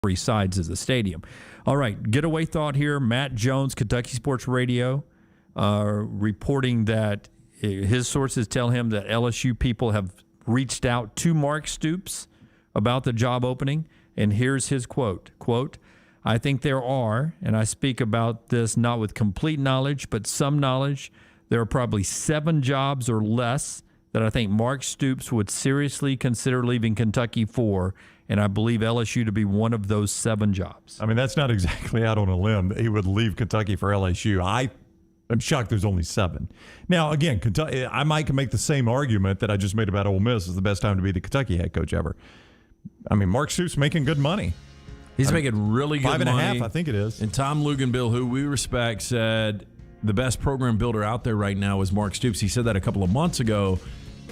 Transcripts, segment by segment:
three sides of the stadium. All right, getaway thought here. Matt Jones, Kentucky Sports Radio, reporting that his sources tell him that LSU people have reached out to Mark Stoops about the job opening. And here's his quote, "I think there are, and I speak about this not with complete knowledge, but some knowledge, there are probably 7 jobs or less that I think Mark Stoops would seriously consider leaving Kentucky for, and I believe LSU to be one of those 7 jobs." I mean, that's not exactly out on a limb that he would leave Kentucky for LSU. I'm shocked there's only 7. Now, again, Kentucky, I might make the same argument that I just made about Ole Miss is the best time to be the Kentucky head coach ever. I mean, Mark Stoops making good money. He's making really good money. 5.5, I think it is. And Tom Luganbill, who we respect, said the best program builder out there right now is Mark Stoops. He said that a couple of months ago.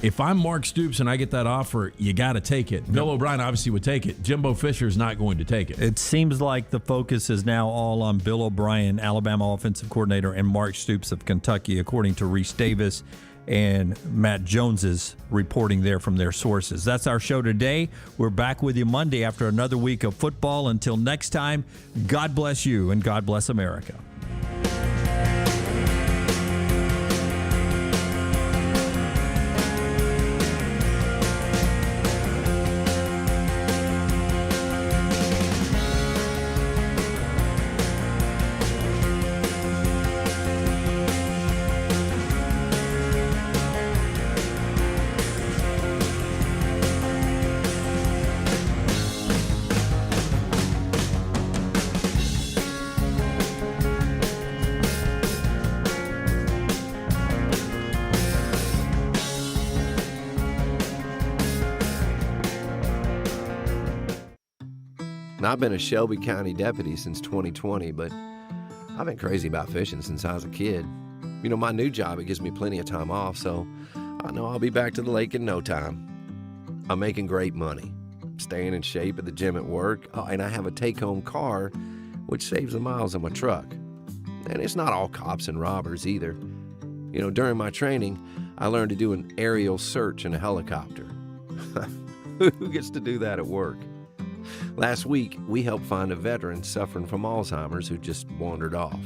If I'm Mark Stoops and I get that offer, you got to take it. Bill O'Brien obviously would take it. Jimbo Fisher is not going to take it. It seems like the focus is now all on Bill O'Brien, Alabama offensive coordinator, and Mark Stoops of Kentucky, according to Reese Davis and Matt Jones's reporting there from their sources. That's our show today. We're back with you Monday after another week of football. Until next time, God bless you and God bless America. I've been a Shelby County deputy since 2020, but I've been crazy about fishing since I was a kid. You know, my new job, it gives me plenty of time off, so I know I'll be back to the lake in no time. I'm making great money, staying in shape at the gym at work, and I have a take-home car, which saves the miles on my truck. And it's not all cops and robbers either. You know, during my training, I learned to do an aerial search in a helicopter. Who gets to do that at work? Last week, we helped find a veteran suffering from Alzheimer's who just wandered off.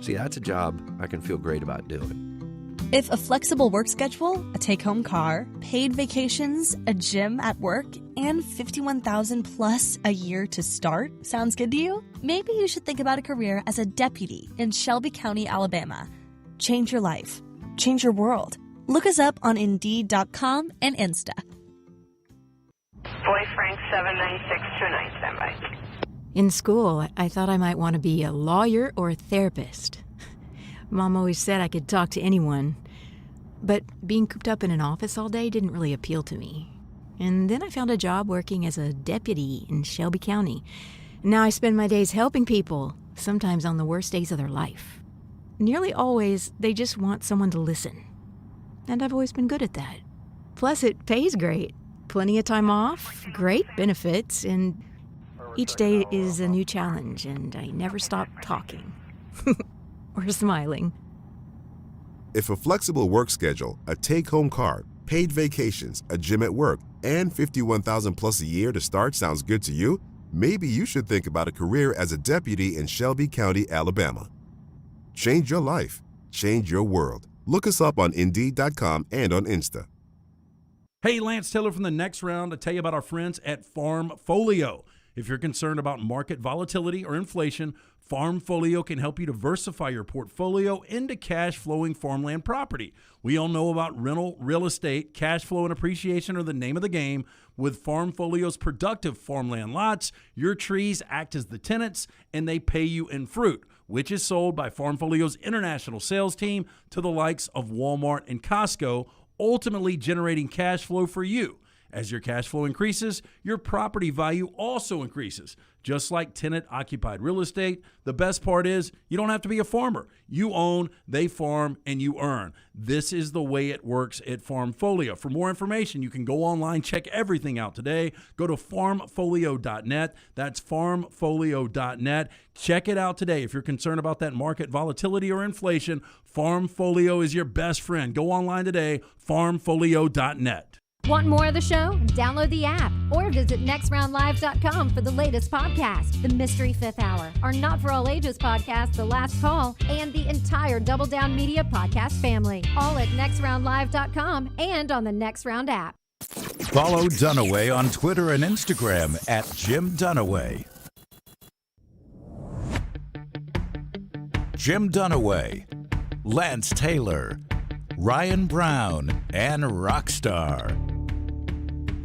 See, that's a job I can feel great about doing. If a flexible work schedule, a take-home car, paid vacations, a gym at work, and $51,000 plus a year to start sounds good to you, maybe you should think about a career as a deputy in Shelby County, Alabama. Change your life. Change your world. Look us up on Indeed.com and Insta. Boy Frank 79629, standby. In school, I thought I might want to be a lawyer or a therapist. Mom always said I could talk to anyone. But being cooped up in an office all day didn't really appeal to me. And then I found a job working as a deputy in Shelby County. Now I spend my days helping people, sometimes on the worst days of their life. Nearly always, they just want someone to listen. And I've always been good at that. Plus, it pays great. Plenty of time off, great benefits, and each day is a new challenge, and I never stop talking or smiling. If a flexible work schedule, a take-home car, paid vacations, a gym at work, and $51,000 plus a year to start sounds good to you, maybe you should think about a career as a deputy in Shelby County, Alabama. Change your life. Change your world. Look us up on Indeed.com and on Insta. Hey, Lance Taylor from the Next Round to tell you about our friends at Farmfolio. If you're concerned about market volatility or inflation, Farmfolio can help you diversify your portfolio into cash-flowing farmland property. We all know about rental real estate. Cash flow and appreciation are the name of the game. With Farmfolio's productive farmland lots, your trees act as the tenants, and they pay you in fruit, which is sold by Farmfolio's international sales team to the likes of Walmart and Costco, ultimately generating cash flow for you. As your cash flow increases, your property value also increases. Just like tenant-occupied real estate, the best part is you don't have to be a farmer. You own, they farm, and you earn. This is the way it works at Farmfolio. For more information, you can go online, check everything out today. Go to farmfolio.net. That's farmfolio.net. Check it out today. If you're concerned about that market volatility or inflation, Farmfolio is your best friend. Go online today, farmfolio.net. Want more of the show? Download the app or visit nextroundlive.com for the latest podcast, The Mystery Fifth Hour, our Not For All Ages podcast, The Last Call, and the entire Double Down Media podcast family. All at nextroundlive.com and on the Next Round app. Follow Dunaway on Twitter and Instagram at Jim Dunaway. Jim Dunaway, Lance Taylor, Ryan Brown, and Rockstar.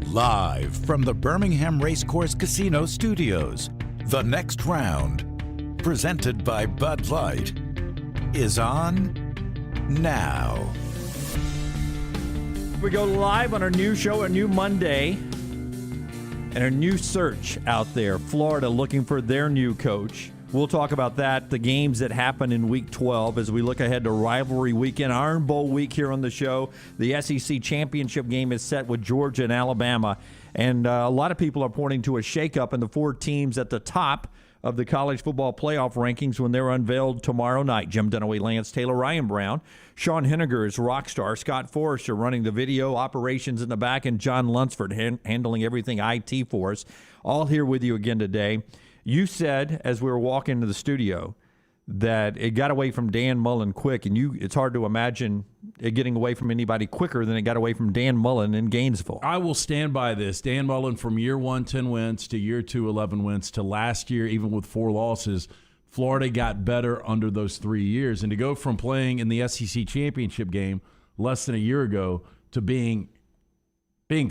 Live from the Birmingham Racecourse Casino Studios, The Next Round, presented by Bud Light, is on now. We go live on our new show, a new Monday, and a new search out there. Florida looking for their new coach. We'll talk about that, the games that happen in Week 12 as we look ahead to rivalry weekend, Iron Bowl week here on the show. The SEC championship game is set with Georgia and Alabama, and a lot of people are pointing to a shakeup in the 4 teams at the top of the college football playoff rankings when they're unveiled tomorrow night. Jim Dunaway, Lance Taylor, Ryan Brown, Sean Henniger is Rockstar, Scott Forrester running the video operations in the back, and John Lunsford handling everything IT for us. All here with you again today. You said, as we were walking into the studio, that it got away from Dan Mullen quick, and it's hard to imagine it getting away from anybody quicker than it got away from Dan Mullen in Gainesville. I will stand by this. Dan Mullen, from year 1, 10 wins, to year 2, 11 wins, to last year, even with 4 losses, Florida got better under those 3 years. And to go from playing in the SEC championship game less than a year ago to being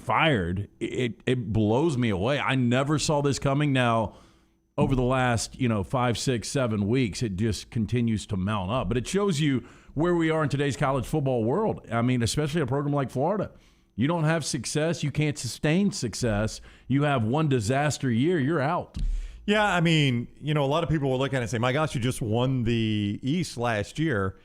fired, it blows me away. I never saw this coming. Now, over the last, 5, 6, 7 weeks, it just continues to mount up. But it shows you where we are in today's college football world. I mean, especially a program like Florida. You don't have success. You can't sustain success. You have one disaster year, you're out. Yeah, I mean, a lot of people will look at it and say, my gosh, you just won the East last year.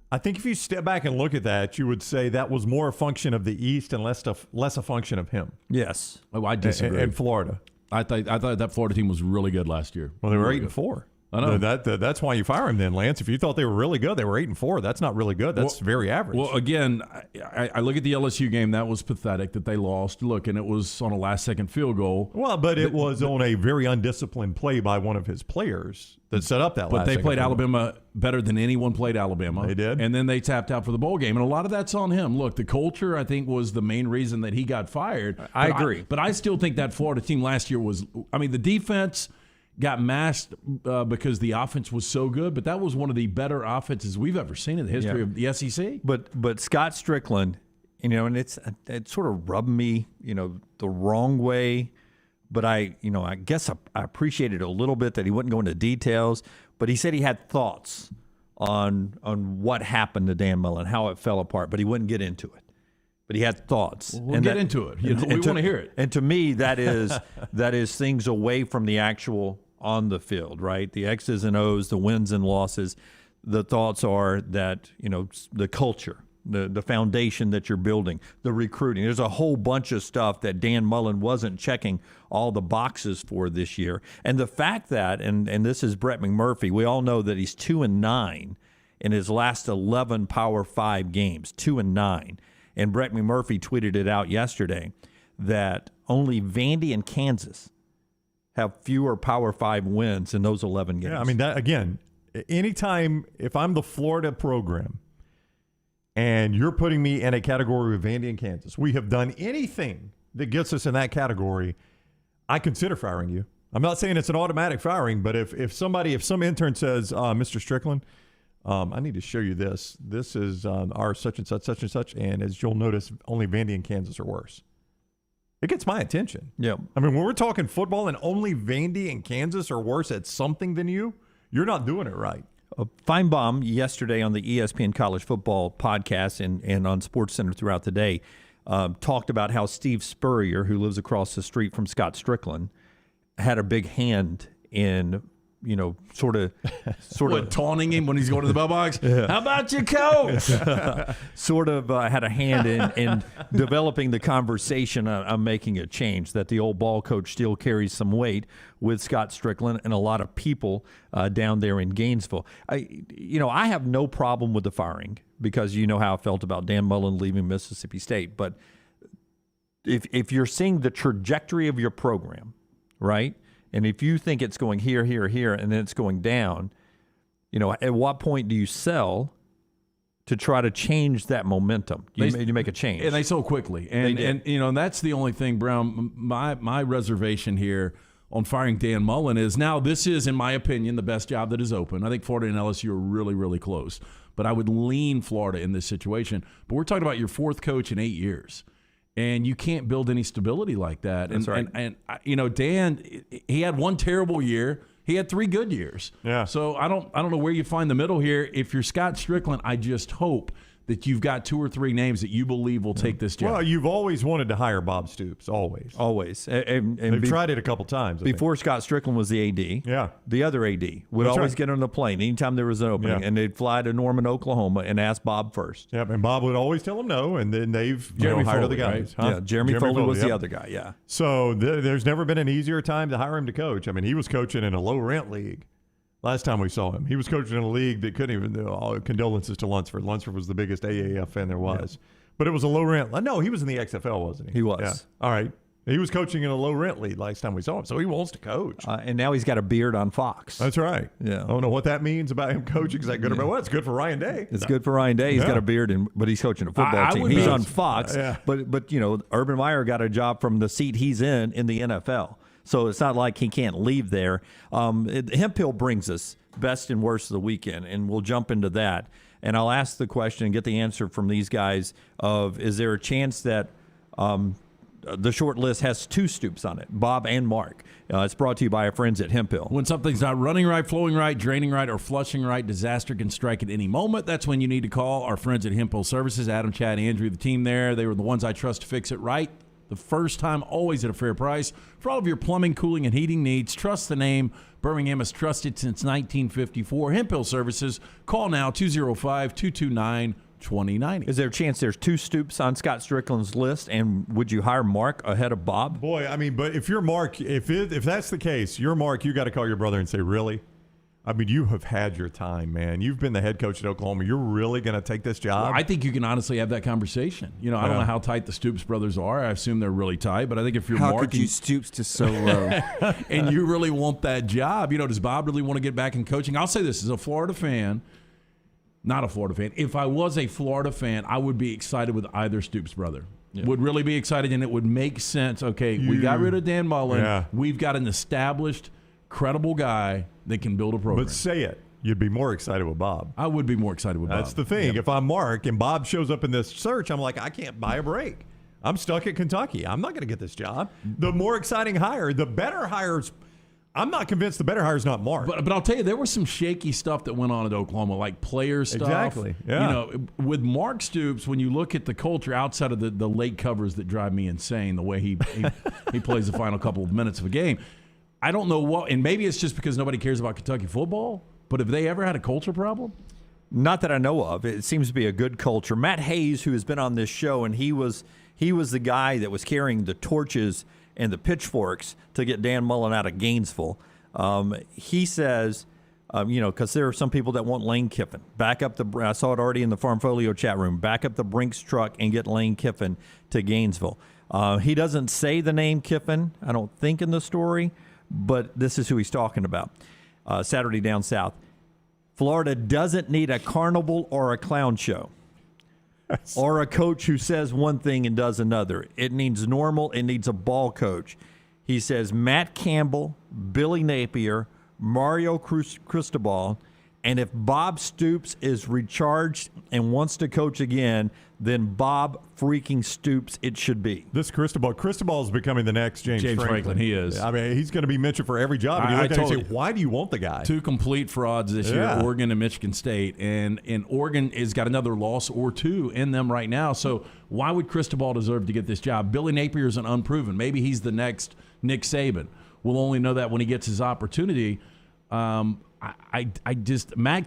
I think if you step back and look at that, you would say that was more a function of the East and less a function of him. Yes. Oh, I disagree. And Florida. I thought that Florida team was really good last year. Well, they were 8-4. I know. That's why you fire him then, Lance. If you thought they were really good, they were 8-4. That's not really good. That's very average. Well, again, I look at the LSU game. That was pathetic that they lost. Look, and it was on a last-second field goal. Well, but it was on a very undisciplined play by one of his players that set up that. But they played Alabama better than anyone played Alabama. They did, and then they tapped out for the bowl game. And a lot of that's on him. Look, the culture, I think, was the main reason that he got fired. I agree, but I still think that Florida team last year was. I mean, the defense got masked because the offense was so good, but that was one of the better offenses we've ever seen in the history of the SEC. But Scott Strickland, and it sort of rubbed me, the wrong way. But I guess I appreciated it a little bit that he wouldn't go into details. But he said he had thoughts on what happened to Dan Mullen, how it fell apart, but he wouldn't get into it. But he had thoughts. We'll get into it. We want to hear it. And to me, that is things away from the actual on the field, right? The X's and O's, the wins and losses. The thoughts are that, the culture, the foundation that you're building, the recruiting. There's a whole bunch of stuff that Dan Mullen wasn't checking all the boxes for this year. And the fact that, and this is Brett McMurphy, we all know that he's 2-9 in his last 11 Power 5 games, 2-9. And Brett McMurphy tweeted it out yesterday that only Vandy and Kansas have fewer Power 5 wins in those 11 games. Yeah, I mean, that again, anytime, if I'm the Florida program and you're putting me in a category with Vandy and Kansas, we have done anything that gets us in that category, I consider firing you. I'm not saying it's an automatic firing, but if some intern says, Mr. Strickland, I need to show you this. This is our such and such, and as you'll notice, only Vandy and Kansas are worse. It gets my attention. Yeah. I mean, when we're talking football and only Vandy and Kansas are worse at something than you're not doing it right. Feinbaum yesterday on the ESPN College Football podcast and on SportsCenter throughout the day talked about how Steve Spurrier, who lives across the street from Scott Strickland, had a big hand in sort of taunting him when he's going to the mailbox. Yeah. How about your coach? Sort of had a hand in developing the conversation on making a change, that the old ball coach still carries some weight with Scott Strickland and a lot of people down there in Gainesville. I have no problem with the firing because you know how I felt about Dan Mullen leaving Mississippi State, but if you're seeing the trajectory of your program, right, and if you think it's going here, here, here, and then it's going down, at what point do you sell to try to change that momentum? You make a change, and they so quickly, and that's the only thing, Brown. My reservation here on firing Dan Mullen is, now this is, in my opinion, the best job that is open. I think Florida and LSU are really, really close, but I would lean Florida in this situation. But we're talking about your fourth coach in 8 years, and you can't build any stability like that. That's right. And Dan, he had one terrible year. He had 3 good years. Yeah. So I don't know where you find the middle here. If you're Scott Strickland, I just hope that you've got 2 or 3 names that you believe will take this job. Well, you've always wanted to hire Bob Stoops, always. And They've tried it a couple times. Before Scott Strickland was the AD, yeah, the other AD would always get on the plane anytime there was an opening, and they'd fly to Norman, Oklahoma, and ask Bob first. Yep, and Bob would always tell them no, and then they've hired Foley, other guys. right? Huh? Yeah, Jeremy Foley was the other guy, yeah. So there's never been an easier time to hire him to coach. I mean, he was coaching in a low-rent league last time we saw him. He was coaching in a league that couldn't even condolences to Lunsford. Lunsford was the biggest AAF fan there was. Yeah. But it was a low-rent. No, he was in the XFL, wasn't he? He was. Yeah. All right. He was coaching in a low-rent league last time we saw him, so he wants to coach. And now he's got a beard on Fox. That's right. Yeah. I don't know what that means about him coaching. Is that good or bad? Well, it's good for Ryan Day. It's good for Ryan Day. He's got a beard, but he's coaching a football team. He's on Fox, but Urban Meyer got a job from the seat he's in the NFL. So it's not like he can't leave there. Hemp Hill brings us best and worst of the weekend, and we'll jump into that. And I'll ask the question and get the answer from these guys of, is there a chance that the short list has 2 Stoops on it, Bob and Mark? It's brought to you by our friends at Hemp Hill. When something's not running right, flowing right, draining right, or flushing right, disaster can strike at any moment. That's when you need to call our friends at Hemp Hill Services. Adam, Chad, Andrew, the team there, they were the ones I trust to fix it right the first time, always at a fair price. For all of your plumbing, cooling, and heating needs, trust the name. Birmingham has trusted since 1954. Hemp Hill Services. Call now, 205-229-2090. Is there a chance there's 2 Stoops on Scott Strickland's list, and would you hire Mark ahead of Bob? Boy, I mean, but if you're Mark, if that's the case, you're Mark, you got to call your brother and say, really? I mean, you have had your time, man. You've been the head coach at Oklahoma. You're really going to take this job? Well, I think you can honestly have that conversation. I don't know how tight the Stoops brothers are. I assume they're really tight, but I think if you're Mark, how could you Stoops to so low? And you really want that job, does Bob really want to get back in coaching? I'll say this, as a Florida fan, not a Florida fan. If I was a Florida fan, I would be excited with either Stoops brother. Yeah. Would really be excited, and it would make sense. Okay, we got rid of Dan Mullen. Yeah. We've got an established, credible guy that can build a program. But say it. You'd be more excited with Bob. I would be more excited with Bob. That's the thing. Yeah. If I'm Mark and Bob shows up in this search, I'm like, I can't buy a break. I'm stuck at Kentucky. I'm not going to get this job. The more exciting hire, the better hires. I'm not convinced the better hire is not Mark. But I'll tell you, there was some shaky stuff that went on at Oklahoma, like player stuff. Exactly. Yeah. With Mark Stoops, when you look at the culture outside of the late covers that drive me insane, the way he plays the final couple of minutes of a game, I don't know what, and maybe it's just because nobody cares about Kentucky football, but have they ever had a culture problem? Not that I know of. It seems to be a good culture. Matt Hayes, who has been on this show, and he was the guy that was carrying the torches and the pitchforks to get Dan Mullen out of Gainesville. He says, because there are some people that want Lane Kiffin. I saw it already in the Farm Folio chat room. Back up the Brinks truck and get Lane Kiffin to Gainesville. He doesn't say the name Kiffin, I don't think, in the story, but this is who he's talking about. Saturday Down South. Florida doesn't need a carnival or a clown show or a coach who says one thing and does another. It needs normal. It needs a ball coach. He says Matt Campbell, Billy Napier, Mario Cristobal, and if Bob Stoops is recharged and wants to coach again, then Bob freaking Stoops it should be. This Cristobal is becoming the next James Franklin. He is. I mean, he's going to be mentioned for every job. You look at him and say, why do you want the guy? 2 complete frauds this year, Oregon and Michigan State. And Oregon has got another loss or 2 in them right now. So why would Cristobal deserve to get this job? Billy Napier is an unproven. Maybe he's the next Nick Saban. We'll only know that when he gets his opportunity. Matt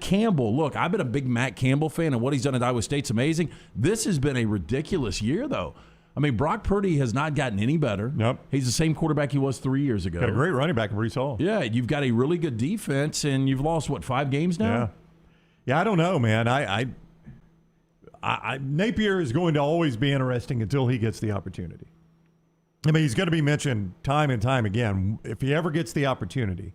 Campbell, look, I've been a big Matt Campbell fan, and what he's done at Iowa State's amazing. This has been a ridiculous year, though. I mean, Brock Purdy has not gotten any better. Nope. He's the same quarterback he was 3 years ago. Got a great running back in Breece Hall. Yeah, you've got a really good defense, and you've lost, 5 games now? Yeah, I don't know, man. Napier is going to always be interesting until he gets the opportunity. I mean, he's going to be mentioned time and time again. If he ever gets the opportunity,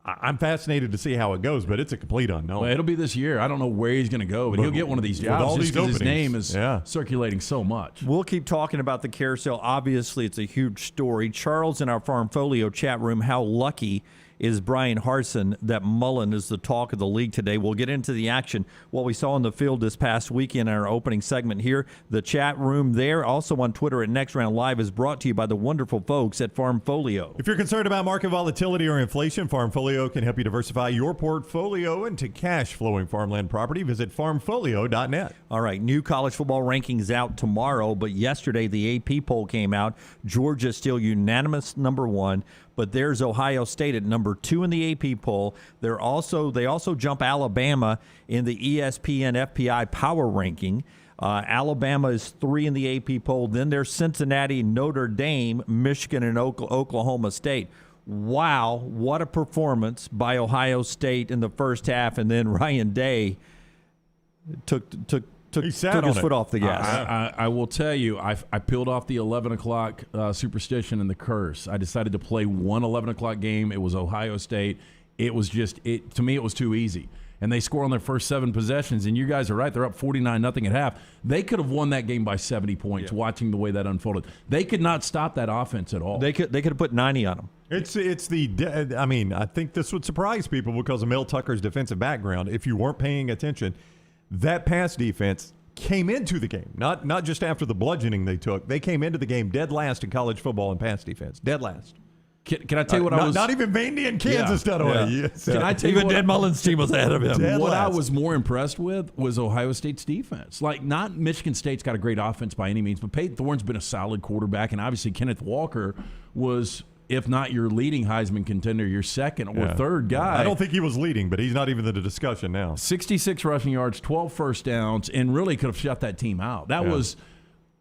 I'm fascinated to see how it goes, but it's a complete unknown. Well, it'll be this year. I don't know where he's going to go, but he'll get one of these with jobs all just these because his name openings. is circulating so much. We'll keep talking about the carousel. Obviously, it's a huge story. Charles in our Farmfolio chat room, how lucky is Brian Harsin that Mullen is the talk of the league today? We'll get into the action, what we saw in the field this past weekend in our opening segment here. The chat room there, also on Twitter at Next Round Live, is brought to you by the wonderful folks at Farmfolio. If you're concerned about market volatility or inflation, Farmfolio can help you diversify your portfolio into cash-flowing farmland property. Visit farmfolio.net. All right, new college football rankings out tomorrow, but yesterday the AP poll came out. Georgia still unanimous number 1, but there's Ohio State at number 2 in the AP poll. They also jump Alabama in the ESPN FPI power ranking. Alabama is 3 in the AP poll. Then there's Cincinnati, Notre Dame, Michigan, and Oklahoma State. Wow, what a performance by Ohio State in the first half, and then Ryan Day took his foot off the gas. I will tell you, I peeled off the 11 o'clock superstition and the curse. I decided to play one 11 o'clock game. It was Ohio State. It was to me, it was too easy. And they score on their first 7 possessions, and you guys are right. They're up 49-0 at half. They could have won that game by 70 points watching the way that unfolded. They could not stop that offense at all. They could have put 90 on them. I think this would surprise people because of Mel Tucker's defensive background. If you weren't paying attention, that pass defense came into the game, not just after the bludgeoning they took. They came into the game dead last in college football in pass defense. Dead last. Can I tell you what I was... Not even Vandy and Kansas done away. Yeah. Yes. Can I tell you even Dan Mullen's team was ahead of him. What I was more impressed with was Ohio State's defense. Like, not Michigan State's got a great offense by any means, but Peyton Thorne's been a solid quarterback, and obviously Kenneth Walker was, if not your leading Heisman contender, your second or third guy. I don't think he was leading, but he's not even in the discussion now. 66 rushing yards, 12 first downs, and really could have shut that team out. That was...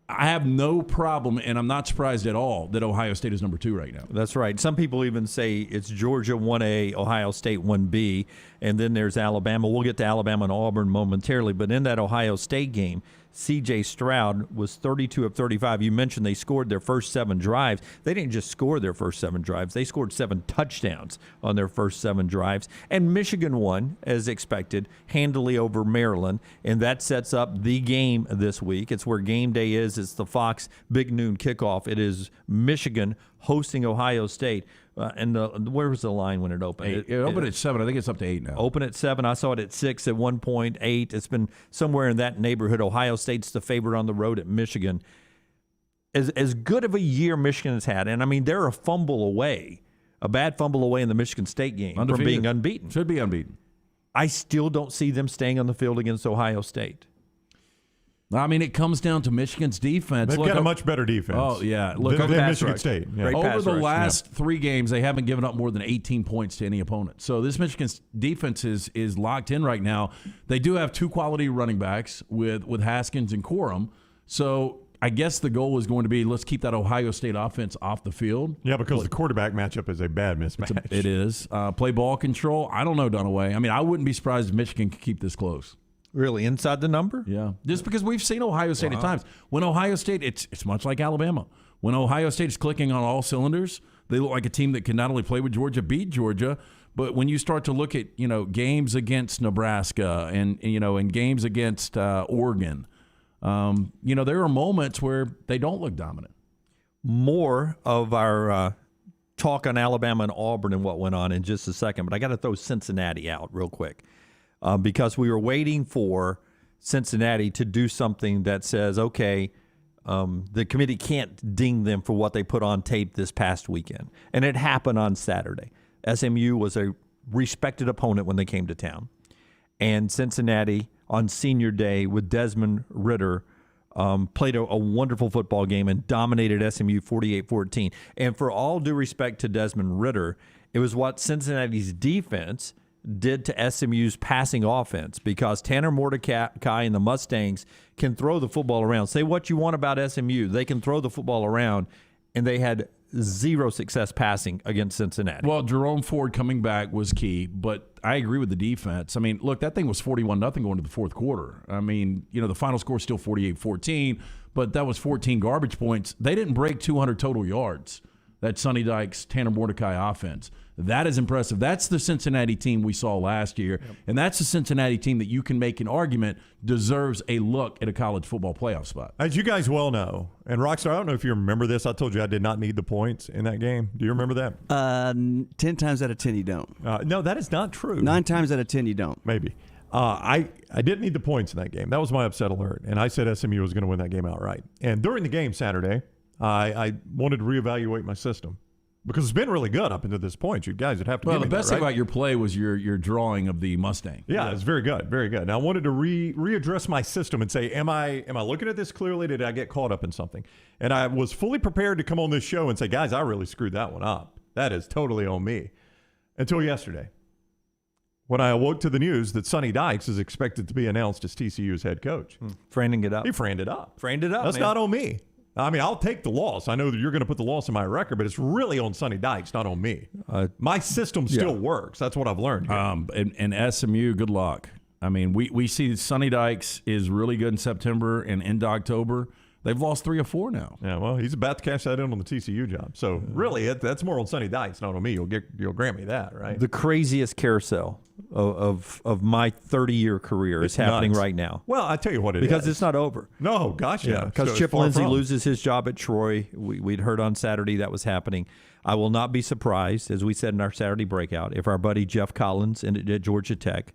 I have no problem, and I'm not surprised at all that Ohio State is number 2 right now. That's right. Some people even say it's Georgia 1A, Ohio State 1B, and then there's Alabama. We'll get to Alabama and Auburn momentarily, but in that Ohio State game, C.J. Stroud was 32 of 35. You mentioned they scored their first 7 drives. They didn't just score their first 7 drives. They scored 7 touchdowns on their first 7 drives. And Michigan won, as expected, handily over Maryland, and that sets up the game this week. It's where game day is. It's the Fox Big Noon kickoff. It is Michigan hosting Ohio State. Where was the line when it opened? It opened at 7. I think it's up to 8 now. Open at 7. I saw it at 6 at one point, 8. It's been somewhere in that neighborhood. Ohio State's the favorite on the road at Michigan. As good of a year Michigan has had, and I mean, they're a bad fumble away in the Michigan State game from being unbeaten. Should be unbeaten. I still don't see them staying on the field against Ohio State. I mean, it comes down to Michigan's defense. They've got a much better defense. Oh, yeah. Than Michigan State. Yeah. Over the last 3 games, they haven't given up more than 18 points to any opponent. So this Michigan's defense is locked in right now. They do have 2 quality running backs with Haskins and Corum. So I guess the goal is going to be, let's keep that Ohio State offense off the field. Yeah, because the quarterback matchup is a bad mismatch. It is. Play ball control. I don't know, Dunaway. I mean, I wouldn't be surprised if Michigan could keep this close. Really, inside the number? Yeah. Just because we've seen Ohio State at times. When Ohio State, it's much like Alabama. When Ohio State is clicking on all cylinders, they look like a team that can not only play with Georgia, beat Georgia, but when you start to look at, games against Nebraska and games against Oregon, there are moments where they don't look dominant. More of our talk on Alabama and Auburn and what went on in just a second, but I got to throw Cincinnati out real quick. Because we were waiting for Cincinnati to do something that says, okay, the committee can't ding them for what they put on tape this past weekend. And it happened on Saturday. SMU was a respected opponent when they came to town. And Cincinnati, on senior day with Desmond Ridder, played a wonderful football game and dominated SMU 48-14. And for all due respect to Desmond Ridder, it was what Cincinnati's defense did to SMU's passing offense, because Tanner Mordecai and the Mustangs can throw the football around. Say what you want about SMU. They can throw the football around, and they had 0 success passing against Cincinnati. Well, Jerome Ford coming back was key, but I agree with the defense. I mean, look, that thing was 41-0 going to the fourth quarter. I mean, the final score is still 48-14, but that was 14 garbage points. They didn't break 200 total yards, that Sonny Dykes, Tanner Mordecai offense. That is impressive. That's the Cincinnati team we saw last year, and that's the Cincinnati team that you can make an argument deserves a look at a college football playoff spot. As you guys well know, and Rockstar, I don't know if you remember this. I told you I did not need the points in that game. Do you remember that? 10 times out of 10 you don't. No, that is not true. 9 times out of 10 you don't. Maybe. I didn't need the points in that game. That was my upset alert, and I said SMU was going to win that game outright. And during the game Saturday, I wanted to reevaluate my system. Because it's been really good up until this point. You guys would have to give me the best that, thing right? about your play was your drawing of the Mustang. Yeah, it's very good, very good. Now I wanted to readdress my system and say, am I looking at this clearly? Did I get caught up in something? And I was fully prepared to come on this show and say, guys, I really screwed that one up. That is totally on me. Until yesterday, when I awoke to the news that Sonny Dykes is expected to be announced as TCU's head coach. Framing it up. He framed it up. Framed it up. That's man. not on me. I mean, I'll take the loss. I know that you're going to put the loss in my record, but it's really on Sonny Dykes, not on me. My system still works. That's what I've learned here. And SMU, good luck. I mean, we see Sonny Dykes is really good in September and into October. They've lost 3 or 4 now. Yeah, well, he's about to cash that in on the TCU job. So really, that's more on Sonny Dykes, not on me. You'll grant me that, right? The craziest carousel of my 30-year career is happening nuts. right now. Well, I tell you what, because it's not over. No, gosh, yeah. Because So Chip it's far Lindsey from. loses his job at Troy. We'd heard on Saturday that was happening. I will not be surprised, as we said in our Saturday breakout, if our buddy Jeff Collins ended at Georgia Tech.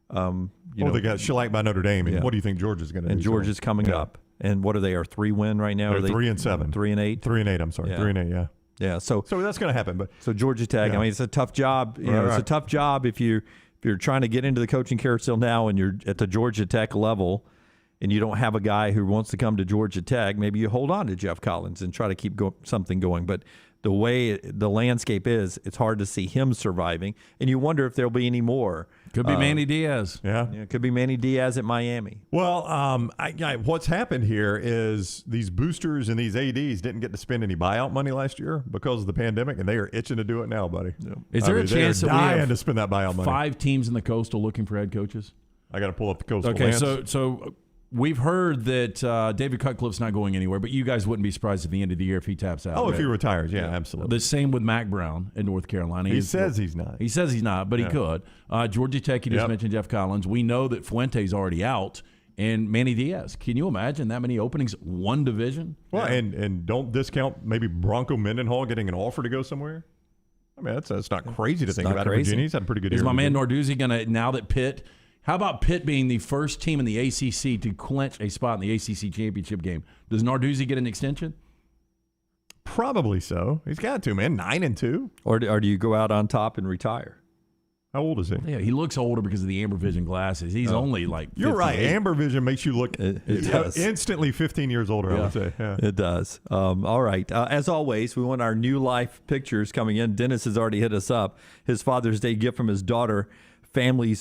They got shellacked by Notre Dame. And what do you think Georgia's going to do? And Georgia's coming up. And what are they? Are 3-win right now? They're 3-7. 3-8. 3-8. I'm sorry. 3-8. Yeah. Yeah. So that's going to happen. But so Georgia Tech. Yeah. I mean, it's a tough job. It's a tough job if you're trying to get into the coaching carousel now and you're at the Georgia Tech level, and you don't have a guy who wants to come to Georgia Tech. Maybe you hold on to Jeff Collins and try to keep something going. But the way the landscape is, it's hard to see him surviving, and you wonder if there'll be any more. Could be Manny Diaz. Yeah, it could be Manny Diaz at Miami. Well, what's happened here is these boosters and these ADs didn't get to spend any buyout money last year because of the pandemic, and they are itching to do it now, buddy. Yeah. Is there a chance that we have to spend that buyout money? 5 teams in the Coastal looking for head coaches? I got to pull up the Coastal. Okay, Lance. so we've heard that David Cutcliffe's not going anywhere, but you guys wouldn't be surprised at the end of the year if he taps out. Oh, right? if he retires, yeah, absolutely. The same with Mac Brown in North Carolina. He says he's not. He says he's not, but he could. Georgia Tech, you just mentioned Jeff Collins. We know that Fuente's already out. And Manny Diaz. Can you imagine that many openings, one division? Well, and don't discount maybe Bronco Mendenhall getting an offer to go somewhere. I mean, that's not crazy to think about. Virginia, he's had a pretty good year. Is my man Narduzzi going to, now that Pitt, how about Pitt being the first team in the ACC to clinch a spot in the ACC championship game? Does Narduzzi get an extension? Probably so. He's got to, man. 9-2. Or do you go out on top and retire? How old is he? Yeah, he looks older because of the amber vision glasses. He's only like 58. You're right. Amber vision makes you look it does. Instantly 15 years older, I would say. Yeah. It does. All right. As always, we want our new life pictures coming in. Dennis has already hit us up. His Father's Day gift from his daughter's family.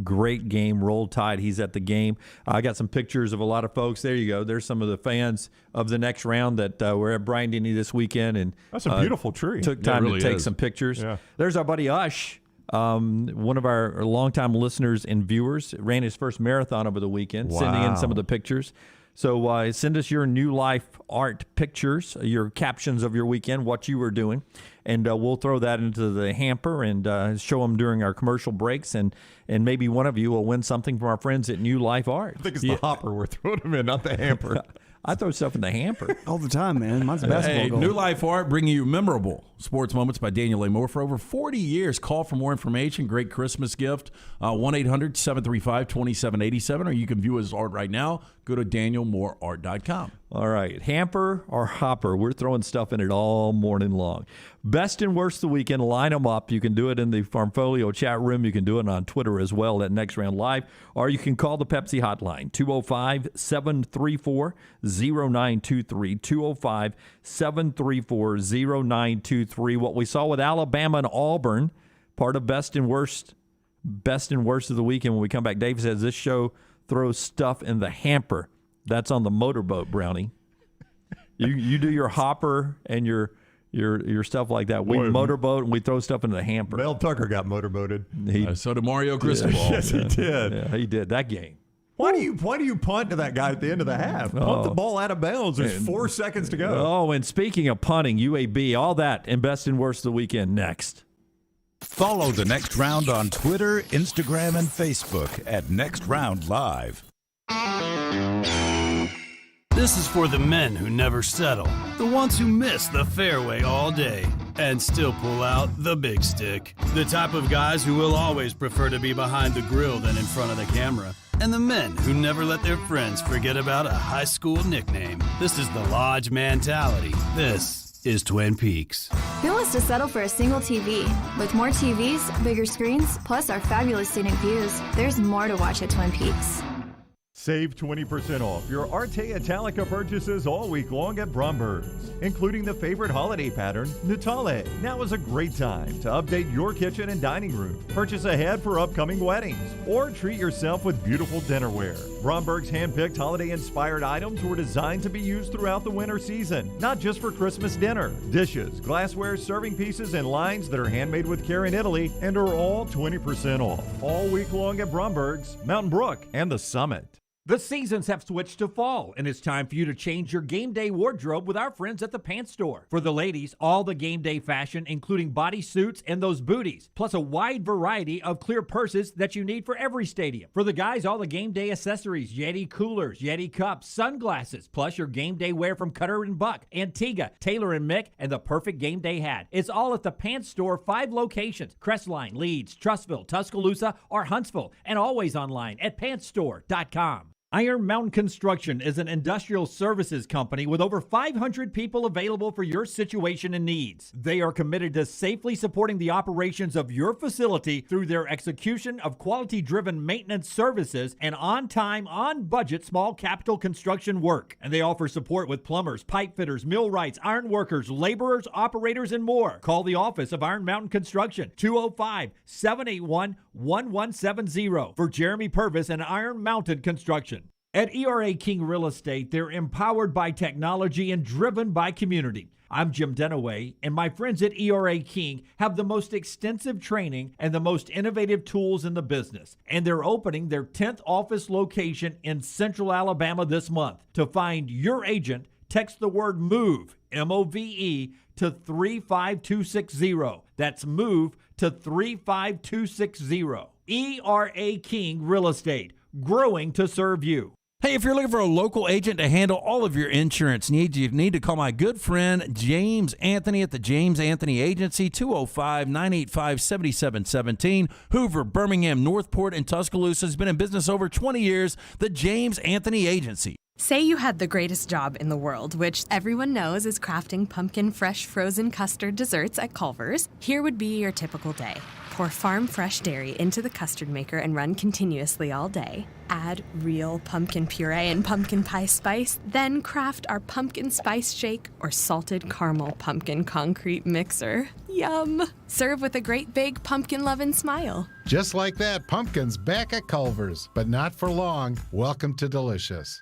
Great game. Roll Tide. He's at the game. I got some pictures of a lot of folks. There you go. There's some of the fans of the next round that were at Bryant Denny this weekend. And that's a beautiful tree. Took time to take some pictures. Yeah. There's our buddy Ush. One of our longtime listeners and viewers ran his first marathon over the weekend, sending in some of the pictures. So send us your new life art pictures, your captions of your weekend, what you were doing, and we'll throw that into the hamper and show them during our commercial breaks, and maybe one of you will win something from our friends at New Life Art. I think it's the hopper we're throwing them in, not the hamper. I throw stuff in the hamper. All the time, man. Mine's a basketball goal. New Life Art bringing you memorable sports moments by Daniel A. Moore for over 40 years. Call for more information. Great Christmas gift. 1-800-735-2787, or you can view his art right now. Go to danielmooreart.com. All right. Hamper or hopper, we're throwing stuff in it all morning long. Best and worst of the weekend, line them up. You can do it in the Farmfolio chat room. You can do it on Twitter as well at Next Round Live, or you can call the Pepsi hotline, 205-734-0923, 205-734-0923. What we saw with Alabama and Auburn, part of best and worst of the weekend. When we come back, Dave says this show throws stuff in the hamper. That's on the motorboat, Brownie. You do your hopper and your your stuff like that. We Boy, motorboat and we throw stuff into the hamper. Mel Tucker got motorboated. So did Mario Cristobal. Yes, he did. Yeah, he did that game. Why do you punt to that guy at the end of the half? Punt the ball out of bounds. There's 4 seconds to go. Oh, and speaking of punting, UAB, all that and best and worst of the weekend next. Follow The Next Round on Twitter, Instagram, and Facebook at Next Round Live. This is for the men who never settle, the ones who miss the fairway all day and still pull out the big stick, the type of guys who will always prefer to be behind the grill than in front of the camera, and the men who never let their friends forget about a high school nickname. This is the Lodge mentality. This is Twin Peaks. Who wants to settle for a single TV? With more TVs, bigger screens, plus our fabulous scenic views, there's more to watch at Twin Peaks. Save 20% off your Arte Italica purchases all week long at Bromberg's, including the favorite holiday pattern, Natale. Now is a great time to update your kitchen and dining room. Purchase ahead for upcoming weddings, or treat yourself with beautiful dinnerware. Bromberg's hand-picked holiday-inspired items were designed to be used throughout the winter season, not just for Christmas dinner. Dishes, glassware, serving pieces, and lines that are handmade with care in Italy and are all 20% off. All week long at Bromberg's, Mountain Brook, and the Summit. The seasons have switched to fall, and it's time for you to change your game day wardrobe with our friends at the Pants Store. For the ladies, all the game day fashion, including bodysuits and those booties, plus a wide variety of clear purses that you need for every stadium. For the guys, all the game day accessories, Yeti coolers, Yeti cups, sunglasses, plus your game day wear from Cutter and Buck, Antigua, Taylor and Mick, and the perfect game day hat. It's all at the Pants Store, 5 locations: Crestline, Leeds, Trussville, Tuscaloosa, or Huntsville, and always online at pantsstore.com. Iron Mountain Construction is an industrial services company with over 500 people available for your situation and needs. They are committed to safely supporting the operations of your facility through their execution of quality-driven maintenance services and on-time, on-budget small capital construction work. And they offer support with plumbers, pipe fitters, millwrights, iron workers, laborers, operators, and more. Call the office of Iron Mountain Construction, 205-781-1170 for Jeremy Purvis and Iron Mountain Construction. At ERA King Real Estate, they're empowered by technology and driven by community. I'm Jim Denaway, and my friends at ERA King have the most extensive training and the most innovative tools in the business. And they're opening their 10th office location in Central Alabama this month. To find your agent, text the word MOVE, M-O-V-E, to 35260. That's MOVE to 35260. ERA King Real Estate, growing to serve you. Hey, if you're looking for a local agent to handle all of your insurance needs, you need to call my good friend James Anthony at the James Anthony Agency, 205-985-7717. Hoover, Birmingham, Northport, and Tuscaloosa has been in business over 20 years. The James Anthony Agency. Say you had the greatest job in the world, which everyone knows is crafting pumpkin fresh frozen custard desserts at Culver's. Here would be your typical day. Pour farm fresh dairy into the custard maker and run continuously all day. Add real pumpkin puree and pumpkin pie spice, then craft our pumpkin spice shake or salted caramel pumpkin concrete mixer. Yum! Serve with a great big pumpkin lovin' smile. Just like that, pumpkin's back at Culver's, but not for long. Welcome to Delicious.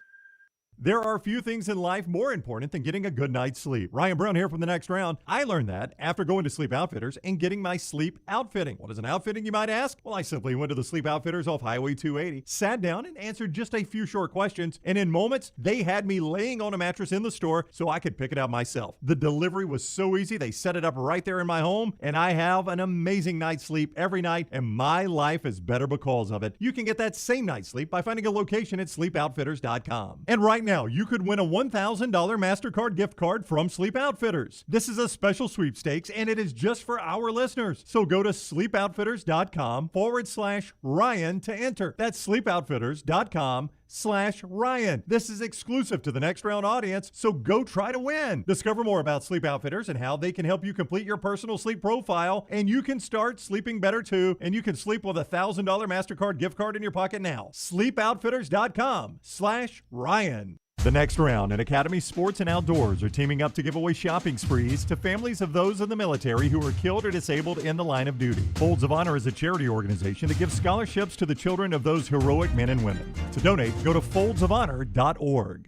There are few things in life more important than getting a good night's sleep. Ryan Brown here from The Next Round. I learned that after going to Sleep Outfitters and getting my sleep outfitting. What is an outfitting, you might ask? Well, I simply went to the Sleep Outfitters off Highway 280, sat down and answered just a few short questions, and in moments, they had me laying on a mattress in the store so I could pick it out myself. The delivery was so easy. They set it up right there in my home, and I have an amazing night's sleep every night, and my life is better because of it. You can get that same night's sleep by finding a location at sleepoutfitters.com. And right now, you could win a $1,000 MasterCard gift card from Sleep Outfitters. This is a special sweepstakes, and it is just for our listeners. So go to sleepoutfitters.com/Ryan to enter. That's sleepoutfitters.com/Ryan. This is exclusive to the Next Round audience, so go try to win. Discover more about Sleep Outfitters and how they can help you complete your personal sleep profile, and you can start sleeping better too, and you can sleep with a $1,000 MasterCard gift card in your pocket now. sleepoutfitters.com/Ryan. The Next Round and Academy Sports and Outdoors are teaming up to give away shopping sprees to families of those in the military who were killed or disabled in the line of duty. Folds of Honor is a charity organization that gives scholarships to the children of those heroic men and women. To donate, go to foldsofhonor.org.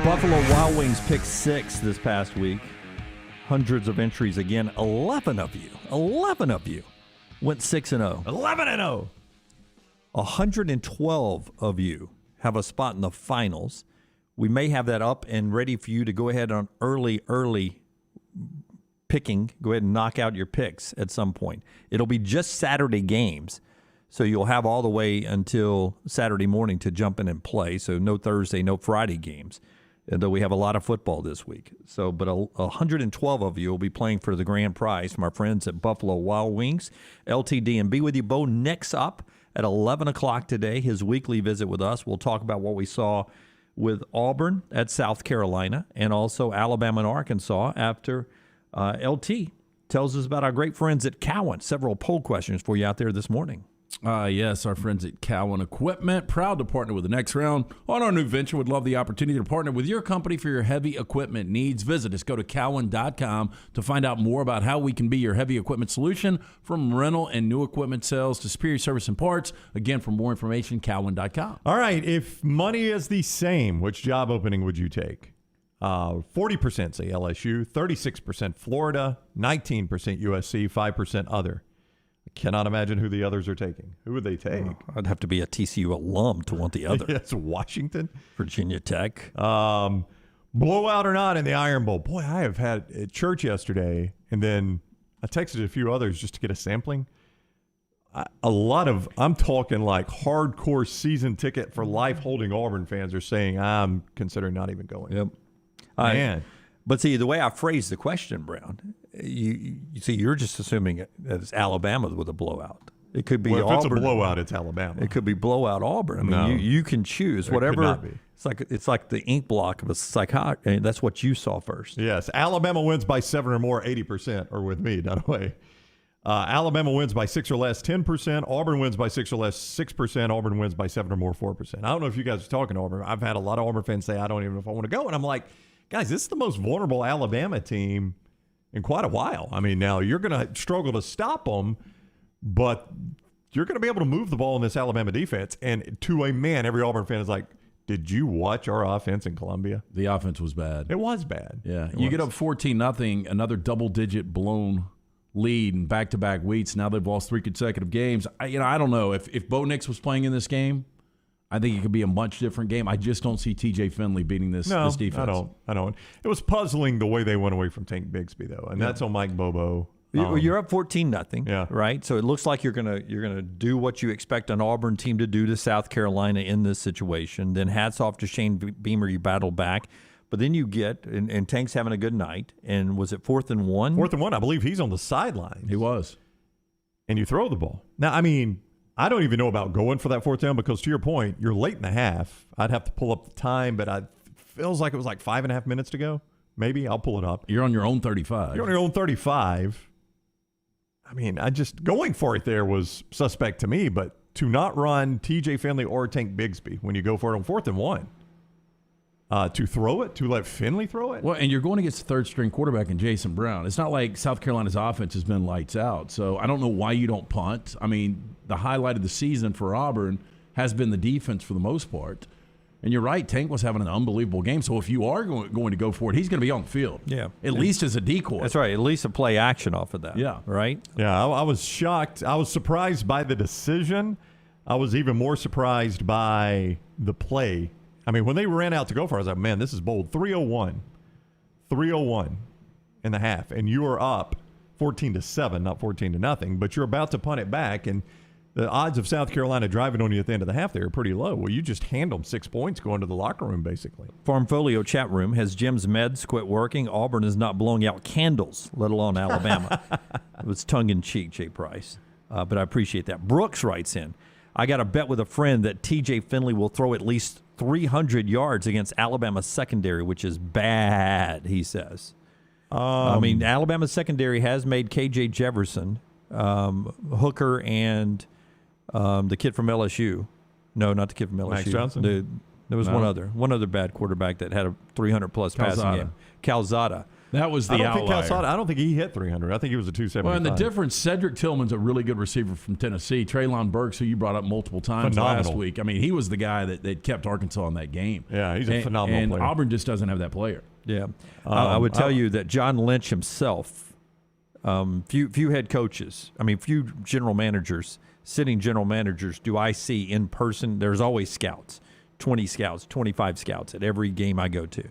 Buffalo Wild Wings picked 6 this past week. Hundreds of entries again. 11 of you went 6-0. 11-0. 112 of you have a spot in the finals. We may have that up and ready for you to go ahead on early picking. Go ahead and knock out your picks at some point. It'll be just Saturday games, so you'll have all the way until Saturday morning to jump in and play. So no Thursday, no Friday games, though we have a lot of football this week. So, but 112 of you will be playing for the grand prize from our friends at Buffalo Wild Wings. LTD and be with you, Bo. Next up at 11 o'clock today, his weekly visit with us. We'll talk about what we saw with Auburn at South Carolina and also Alabama and Arkansas after LT tells us about our great friends at Cowan. Several poll questions for you out there this morning. Yes, our friends at Cowan Equipment, proud to partner with the Next Round on our new venture. Would love the opportunity to partner with your company for your heavy equipment needs. Visit us. Go to cowan.com to find out more about how we can be your heavy equipment solution, from rental and new equipment sales to superior service and parts. Again, for more information, cowan.com. All right, if money is the same, which job opening would you take? 40% say LSU, 36% Florida, 19% USC, 5% other. I cannot imagine who the others are taking. Who would they take? I'd have to be a TCU alum to want the other. Yes, Washington. Virginia Tech. Blowout or not in the Iron Bowl. Boy, I have had at church yesterday, and then I texted a few others just to get a sampling. I'm talking like hardcore season ticket for life holding Auburn fans are saying, I'm considering not even going. Yep. Man. But see, the way I phrased the question, Brown, you see, you're just assuming that it's Alabama with a blowout. It could be Auburn. If it's a blowout, it's Alabama. It could be blowout Auburn. I mean, you can choose whatever. Could not be. It's like the ink block of a psychotic. That's what you saw first. Yes, Alabama wins by 7 or more, 80% are with me, Dunaway. Alabama wins by 6 or less, 10%. Auburn wins by 6 or less, 6%. Auburn wins by 7 or more, 4%. I don't know if you guys are talking Auburn. I've had a lot of Auburn fans say, I don't even know if I want to go. And I'm like, guys, this is the most vulnerable Alabama team in quite a while. I mean, now you're going to struggle to stop them, but you're going to be able to move the ball in this Alabama defense. And to a man, every Auburn fan is like, did you watch our offense in Columbia? The offense was bad. It was bad. Yeah. You get up 14-0, another double-digit blown lead in back-to-back weeks. Now they've lost 3 consecutive games. I don't know. If Bo Nix was playing in this game, I think it could be a much different game. I just don't see T.J. Finley beating this defense. I don't. It was puzzling the way they went away from Tank Bigsby, though, and that's on Mike Bobo. You're up 14-0, yeah. Right? So it looks like you're gonna do what you expect an Auburn team to do to South Carolina in this situation. Then hats off to Shane Beamer, you battle back. But then you get, and Tank's having a good night, and was it 4th and 1? 4th and 1, I believe he's on the sidelines. He was. And you throw the ball. Now, I mean, I don't even know about going for that 4th down because, to your point, you're late in the half. I'd have to pull up the time, but it feels like it was like 5.5 minutes to go. Maybe. I'll pull it up. You're on your own 35. You're on your own 35. I mean, going for it there was suspect to me, but to not run T.J. Finley or Tank Bigsby when you go for it on 4th and 1. To throw it, to let Finley throw it. Well, and you're going against the third-string quarterback in Jason Brown. It's not like South Carolina's offense has been lights out. So I don't know why you don't punt. I mean, the highlight of the season for Auburn has been the defense for the most part. And you're right, Tank was having an unbelievable game. So if you are going to go for it, he's going to be on the field. Yeah. At least as a decoy. That's right. At least a play action off of that. Yeah. Right? Yeah, I was shocked. I was surprised by the decision. I was even more surprised by the play. I mean, when they ran out to go for it, I was like, man, this is bold. 3:01 in the half, and you are up 14-7, not 14-0, but you're about to punt it back, and the odds of South Carolina driving on you at the end of the half there are pretty low. Well, you just hand them 6 points going to the locker room, basically. Farmfolio chat room. Has Jim's meds quit working? Auburn is not blowing out candles, let alone Alabama. It was tongue-in-cheek, Jay Price, but I appreciate that. Brooks writes in, I got a bet with a friend that T.J. Finley will throw at least 300 yards against Alabama's secondary, which is bad, he says. I mean, Alabama's secondary has made K.J. Jefferson, Hooker, and the kid from LSU. No, not the kid from LSU. Max Johnson? There was one other bad quarterback that had a 300-plus passing game. Calzada. That was the outlier. I don't think he hit 300. I think he was a 275. Well, and the difference, Cedric Tillman's a really good receiver from Tennessee. Traylon Burks, who you brought up multiple times last week. I mean, he was the guy that kept Arkansas in that game. Yeah, he's a phenomenal player. And Auburn just doesn't have that player. Yeah. I would tell you that John Lynch himself, few head coaches, few general managers, sitting general managers do I see in person. There's always scouts, 20 scouts, 25 scouts at every game I go to.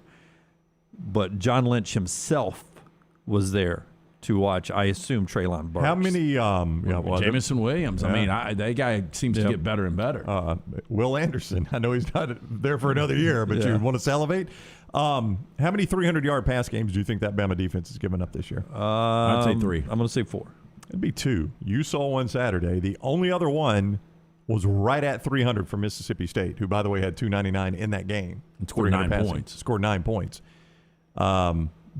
But John Lynch himself was there to watch, I assume, Traylon Burks. How many? Jameson Williams. Yeah. I mean, that guy seems to get better and better. Will Anderson. I know he's not there for another year, but you want to salivate. How many 300-yard pass games do you think that Bama defense has given up this year? I'd say 3. I'm going to say 4. It'd be 2. You saw one Saturday. The only other one was right at 300 for Mississippi State, who, by the way, had 299 in that game. And scored 9 points. Scored 9 points.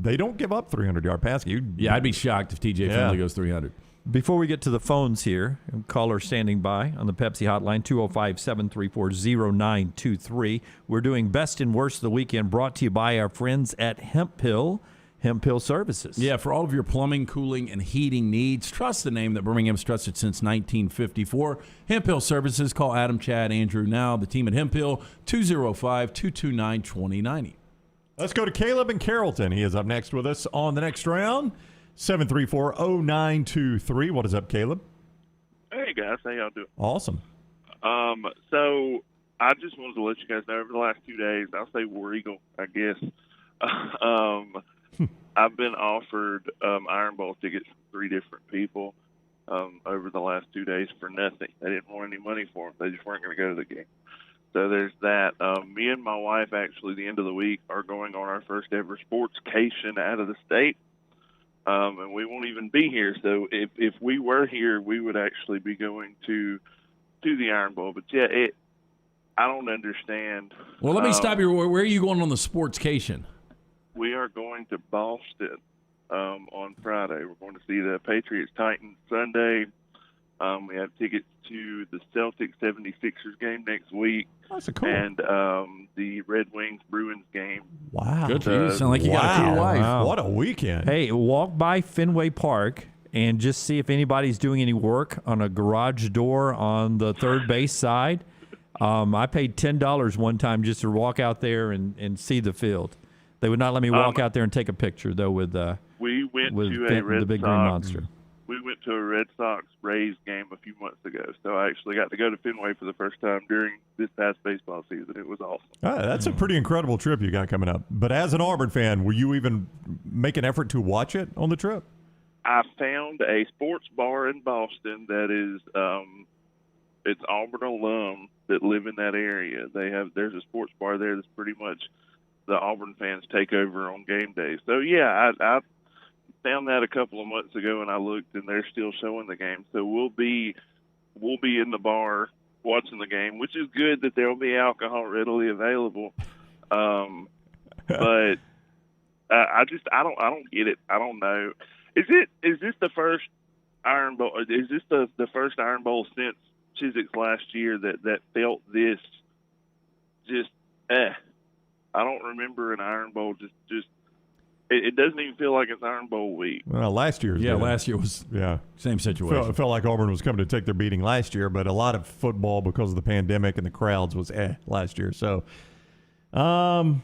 They don't give up 300-yard pass games. Yeah, I'd be shocked if TJ Finley goes 300. Before we get to the phones here, a caller standing by on the Pepsi hotline, 205-734-0923. We're doing Best and Worst of the Weekend, brought to you by our friends at Hemp Hill Services. Yeah, for all of your plumbing, cooling, and heating needs, trust the name that Birmingham's trusted since 1954. Hemp Hill Services. Call Adam, Chad, Andrew now. The team at Hemp Hill, 205-229-2090. Let's go to Caleb in Carrollton. He is up next with us on the next round. 734-0923. What is up, Caleb? Hey, guys. How y'all doing? Awesome. So I just wanted to let you guys know over the last 2 days, I'll say War Eagle, I guess. I've been offered Iron Bowl tickets from 3 different people over the last 2 days for nothing. They didn't want any money for them. They just weren't going to go to the game. So there's that. Me and my wife, actually, the end of the week, are going on our first ever sportscation out of the state. And we won't even be here. So if we were here, we would actually be going to the Iron Bowl. But, yeah, I don't understand. Well, let me stop you. Where are you going on the sportscation? We are going to Boston on Friday. We're going to see the Patriots-Titans Sunday. We have tickets to the Celtics 76ers game next week. That's cool. And the Red Wings Bruins game. Wow. Good for you. Sound like you got a cool wife. Wow. What a weekend. Hey, walk by Fenway Park and just see if anybody's doing any work on a garage door on the third base side. I paid $10 one time just to walk out there and see the field. They would not let me walk out there and take a picture, though, with we went with to a Red the big Sox, green monster. We went to a Red Sox-Rays game a few months ago, so I actually got to go to Fenway for the first time during this past baseball season. It was awesome. That's a pretty incredible trip you got coming up. But as an Auburn fan, will you even make an effort to watch it on the trip? I found a sports bar in Boston that is it's Auburn alum that live in that area. There's a sports bar there that's pretty much the Auburn fans take over on game day. So yeah, I found that a couple of months ago, and I looked, and they're still showing the game. So we'll be in the bar watching the game, which is good that there will be alcohol readily available. But I don't get it. I don't know. Is this the first Iron Bowl? Is this the first Iron Bowl since Chiswick's last year that felt this just I don't remember an Iron Bowl just it doesn't even feel like it's Iron Bowl week. Well, last year was same situation. It felt like Auburn was coming to take their beating last year, but a lot of football because of the pandemic and the crowds was last year. So I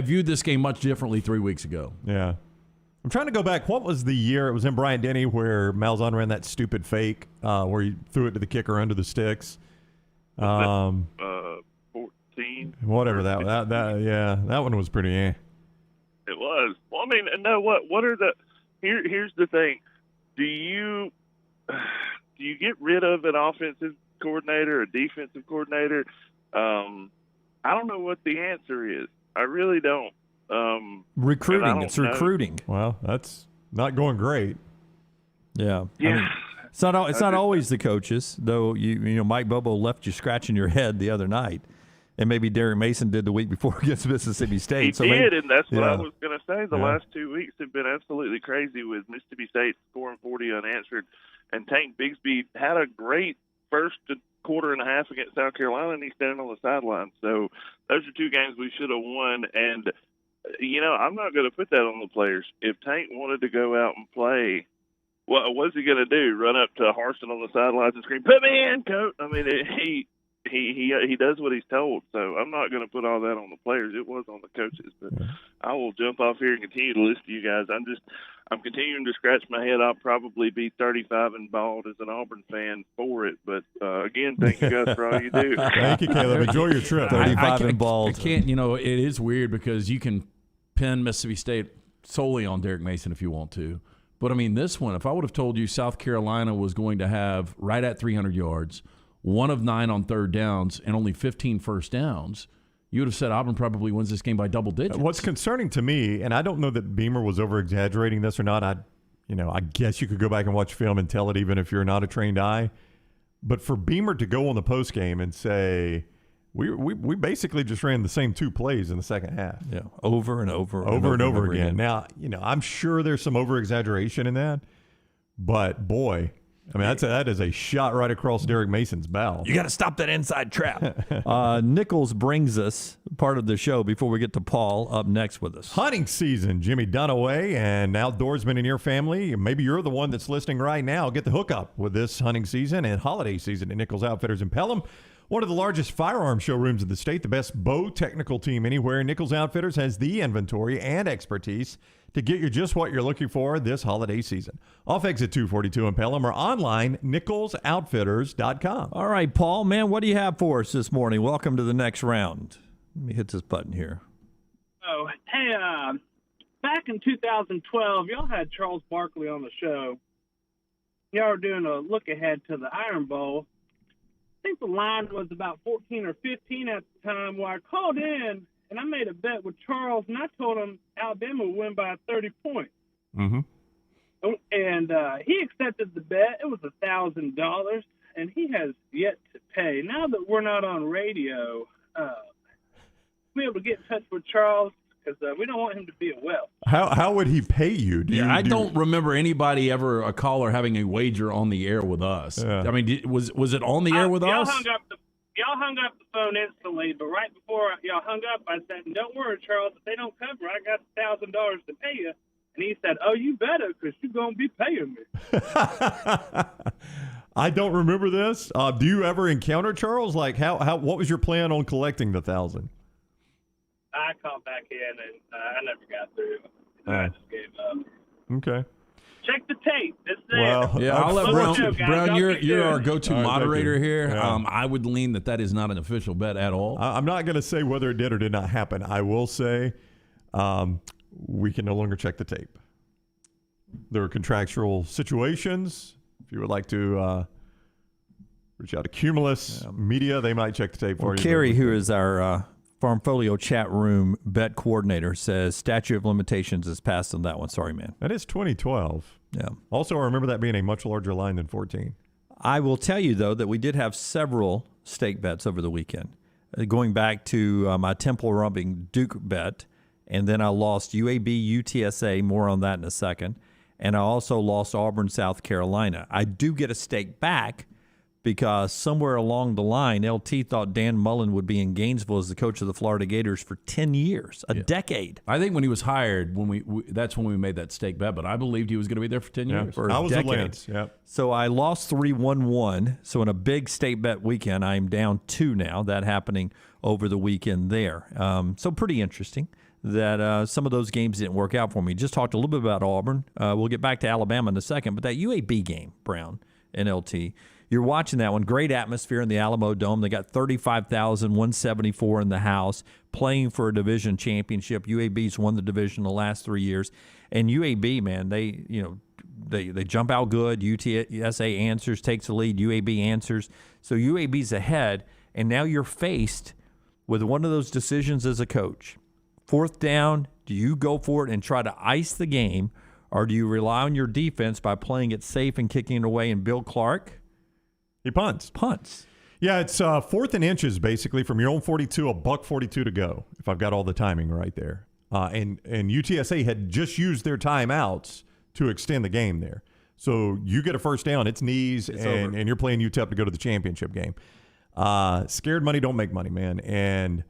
viewed this game much differently 3 weeks ago. Yeah. I'm trying to go back. What was the year? It was in Bryant-Denny where Malzahn ran that stupid fake where he threw it to the kicker under the sticks. 14. Whatever that one was pretty. It was. Well, I mean, no. What are the? Here's the thing. Do you get rid of an offensive coordinator, a defensive coordinator? I don't know what the answer is. I really don't. Recruiting. It's recruiting. Well, that's not going great. Yeah. Yeah. I mean, it's not always the coaches, though. You know, Mike Bobo left you scratching your head the other night, and maybe Derek Mason did the week before against Mississippi State. He did, and that's what I was going to say. The last 2 weeks have been absolutely crazy with Mississippi State scoring 40 unanswered, and Tank Bigsby had a great first quarter and a half against South Carolina, and he's standing on the sideline. So those are 2 games we should have won, and I'm not going to put that on the players. If Tank wanted to go out and play, what's he going to do? Run up to Harsin on the sidelines and scream, "Put me in, coach!" I mean, he does what he's told. So I'm not going to put all that on the players. It was on the coaches. But I will jump off here and continue to listen to you guys. I'm continuing to scratch my head. I'll probably be 35 and bald as an Auburn fan for it. But again, thank you guys for all you do. Thank you, Caleb. Enjoy your trip. 35 and bald. I can't. It is weird because you can pin Mississippi State solely on Derek Mason if you want to. But, I mean, this one, if I would have told you South Carolina was going to have right at 300 yards, 1 of 9 on third downs, and only 15 first downs, you would have said Auburn probably wins this game by double digits. What's concerning to me, and I don't know that Beamer was over-exaggerating this or not. I guess you could go back and watch film and tell it even if you're not a trained eye. But for Beamer to go on the postgame and say, we basically just ran the same 2 plays in the second half. Yeah, over and over again. Now, I'm sure there's some over-exaggeration in that. But, boy, I mean, that is a shot right across Derek Mason's bow. You got to stop that inside trap. Nichols brings us part of the show before we get to Paul up next with us. Hunting season. Jimmy Dunaway and outdoorsman in your family. Maybe you're the one that's listening right now. Get the hookup with this hunting season and holiday season at Nichols Outfitters in Pelham. One of the largest firearm showrooms in the state, the best bow technical team anywhere. Nichols Outfitters has the inventory and expertise to get you just what you're looking for this holiday season. Off exit 242 in Pelham or online, nicholsoutfitters.com. All right, Paul, man, what do you have for us this morning? Welcome to the next round. Let me hit this button here. Oh, hey, back in 2012, y'all had Charles Barkley on the show. Y'all were doing a look ahead to the Iron Bowl. I think the line was about 14 or 15 at the time where I called in and I made a bet with Charles, and I told him Alabama would win by 30 points. Mm-hmm. And he accepted the bet. It was $1,000, and he has yet to pay. Now that we're not on radio, we'll be able to get in touch with Charles because we don't want him to be a whelp. How would he pay you? I don't remember anybody ever, a caller, having a wager on the air with us. Yeah. I mean, was it on the air with us? Y'all hung up the phone instantly, but right before y'all hung up, I said, "Don't worry, Charles. If they don't cover, I got $1,000 to pay you." And he said, "Oh, you better, because you're going to be paying me." I don't remember this. Do you ever encounter Charles? Like, what was your plan on collecting the $1,000? I called back in, and I never got through. I just gave up. Okay. Check the tape. It's there. Well, yeah, I'll let Brown. You're our go-to All right, moderator here. Yeah. I would lean that is not an official bet at all. I'm not going to say whether it did or did not happen. I will say we can no longer check the tape. There are contractual situations. If you would like to reach out to Cumulus Media, they might check the tape for you. Kerry, who is our Farmfolio chat room bet coordinator, says statute of limitations is passed on that one. Sorry, man. That is 2012. Yeah. Also, I remember that being a much larger line than 14. I will tell you, though, that we did have several stake bets over the weekend. Going back to my Temple Rumping Duke bet, and then I lost UAB, UTSA, more on that in a second, and I also lost Auburn, South Carolina. I do get a stake back because somewhere along the line, LT thought Dan Mullen would be in Gainesville as the coach of the Florida Gators for 10 years, a decade. I think when he was hired, that's when we made that stake bet, but I believed he was going to be there for 10 years. I was a Lance. Yep. So I lost 3-1-1. So in a big stake bet weekend, I'm down 2 now. That happening over the weekend there. So pretty interesting that some of those games didn't work out for me. Just talked a little bit about Auburn. We'll get back to Alabama in a second, but that UAB game, Brown and LT, you're watching that one. Great atmosphere in the Alamo Dome. They got 35,174 in the house playing for a division championship. UAB's won the division the last 3 years. And UAB, man, they jump out good. UTSA answers, takes the lead. UAB answers. So UAB's ahead. And now you're faced with one of those decisions as a coach. 4th down, do you go for it and try to ice the game, or do you rely on your defense by playing it safe and kicking it away? And Bill Clark, he punts. Yeah, it's 4th and inches, basically, from your own 42, $1:42 to go, if I've got all the timing right there. And UTSA had just used their timeouts to extend the game there. So you get a first down, it's knees, and you're playing UTEP to go to the championship game. Scared money don't make money, man. And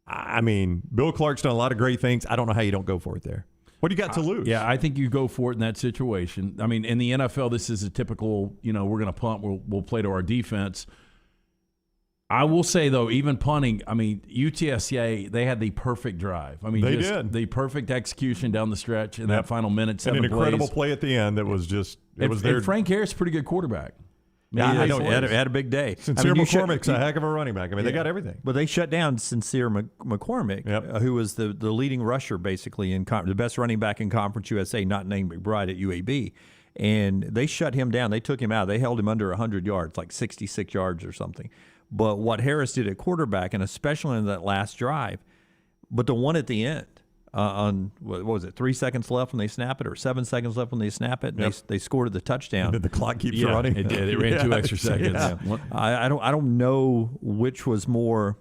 I mean, Bill Clark's done a lot of great things. I don't know how you don't go for it there. What do you got to lose? Yeah, I think you go for it in that situation. I mean, in the NFL, this is a typical, we're going to punt, we'll play to our defense. I will say, though, even punting, I mean, UTSA, they had the perfect drive. I mean, they just did. the perfect execution down the stretch in that final minute, and 7 an incredible plays. play at the end that was just, it was there. And Frank Harris, pretty good quarterback. Yeah, I know. Had a big day. Sincere McCormick's a heck of a running back. I mean, they got everything. But they shut down Sincere McCormick, who was the leading rusher, basically, in the best running back in Conference USA, not named McBride at UAB. And they shut him down. They took him out. They held him under 100 yards, like 66 yards or something. But what Harris did at quarterback, and especially in that last drive, but the one at the end, on what was it, 3 seconds left when they snap it, or 7 seconds left when they snap it, and they scored the touchdown. Did the clock keep Yeah, running? it did. It ran 2 extra seconds. Yeah. I don't know which was more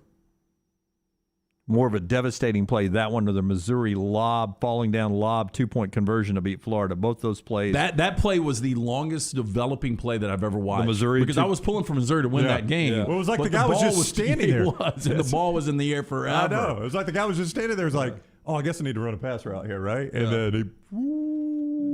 of a devastating play, that one or the Missouri falling down lob 2-point conversion to beat Florida. Both those plays. That play was the longest developing play that I've ever watched. The Missouri, because I was pulling for Missouri to win that game. Well, it was like but the guy was just standing there. And the ball was in the air forever. I know. It was like the guy was just standing there. It was like, oh, I guess I need to run a pass route here, right? And then he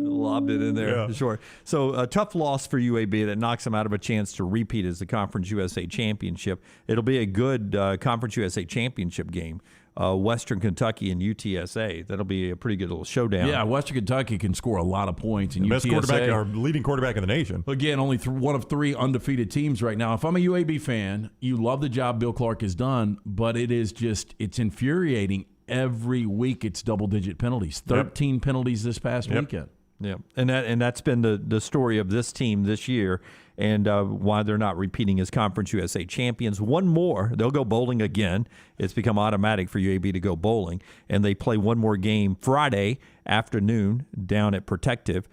lobbed it in there. Yeah. Sure. So a tough loss for UAB that knocks them out of a chance to repeat as the Conference USA Championship. It'll be a good Conference USA Championship game. Western Kentucky and UTSA. That'll be a pretty good little showdown. Yeah, Western Kentucky can score a lot of points. And best UTSA, quarterback, our leading quarterback in the nation. Again, only one of 3 undefeated teams right now. If I'm a UAB fan, you love the job Bill Clark has done, but it's infuriating. Every week it's double-digit penalties. 13 penalties this past weekend. Yeah, and that's been the story of this team this year, and why they're not repeating as Conference USA champions. One more, they'll go bowling again. It's become automatic for UAB to go bowling, and they play one more game Friday afternoon down at Protective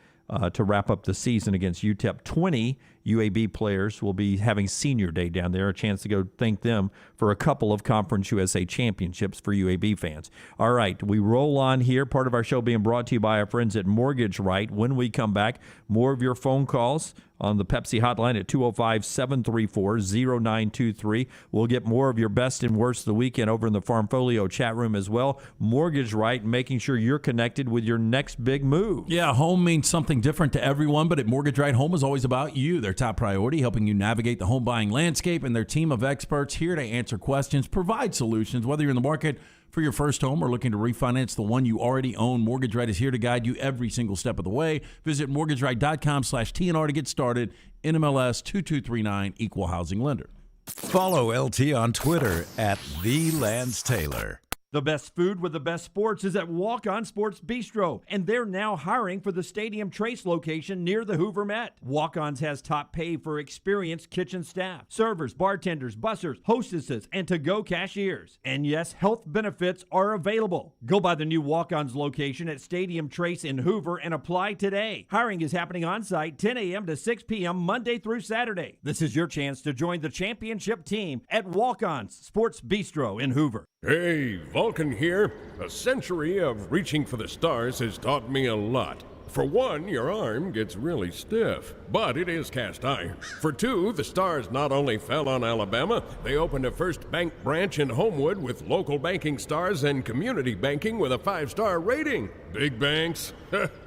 to wrap up the season against UTEP. 20 UAB players will be having senior day down there, a chance to go thank them for a couple of Conference USA championships for UAB fans. All right, we roll on here. Part of our show being brought to you by our friends at Mortgage Right. When we come back, more of your phone calls on the Pepsi hotline at 205-734-0923. We'll get more of your best and worst of the weekend over in the Farmfolio chat room as well. Mortgage Right, making sure you're connected with your next big move. Yeah, home means something different to everyone, but at Mortgage Right, home is always about you. Their top priority, helping you navigate the home buying landscape, and their team of experts here to answer questions, provide solutions, whether you're in the market for your first home or looking to refinance the one you already own. Mortgage Right is here to guide you every single step of the way. Visit mortgageright.com/TNR to get started. NMLS 2239, Equal Housing Lender. Follow LT on Twitter at @TheLanceTaylor. The best food with the best sports is at Walk-On Sports Bistro, and they're now hiring for the Stadium Trace location near the Hoover Met. Walk-On's has top pay for experienced kitchen staff, servers, bartenders, bussers, hostesses, and to-go cashiers. And yes, health benefits are available. Go by the new Walk-On's location at Stadium Trace in Hoover and apply today. Hiring is happening on site 10 a.m. to 6 p.m. Monday through Saturday. This is your chance to join the championship team at Walk-On's Sports Bistro in Hoover. Hey, Vulcan here. A century of reaching for the stars has taught me a lot. For one, your arm gets really stiff, but it is cast iron. For two, the stars not only fell on Alabama, they opened a First Bank branch in Homewood with local banking stars and community banking with a 5-star rating. Big banks?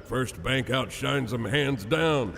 First Bank outshines them hands down.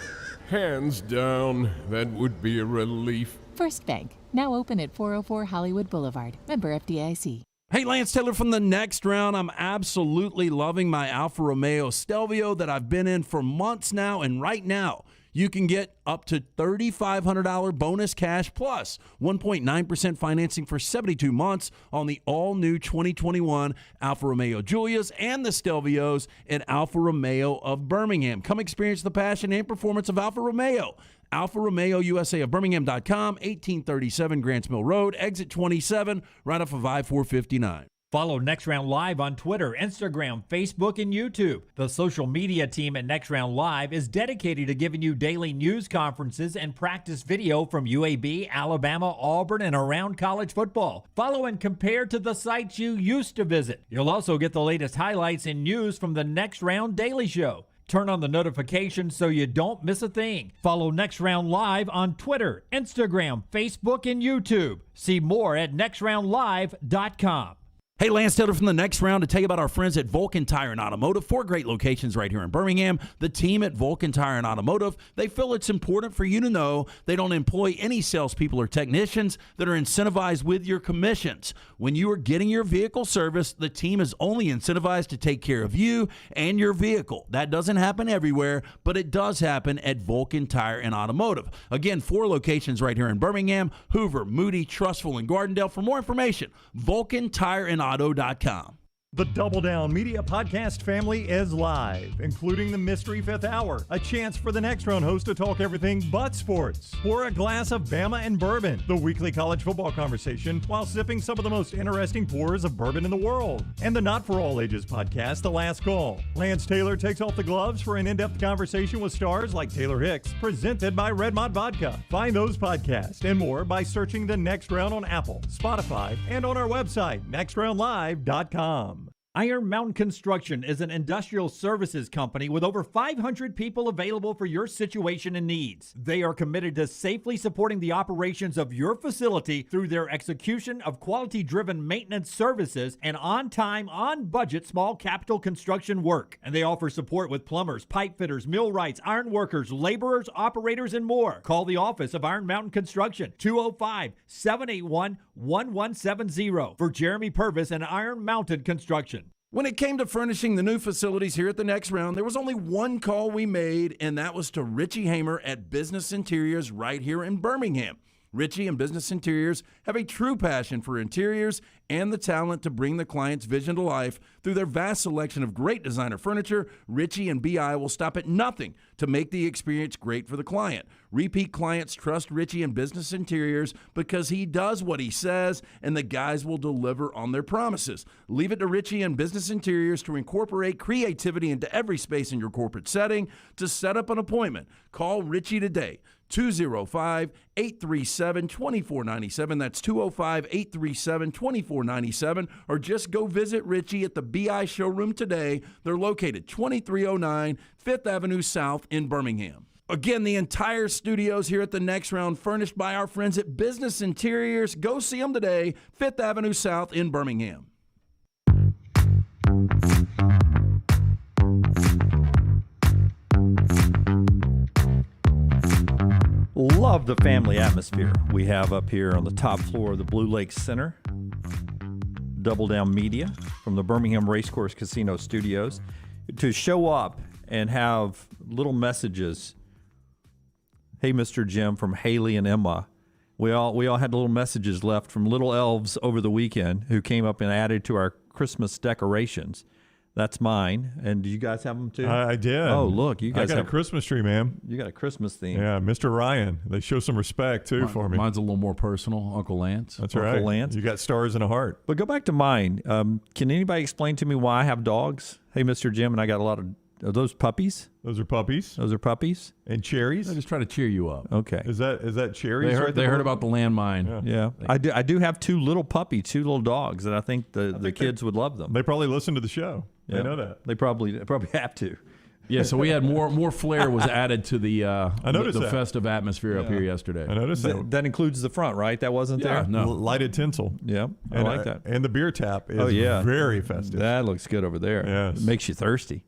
Hands down. That would be a relief. First Bank, now open at 404 Hollywood Boulevard. Member FDIC. Hey, Lance Taylor from the Next Round. I'm absolutely loving my Alfa Romeo Stelvio that I've been in for months now, and right now you can get up to $3,500 bonus cash plus 1.9% financing for 72 months on the all-new 2021 Alfa Romeo Giulias and the Stelvios at Alfa Romeo of Birmingham. Come experience the passion and performance of Alfa Romeo. Alfa Romeo USA of Birmingham.com, 1837 Grants Mill Road, exit 27, right off of I-459. Follow Next Round Live on Twitter, Instagram, Facebook, and YouTube. The social media team at Next Round Live is dedicated to giving you daily news conferences and practice video from UAB, Alabama, Auburn, and around college football. Follow and compare to the sites you used to visit. You'll also get the latest highlights and news from the Next Round Daily Show. Turn on the notifications so you don't miss a thing. Follow Next Round Live on Twitter, Instagram, Facebook, and YouTube. See more at nextroundlive.com. Hey, Lance Taylor from the Next Round to tell you about our friends at Vulcan Tire and Automotive. 4 great locations right here in Birmingham. The team at Vulcan Tire and Automotive, they feel it's important for you to know they don't employ any salespeople or technicians that are incentivized with your commissions. When you are getting your vehicle serviced, the team is only incentivized to take care of you and your vehicle. That doesn't happen everywhere, but it does happen at Vulcan Tire and Automotive. Again, 4 locations right here in Birmingham, Hoover, Moody, Trussville, and Gardendale. For more information, Vulcan Tire and Auto.com. The Double Down Media Podcast family is live, including the Mystery Fifth Hour, a chance for the Next Round host to talk everything but sports. Pour a glass of Bama and bourbon, the weekly college football conversation, while sipping some of the most interesting pours of bourbon in the world. And the Not For All Ages podcast, The Last Call. Lance Taylor takes off the gloves for an in-depth conversation with stars like Taylor Hicks, presented by Redmont Vodka. Find those podcasts and more by searching The Next Round on Apple, Spotify, and on our website, nextroundlive.com. Iron Mountain Construction is an industrial services company with over 500 people available for your situation and needs. They are committed to safely supporting the operations of your facility through their execution of quality-driven maintenance services and on-time, on-budget small capital construction work. And they offer support with plumbers, pipe fitters, millwrights, iron workers, laborers, operators, and more. Call the office of Iron Mountain Construction, 205-781-1170 for Jeremy Purvis and Iron Mountain Construction. When it came to furnishing the new facilities here at the Next Round, there was only one call we made, and that was to Richie Hamer at Business Interiors right here in Birmingham. Richie and Business Interiors have a true passion for interiors and the talent to bring the client's vision to life. Through their vast selection of great designer furniture, Richie and BI will stop at nothing to make the experience great for the client. Repeat clients trust Richie and Business Interiors because he does what he says, and the guys will deliver on their promises. Leave it to Richie and Business Interiors to incorporate creativity into every space in your corporate setting. To set up an appointment, call Richie today. 205-837-2497. That's 205-837-2497. Or just go visit Richie at the BI showroom today. They're located 2309 5th Avenue South in Birmingham. Again, the entire studios here at the Next Round furnished by our friends at Business Interiors. Go see them today, 5th Avenue South in Birmingham. Love the family atmosphere we have up here on the top floor of the Blue Lake Center. Double Down Media from the Birmingham Racecourse Casino Studios. To show up and have little messages. Hey, Mr. Jim, from Haley and Emma. We all had little messages left from little elves over the weekend who came up and added to our Christmas decorations. That's mine. And do you guys have them too? I did. Oh, look, you guys got have a Christmas tree, man. You got a Christmas theme. Yeah, Mr. Ryan. They show some respect too for me. Mine's a little more personal, Uncle Lance. That's Uncle right. Lance. You got stars and a heart. But go back to mine. Can anybody explain to me why I have dogs? Hey, Mr. Jim, and I got a lot of. Are those puppies? Those are puppies. Those are puppies. And cherries. They just try to cheer you up. Okay. Is that cherries? They heard about the landmine. Yeah. I do have two little dogs that I think the kids would love them. They probably listen to the show. Yeah. They know that. They probably have to. Yeah, so we had more flair was added to the festive atmosphere up here yesterday. I noticed that. That includes the front, right? That wasn't there? No. Lighted tinsel. Yeah, I like that. And the beer tap is very festive. That looks good over there. Yes. It makes you thirsty.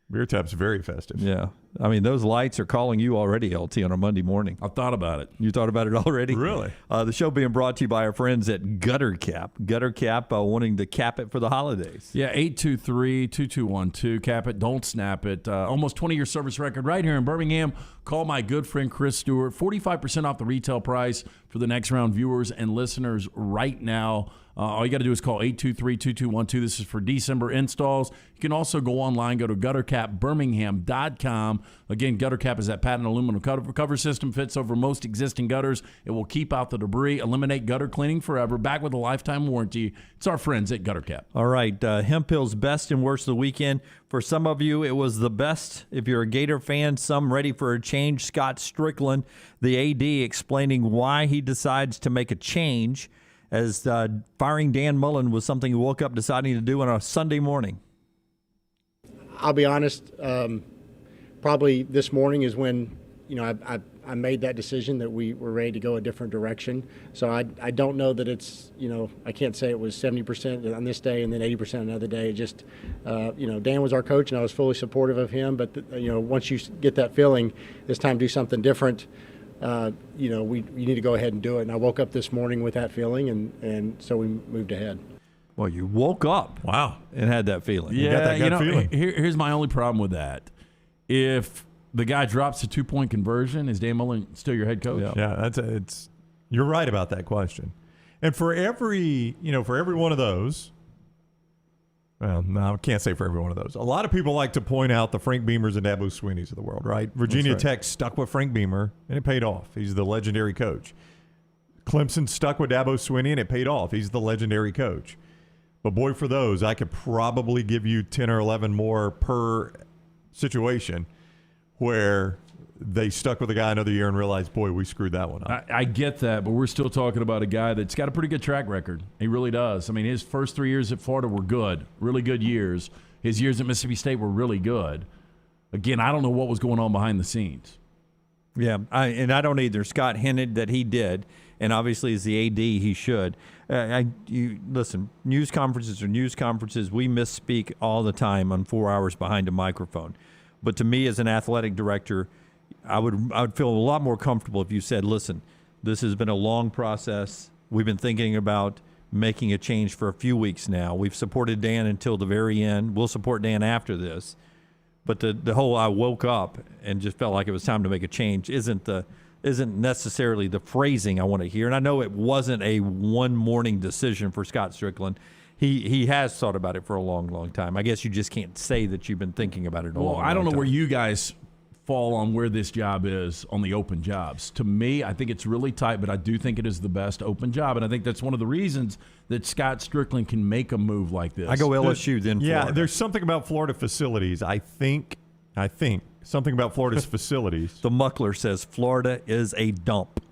Beer tap's very festive. Yeah. I mean, those lights are calling you already, LT, on a Monday morning. I've thought about it. You thought about it already? Really? The show being brought to you by our friends at Gutter Cap. Gutter Cap wanting to cap it for the holidays. Yeah, 823-2212. Cap it, don't snap it. Almost 20-year service record right here in Birmingham. Call my good friend Chris Stewart. 45% off the retail price for the Next Round viewers and listeners right now. All you got to do is call 823-2212. This is for December installs. You can also go online, go to guttercapbirmingham.com. Again, GutterCap is that patented aluminum cover system, fits over most existing gutters. It will keep out the debris, eliminate gutter cleaning forever, back with a lifetime warranty. It's our friends at GutterCap. All right, Hemphill's best and worst of the weekend. For some of you, it was the best. If you're a Gator fan, some ready for a change. Scott Strickland, the AD, explaining why he decides to make a change, as firing Dan Mullen was something he woke up deciding to do on a Sunday morning. I'll be honest, probably this morning is when, I I made that decision that we were ready to go a different direction. So I don't know that it's, I can't say it was 70% on this day and then 80% another day. Just, Dan was our coach and I was fully supportive of him. But, once you get that feeling, it's time to do something different. You need to go ahead and do it. And I woke up this morning with that feeling, and so we moved ahead. Well, you woke up, and had that feeling. Yeah, you got that gut feeling. Here's my only problem with that. If the guy drops a 2-point conversion, is Dan Mullen still your head coach? Yeah, you're right about that question. And for every one of those, well, no, I can't say for every one of those. A lot of people like to point out the Frank Beamers and Dabo Sweeneys of the world, right? Virginia Tech stuck with Frank Beamer, and it paid off. He's the legendary coach. Clemson stuck with Dabo Swinney, and it paid off. He's the legendary coach. But boy, for those, I could probably give you 10 or 11 more per situation where they stuck with a guy another year and realized, boy, we screwed that one up. I get that, but we're still talking about a guy that's got a pretty good track record. He really does. I mean, his first 3 years at Florida were good, really good years. His years at Mississippi State were really good. Again, I don't know what was going on behind the scenes. Yeah, I don't either. Scott hinted that he did, and obviously as the AD, he should. Listen, news conferences are news conferences. We misspeak all the time on 4 hours behind a microphone. But to me, as an athletic director, I would feel a lot more comfortable if you said, listen, this has been a long process. We've been thinking about making a change for a few weeks now. We've supported Dan until the very end. We'll support Dan after this. But the whole I woke up and just felt like it was time to make a change isn't necessarily the phrasing I want to hear. And I know it wasn't a one morning decision for Scott Strickland. He has thought about it for a long, long time. I guess you just can't say that you've been thinking about it a long time. I don't know where you guys fall on where this job is on the open jobs. To me, I think it's really tight, but I do think it is the best open job. And I think that's one of the reasons that Scott Strickland can make a move like this. I go LSU, then Florida. Yeah, there's something about Florida facilities. I think something about Florida's facilities. The Muckler says Florida is a dump.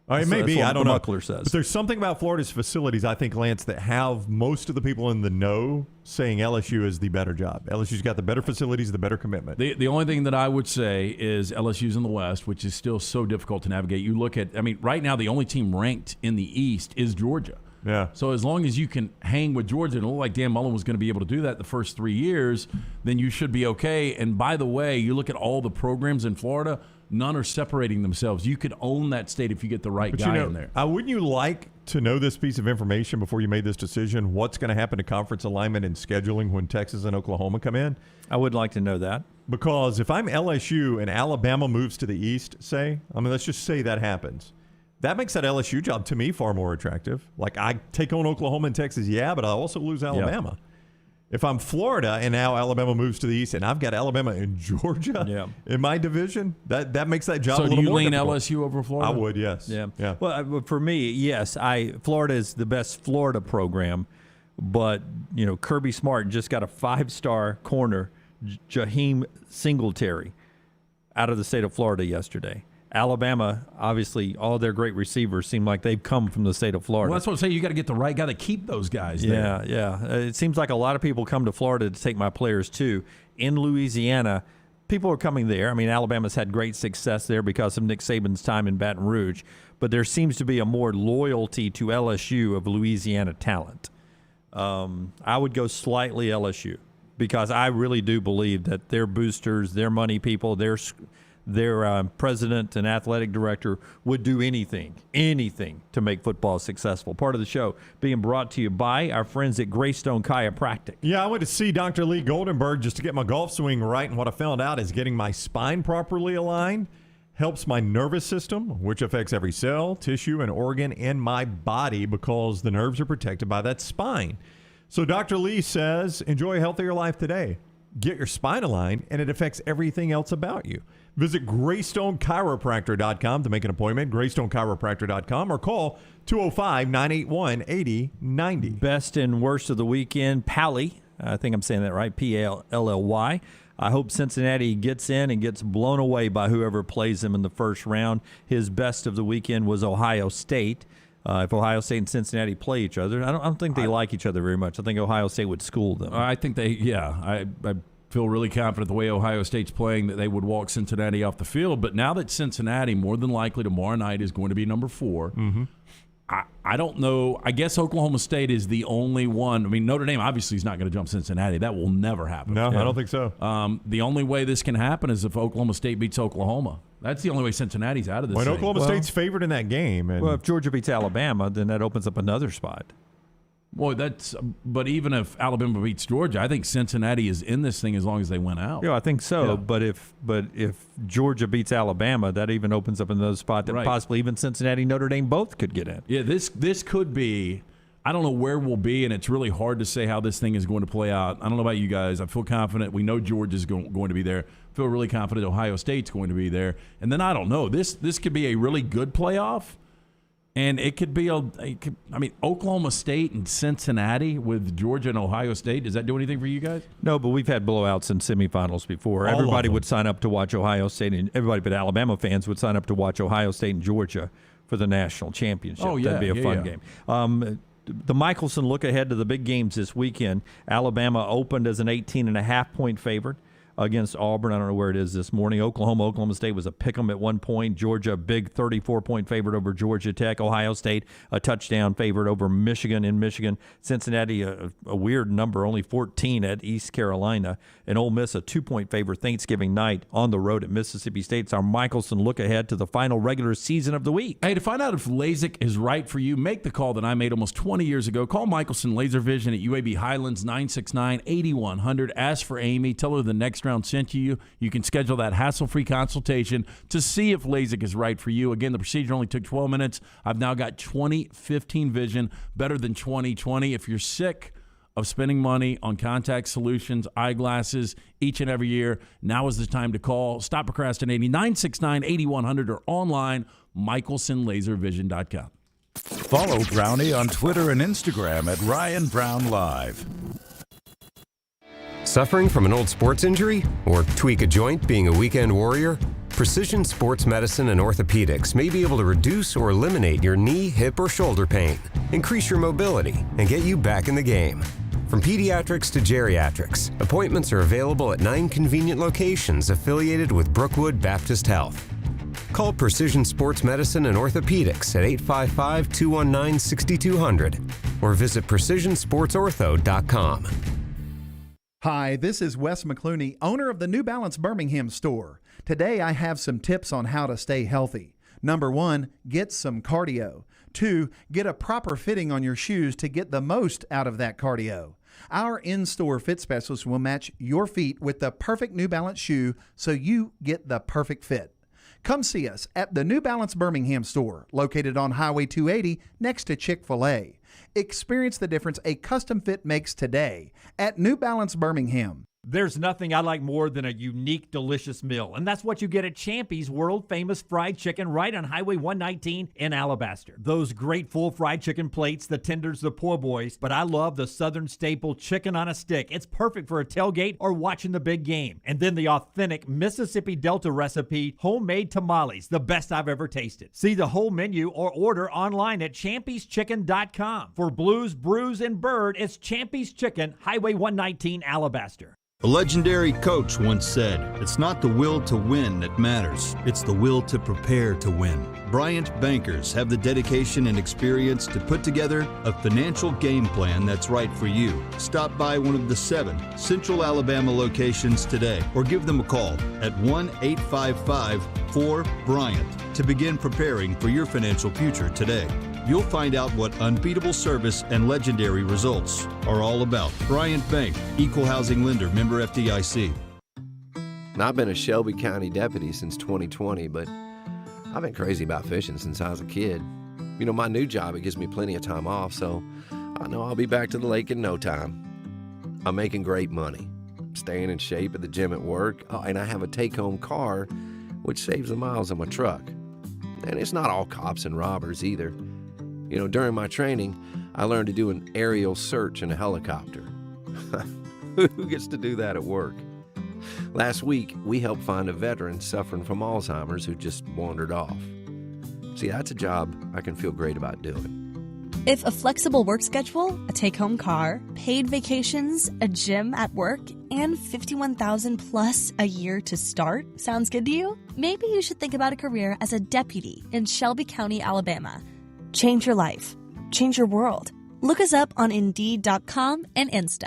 It may be. I don't know. Muckler says. But there's something about Florida's facilities, I think, Lance, that have most of the people in the know saying LSU is the better job. LSU's got the better facilities, the better commitment. The only thing that I would say is LSU's in the West, which is still so difficult to navigate. You look at, right now the only team ranked in the East is Georgia. Yeah. So as long as you can hang with Georgia, and it looked like Dan Mullen was going to be able to do that the first 3 years, then you should be okay. And by the way, you look at all the programs in Florida, none are separating themselves. You could own that state if you get the right guy in there. Wouldn't you like to know this piece of information before you made this decision? What's going to happen to conference alignment and scheduling when Texas and Oklahoma come in? I would like to know that. Because if I'm LSU and Alabama moves to the East, let's just say that happens. That makes that LSU job, to me, far more attractive. Like, I take on Oklahoma and Texas, but I also lose Alabama. Yep. If I'm Florida and now Alabama moves to the East and I've got Alabama and Georgia in my division, that makes that job a little more difficult. So do you lean LSU over Florida? I would, yes. Yeah. Well, for me, yes. Florida is the best Florida program, but Kirby Smart just got a 5-star corner, Jaheim Singletary, out of the state of Florida yesterday. Alabama, obviously, all their great receivers seem like they've come from the state of Florida. Well, that's what I'm saying. You got to get the right guy to keep those guys there. Yeah. It seems like a lot of people come to Florida to take my players, too. In Louisiana, people are coming there. Alabama's had great success there because of Nick Saban's time in Baton Rouge. But there seems to be a more loyalty to LSU of Louisiana talent. I would go slightly LSU because I really do believe that their boosters, their money people, their president and athletic director would do anything to make football successful. Part of the show being brought to you by our friends at Greystone Chiropractic. Yeah, I went to see Dr. Lee Goldenberg just to get my golf swing right, and what I found out is getting my spine properly aligned helps my nervous system, which affects every cell, tissue, and organ in my body because the nerves are protected by that spine. So Dr. Lee says, enjoy a healthier life today. Get your spine aligned, and it affects everything else about you. Visit GreysstoneChiropractor.com to make an appointment, GreysstoneChiropractor.com, or call 205-981-8090. Best and worst of the weekend, Pally. I think I'm saying that right, P-A-L-L-Y. I hope Cincinnati gets in and gets blown away by whoever plays them in the first round. His best of the weekend was Ohio State. If Ohio State and Cincinnati play each other, I don't think they like each other very much. I think Ohio State would school them. I think I feel really confident the way Ohio State's playing that they would walk Cincinnati off the field. But now that Cincinnati, more than likely tomorrow night, is going to be number 4, I don't know. I guess Oklahoma State is the only one. I mean, Notre Dame obviously is not going to jump Cincinnati. That will never happen. No, I don't think so. The only way this can happen is if Oklahoma State beats Oklahoma. That's the only way Cincinnati's out of this When thing. Oklahoma State's favored in that game. And well, if Georgia beats Alabama, then that opens up another spot. Boy, but even if Alabama beats Georgia, I think Cincinnati is in this thing as long as they win out. Yeah, I think so. Yeah. But if Georgia beats Alabama, that even opens up another spot that possibly even Cincinnati, Notre Dame both could get in. Yeah, this could be. I don't know where we'll be, and it's really hard to say how this thing is going to play out. I don't know about you guys. I feel confident. We know Georgia's going to be there. I feel really confident Ohio State's going to be there. And then I don't know. This could be a really good playoff. And it could be Oklahoma State and Cincinnati with Georgia and Ohio State. Does that do anything for you guys? No, but we've had blowouts in semifinals before. Everybody would sign up to watch Ohio State, and everybody but Alabama fans would sign up to watch Ohio State and Georgia for the national championship. Oh, yeah, That'd be a fun game. The Michelson look ahead to the big games this weekend. Alabama opened as an 18.5-point favorite against Auburn. I don't know where it is this morning. Oklahoma State was a pick'em at one point. Georgia, a big 34-point favorite over Georgia Tech. Ohio State, a touchdown favorite over Michigan in Michigan. Cincinnati, a weird number, only 14 at East Carolina. And Ole Miss, a 2-point favorite Thanksgiving night on the road at Mississippi State. It's our Michelson look ahead to the final regular season of the week. Hey, to find out if LASIK is right for you, make the call that I made almost 20 years ago. Call Michelson Laser Vision at UAB Highlands 969-8100. Ask for Amy. Tell her the next round sent you. You can schedule that hassle-free consultation to see if LASIK is right for you. Again, the procedure only took 12 minutes. I've now got 20/15 vision, better than 20/20. If you're sick of spending money on contact solutions, eyeglasses each and every year, now is the time to call. Stop procrastinating. 969-8100 or online, michelsonlaservision.com. Follow Brownie on Twitter and Instagram at Ryan Brown Live. Suffering from an old sports injury? Or tweak a joint being a weekend warrior? Precision Sports Medicine and Orthopedics may be able to reduce or eliminate your knee, hip, or shoulder pain, increase your mobility, and get you back in the game. From pediatrics to geriatrics, appointments are available at 9 convenient locations affiliated with Brookwood Baptist Health. Call Precision Sports Medicine and Orthopedics at 855-219-6200 or visit precisionsportsortho.com. Hi, this is Wes McClooney, owner of the New Balance Birmingham store. Today I have some tips on how to stay healthy. Number 1, get some cardio. 2, get a proper fitting on your shoes to get the most out of that cardio. Our in-store fit specialist will match your feet with the perfect New Balance shoe so you get the perfect fit. Come see us at the New Balance Birmingham store, located on Highway 280 next to Chick-fil-A. Experience the difference a custom fit makes today at New Balance Birmingham. There's nothing I like more than a unique, delicious meal, and that's what you get at Champy's world-famous fried chicken right on Highway 119 in Alabaster. Those great full fried chicken plates, the tenders, the po' boys, but I love the Southern staple chicken on a stick. It's perfect for a tailgate or watching the big game. And then the authentic Mississippi Delta recipe homemade tamales, the best I've ever tasted. See the whole menu or order online at champyschicken.com. For Blues, Brews, and Bird, it's Champy's Chicken, Highway 119, Alabaster. A legendary coach once said, "It's not the will to win that matters, it's the will to prepare to win." Bryant bankers have the dedication and experience to put together a financial game plan that's right for you. Stop by one of the 7 Central Alabama locations today or give them a call at 1-855-4-BRYANT to begin preparing for your financial future today. You'll find out what unbeatable service and legendary results are all about. Bryant Bank, Equal Housing Lender, member FDIC. I've been a Shelby County deputy since 2020, but I've been crazy about fishing since I was a kid. You know, my new job, it gives me plenty of time off, so I know I'll be back to the lake in no time. I'm making great money, staying in shape at the gym at work, and I have a take-home car, which saves the miles on my truck. And it's not all cops and robbers either. You know, during my training, I learned to do an aerial search in a helicopter. Who gets to do that at work? Last week, we helped find a veteran suffering from Alzheimer's who just wandered off. See, that's a job I can feel great about doing. If a flexible work schedule, a take-home car, paid vacations, a gym at work, and $51,000 plus a year to start sounds good to you, maybe you should think about a career as a deputy in Shelby County, Alabama. Change your life. Change your world. Look us up on Indeed.com and Insta.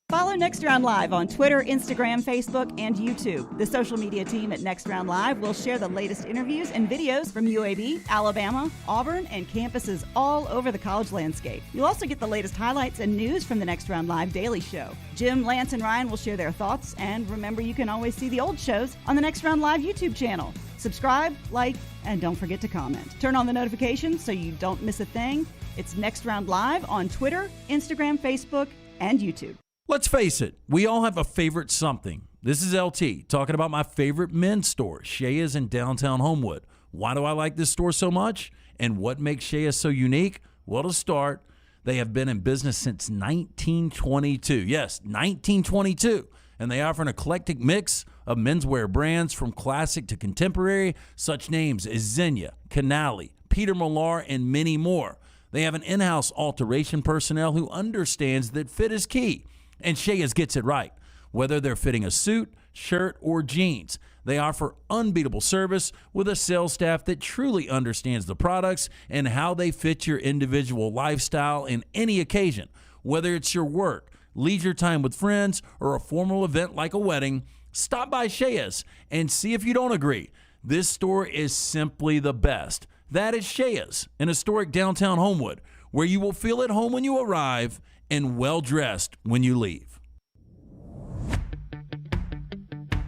Follow Next Round Live on Twitter, Instagram, Facebook, and YouTube. The social media team at Next Round Live will share the latest interviews and videos from UAB, Alabama, Auburn, and campuses all over the college landscape. You'll also get the latest highlights and news from the Next Round Live Daily Show. Jim, Lance, and Ryan will share their thoughts, and remember, you can always see the old shows on the Next Round Live YouTube channel. Subscribe, like, and don't forget to comment. Turn on the notifications so you don't miss a thing. It's Next Round Live on Twitter, Instagram, Facebook, and YouTube. Let's face it, we all have a favorite something. This is LT talking about my favorite men's store, Shea's in downtown Homewood. Why do I like this store so much? And what makes Shea's so unique? Well, to start, they have been in business since 1922. Yes, 1922. And they offer an eclectic mix of menswear brands from classic to contemporary, such names as Xenia, Canali, Peter Millar, and many more. They have an in-house alteration personnel who understands that fit is key. And Shea's gets it right. Whether they're fitting a suit, shirt, or jeans, they offer unbeatable service with a sales staff that truly understands the products and how they fit your individual lifestyle in any occasion. Whether it's your work, leisure time with friends, or a formal event like a wedding, stop by Shea's and see if you don't agree. This store is simply the best. That is Shea's in historic downtown Homewood, where you will feel at home when you arrive and well-dressed when you leave.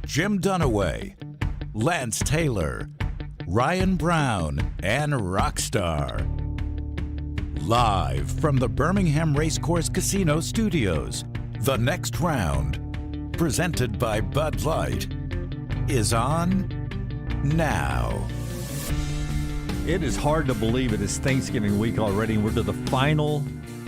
Jim Dunaway, Lance Taylor, Ryan Brown, and Rockstar. Live from the Birmingham Racecourse Casino Studios, the next round, presented by Bud Light, is on now. It is hard to believe it is Thanksgiving week already, and we're to the final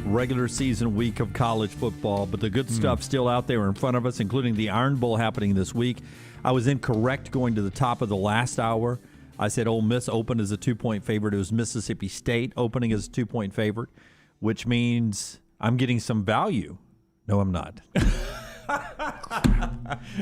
regular season week of college football, but the good stuff still out there in front of us, including the Iron Bowl happening this week. I was incorrect going to the top of the last hour. I said Ole Miss opened as a 2-point favorite. It was Mississippi State opening as a 2-point favorite, which means I'm getting some value. No, I'm not.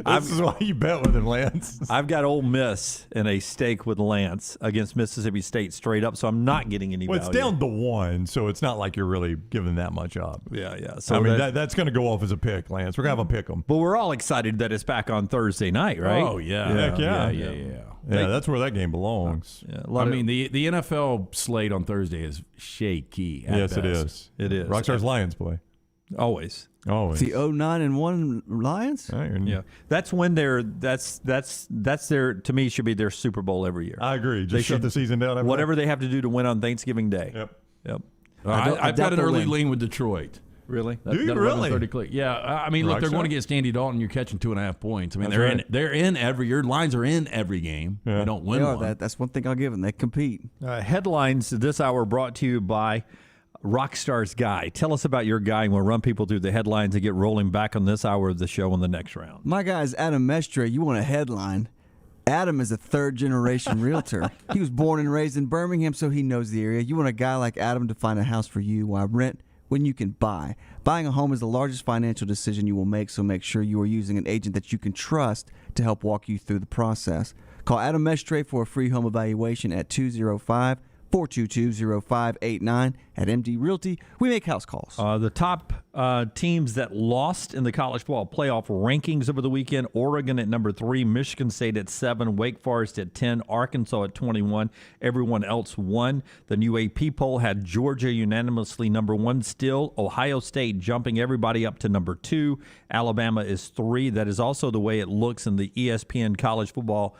This is why you bet with him, Lance. I've got Ole Miss in a stake with Lance against Mississippi State straight up, so I'm not getting any value. It's down to 1, so it's not like you're really giving that much up. Yeah. So I mean, that's going to go off as a pick, Lance. We're going to have a pick 'em. But we're all excited that it's back on Thursday night, right? Oh, yeah. Heck yeah. Yeah, that's where that game belongs. I mean, the NFL slate on Thursday is shaky. Yes, best. it is. It is. Rockstar's Lions play. Always. The 09-1 Lions? Yeah, that's when that's their, to me, should be their Super Bowl every year. I agree. They Shut the season down. Whatever they have to do to win on Thanksgiving Day. Yep. I've got an early lean with Detroit. Really? Do you really? 11:30 click. Yeah. I mean, look, they're going against Andy Dalton. You're catching 2.5 points. I mean, That's they're in every. Your lines are in every game. Yeah. They don't win one. That's one thing I'll give them. They compete. Headlines this hour brought to you by Rockstar's Guy. Tell us about your guy, and we'll run people through the headlines and get rolling back on this hour of the show in the next round. My guy's Adam Mestre. You want a headline? Adam is a third-generation realtor. He was born and raised in Birmingham, so he knows the area. You want a guy like Adam to find a house for you. Why rent when you can buy? Buying a home is the largest financial decision you will make, so make sure you are using an agent that you can trust to help walk you through the process. Call Adam Mestre for a free home evaluation at 205-422-0589. At MD Realty, we make house calls. The top teams that lost in the college football playoff rankings over the weekend: Oregon at number 3, Michigan State at 7, Wake Forest at 10, Arkansas at 21. Everyone else won. The new AP poll had Georgia unanimously number 1 still. Ohio State jumping everybody up to number 2. Alabama is 3. That is also the way it looks in the ESPN college football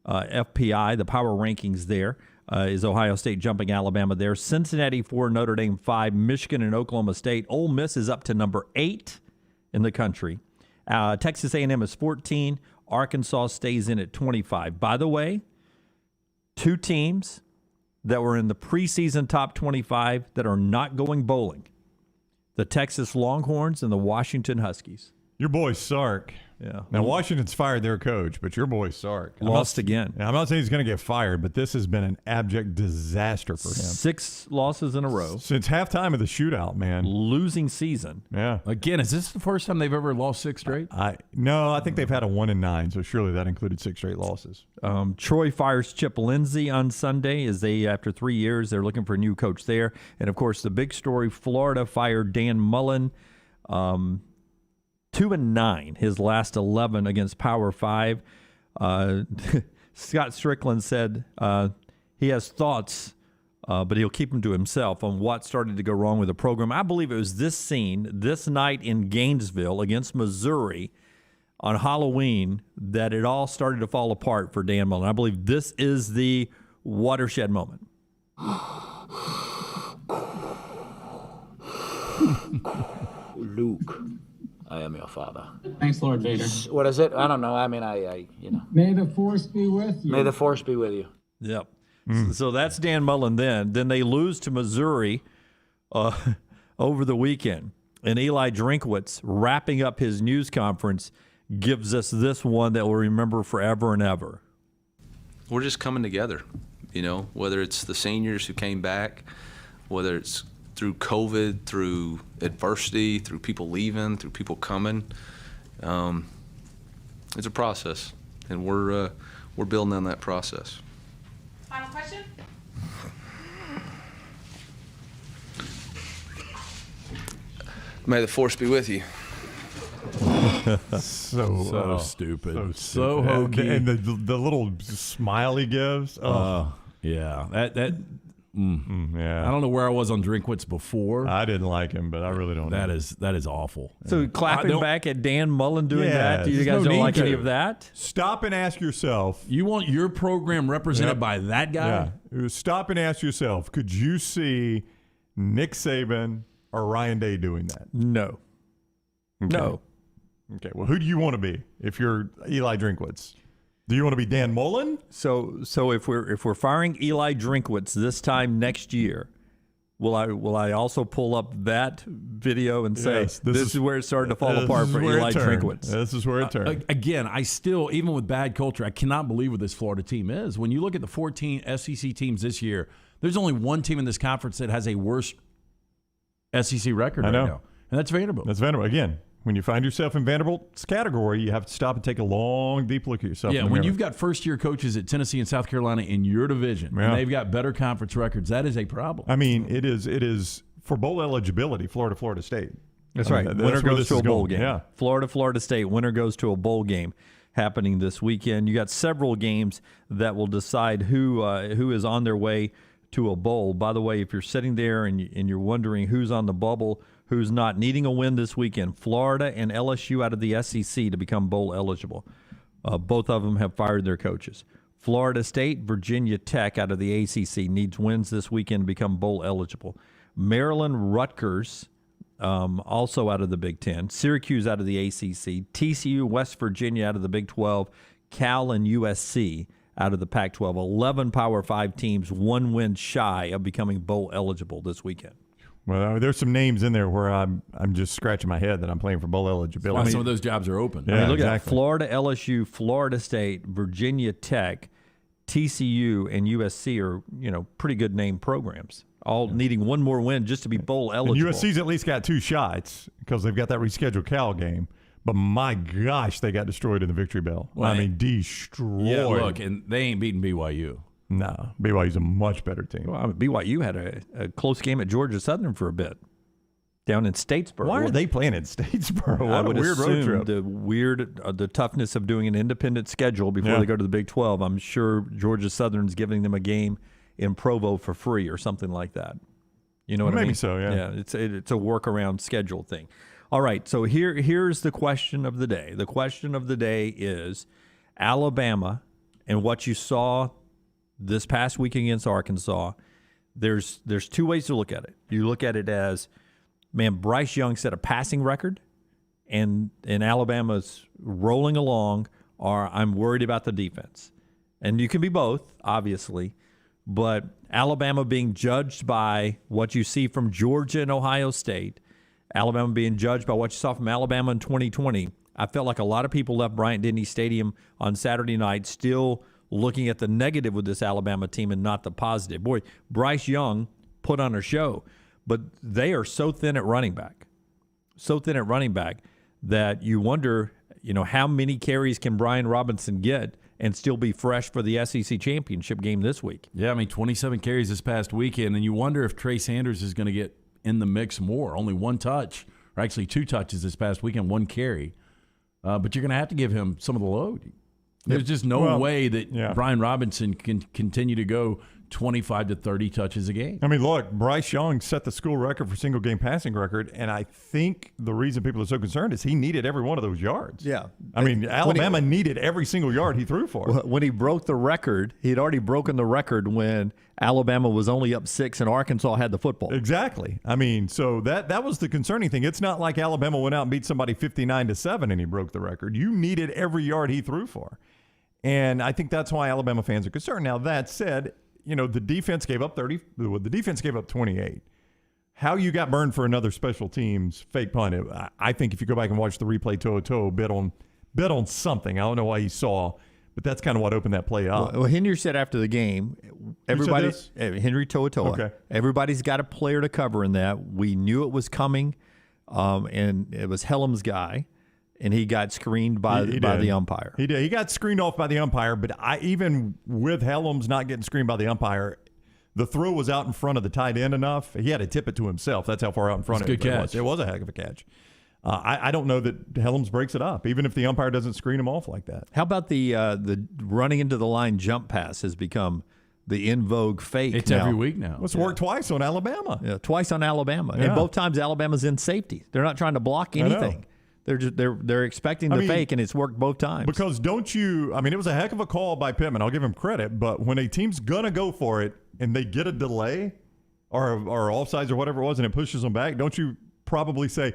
FPI, the power rankings there. Is Ohio State jumping Alabama there. Cincinnati 4, Notre Dame 5, Michigan and Oklahoma State. Ole Miss is up to number 8 in the country. Texas A&M is 14. Arkansas stays in at 25. By the way, 2 teams that were in the preseason top 25 that are not going bowling: the Texas Longhorns and the Washington Huskies. Your boy Sark Yeah. Now, Washington's fired their coach, but your boy Sark Lost again. I'm not saying he's going to get fired, but this has been an abject disaster for him. 6 losses in a row. Since halftime of the shootout, man. Losing season. Yeah. Again, is this the first time they've ever lost 6 straight? No, I think they've had a 1-9, so surely that included 6 straight losses. Troy fires Chip Lindsey on Sunday as they, after 3 years, they're looking for a new coach there. And, of course, the big story, Florida fired Dan Mullen. 2-9, his last 11 against Power 5. Scott Strickland said he has thoughts, but he'll keep them to himself on what started to go wrong with the program. I believe it was this scene, this night in Gainesville against Missouri on Halloween, that it all started to fall apart for Dan Mullen. I believe this is the watershed moment. Luke, I am your father. Thanks, Lord Vader. What is it? I don't know. I mean, I you know. May the Force be with you. May the Force be with you. Yep. So that's Dan Mullen then. Then they lose to Missouri over the weekend. And Eli Drinkwitz, wrapping up his news conference, gives us this one that we'll remember forever and ever. We're just coming together, you know, whether it's the seniors who came back, whether it's through COVID, through adversity, through people leaving, through people coming. It's a process, and we're building on that process. Final question? May the Force be with you. So stupid. So hokey. And the little smile he gives. Yeah. Yeah. I don't know where I was on Drinkwitz before. I didn't like him, but I really don't know. That is awful. So clapping back at Dan Mullen doing that? You guys don't like any of that? Stop and ask yourself. You want your program represented by that guy? Yeah. Stop and ask yourself, could you see Nick Saban or Ryan Day doing that? No. Okay. No. Okay. Well, who do you want to be if you're Eli Drinkwitz? Do you want to be Dan Mullen? So if we're firing Eli Drinkwitz this time next year, will I also pull up that video and say Yes, this is where it started to fall apart for Eli Drinkwitz? This is where it turned. Again, I still, even with bad culture, I cannot believe what this Florida team is. When you look at the 14 SEC teams this year, there's only one team in this conference that has a worse SEC record right now, and that's Vanderbilt. That's Vanderbilt. Again, when you find yourself in Vanderbilt's category, you have to stop and take a long, deep look at yourself. Yeah, in the when mirror. you've got first-year coaches at Tennessee and South Carolina in your division, and they've got better conference records, that is a problem. I mean, it is for bowl eligibility, Florida State. That's right. Winner goes to a bowl game. Yeah. Florida State, winner goes to a bowl game happening this weekend. You got several games that will decide who is on their way to a bowl. By the way, if you're sitting there and you're wondering who's on the bubble, who's not, needing a win this weekend, Florida and LSU out of the SEC to become bowl eligible. Both of them have fired their coaches. Florida State, Virginia Tech out of the ACC needs wins this weekend to become bowl eligible. Maryland, Rutgers, also out of the Big Ten. Syracuse out of the ACC. TCU, West Virginia out of the Big 12. Cal and USC out of the Pac-12. 11 Power 5 teams, one win shy of becoming bowl eligible this weekend. Well, there's some names in there where I'm just scratching my head that I'm playing for bowl eligibility. That's why some of those jobs are open. Yeah, I mean, look exactly. at Florida, LSU, Florida State, Virginia Tech, TCU, and USC are pretty good name programs, all needing one more win just to be bowl eligible. And USC's at least got 2 shots because they've got that rescheduled Cal game. But my gosh, they got destroyed in the Victory Bell. Well, I mean, destroyed. Yeah, look, and they ain't beating BYU. No, BYU's a much better team. Well, BYU had a close game at Georgia Southern for a bit down in Statesboro. Why are they playing in Statesboro? What I would a weird assume road trip. The toughness of doing an independent schedule before they go to the Big 12. I'm sure Georgia Southern's giving them a game in Provo for free or something like that. You know what I mean? Maybe so, yeah. Yeah, it's a workaround schedule thing. All right, so here's the question of the day. The question of the day is Alabama and what you saw this past week against Arkansas. There's 2 ways to look at it. You look at it as, man, Bryce Young set a passing record, and Alabama's rolling along, or I'm worried about the defense. And you can be both, obviously, but Alabama being judged by what you see from Georgia and Ohio State, Alabama being judged by what you saw from Alabama in 2020, I felt like a lot of people left Bryant-Denny Stadium on Saturday night still looking at the negative with this Alabama team and not the positive. Boy, Bryce Young put on a show, but they are so thin at running back. So thin at running back that you wonder, how many carries can Brian Robinson get and still be fresh for the SEC championship game this week? Yeah, 27 carries this past weekend, and you wonder if Trey Sanders is going to get in the mix more. Only one touch, or actually 2 touches this past weekend, 1 carry. But you're going to have to give him some of the load. There's just no way that Brian Robinson can continue to go 25 to 30 touches a game. I mean, look, Bryce Young set the school record for single-game passing record, and I think the reason people are so concerned is he needed every one of those yards. Yeah. I mean, Alabama needed every single yard he threw for. When he broke the record, he had already broken the record when Alabama was only up 6 and Arkansas had the football. Exactly. I mean, so that was the concerning thing. It's not like Alabama went out and beat somebody 59-7 and he broke the record. You needed every yard he threw for. And I think that's why Alabama fans are concerned. Now, that said, the defense gave up 30. The defense gave up 28. How you got burned for another special teams fake punt? I think if you go back and watch the replay, To'o bet on something. I don't know why he saw, but that's kind of what opened that play up. Well, Henry said after the game, Henry To'o. Okay. Everybody's got a player to cover in that. We knew it was coming, and it was Hellam's guy. And he got screened by the umpire. He did. He got screened off by the umpire, but even with Helms not getting screened by the umpire, the throw was out in front of the tight end enough. He had to tip it to himself. That's how far out in front it was. It was a heck of a catch. I don't know that Helms breaks it up, even if the umpire doesn't screen him off like that. How about the running into the line jump pass has become the in vogue fake. It's every week now. It's worked twice on Alabama. Yeah, twice on Alabama. Yeah. And both times Alabama's in safety. They're not trying to block anything. They're expecting the fake, and it's worked both times. Because it was a heck of a call by Pittman. I'll give him credit. But when a team's going to go for it and they get a delay or offsides or whatever it was and it pushes them back, don't you probably say,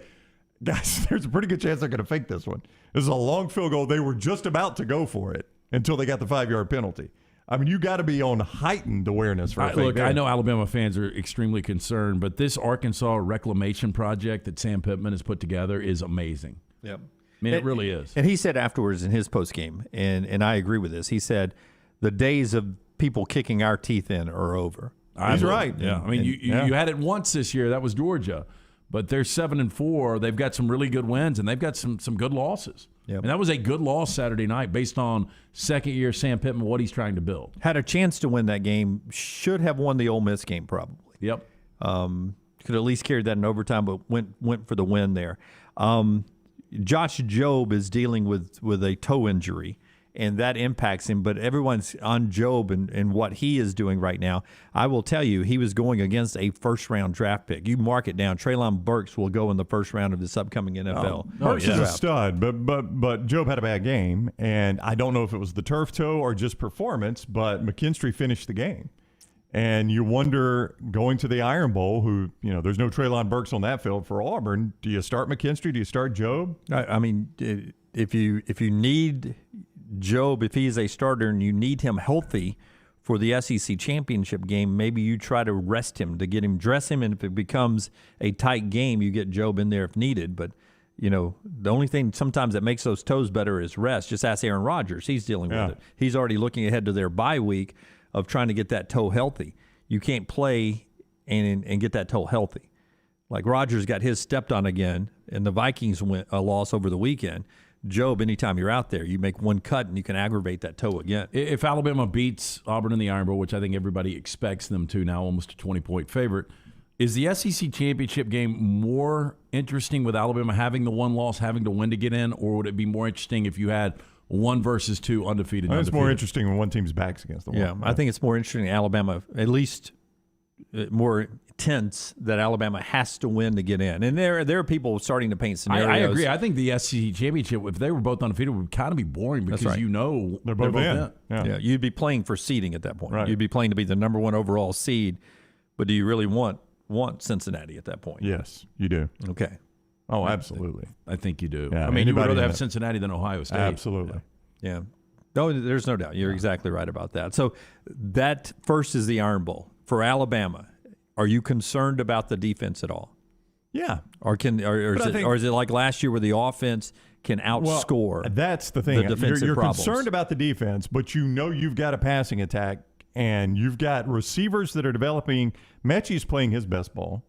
guys, there's a pretty good chance they're going to fake this one. This is a long field goal. They were just about to go for it until they got the 5-yard penalty. I mean, you got to be on heightened awareness for a fake Look, I there. know Alabama fans are extremely concerned, but this Arkansas reclamation project that Sam Pittman has put together is amazing. Yep. I mean, it really is. And he said afterwards in his postgame, and I agree with this, he said, the days of people kicking our teeth in are over. He's right. Yeah. I mean, you had it once this year. That was Georgia. But they're 7-4. They've got some really good wins, and they've got some good losses. Yep. And that was a good loss Saturday night based on second-year Sam Pittman, what he's trying to build. Had a chance to win that game. Should have won the Ole Miss game probably. Yep. Could at least carried that in overtime, but went for the win there. Josh Jobe is dealing with a toe injury, and that impacts him. But everyone's on Jobe and what he is doing right now. I will tell you, he was going against a first-round draft pick. You mark it down. Treylon Burks will go in the first round of this upcoming NFL. Burks is a stud, but Jobe had a bad game, and I don't know if it was the turf toe or just performance, but McKinstry finished the game. And you wonder, going to the Iron Bowl, who, there's no Treylon Burks on that field for Auburn. Do you start McKinstry? Do you start Jobe? I mean, if you need Jobe, if he is a starter and you need him healthy for the SEC championship game, maybe you try to rest him to get him, dress him, and if it becomes a tight game, you get Jobe in there if needed. But, the only thing sometimes that makes those toes better is rest. Just ask Aaron Rodgers. He's dealing with it. He's already looking ahead to their bye week of trying to get that toe healthy. You can't play and get that toe healthy. Like Rodgers got his stepped on again, and the Vikings went a loss over the weekend. Jobe, anytime you're out there, you make one cut and you can aggravate that toe again. If Alabama beats Auburn in the Iron Bowl, which I think everybody expects them to now, almost a 20-point favorite, is the SEC championship game more interesting with Alabama having the one loss, having to win to get in, or would it be more interesting if you had 1 versus 2 undefeated? It's more interesting when one team's back's against the wall. Yeah, I think it's more interesting in Alabama, at least more tense, that Alabama has to win to get in. And there are people starting to paint scenarios. I agree. I think the SEC championship, if they were both undefeated, would kind of be boring because they're both in. Yeah, you'd be playing for seeding at that point. Right. You'd be playing to be the number 1 overall seed, but do you really want Cincinnati at that point? Yes, you do. Okay. Oh, absolutely. I think you do. Yeah, I mean, you would rather have Cincinnati than Ohio State. Absolutely. Yeah. No, there's no doubt. You're exactly right about that. So that first is the Iron Bowl. For Alabama, are you concerned about the defense at all? Yeah. Or is it like last year where the offense can outscore. That's the thing. The defensive you're problems. concerned about the defense, but you know you've got a passing attack, and you've got receivers that are developing. Mechie's playing his best ball.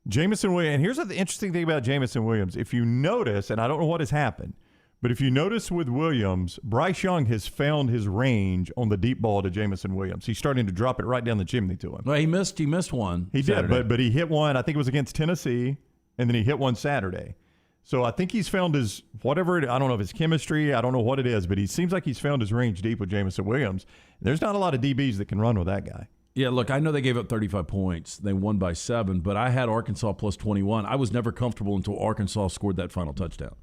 Jameson Williams. And here's the interesting thing about Jameson Williams. If you notice, and I don't know what has happened, but if you notice with Williams, Bryce Young has found his range on the deep ball to Jameson Williams. He's starting to drop it right down the chimney to him. Well, he missed one. He Saturday. did, but he hit one. I think it was against Tennessee, and then he hit one Saturday. So I think he's found his whatever. I don't know if it's chemistry. I don't know what it is, but he seems like he's found his range deep with Jameson Williams. There's not a lot of DBs that can run with that guy. Yeah, look, I know they gave up 35 points. They won by 7, but I had Arkansas plus 21. I was never comfortable until Arkansas scored that final touchdown.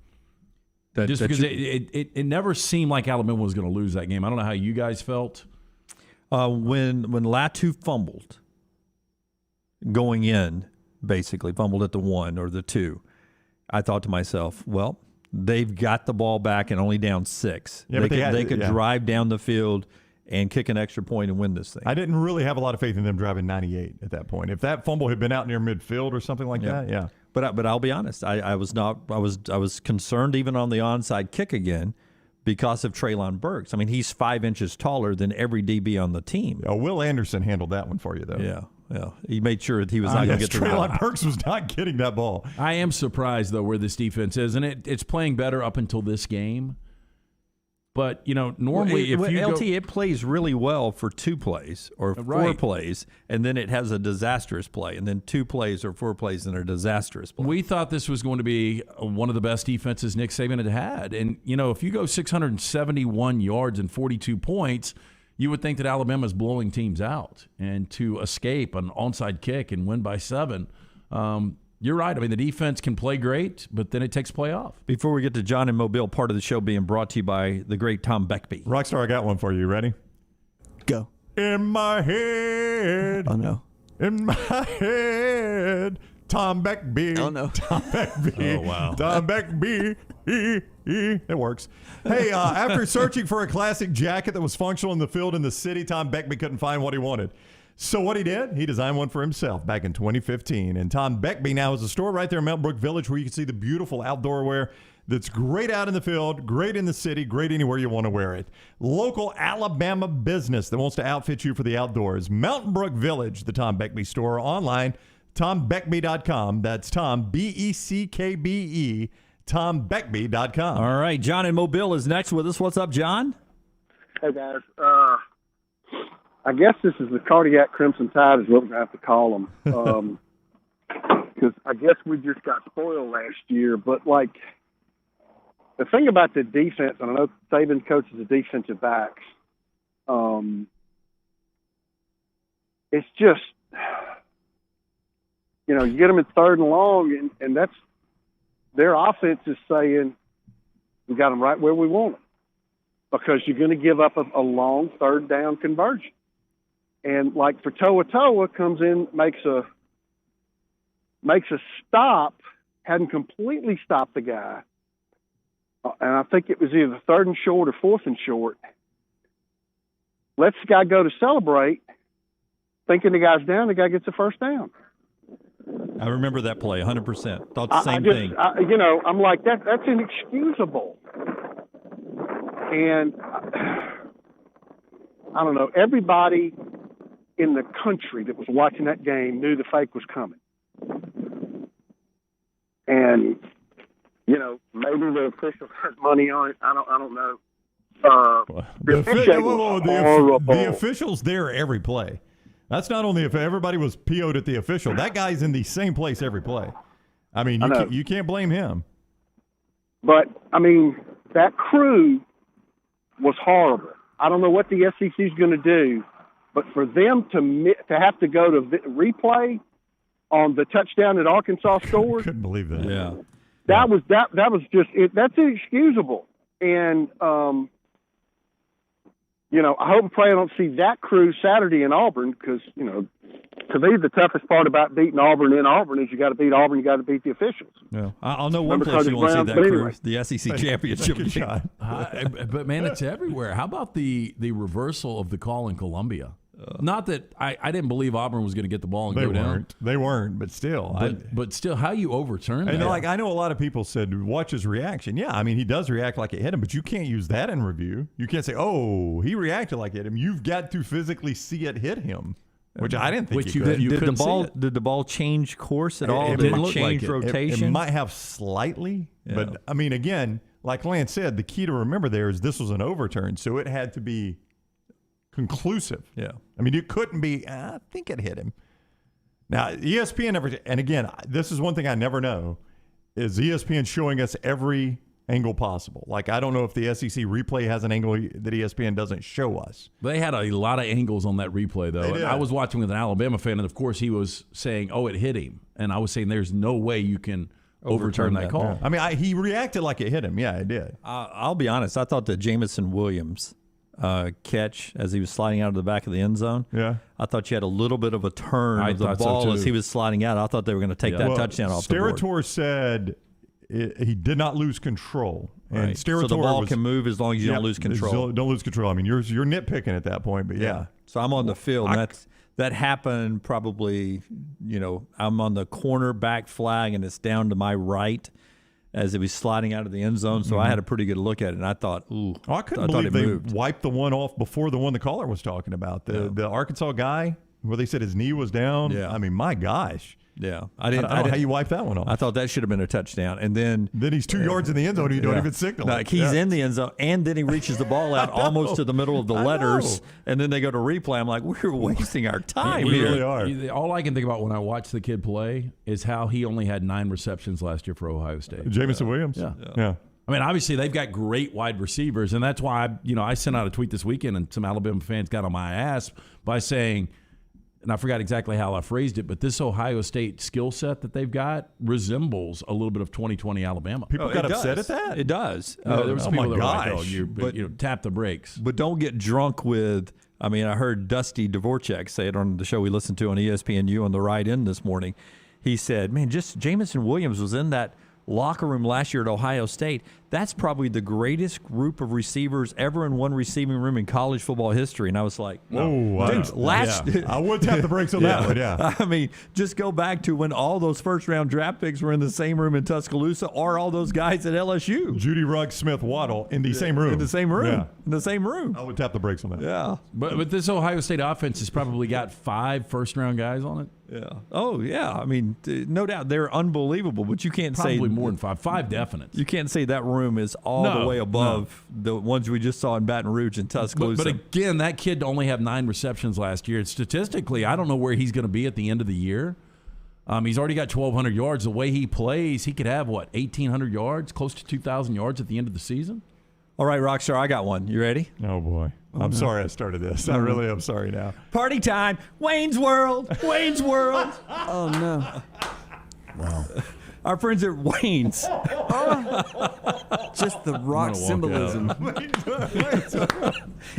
Just because it never seemed like Alabama was going to lose that game. I don't know how you guys felt. When Latu fumbled going in, basically fumbled at the 1 or the 2, I thought to myself, well, they've got the ball back and only down 6. Yeah, they could drive down the field and kick an extra point and win this thing. I didn't really have a lot of faith in them driving 98 at that point. If that fumble had been out near midfield or something like that, yeah. But I'll be honest, I was concerned even on the onside kick again because of Treylon Burks. I mean, he's 5 inches taller than every DB on the team. Will Anderson handled that one for you, though. Yeah. He made sure that he was not going to get to the ball. Treylon Burks was not getting that ball. I am surprised, though, where this defense is, and it's playing better up until this game. But, normally it plays really well for 2 plays or 4 plays, and then it has a disastrous play, and then 2 plays or 4 plays and a disastrous play. We thought this was going to be one of the best defenses Nick Saban had had. And, if you go 671 yards and 42 points, you would think that Alabama's blowing teams out. And to escape an onside kick and win by 7, you're right. I mean, the defense can play great, but then it takes play off. Before we get to John and Mobile, part of the show being brought to you by the great Tom Beckby. Rockstar, I got one for you. Ready? Go. In my head. Oh, no. In my head. Tom Beckby. Oh, no. Tom Beckby. Oh, wow. Tom Beckby. It works. Hey, after searching for a classic jacket that was functional in the field in the city, Tom Beckby couldn't find what he wanted. So what he did, he designed one for himself back in 2015. And Tom Beckby now has a store right there in Mountain Brook Village where you can see the beautiful outdoor wear that's great out in the field, great in the city, great anywhere you want to wear it. Local Alabama business that wants to outfit you for the outdoors. Mountain Brook Village, the Tom Beckby store, online, tombeckby.com. That's Tom, B-E-C-K-B-E, tombeckby.com. All right, John in Mobile is next with us. What's up, John? Hey, guys. I guess this is the cardiac Crimson Tide is what we're going to have to call them. Because I guess we just got spoiled last year. But, the thing about the defense, and I know Saban coaches the defensive backs, it's just, you get them in 3rd and long, and that's their offense is saying we got them right where we want them because you're going to give up a long 3rd down conversion. And for Toa comes in, makes a stop, hadn't completely stopped the guy. And I think it was either 3rd and short or 4th and short. Lets the guy go to celebrate, thinking the guy's down, the guy gets a 1st down. I remember that play 100%. Thought the same thing. I'm like, that's inexcusable. And I don't know, everybody in the country that was watching that game knew the fake was coming. And, maybe the officials had money on it. I don't know. The officials there every play. That's not only if everybody was PO'd at the official. That guy's in the same place every play. I mean, you can't blame him. But, that crew was horrible. I don't know what the SEC is going to do, but for them to have to go to replay on the touchdown that Arkansas scored, couldn't believe that. Yeah, that was just it. That's inexcusable. And I hope and pray I don't see that crew Saturday in Auburn because to me the toughest part about beating Auburn in Auburn is you got to beat Auburn, you got to beat the officials. Yeah, I'll know one place you won't see that crew, the SEC championship game. But man, it's everywhere. How about the reversal of the call in Columbia? Not that I didn't believe Auburn was going to get the ball and They go down. weren't. They weren't, but still. But still, how you overturn that? And I know a lot of people said, watch his reaction. Yeah, I mean, he does react like it hit him, but you can't use that in review. You can't say, oh, he reacted like it hit him. You've got to physically see it hit him, which I didn't think you could. Did the ball change course at all? It Did it looked change like rotation? It might have slightly, but I mean, again, like Lance said, the key to remember there is this was an overturn, so it had to be conclusive. Yeah. I mean, it couldn't be, I think it hit him. Now, ESPN never, and again, this is one thing I never know, is ESPN showing us every angle possible. Like, I don't know if the SEC replay has an angle that ESPN doesn't show us. They had a lot of angles on that replay, though. And I was watching with an Alabama fan, and of course he was saying, oh, it hit him. And I was saying there's no way you can overturn that call. Yeah. I mean, he reacted like it hit him. Yeah, it did. I'll be honest. I thought the Jamison Williams catch as he was sliding out of the back of the end zone. Yeah, I thought you had a little bit of a turn of the ball as he was sliding out. I thought they were going to take that touchdown off the board. Steratore said he did not lose control. And right. So the ball can move as long as you don't lose control. Don't lose control. I mean, you're nitpicking at that point, but yeah. So I'm on the field, and that happened probably, I'm on the cornerback flag, and it's down to my right as it was sliding out of the end zone. So I had a pretty good look at it, and I thought, ooh. I couldn't believe they wiped the one off before the one the caller was talking about. The Arkansas guy, where they said his knee was down. Yeah. I mean, my gosh. Yeah. I don't know how you wipe that one off. I thought that should have been a touchdown. And then he's 2 yards in the end zone and you don't even signal. Like he's in the end zone, and then he reaches the ball out almost to the middle of the letters, and then they go to replay. I'm like, we're wasting our time we here. Really are. All I can think about when I watch the kid play is how he only had 9 receptions last year for Ohio State. Jamison Williams? Yeah. I mean, obviously, they've got great wide receivers, and that's why, I sent out a tweet this weekend, and some Alabama fans got on my ass by saying, and I forgot exactly how I phrased it, but this Ohio State skill set that they've got resembles a little bit of 2020 Alabama. People got upset at that? It does. There was people that were like, but tap the brakes. But don't get drunk with, I heard Dusty Dvorak say it on the show we listened to on ESPNU on the ride in this morning. He said, man, just Jamison Williams was in that locker room last year at Ohio State. That's probably the greatest group of receivers ever in one receiving room in college football history. And I was like, I would tap the brakes on that one, yeah. I mean, just go back to when all those first-round draft picks were in the same room in Tuscaloosa, or all those guys at LSU. Judy Ruggs, Smith, Waddle in the same room. In the same room. Yeah. In the same room. I would tap the brakes on that. Yeah. But this Ohio State offense has probably got 5 first-round guys on it. Yeah. Oh, yeah. I mean, no doubt they're unbelievable, but you can't say probably more than 5. 5 definite. You can't say that room is all the way above the ones we just saw in Baton Rouge and Tuscaloosa. But again, that kid only had 9 receptions last year. Statistically, I don't know where he's going to be at the end of the year. He's already got 1,200 yards. The way he plays, he could have 1,800 yards, close to 2,000 yards at the end of the season. All right, Rockstar, I got one. You ready? Oh boy. I'm sorry I started this. I really am sorry now. Party time. Wayne's World. Wayne's World. Oh, no. Wow. Our friends at Wayne's. Just the rock symbolism.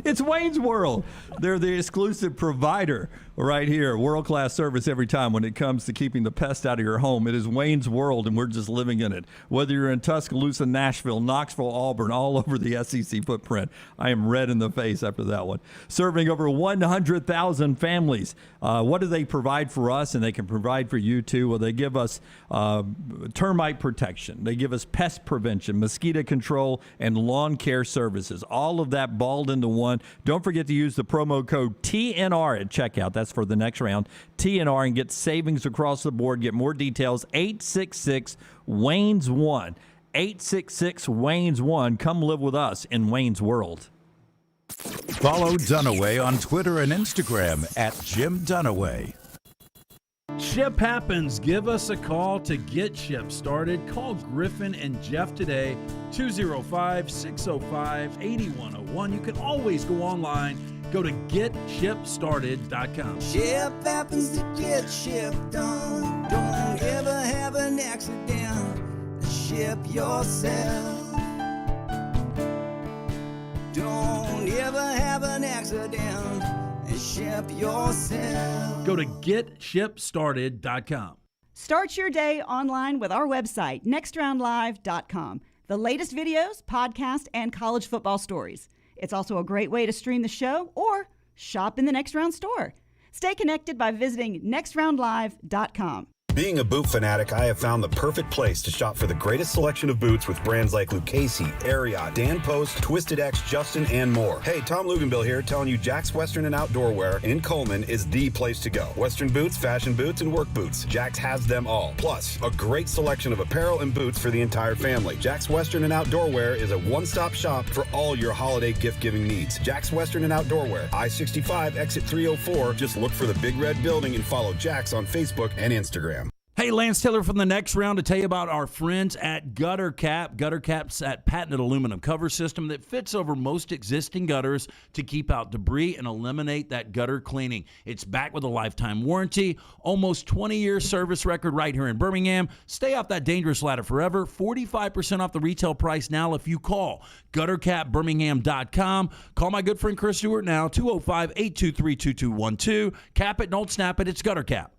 It's Wayne's World. They're the exclusive provider right here. World-class service every time when it comes to keeping the pest out of your home. It is Wayne's World, and we're just living in it. Whether you're in Tuscaloosa, Nashville, Knoxville, Auburn, all over the SEC footprint. I am red in the face after that one. Serving over 100,000 families. What do they provide for us, and they can provide for you too? Well, they give us termite protection. They give us pest prevention, mosquito control, and lawn care services. All of that balled into one. Don't forget to use the promo code TNR at checkout. That's for the next round. TNR, and get savings across the board. Get more details. 866-WAYNES-1. 866-WAYNES-1. Come live with us in Wayne's World. Follow Dunaway on Twitter and Instagram at Jim Dunaway. Ship happens. Give us a call to get Ship started. Call Griffin and Jeff today, 205-605-8101. You can always go online. Go to getshipstarted.com. Ship happens to get ship done. Don't ever have an accident. Ship yourself. Don't ever have an accident. And ship yourself. Go to getshipstarted.com. Start your day online with our website, nextroundlive.com. The latest videos, podcasts, and college football stories. It's also a great way to stream the show or shop in the Next Round store. Stay connected by visiting nextroundlive.com. Being a boot fanatic, I have found the perfect place to shop for the greatest selection of boots with brands like Lucchese, Ariat, Dan Post, Twisted X, Justin, and more. Hey, Tom Luganbill here, telling you Jack's Western and Outdoor Wear in Coleman is the place to go. Western boots, fashion boots, and work boots. Jack's has them all. Plus, a great selection of apparel and boots for the entire family. Jack's Western and Outdoor Wear is a one-stop shop for all your holiday gift-giving needs. Jack's Western and Outdoor Wear, I-65, exit 304. Just look for the big red building and follow Jack's on Facebook and Instagram. Hey, Lance Taylor from the Next Round to tell you about our friends at Gutter Cap. Gutter Cap's that patented aluminum cover system that fits over most existing gutters to keep out debris and eliminate that gutter cleaning. It's backed with a lifetime warranty, almost 20-year service record right here in Birmingham. Stay off that dangerous ladder forever. 45% off the retail price now if you call guttercapbirmingham.com. Call my good friend Chris Stewart now, 205-823-2212. Cap it, don't snap it. It's Gutter Cap.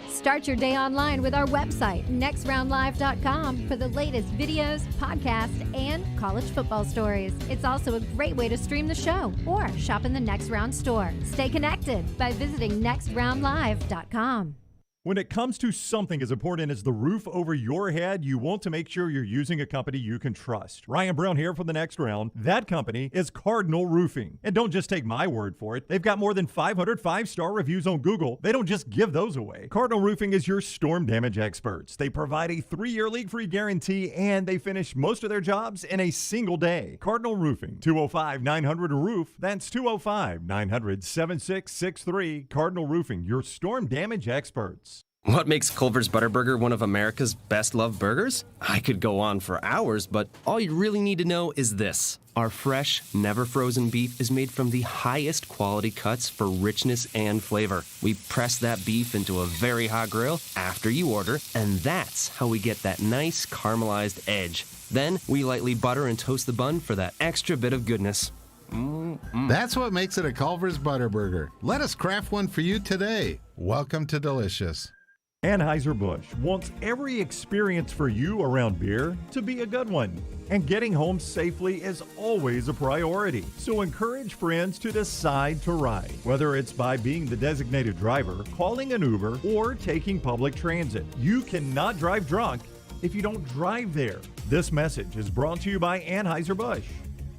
Start your day online with our website, nextroundlive.com, for the latest videos, podcasts, and college football stories. It's also a great way to stream the show or shop in the Next Round store. Stay connected by visiting nextroundlive.com. When it comes to something as important as the roof over your head, you want to make sure you're using a company you can trust. Ryan Brown here for the Next Round. That company is Cardinal Roofing. And don't just take my word for it. They've got more than 500 5-star reviews on Google. They don't just give those away. Cardinal Roofing is your storm damage experts. They provide a 3-year leak-free guarantee, and they finish most of their jobs in a single day. Cardinal Roofing, 205-900-ROOF. That's 205-900-7663. Cardinal Roofing, your storm damage experts. What makes Culver's Butterburger one of America's best-loved burgers? I could go on for hours, but all you really need to know is this. Our fresh, never-frozen beef is made from the highest quality cuts for richness and flavor. We press that beef into a very hot grill after you order, and that's how we get that nice caramelized edge. Then we lightly butter and toast the bun for that extra bit of goodness. That's what makes it a Culver's Butterburger. Let us craft one for you today. Welcome to Delicious. Anheuser-Busch wants every experience for you around beer to be a good one. And getting home safely is always a priority. So encourage friends to decide to ride, whether it's by being the designated driver, calling an Uber, or taking public transit. You cannot drive drunk if you don't drive there. This message is brought to you by Anheuser-Busch,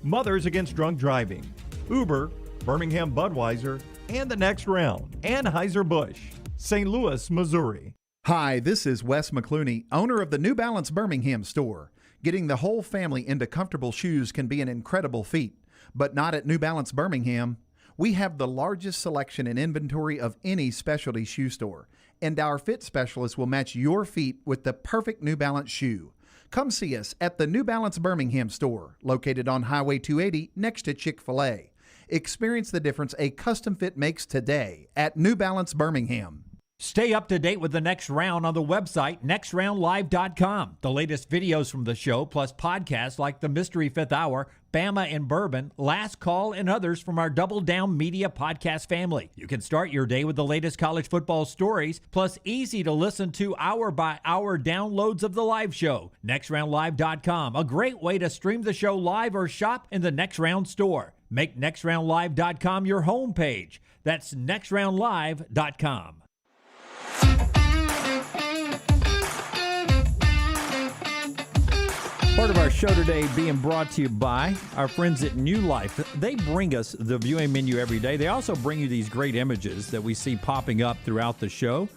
Mothers Against Drunk Driving, Uber, Birmingham Budweiser, and the Next Round. Anheuser-Busch, St. Louis, Missouri. Hi, this is Wes McClooney, owner of the New Balance Birmingham store. Getting the whole family into comfortable shoes can be an incredible feat, but not at New Balance Birmingham. We have the largest selection and inventory of any specialty shoe store, and our fit specialists will match your feet with the perfect New Balance shoe. Come see us at the New Balance Birmingham store, located on Highway 280 next to Chick-fil-A. Experience the difference a custom fit makes today at New Balance Birmingham. Stay up to date with the Next Round on the website, nextroundlive.com. The latest videos from the show, plus podcasts like The Mystery Fifth Hour, Bama and Bourbon, Last Call, and others from our Double Down Media podcast family. You can start your day with the latest college football stories, plus easy to listen to hour-by-hour downloads of the live show. Nextroundlive.com, a great way to stream the show live or shop in the Next Round store. Make nextroundlive.com your homepage. That's nextroundlive.com. Part of our show today being brought to you by our friends at New Life. They bring us the viewing menu every day. They also bring you these great images that we see popping up throughout the show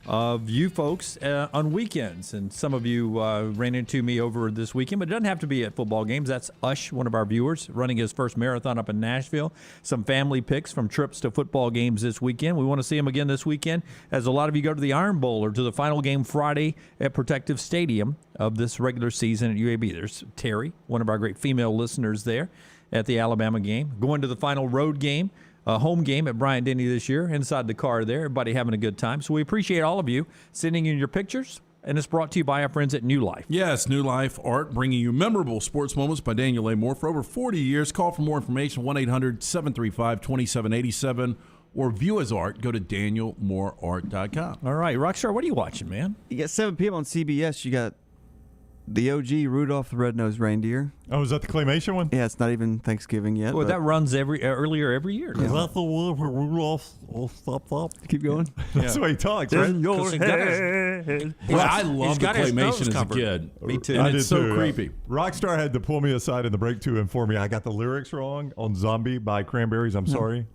of you folks on weekends. And some of you ran into me over this weekend, but it doesn't have to be at football games. That's Ush, one of our viewers, running his first marathon up in Nashville. Some family pics from trips to football games this weekend. We want to see him again this weekend, as a lot of you go to the Iron Bowl or to the final game Friday at Protective Stadium of this regular season at UAB. There's Terry, one of our great female listeners there at the Alabama game, going to the final road game. Home game at Bryant-Denny this year, inside the car there. Everybody having a good time. So we appreciate all of you sending in your pictures, and it's brought to you by our friends at New Life. Yes, New Life Art, bringing you memorable sports moments by Daniel A. Moore for over 40 years. Call for more information, 1-800-735-2787, or view his art. Go to danielmooreart.com. All right, Rockstar, what are you watching, man? You got 7 p.m. on CBS. You got The OG Rudolph the Red-Nosed Reindeer. Oh, is that the claymation one? Yeah, it's not even Thanksgiving yet. Well, but that runs earlier every year. Is that the one where Rudolph stop? Keep going. That's the way he talks, right? In your 'Cause he got his- head. Well, I loved he's the got his claymation nose as a covered. kid. Me too. And I it's did so too. creepy. Rockstar had to pull me aside in the break to inform me I got the lyrics wrong on Zombie by Cranberries. I'm sorry.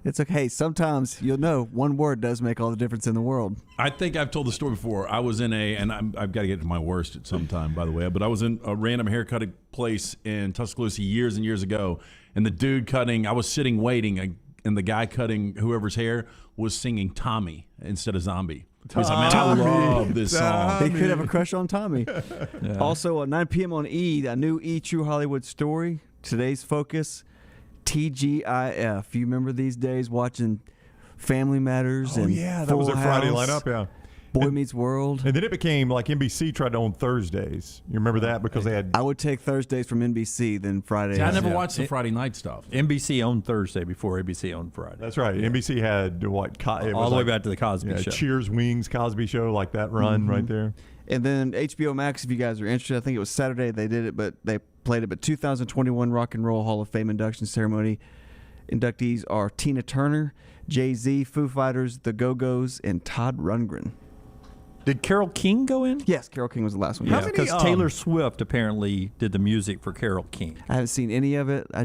It's okay. Sometimes you'll know one word does make all the difference in the world. I think I've told the story before. I was in I've got to get to my worst at some time, by the way, but I was in a random haircutting place in Tuscaloosa years and years ago, and the dude cutting, I was sitting waiting, and the guy cutting whoever's hair was singing Tommy instead of Zombie. He's like, man, I love this song. He could have a crush on Tommy. Also, at 9 p.m. on E, a new E! True Hollywood story. Today's focus, TGIF. You remember these days watching Family Matters and that was Full their Friday House, lineup, yeah. Boy Meets World. And then it became like NBC tried to own Thursdays. You remember that? Because they had. I would take Thursdays from NBC than Fridays. See, I never watched the Friday night stuff. NBC owned Thursday before ABC owned Friday. That's right. NBC had what? All the way back to the Cosby Show. Cheers, Wings, Cosby Show, like that run right there. And then HBO Max, if you guys are interested, I think it was Saturday they did it, but they played it. But 2021 Rock and Roll Hall of Fame induction ceremony. Inductees are Tina Turner, Jay-Z, Foo Fighters, The Go-Go's, and Todd Rundgren. Did Carole King go in? Yes, Carole King was the last one. Yeah, because Taylor Swift apparently did the music for Carole King. I haven't seen any of it. I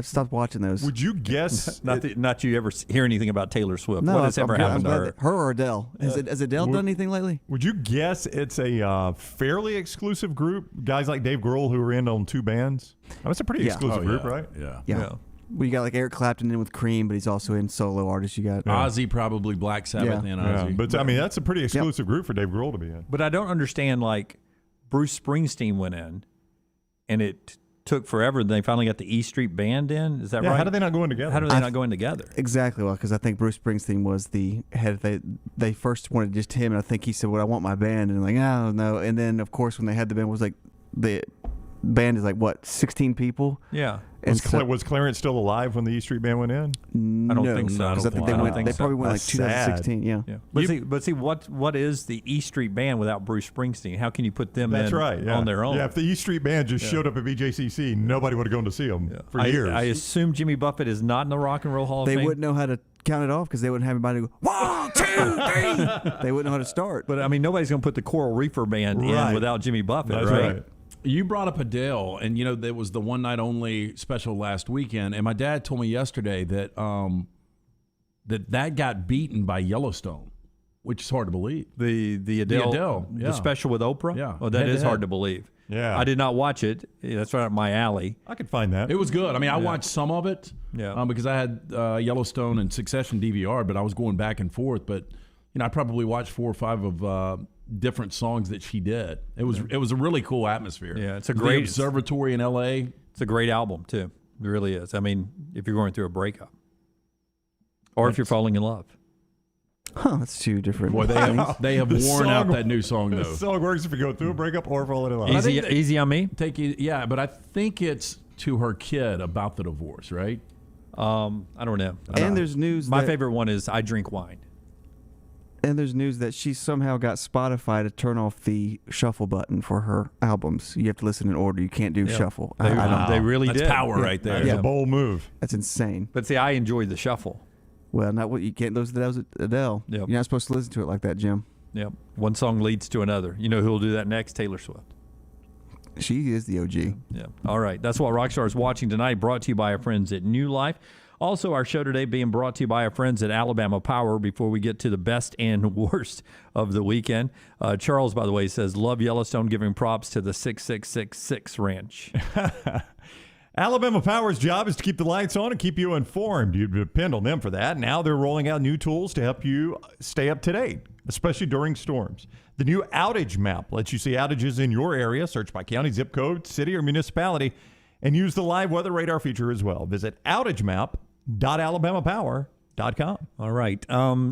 stopped watching those. Would you guess? Not you ever hear anything about Taylor Swift. No, What has ever happened to glad her? that- Her or Adele? Has Adele done anything lately? Would you guess it's a fairly exclusive group? Guys like Dave Grohl who are in on two bands. It's a pretty exclusive group, right? Yeah. Well, you got like Eric Clapton in with Cream, but he's also in solo artists. You got Ozzy, probably Black Sabbath, and Ozzy. But I mean, that's a pretty exclusive group for Dave Grohl to be in. But I don't understand, like, Bruce Springsteen went in, and it took forever. They finally got the E Street Band in. Is that right? How do they not go in together? How do they not go in together? Exactly. Well, because I think Bruce Springsteen was the head. They first wanted just him, and I think he said, "Well, I want my band," and like, "Oh no." And then, of course, when they had the band, it was like the band is like what, 16 people? Yeah. Was Clarence still alive when the E Street Band went in? I don't think so. Because I think they went. They probably went like 2016. Yeah. But see, what is the E Street Band without Bruce Springsteen? How can you put them That's in right, yeah. on their own? Yeah, if the E Street Band just showed up at BJCC, nobody would have gone to see them for years. I assume Jimmy Buffett is not in the Rock and Roll Hall of They Fame. wouldn't know how to count it off because they wouldn't have anybody go 1, 2, 3. They wouldn't know how to start. But I mean, nobody's going to put the Coral Reefer Band in without Jimmy Buffett, That's right? You brought up Adele, and there was the one night only special last weekend, and my dad told me yesterday that that got beaten by Yellowstone, which is hard to believe. The Adele, the special with Oprah. Yeah, oh, that is head-to-head. hard to believe. Yeah, I did not watch it. That's right up my alley. I could find that. It was good. I mean, I watched some of it, because I had Yellowstone and Succession DVR, but I was going back and forth. But I probably watched 4 or 5 of different songs that she did. It was a really cool atmosphere. Yeah, it's a The great observatory in L.A. It's a great album too. It really is. I mean, if you're going through a breakup, or if you're falling in love. Huh, that's two different. Boy, they have worn out that new song though. The song works if you go through a breakup or fall in love. Easy on me. But I think it's to her kid about the divorce, right? I don't know. And there's news. My favorite one is "I Drink Wine." And there's news that she somehow got Spotify to turn off the shuffle button for her albums. You have to listen in order. You can't do shuffle. They really That's did. power right there. That's a bold move. That's insane. But see, I enjoyed the shuffle. Well, not what you can't listen to. That was Adele. Yep. You're not supposed to listen to it like that, Jim. Yep. One song leads to another. You know who will do that next? Taylor Swift. She is the OG. Yeah. All right. That's what Rockstar is watching tonight, brought to you by our friends at New Life. Also, our show today being brought to you by our friends at Alabama Power before we get to the best and worst of the weekend. Charles, by the way, says, love Yellowstone, giving props to the 6666 Ranch. Alabama Power's job is to keep the lights on and keep you informed. You depend on them for that. Now they're rolling out new tools to help you stay up to date, especially during storms. The new outage map lets you see outages in your area. Search by county, zip code, city, or municipality, and use the live weather radar feature as well. Visit outagemap.alabamapower.com. All right.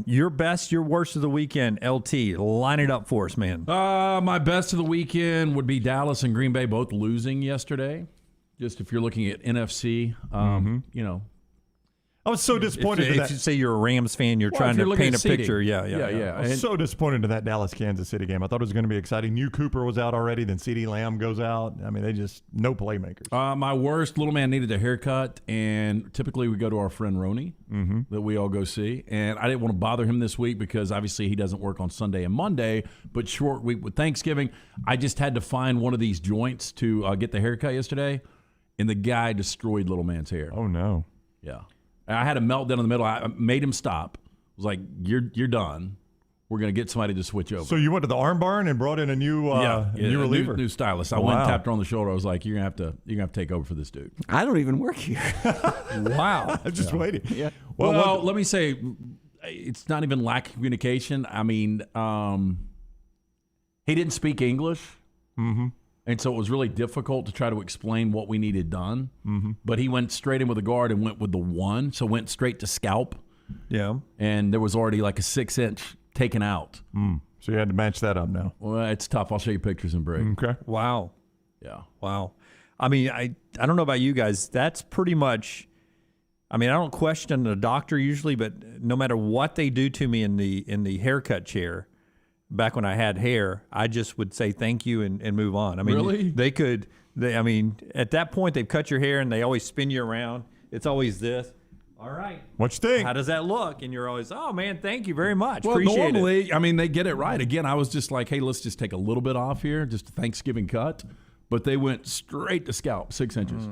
Your best, your worst of the weekend, LT. Line it up for us, man. My best of the weekend would be Dallas and Green Bay both losing yesterday. Just if you're looking at NFC, I was so disappointed. If you say you're a Rams fan, you're trying if you're to looking paint at a seeding. picture. Yeah. I was so disappointed in that Dallas-Kansas City game. I thought it was going to be exciting. New Cooper was out already. Then CeeDee Lamb goes out. I mean, they just no playmakers. My worst, little man needed a haircut, and typically we go to our friend Roni that we all go see. And I didn't want to bother him this week because obviously he doesn't work on Sunday and Monday, but short week with Thanksgiving. I just had to find one of these joints to get the haircut yesterday, and the guy destroyed little man's hair. Oh, no. Yeah. I had a meltdown in the middle. I made him stop. I was like, you're done. We're going to get somebody to switch over. So you went to the Arm Barn and brought in a new new reliever? New stylist. I went and tapped her on the shoulder. I was like, you're going to have to take over for this dude. I don't even work here. Wow. I'm just waiting. Yeah. Well, let me say, it's not even lack of communication. I mean, he didn't speak English. Mm-hmm. And so it was really difficult to try to explain what we needed done. Mm-hmm. But he went straight in with the guard and went with the 1, so went straight to scalp. Yeah. And there was already like a 6-inch taken out. So you had to match that up now. Well, it's tough. I'll show you pictures in break. Okay. Wow. Yeah. Wow. I mean, I don't know about you guys. That's pretty much. I mean, I don't question the doctor usually, but no matter what they do to me in the haircut chair. Back when I had hair, I just would say thank you and move on. I mean, really? I mean, at that point, they've cut your hair and they always spin you around. It's always this. All right. What you think? How does that look? And you're always, oh, man, thank you very much. Well, Appreciate normally, it. I mean, they get it right. Again, I was just like, hey, let's just take a little bit off here, just a Thanksgiving cut. But they went straight to scalp, 6 inches.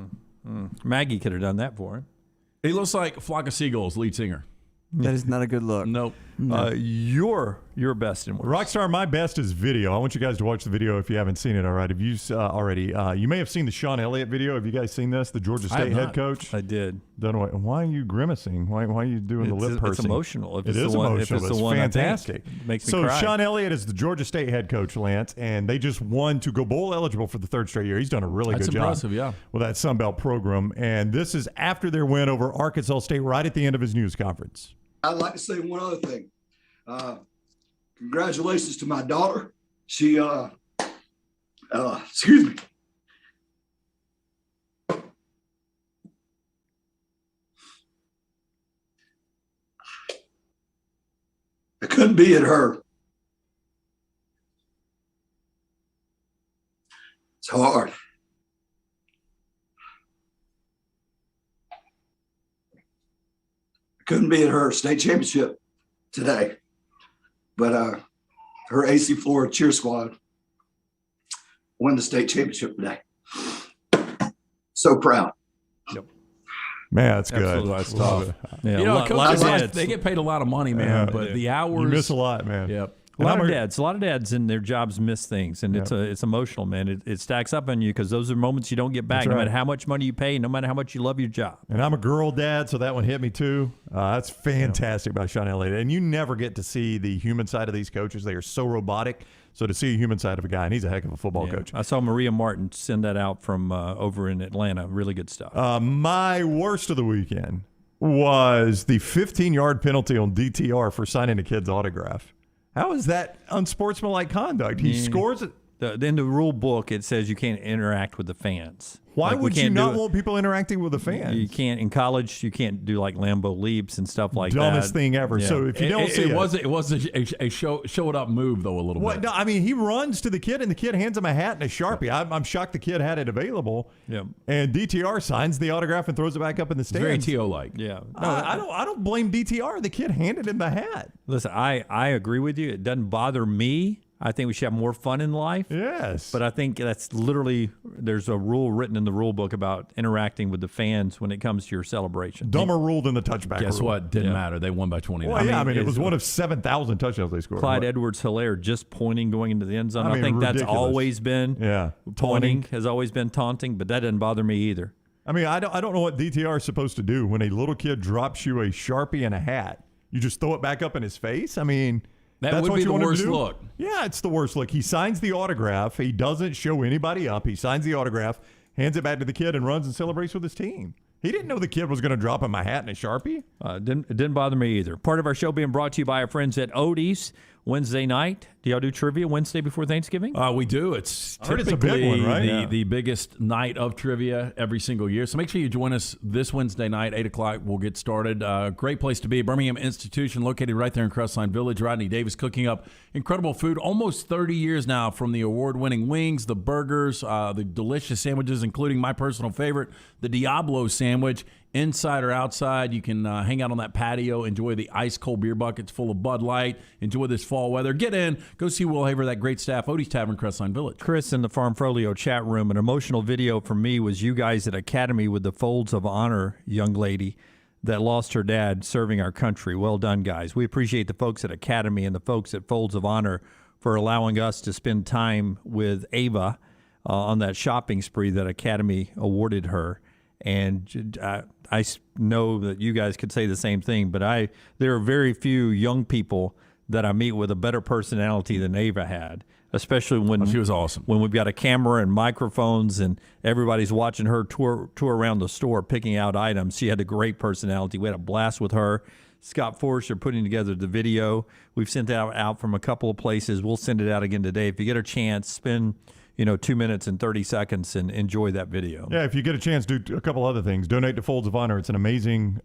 Maggie could have done that for him. He looks like Flock of Seagulls lead singer. That is not a good look. Nope. Your best and worst. Rockstar, my best is video. I want you guys to watch the video if you haven't seen it. All right, if you already, you may have seen the Sean Elliott video. Have you guys seen this? The Georgia State head coach. I did. Why are you grimacing? Why are you doing the lip pursing? It's emotional. It is emotional. It's fantastic. It makes me so cry. Sean Elliott is the Georgia State head coach, Lance, and they just won to go bowl eligible for the 3rd straight year. He's done a really That's good impressive, job yeah. with that Sun Belt program. And this is after their win over Arkansas State, right at the end of his news conference. I'd like to say one other thing. Congratulations to my daughter. She, excuse me. I couldn't be at her. It's hard. Couldn't be at her state championship today, but her AC Florida cheer squad won the state championship today. So proud. Man, that's good. Absolutely. That's tough. Yeah, You know, a lot of coaches, dads. they get paid a lot of money, man, but the hours. You miss a lot, man. Yep. A lot of dads in their jobs miss things, and it's emotional, man. It stacks up on you because those are moments you don't get back, That's no right. matter how much money you pay, no matter how much you love your job. And I'm a girl dad, so that one hit me too. That's fantastic by Sean Elliott. And you never get to see the human side of these coaches. They are so robotic. So to see a human side of a guy, and he's a heck of a football coach. I saw Maria Martin send that out from over in Atlanta. Really good stuff. My worst of the weekend was the 15-yard penalty on DTR for signing a kid's autograph. How is that unsportsmanlike conduct? He scores it. In the rule book, it says you can't interact with the fans. Why Like, we would you can't not do it. want people interacting with the fans? You can't in college. You can't do like Lambeau leaps and stuff like Dumbest that. thing ever. Yeah. So if you don't see it was a show it up move though a little What? bit. No, I mean, he runs to the kid, and the kid hands him a hat and a Sharpie. I'm shocked the kid had it available. Yeah. And DTR signs the autograph and throws it back up in the stands. Very T.O.-like. Yeah. I don't blame DTR. The kid handed him the hat. Listen, I agree with you. It doesn't bother me. I think we should have more fun in life. Yes. But I think that's literally, there's a rule written in the rule book about interacting with the fans when it comes to your celebration. Dumber rule than the touchback Guess rule. what? Didn't matter. They won by 29. Well, yeah, I mean, it was one of 7,000 touchdowns they scored. Clyde What? Edwards-Helaire just pointing going into the end zone. I I, mean, think that's ridiculous. always been Taunting. has always been taunting, but that doesn't bother me either. I mean, I don't know what DTR is supposed to do when a little kid drops you a Sharpie and a hat. You just throw it back up in his face? I mean, That that's would what be you the want him to worst do? look. Yeah, it's the worst look. He signs the autograph. He doesn't show anybody up. He signs the autograph, hands it back to the kid, and runs and celebrates with his team. He didn't know the kid was going to drop him a hat and a Sharpie. It didn't bother me either. Part of our show being brought to you by our friends at Odie's. Wednesday night. Do y'all do trivia Wednesday before Thanksgiving? We do. It's I heard typically it's a big one, right? the biggest night of trivia every single year. So make sure you join us this Wednesday night, 8 o'clock. We'll get started. Great place to be. Birmingham Institution, located right there in Crestline Village. Rodney Davis cooking up incredible food. Almost 30 years now, from the award-winning wings, the burgers, the delicious sandwiches, including my personal favorite, the Diablo sandwich. Inside or outside, you can hang out on that patio, enjoy the ice-cold beer buckets full of Bud Light, enjoy this fall weather. Get in, go see Will Haver, that great staff, Odie's Tavern, Crestline Village. Chris, in the Farm Folio chat room, an emotional video for me was you guys at Academy with the Folds of Honor young lady that lost her dad serving our country. Well done, guys. We appreciate the folks at Academy and the folks at Folds of Honor for allowing us to spend time with Ava on that shopping spree that Academy awarded her. And I know that you guys could say the same thing, but there are very few young people that I meet with a better personality than Ava had, especially when she was awesome. When we've got a camera and microphones and everybody's watching her tour around the store picking out items. She had a great personality. We had a blast with her. Scott Forrester putting together the video. We've sent that out from a couple of places. We'll send it out again today. If you get a chance, spend 2 minutes and 30 seconds and enjoy that video. Yeah, if you get a chance, do a couple other things. Donate to Folds of Honor. It's an amazing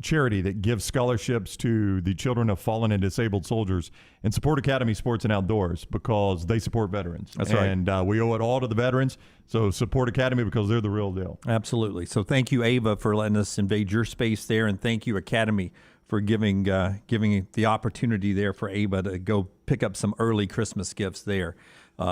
charity that gives scholarships to the children of fallen and disabled soldiers, and support Academy Sports and Outdoors because they support veterans. That's right. And we owe it all to the veterans. So support Academy because they're the real deal. Absolutely. So thank you, Ava, for letting us invade your space there, and thank you, Academy, for giving the opportunity there for Ava to go pick up some early Christmas gifts there.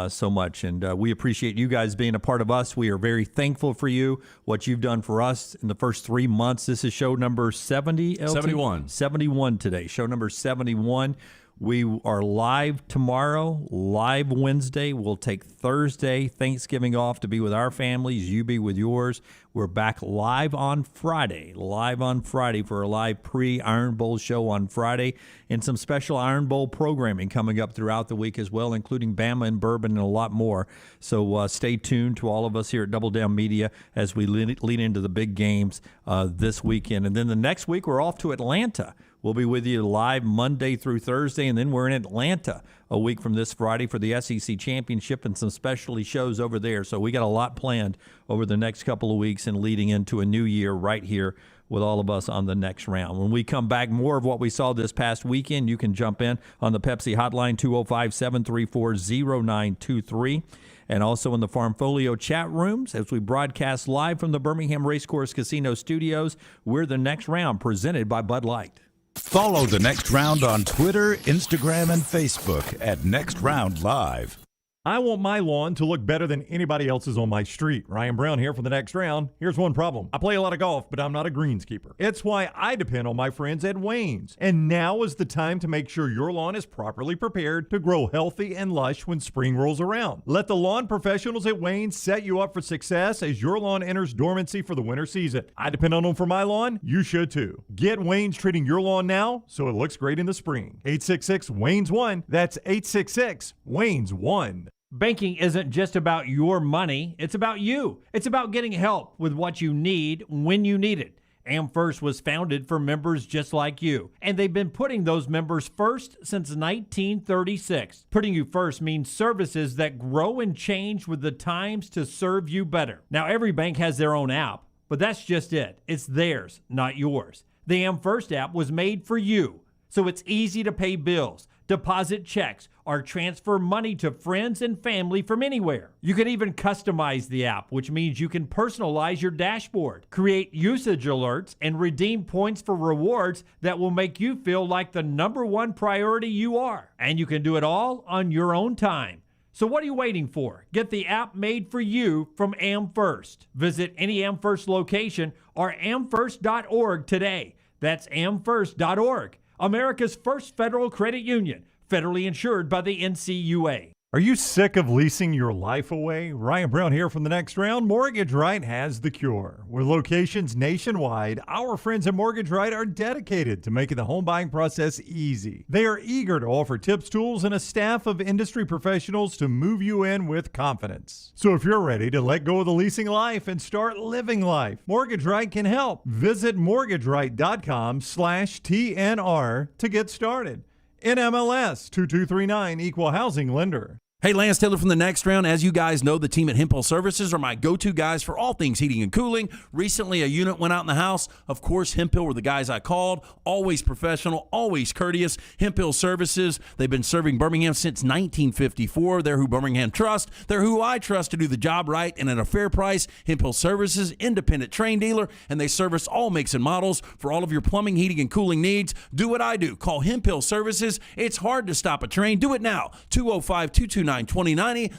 So much, and we appreciate you guys being a part of us. We are very thankful for you, what you've done for us in the first 3 months. This is show number 70, LT? 71 today, show number 71. We are live tomorrow, live Wednesday. We'll take Thursday, Thanksgiving off to be with our families. You be with yours. We're back live on Friday for a live pre-Iron Bowl show on Friday, and some special Iron Bowl programming coming up throughout the week as well, including Bama and Bourbon and a lot more. So stay tuned to all of us here at Double Down Media as we lead into the big games this weekend. And then the next week, we're off to Atlanta. We'll be with you live Monday through Thursday, and then we're in Atlanta a week from this Friday for the SEC Championship and some specialty shows over there. So we got a lot planned over the next couple of weeks and leading into a new year right here with all of us on the next round. When we come back, more of what we saw this past weekend. You can jump in on the Pepsi hotline, 205-734-0923. And also in the Farm Folio chat rooms as we broadcast live from the Birmingham Racecourse Casino Studios. We're the Next Round, presented by Bud Light. Follow the Next Round on Twitter, Instagram, and Facebook at Next Round Live. I want my lawn to look better than anybody else's on my street. Ryan Brown here for the Next Round. Here's one problem. I play a lot of golf, but I'm not a greenskeeper. It's why I depend on my friends at Wayne's. And now is the time to make sure your lawn is properly prepared to grow healthy and lush when spring rolls around. Let the lawn professionals at Wayne's set you up for success as your lawn enters dormancy for the winter season. I depend on them for my lawn. You should too. Get Wayne's treating your lawn now so it looks great in the spring. 866-WAYNES-1. That's 866-WAYNES-1. Banking isn't just about your money, it's about you. It's about getting help with what you need when you need it. AmFirst was founded for members just like you, and they've been putting those members first since 1936. Putting you first means services that grow and change with the times to serve you better. Now, every bank has their own app, but that's just it. It's theirs, not yours. The AmFirst app was made for you, so it's easy to pay bills, deposit checks, or transfer money to friends and family from anywhere. You can even customize the app, which means you can personalize your dashboard, create usage alerts, and redeem points for rewards that will make you feel like the #1 priority you are. And you can do it all on your own time. So what are you waiting for? Get the app made for you from AmFirst. Visit any AmFirst location or amfirst.org today. That's amfirst.org. America's first federal credit union, federally insured by the NCUA. Are you sick of leasing your life away? Ryan Brown here from the Next Round. Mortgage Right has the cure. With locations nationwide, our friends at Mortgage Right are dedicated to making the home buying process easy. They are eager to offer tips, tools, and a staff of industry professionals to move you in with confidence. So if you're ready to let go of the leasing life and start living life, Mortgage Right can help. Visit mortgageright.com/TNR to get started. NMLS 2239 Equal Housing Lender. Hey, Lance Taylor from the Next Round. As you guys know, the team at Hemphill Services are my go-to guys for all things heating and cooling. Recently, a unit went out in the house. Of course, Hemphill were the guys I called. Always professional, always courteous. Hemphill Services, they've been serving Birmingham since 1954. They're who Birmingham trust. They're who I trust to do the job right and at a fair price. Hemphill Services, independent train dealer, and they service all makes and models for all of your plumbing, heating, and cooling needs. Do what I do. Call Hemphill Services. It's hard to stop a train. Do it now. 205-229-2090.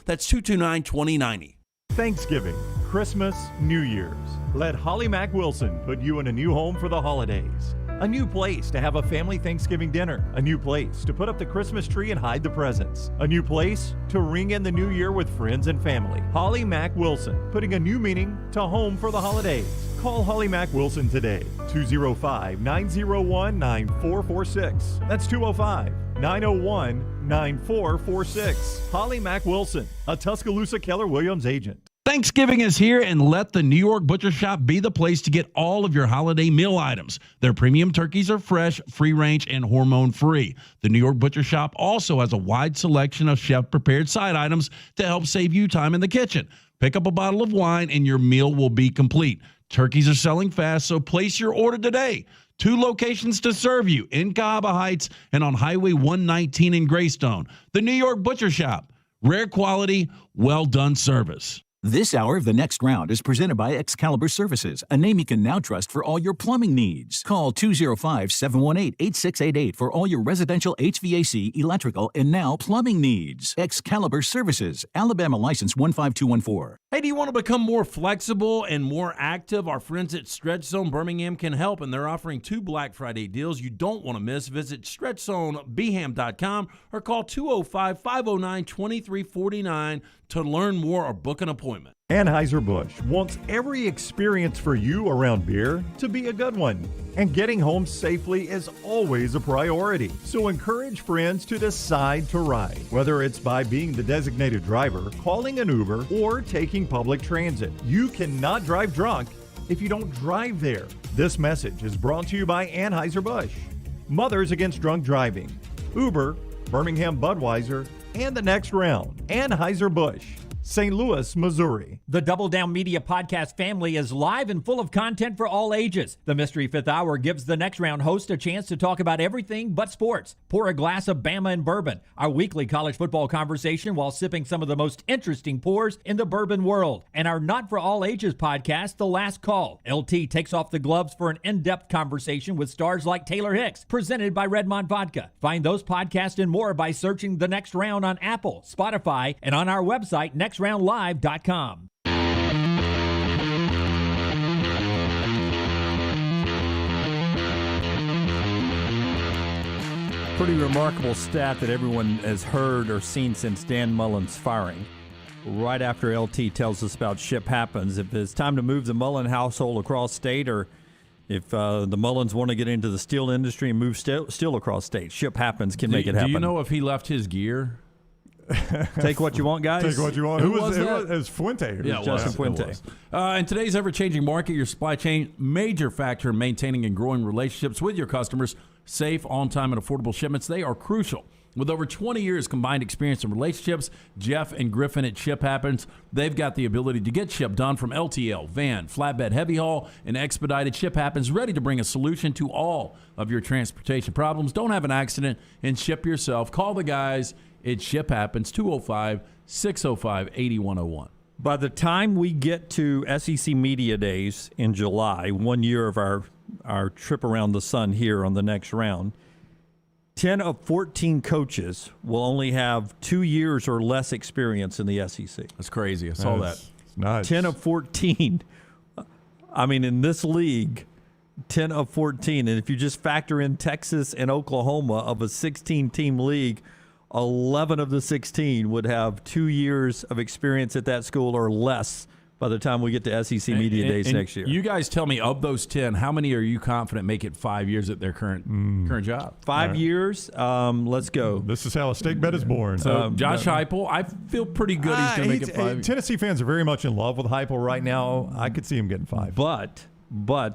That's 229-2090. Thanksgiving, Christmas, New Year's. Let Holly Mack Wilson put you in a new home for the holidays. A new place to have a family Thanksgiving dinner. A new place to put up the Christmas tree and hide the presents. A new place to ring in the new year with friends and family. Holly Mack Wilson, putting a new meaning to home for the holidays. Call Holly Mack Wilson today, 205-901-9446. That's 205-901-9446. Holly Mack Wilson, a Tuscaloosa Keller Williams agent. Thanksgiving is here, and let the New York Butcher Shop be the place to get all of your holiday meal items. Their premium turkeys are fresh, free-range, and hormone-free. The New York Butcher Shop also has a wide selection of chef-prepared side items to help save you time in the kitchen. Pick up a bottle of wine, and your meal will be complete. Turkeys are selling fast, so place your order today. 2 locations to serve you, in Cahaba Heights and on Highway 119 in Greystone. The New York Butcher Shop. Rare quality, well-done service. This hour of The Next Round is presented by Excalibur Services, a name you can now trust for all your plumbing needs. Call 205-718-8688 for all your residential HVAC, electrical, and now plumbing needs. Excalibur Services, Alabama license 15214. Hey, do you want to become more flexible and more active? Our friends at Stretch Zone Birmingham can help, and they're offering 2 Black Friday deals you don't want to miss. Visit StretchZoneBeham.com or call 205-509-2349 to learn more or book an appointment. Anheuser-Busch wants every experience for you around beer to be a good one. And getting home safely is always a priority. So encourage friends to decide to ride, whether it's by being the designated driver, calling an Uber, or taking public transit. You cannot drive drunk if you don't drive there. This message is brought to you by Anheuser-Busch, Mothers Against Drunk Driving, Uber, Birmingham Budweiser, and The Next Round. Anheuser-Busch, St. Louis, Missouri. The Double Down Media podcast family is live and full of content for all ages. The Mystery Fifth Hour gives the Next Round host a chance to talk about everything but sports. Pour a glass of Bama and bourbon, our weekly college football conversation while sipping some of the most interesting pours in the bourbon world. And our Not For All Ages podcast, The Last Call. LT takes off the gloves for an in-depth conversation with stars like Taylor Hicks, presented by Redmond Vodka. Find those podcasts and more by searching The Next Round on Apple, Spotify, and on our website, nextroundlive.com. Pretty remarkable stat that everyone has heard or seen since Dan Mullen's firing. Right after LT tells us about Ship Happens, if it's time to move the Mullen household across state, or if the Mullens want to get into the steel industry and move steel across state, Ship Happens can make it happen. Do you know if he left his gear? Take what you want, guys. Take what you want. Who was that? It was Fuente. Yeah, Justin Fuente. In today's ever-changing market, your supply chain, major factor in maintaining and growing relationships with your customers. Safe, on-time, and affordable shipments, they are crucial. With over 20 years combined experience in relationships, Jeff and Griffin at Ship Happens, they've got the ability to get ship done from LTL, van, flatbed, heavy haul, and expedited. Ship Happens, ready to bring a solution to all of your transportation problems. Don't have an accident and ship yourself. Call the guys at Ship Happens, 205-605-8101. By the time we get to SEC Media Days in July, 1 year of our trip around the sun here on the Next Round, 10 of 14 coaches will only have 2 years or less experience in the SEC. That's crazy. I saw that. Nice. 10 of 14. I mean, in this league, 10 of 14. And if you just factor in Texas and Oklahoma of a 16-team league, 11 of the 16 would have 2 years of experience at that school or less by the time we get to SEC Media Days next year. You guys tell me, of those 10, how many are you confident make it 5 years at their current job? 5 years? Let's go. This is how a steak bet is born. So Josh Heupel, I feel pretty good he's going to make it 5. Tennessee fans are very much in love with Heupel right now. I could see him getting 5. But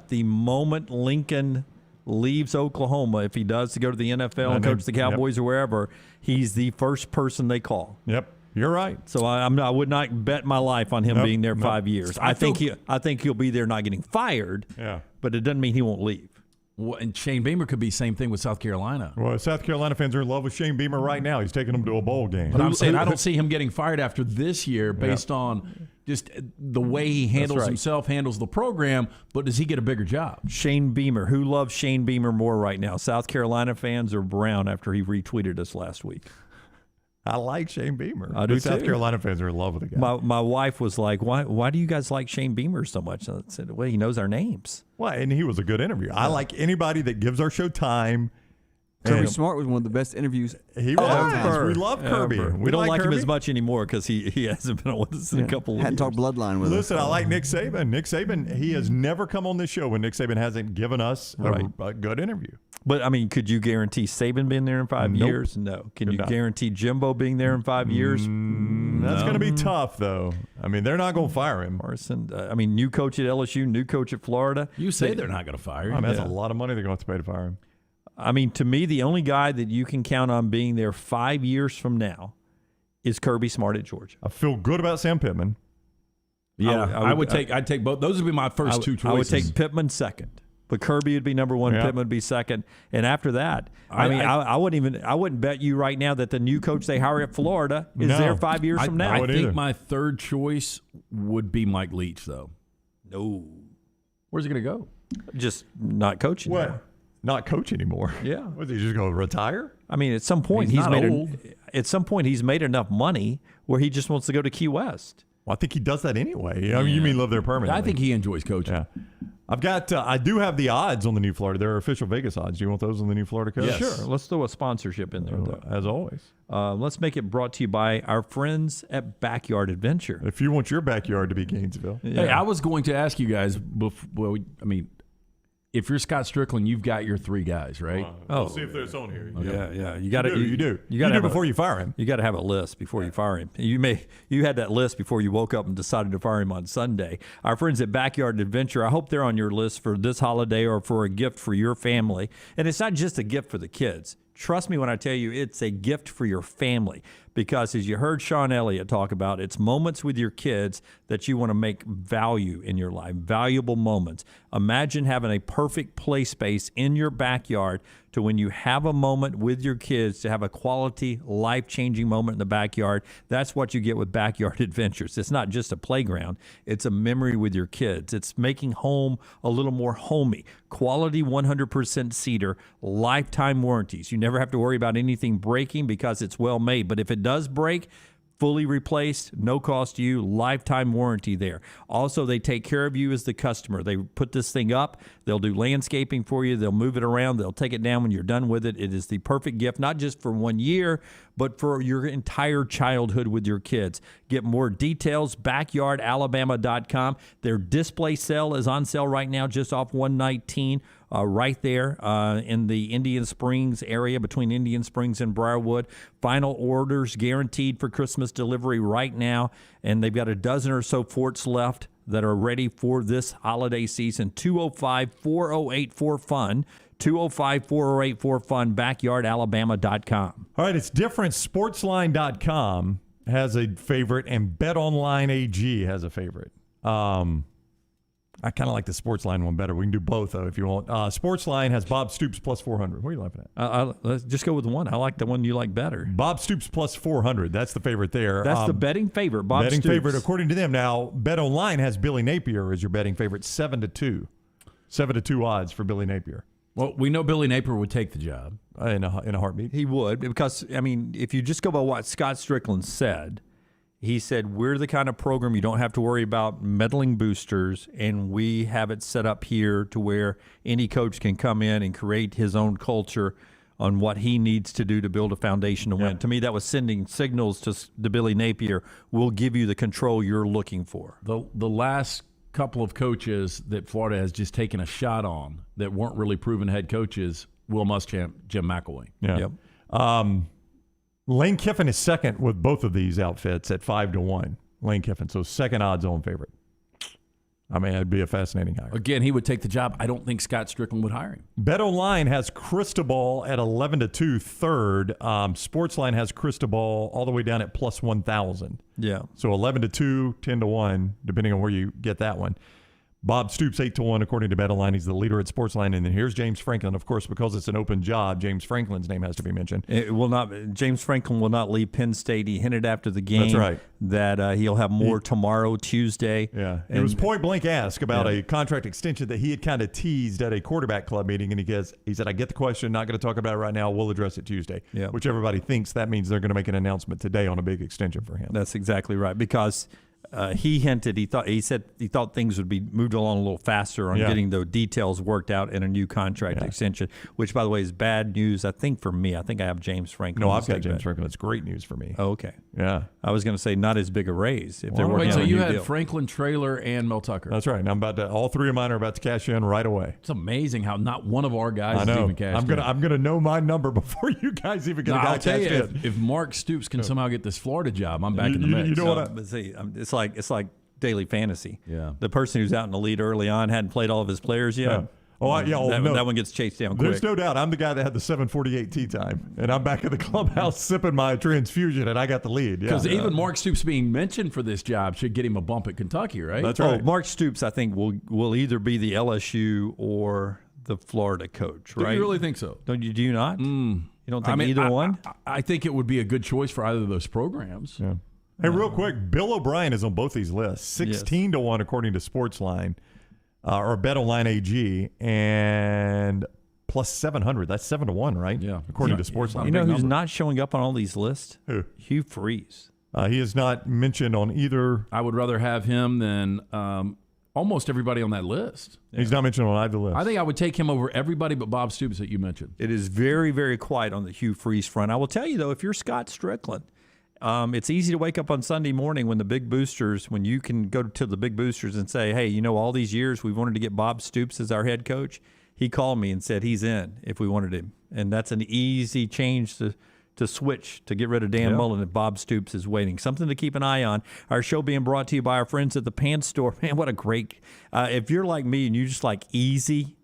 the moment Lincoln leaves Oklahoma, if he does to go to the NFL and coach the Cowboys or wherever, he's the first person they call. Yep, you're right. So I would not bet my life on him being there 5 years. I think he'll be there not getting fired. Yeah, but it doesn't mean he won't leave. Well, and Shane Beamer could be same thing with South Carolina. Well, South Carolina fans are in love with Shane Beamer right now. He's taking them to a bowl game. But I'm saying I don't see him getting fired after this year based on just the way he handles himself, handles the program. But does he get a bigger job? Shane Beamer. Who loves Shane Beamer more right now, South Carolina fans or Brown after he retweeted us last week? I like Shane Beamer. I do South too. Carolina fans are in love with the guy. My wife was like, "Why do you guys like Shane Beamer so much?" I said, "Well, he knows our names." Well, and he was a good interview. I like anybody that gives our show time. Kirby Smart was one of the best interviews. He was. We love Kirby. We don't like him Kirby. as much anymore because he hasn't been on with us in a couple of Hadn't years. talked bloodline with us. Listen, I like Nick Saban. Nick Saban, he has never come on this show when Nick Saban hasn't given us a good interview. But, I mean, could you guarantee Saban being there in 5 Nope. years? No. Can you not. guarantee Jimbo being there in 5 years? That's going to be tough, though. I mean, they're not going to fire him. Morrison, new coach at LSU, new coach at Florida. You say they're not going to fire him. I mean, that's a lot of money they're going to have to pay to fire him. I mean, to me, the only guy that you can count on being there 5 years from now is Kirby Smart at Georgia. I feel good about Sam Pittman. Yeah, I'd take both. Those would be my first two choices. I would take Pittman second, but Kirby would be number one. Yeah. Pittman would be second, and after that, I wouldn't bet you right now that the new coach they hire at Florida is there 5 years from now. I think my third choice would be Mike Leach, though. No, where's he going to go? Just not coaching. What? Not coach anymore. Yeah. Was he just going to retire? I mean, at some point He's not old. he's made enough money where he just wants to go to Key West. Well, I think he does that anyway. I mean, you mean live there permanently? I think he enjoys coaching. Yeah. I've got. I do have the odds on the new Florida. There are official Vegas odds. Do you want those on the new Florida coach? Yes. Sure. Let's throw a sponsorship in there, though. As always. Let's make it brought to you by our friends at Backyard Adventure. If you want your backyard to be Gainesville. Yeah. Hey, I was going to ask you guys. If you're Scott Strickland, you've got your three guys, right? We'll see if there's on here. Yeah. You got to. You do. You got to before you fire him. You got to have a list before you fire him. You had that list before you woke up and decided to fire him on Sunday. Our friends at Backyard Adventure, I hope they're on your list for this holiday or for a gift for your family. And it's not just a gift for the kids. Trust me when I tell you, it's a gift for your family. Because as you heard Sean Elliott talk about, it's moments with your kids that you want to make value in your life, valuable moments. Imagine having a perfect play space in your backyard to when you have a moment with your kids to have a quality, life-changing moment in the backyard. That's what you get with Backyard Adventures. It's not just a playground. It's a memory with your kids. It's making home a little more homey. Quality 100% cedar, lifetime warranties. You never have to worry about anything breaking because it's well made. But if it does break, fully replaced, no cost to you, lifetime warranty there. Also, they take care of you as the customer. They put this thing up. They'll do landscaping for you. They'll move it around. They'll take it down when you're done with it. It is the perfect gift, not just for 1 year, but for your entire childhood with your kids. Get more details, backyardalabama.com. Their display sale is on sale right now, just off 119. Right there in the Indian Springs area between Indian Springs and Briarwood. Final orders guaranteed for Christmas delivery right now, and they've got a dozen or so forts left that are ready for this holiday season. 205-408-4FUN. 205-408-4FUN, backyardalabama.com. All right, it's different. Sportsline.com has a favorite, and BetOnline AG has a favorite. I kind of like the Sportsline one better. We can do both, though, if you want. Sportsline has Bob Stoops plus 400. What are you laughing at? Let's just go with one. I like the one you like better. Bob Stoops plus 400. That's the favorite there. That's the betting favorite, Bob betting Stoops. favorite, according to them. Now, BetOnline has Billy Napier as your betting favorite, 7-2. 7-2 odds for Billy Napier. Well, we know Billy Napier would take the job. In a heartbeat. He would, because, I mean, if you just go by what Scott Strickland said, he said, we're the kind of program you don't have to worry about meddling boosters, and we have it set up here to where any coach can come in and create his own culture on what he needs to do to build a foundation to win. To me, that was sending signals to Billy Napier, we'll give you the control you're looking for. The last couple of coaches that Florida has just taken a shot on that weren't really proven head coaches, Will Muschamp, Jim McElwain. Yeah. Yep. Lane Kiffin is second with both of these outfits at 5-1. Lane Kiffin, so second odds on favorite. I mean, it'd be a fascinating hire. Again, he would take the job. I don't think Scott Strickland would hire him. BetOnline has Cristobal at 11-2 third. Sportsline has Cristobal all the way down at plus 1,000. Yeah. So 11-2, 10-1, depending on where you get that one. Bob Stoops 8-1 according to BetOnline. He's the leader at Sportsline. And then here's James Franklin. Of course, because it's an open job, James Franklin's name has to be mentioned. It will not. James Franklin will not leave Penn State. He hinted after the game That's right. that he'll have more tomorrow, Tuesday. Yeah. It was point blank asked about a contract extension that he had kind of teased at a quarterback club meeting. And he said, I get the question, not going to talk about it right now. We'll address it Tuesday. Yeah. Which everybody thinks that means they're going to make an announcement today on a big extension for him. That's exactly right. Because he hinted, he said he thought things would be moved along a little faster on getting the details worked out in a new contract extension, which, by the way, is bad news, I think, for me. I think I have James Franklin. No, I've got James Franklin. It's great news for me. Oh, okay. Yeah. I was going to say not as big a raise if they're Wait, working so on a you new had deal. Franklin, Traylor, and Mel Tucker. That's right. And I'm about to. All three of mine are about to cash in right away. It's amazing how not one of our guys I know. is even cashed I'm gonna know my number before you guys even get a guy I'll tell cashed you, in. if Mark Stoops can somehow get this Florida job, I'm back in the mix. You know what? But see, it's like daily fantasy. Yeah. The person who's out in the lead early on hadn't played all of his players yet. Yeah. That one gets chased down quick. There's no doubt. I'm the guy that had the 7:48 tee time, and I'm back at the clubhouse sipping my transfusion, and I got the lead. Because even Mark Stoops being mentioned for this job should get him a bump at Kentucky, right? That's right. Mark Stoops, I think, will either be the LSU or the Florida coach, right? Do you really think so? Do you not? You don't think either one? I think it would be a good choice for either of those programs. Yeah. Hey, real quick, Bill O'Brien is on both these lists. 16-1 according to Sportsline, or BetOnline AG, and plus 700. That's 7-1, right? Yeah. According to Sportsline. You know who's not showing up on all these lists? Who? Hugh Freeze. He is not mentioned on either. I would rather have him than almost everybody on that list. He's not mentioned on either list. I think I would take him over everybody but Bob Stoops that you mentioned. It is very, very quiet on the Hugh Freeze front. I will tell you, though, if you're Scott Strickland, it's easy to wake up on Sunday morning when you can go to the big boosters and say, hey, all these years we've wanted to get Bob Stoops as our head coach. He called me and said he's in if we wanted him. And that's an easy change to switch to get rid of Dan Mullen if Bob Stoops is waiting. Something to keep an eye on. Our show being brought to you by our friends at the Pants Store. Man, what a great if you're like me and you just like easy,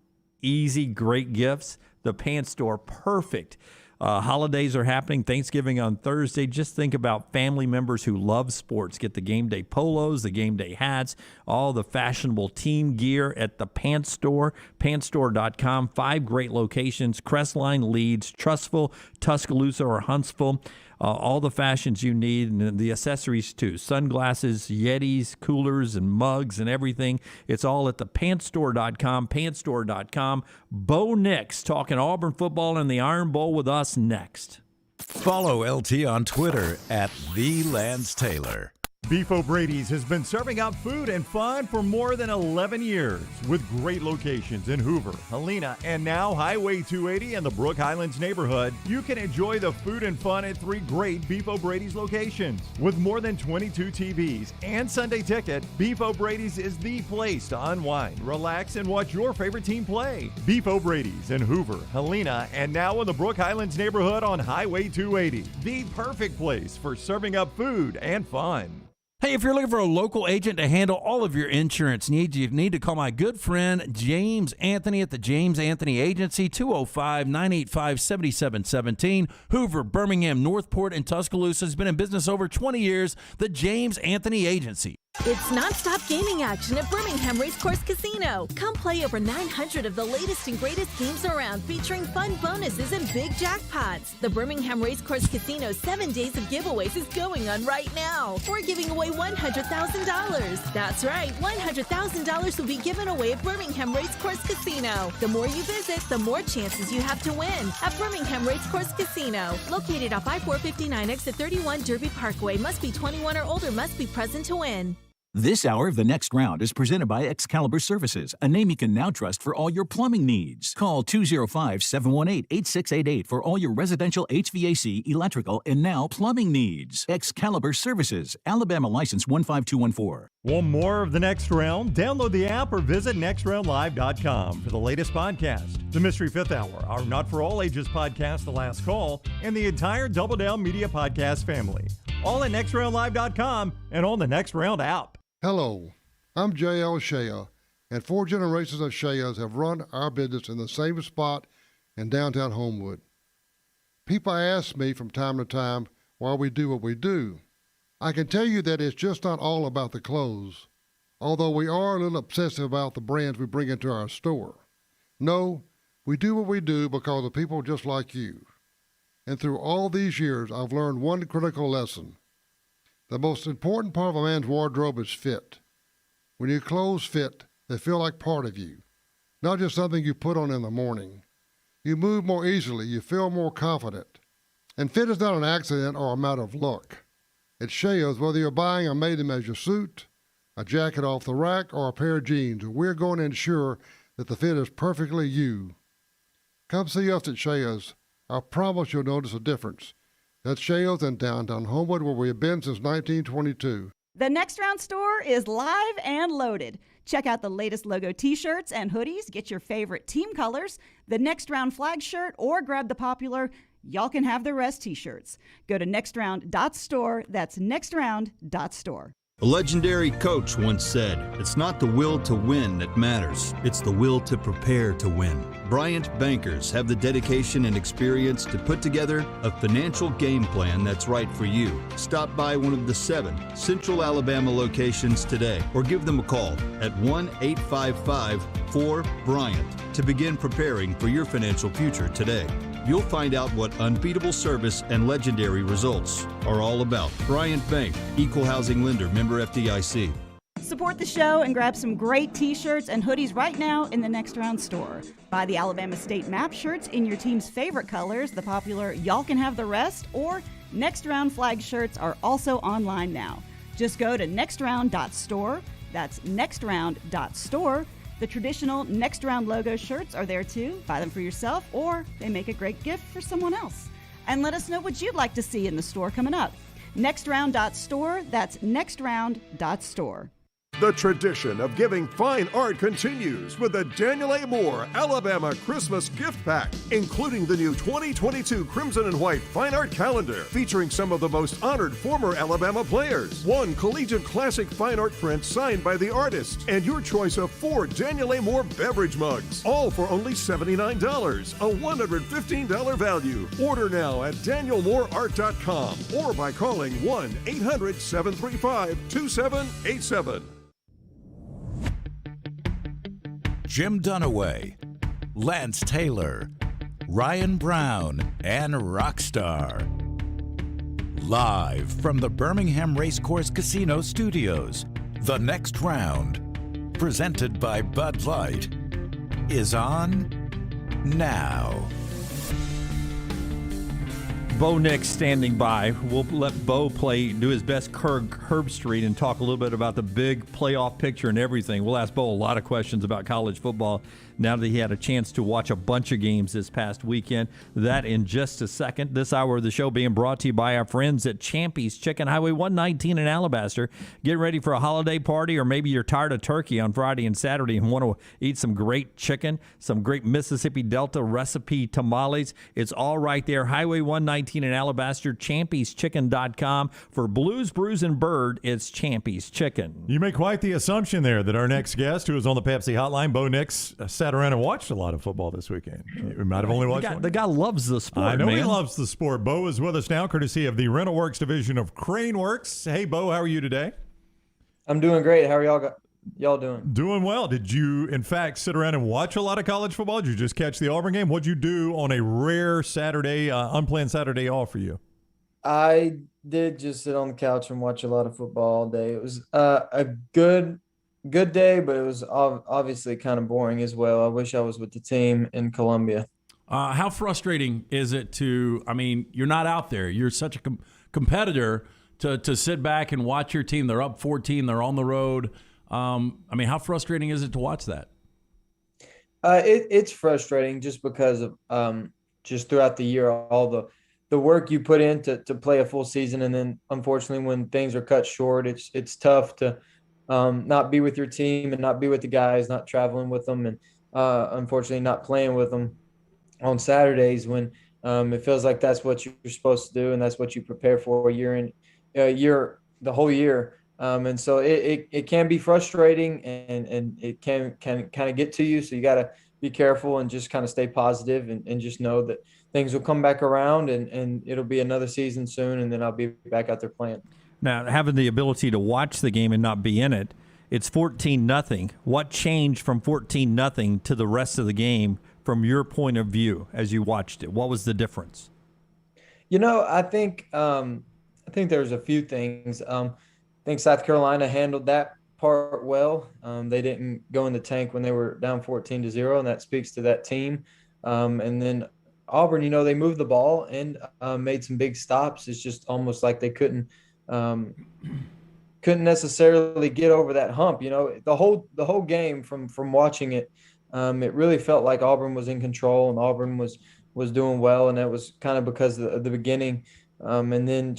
great gifts, the Pants Store, perfect. Holidays are happening. Thanksgiving on Thursday. Just think about family members who love sports. Get the game day polos, the game day hats, all the fashionable team gear at the Pants Store, pantsstore.com. 5 great locations: Crestline, Leeds, Trussville, Tuscaloosa, or Huntsville. All the fashions you need, and the accessories too. Sunglasses, Yetis, coolers, and mugs, and everything. It's all at the pantsstore.com, pantsstore.com. Bo Nix talking Auburn football and the Iron Bowl with us next. Follow LT on Twitter at @TheLanceTaylor. Beef O'Brady's has been serving up food and fun for more than 11 years with great locations in Hoover, Helena, and now Highway 280 in the Brook Highlands neighborhood. You can enjoy the food and fun at 3 great Beef O'Brady's locations. With more than 22 TVs and Sunday ticket, Beef O'Brady's is the place to unwind, relax, and watch your favorite team play. Beef O'Brady's in Hoover, Helena, and now in the Brook Highlands neighborhood on Highway 280. The perfect place for serving up food and fun. Hey, if you're looking for a local agent to handle all of your insurance needs, you need to call my good friend James Anthony at the James Anthony Agency, 205-985-7717. Hoover, Birmingham, Northport, and Tuscaloosa. Has been in business over 20 years. The James Anthony Agency. It's nonstop gaming action at Birmingham Racecourse Casino. Come play over 900 of the latest and greatest games around, featuring fun bonuses and big jackpots. The Birmingham Racecourse Casino 7 days of giveaways is going on right now. We're giving away $100,000. That's right, $100,000 will be given away at Birmingham Racecourse Casino. The more you visit, the more chances you have to win at Birmingham Racecourse Casino. Located off I-459 exit 31 Derby Parkway. Must be 21 or older. Must be present to win. This hour of The Next Round is presented by Excalibur Services, a name you can now trust for all your plumbing needs. Call 205-718-8688 for all your residential HVAC, electrical, and now plumbing needs. Excalibur Services, Alabama license 15214. Want more of The Next Round? Download the app or visit nextroundlive.com for the latest podcast. The Mystery Fifth Hour, our Not For All Ages podcast, The Last Call, and the entire Double Down Media podcast family. All at nextroundlive.com and on the Next Round app. Hello, I'm J.L. Shea, and 4 generations of Sheas have run our business in the same spot in downtown Homewood. People ask me from time to time why we do what we do. I can tell you that it's just not all about the clothes, although we are a little obsessive about the brands we bring into our store. No, we do what we do because of people just like you. And through all these years, I've learned one critical lesson. The most important part of a man's wardrobe is fit. When your clothes fit, they feel like part of you, not just something you put on in the morning. You move more easily, you feel more confident. And fit is not an accident or a matter of luck. It shows whether you're buying a made-to-measure suit, a jacket off the rack, or a pair of jeans. We're going to ensure that the fit is perfectly you. Come see us at Shea's. I promise you'll notice a difference. That's Shea's in downtown Homewood, where we have been since 1922. The Next Round store is live and loaded. Check out the latest logo t-shirts and hoodies. Get your favorite team colors, the Next Round flag shirt, or grab the popular Y'all Can Have the Rest t-shirts. Go to nextround.store. That's nextround.store. A legendary coach once said, "It's not the will to win that matters, it's the will to prepare to win." Bryant bankers have the dedication and experience to put together a financial game plan that's right for you. Stop by one of the 7 Central Alabama locations today or give them a call at 1-855-4-BRYANT to begin preparing for your financial future today. You'll find out what unbeatable service and legendary results are all about. Bryant Bank, Equal Housing Lender, member FDIC. Support the show and grab some great t-shirts and hoodies right now in the Next Round store. Buy the Alabama State map shirts in your team's favorite colors, the popular Y'all Can Have the Rest, or Next Round flag shirts are also online now. Just go to nextround.store. That's nextround.store. The traditional Next Round logo shirts are there too. Buy them for yourself, or they make a great gift for someone else. And let us know what you'd like to see in the store coming up. Nextround.store, that's nextround.store. The tradition of giving fine art continues with the Daniel A. Moore Alabama Christmas Gift Pack, including the new 2022 Crimson and White Fine Art Calendar, featuring some of the most honored former Alabama players, 1 collegiate classic fine art print signed by the artist, and your choice of 4 Daniel A. Moore beverage mugs, all for only $79, a $115 value. Order now at danielmooreart.com or by calling 1-800-735-2787. Jim Dunaway, Lance Taylor, Ryan Brown, and Rockstar. Live from the Birmingham Racecourse Casino Studios, The Next Round, presented by Bud Light, is on now. Bo Nix standing by. We'll let Bo do his best Herb Street and talk a little bit about the big playoff picture and everything. We'll ask Bo a lot of questions about college football now that he had a chance to watch a bunch of games this past weekend. That in just a second. This hour of the show being brought to you by our friends at Champy's Chicken, Highway 119 in Alabaster. Get ready for a holiday party, or maybe you're tired of turkey on Friday and Saturday and want to eat some great chicken, some great Mississippi Delta recipe tamales. It's all right there. Highway 119 in Alabaster, champyschicken.com. For Blues, Brews, and Bird, it's Champy's Chicken. You make quite the assumption there that our next guest, who is on the Pepsi hotline, Bo Nix, sat around and watched a lot of football this weekend. We might have only watched one. The guy loves the sport, I know man. he loves the sport. Bo is with us now, courtesy of the Rental Works division of Crane Works. Hey, Bo, how are you today? I'm doing great. How are y'all doing? Doing well. Did you, in fact, sit around and watch a lot of college football? Did you just catch the Auburn game? What'd you do on a rare Saturday, unplanned Saturday off for you? I did just sit on the couch and watch a lot of football all day. It was a good day, but it was obviously kind of boring as well. I wish I was with the team in Columbia. How frustrating is it you're not out there. You're such a competitor to sit back and watch your team. They're up 14. They're on the road. How frustrating is it to watch that? It's frustrating just because of just throughout the year, all the work you put in to play a full season. And then unfortunately, when things are cut short, it's tough to not be with your team and not be with the guys, not traveling with them, and unfortunately not playing with them on Saturdays when it feels like that's what you're supposed to do and that's what you prepare for the whole year. And so it can be frustrating, and it can kind of get to you. So you got to be careful and just kind of stay positive, and just know that things will come back around, and it'll be another season soon, and then I'll be back out there playing. Now, having the ability to watch the game and not be in it, it's 14-0. What changed from 14-0 to the rest of the game from your point of view as you watched it? What was the difference? I think there's a few things. I think South Carolina handled that part well. They didn't go in the tank when they were down 14-0, and that speaks to that team. And then Auburn, they moved the ball and made some big stops. It's just almost like they couldn't necessarily get over that hump. The whole game from watching it, it really felt like Auburn was in control and Auburn was doing well, and that was kind of because of the beginning. And then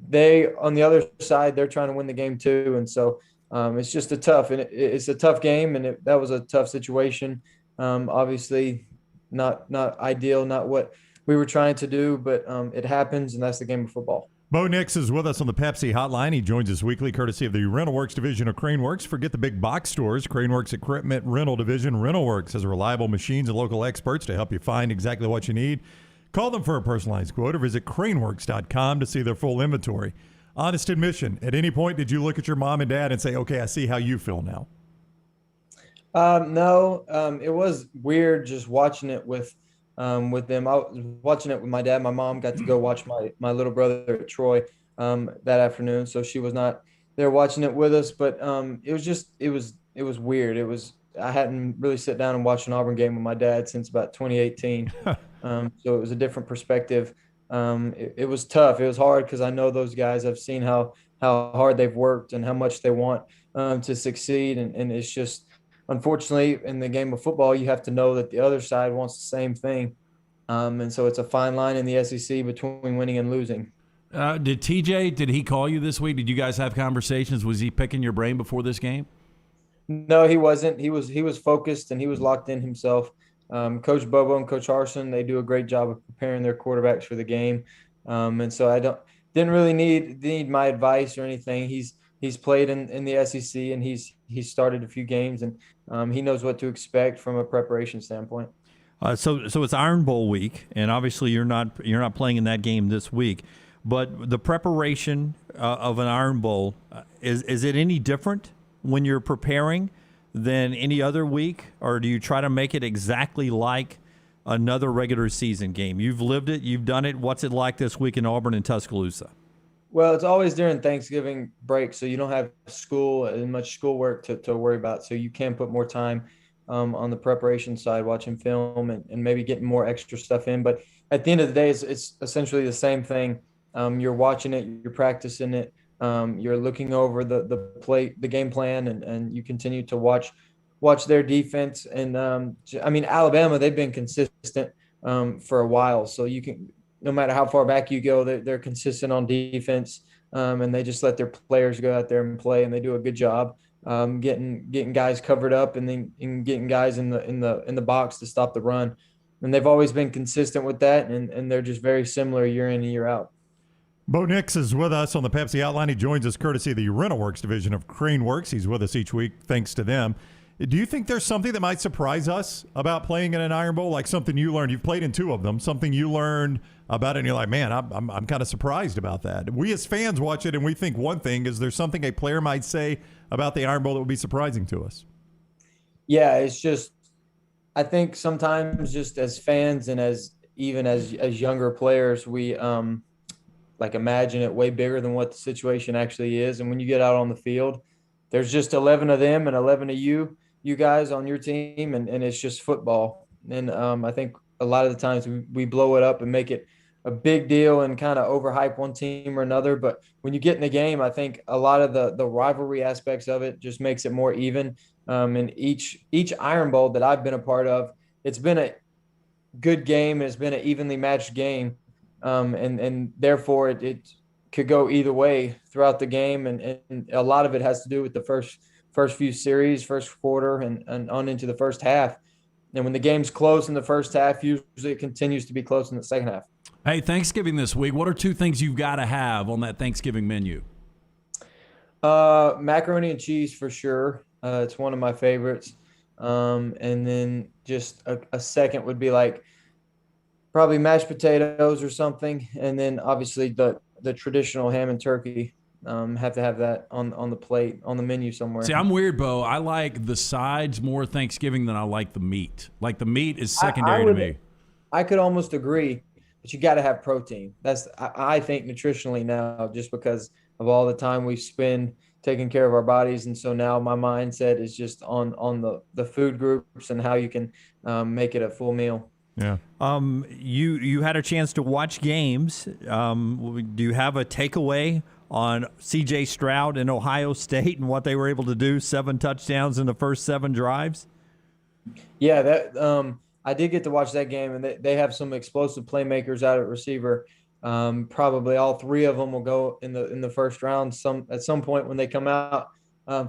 they on the other side, they're trying to win the game too, and so it's just it's a tough game, and that was a tough situation. Obviously, not ideal, not what we were trying to do, but it happens, and that's the game of football. Bo Nix is with us on the Pepsi Hotline. He joins us weekly courtesy of the Rental Works division of Crane Works. Forget the big box stores. Crane Works Equipment Rental Division. Rental Works has reliable machines and local experts to help you find exactly what you need. Call them for a personalized quote or visit craneworks.com to see their full inventory. Honest admission, at any point did you look at your mom and dad and say, okay, I see how you feel now? No, it was weird just watching it with them. I was watching it with my dad. My mom got to go watch my little brother at Troy that afternoon, so she was not there watching it with us. But it was weird. I hadn't really sat down and watched an Auburn game with my dad since about 2018, so it was a different perspective. It was tough. It was hard because I know those guys. I've seen how hard they've worked and how much they want to succeed, and it's just. Unfortunately, in the game of football, you have to know that the other side wants the same thing. And so it's a fine line in the SEC between winning and losing. Did he call you this week? Did you guys have conversations? Was he picking your brain before this game? No, he wasn't. He was focused and he was locked in himself. Coach Bobo and Coach Harsin, they do a great job of preparing their quarterbacks for the game. And so I didn't really need my advice or anything. He's played in the SEC, and he's started a few games, and he knows what to expect from a preparation standpoint. So it's Iron Bowl week, and obviously you're not playing in that game this week. But the preparation of an Iron Bowl, is it any different when you're preparing than any other week, or do you try to make it exactly like another regular season game? You've lived it, you've done it. What's it like this week in Auburn and Tuscaloosa? Well, it's always during Thanksgiving break, so you don't have school and much schoolwork to worry about. So you can put more time on the preparation side, watching film and maybe getting more extra stuff in. But at the end of the day, it's essentially the same thing. You're watching it, you're practicing it, you're looking over the game plan, and you continue to watch their defense. And Alabama, they've been consistent for a while, so you can. No matter how far back you go, they're consistent on defense, and they just let their players go out there and play, and they do a good job getting guys covered up and then getting guys in the box to stop the run. And they've always been consistent with that, and they're just very similar year in and year out. Bo Nix is with us on the Pepsi Hotline. He joins us courtesy of the Rental Works division of Crane Works. He's with us each week thanks to them. Do you think there's something that might surprise us about playing in an Iron Bowl, like something you learned? You've played in two of them, something you learned about it, and you're like, man, I'm kind of surprised about that. We as fans watch it, and we think one thing. Is there something a player might say about the Iron Bowl that would be surprising to us? Yeah, it's just I think sometimes just as fans and as younger players, we imagine it way bigger than what the situation actually is. And when you get out on the field, there's just 11 of them and 11 of you guys on your team, and it's just football. And I think a lot of the times we blow it up and make it a big deal and kind of overhype one team or another. But when you get in the game, I think a lot of the rivalry aspects of it just makes it more even. And each Iron Bowl that I've been a part of, it's been a good game. It's been an evenly matched game. And therefore it could go either way throughout the game. And a lot of it has to do with the first few series, first quarter and on into the first half. And when the game's close in the first half, usually it continues to be close in the second half. Hey, Thanksgiving this week, what are two things you've got to have on that Thanksgiving menu? Macaroni and cheese for sure. It's one of my favorites. And then just a second would be like probably mashed potatoes or something. And then obviously the traditional ham and turkey. Have to have that on the plate, on the menu somewhere. See, I'm weird, Bo. I like the sides more Thanksgiving than I like the meat. Like the meat is secondary to me. I could almost agree, but you got to have protein. That's I think nutritionally now, just because of all the time we spend taking care of our bodies, and so now my mindset is just on the food groups and how you can make it a full meal. Yeah. You had a chance to watch games. Do you have a takeaway on C.J. Stroud and Ohio State and what they were able to do? 7 touchdowns in the first 7 drives. Yeah, that I did get to watch that game, and they have some explosive playmakers out at receiver. Probably all 3 of them will go in the first round at some point when they come out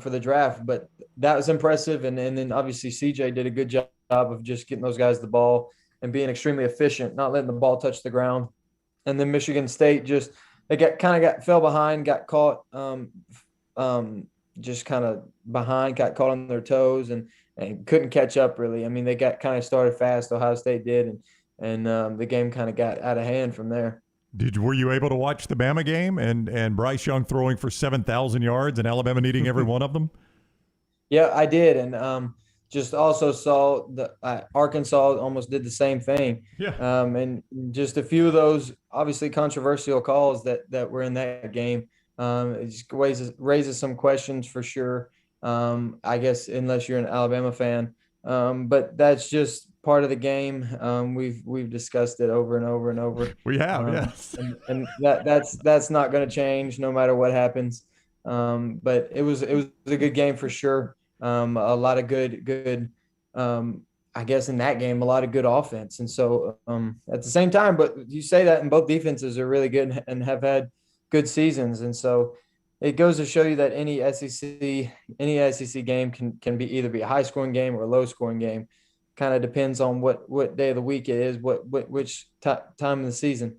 for the draft. But that was impressive, and then obviously C.J. did a good job of just getting those guys the ball and being extremely efficient, not letting the ball touch the ground. And then Michigan State fell behind, got caught, just kind of behind, got caught on their toes and couldn't catch up really. I mean, they got kind of started fast, Ohio State did, and the game kind of got out of hand from there. Were you able to watch the Bama game and Bryce Young throwing for 7,000 yards and Alabama needing every one of them? Yeah, I did, and just also saw the Arkansas almost did the same thing. Yeah. And just a few of those obviously controversial calls that were in that game. It just raises some questions for sure. I guess unless you're an Alabama fan, but that's just part of the game. We've discussed it over and over and over. We have, yes. And that's not going to change no matter what happens. But it was a good game for sure. A lot of good. I guess in that game, a lot of good offense. And so at the same time, but you say that, and both defenses are really good and have had good seasons. And so it goes to show you that any SEC game can be either be a high scoring game or a low scoring game. Kind of depends on what day of the week it is, which time of the season.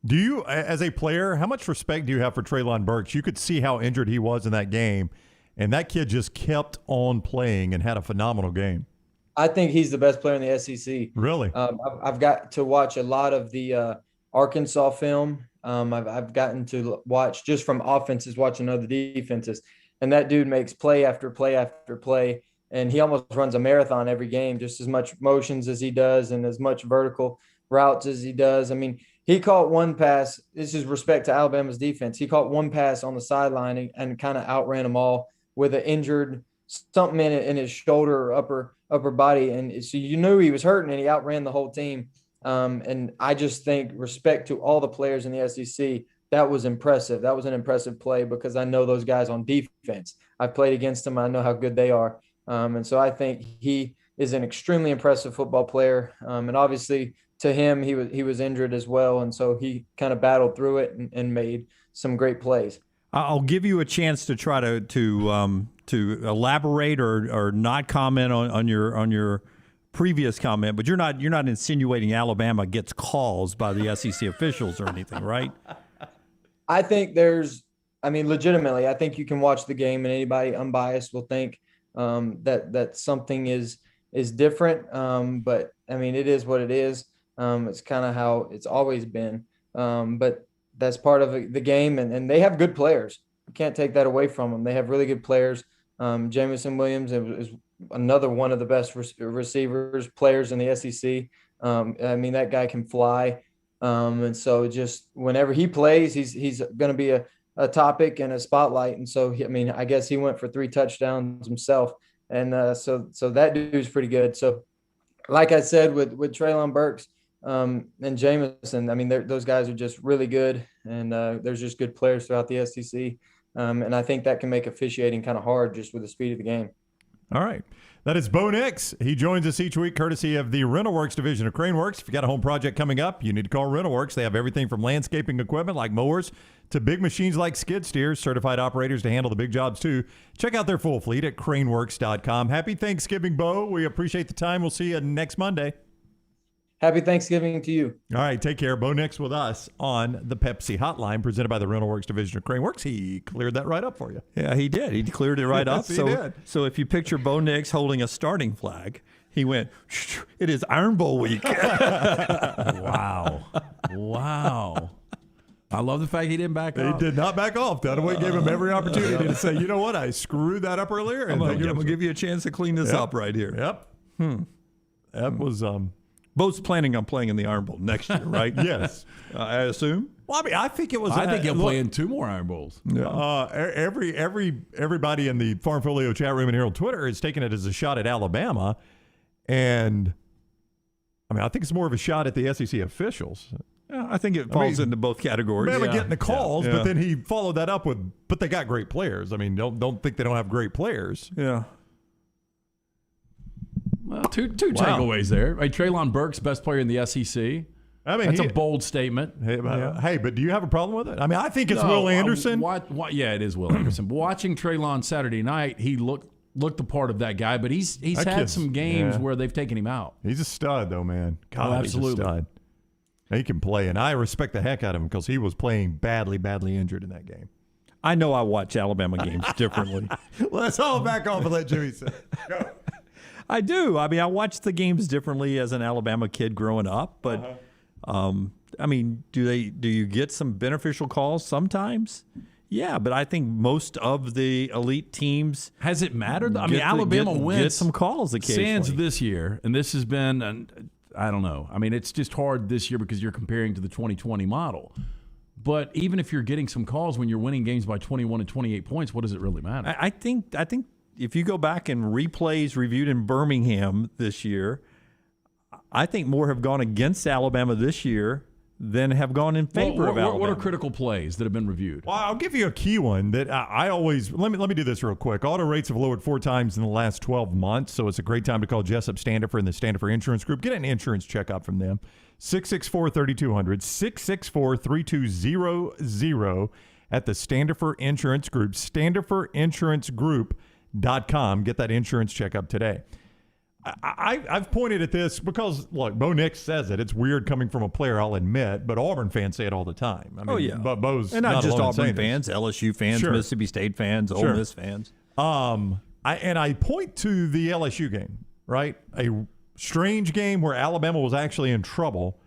Do you, as a player, how much respect do you have for Treylon Burks? You could see how injured he was in that game, and that kid just kept on playing and had a phenomenal game. I think he's the best player in the SEC. Really? I've got to watch a lot of the Arkansas film. I've gotten to watch just from offenses, watching other defenses, and that dude makes play after play after play, and he almost runs a marathon every game, just as much motions as he does and as much vertical routes as he does. I mean, he caught one pass. This is respect to Alabama's defense. He caught one pass on the sideline and kind of outran them all with an injured something in his shoulder or upper body, and so you knew he was hurting, and he outran the whole team. And I just think respect to all the players in the SEC. That was impressive. That was an impressive play because I know those guys on defense. I've played against them. I know how good they are. And so I think he is an extremely impressive football player. And obviously to him, he was injured as well. And so he kind of battled through it and made some great plays. I'll give you a chance to try to elaborate or not comment on your previous comment, but you're not insinuating Alabama gets calls by the SEC officials or anything, right? I think legitimately, I think you can watch the game and anybody unbiased will think that something is different. But I mean, it is what it is. It's kind of how it's always been. But that's part of the game, and they have good players. You can't take that away from them. They have really good players. Jamison Williams is another one of the best players in the SEC. I mean, that guy can fly. And so just whenever he plays, he's going to be a topic and a spotlight. And so, I guess he went for 3 touchdowns himself. And so that dude's pretty good. So like I said, with Treylon Burks and Jamison, I mean, those guys are just really good. And there's just good players throughout the SEC. And I think that can make officiating kind of hard just with the speed of the game. All right. That is Bo Nix. He joins us each week courtesy of the RentalWorks division of Craneworks. If you got a home project coming up, you need to call RentalWorks. They have everything from landscaping equipment like mowers to big machines like skid steers, certified operators to handle the big jobs too. Check out their full fleet at craneworks.com. Happy Thanksgiving, Bo. We appreciate the time. We'll see you next Monday. happy Thanksgiving to you. All right, take care. Bo Nix with us on the Pepsi Hotline, presented by the Rental Works division of Crane Works. He cleared that right up for you. Yeah, he did. He cleared it right up. Yes, he did. So if you picture Bo Nix holding a starting flag, he went, it is Iron Bowl week. Wow. I love the fact he didn't back off. He did not back off. Dunaway gave him every opportunity to say, you know what, I screwed that up earlier. I'm going to give you a chance to clean this up right here. Yep. That was... Bo's planning on playing in the Iron Bowl next year, right? Yes. I assume. Well, I mean, I think it was... I think he'll play in 2 more Iron Bowls. Yeah. Everybody in the Farm Folio chat room and here on Twitter is taking it as a shot at Alabama. And, I mean, I think it's more of a shot at the SEC officials. Yeah, I think it falls into both categories. Bama getting the calls, Yeah. but then he followed that up with, but they got great players. I mean, don't think they don't have great players. Yeah. Well, two takeaways there. Right, Treylon Burks, best player in the SEC. I mean, that's a bold statement. Hey, but do you have a problem with it? I mean, I think it's Will Anderson. Yeah, it is Will Anderson. But watching Treylon Saturday night, he looked the part of that guy, but he's had some games where they've taken him out. He's a stud, though, man. God, absolutely. He's a stud. He can play, and I respect the heck out of him because he was playing badly injured in that game. I know I watch Alabama games differently. Let's all back off and let Jimmy say. Go. I do. I mean, I watch the games differently as an Alabama kid growing up, but I mean, do you get some beneficial calls sometimes? Yeah, but I think most of the elite teams has it mattered. I mean, Alabama wins. Get some calls occasionally. Sans this year, and this has been, I don't know. I mean, it's just hard this year because you're comparing to the 2020 model. But even if you're getting some calls when you're winning games by 21 and 28 points, what does it really matter? I think if you go back and replays reviewed in Birmingham this year, I think more have gone against Alabama this year than have gone in favor of Alabama. What are critical plays that have been reviewed? Well, I'll give you a key one that I always let me do this real quick. Auto rates have lowered 4 times in the last 12 months, so it's a great time to call Jessup Standifer and the Standifer Insurance Group. Get an insurance checkup from them. 664-3200, 664-3200 at the Standifer Insurance Group, StandiferinsuranceGroup.com. Get that insurance checkup today. I've pointed at this because, look, Bo Nix says it. It's weird coming from a player, I'll admit, but Auburn fans say it all the time. I mean, but Bo's and not just alone Auburn saying fans, this. LSU fans, Sure. Mississippi State fans, Ole Miss fans. I point to the LSU game, right? A strange game where Alabama was actually in trouble.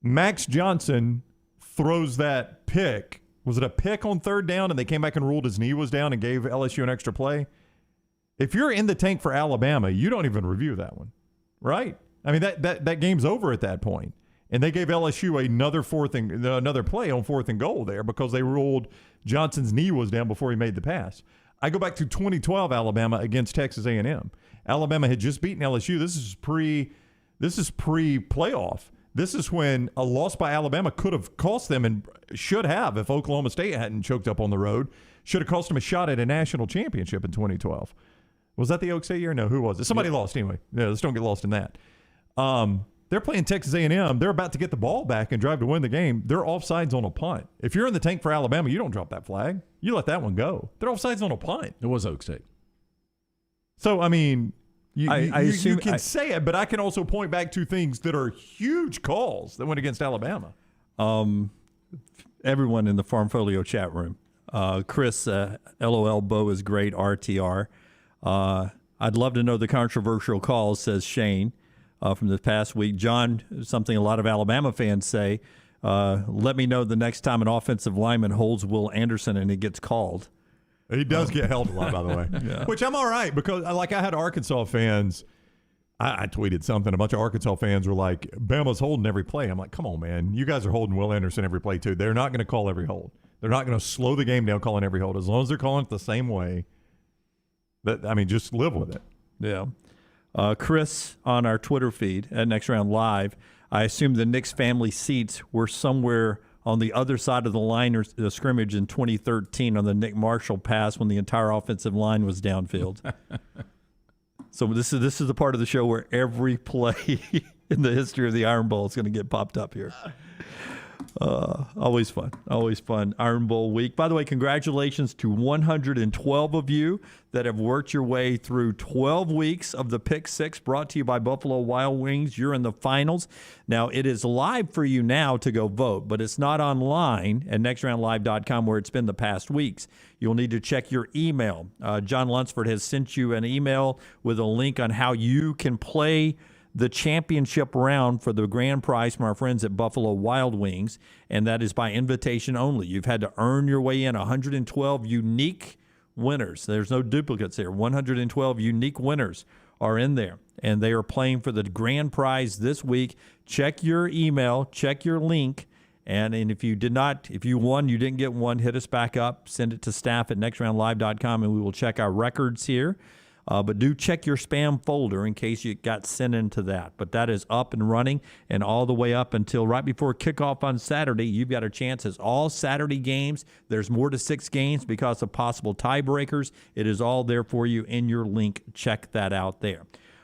Max Johnson throws that pick. Was it a pick on 3rd down and they came back and ruled his knee was down and gave LSU an extra play? If you're in the tank for Alabama, you don't even review that one, right? I mean, that game's over at that point. And they gave LSU another play on 4th and goal there because they ruled Johnson's knee was down before he made the pass. I go back to 2012 Alabama against Texas A&M. Alabama had just beaten LSU. This is pre-playoff. This is when a loss by Alabama could have cost them and should have, if Oklahoma State hadn't choked up on the road, should have cost them a shot at a national championship in 2012. Was that the Oak State year? No, who was it? Somebody lost anyway. Yeah, let's don't get lost in that. They're playing Texas A&M. They're about to get the ball back and drive to win the game. They're offsides on a punt. If you're in the tank for Alabama, you don't drop that flag. You let that one go. They're offsides on a punt. It was Oak State. So, I mean, you assume can say it, but I can also point back to things that are huge calls that went against Alabama. Everyone in the Farm Folio chat room. Chris, LOL, Bo is great, RTR. I'd love to know the controversial calls, says Shane, from this past week. John, something a lot of Alabama fans say, let me know the next time an offensive lineman holds Will Anderson and it gets called. He does get held a lot, by the way, Yeah. which I'm all right because, like, I had Arkansas fans. I tweeted something. A bunch of Arkansas fans were like, Bama's holding every play. I'm like, come on, man. You guys are holding Will Anderson every play, too. They're not going to call every hold. They're not going to slow the game down calling every hold. As long as they're calling it the same way, just live with it. Yeah. Chris, on our Twitter feed at Next Round Live, I assume the Knicks family seats were somewhere on the other side of the line or the scrimmage in 2013 on the Nick Marshall pass when the entire offensive line was downfield. So this is the part of the show where every play in the history of the Iron Bowl is going to get popped up here. Always fun. Always fun. Iron Bowl week. By the way, congratulations to 112 of you that have worked your way through 12 weeks of the Pick Six, brought to you by Buffalo Wild Wings. You're in the finals. Now, it is live for you now to go vote, but it's not online at nextroundlive.com where it's been the past weeks. You'll need to check your email. John Lunsford has sent you an email with a link on how you can play the championship round for the grand prize from our friends at Buffalo Wild Wings, and that is by invitation only. You've had to earn your way in. 112 unique winners. There's no duplicates there. 112 unique winners are in there, and they are playing for the grand prize this week. Check your email, check your link, and if you won, you didn't get one, hit us back up, send it to staff at nextroundlive.com, and we will check our records here. But do check your spam folder in case you got sent into that. But that is up and running, and all the way up until right before kickoff on Saturday, you've got a chance. It's all Saturday games. There's more to 6 games because of possible tiebreakers. It is all there for you in your link. Check that out there.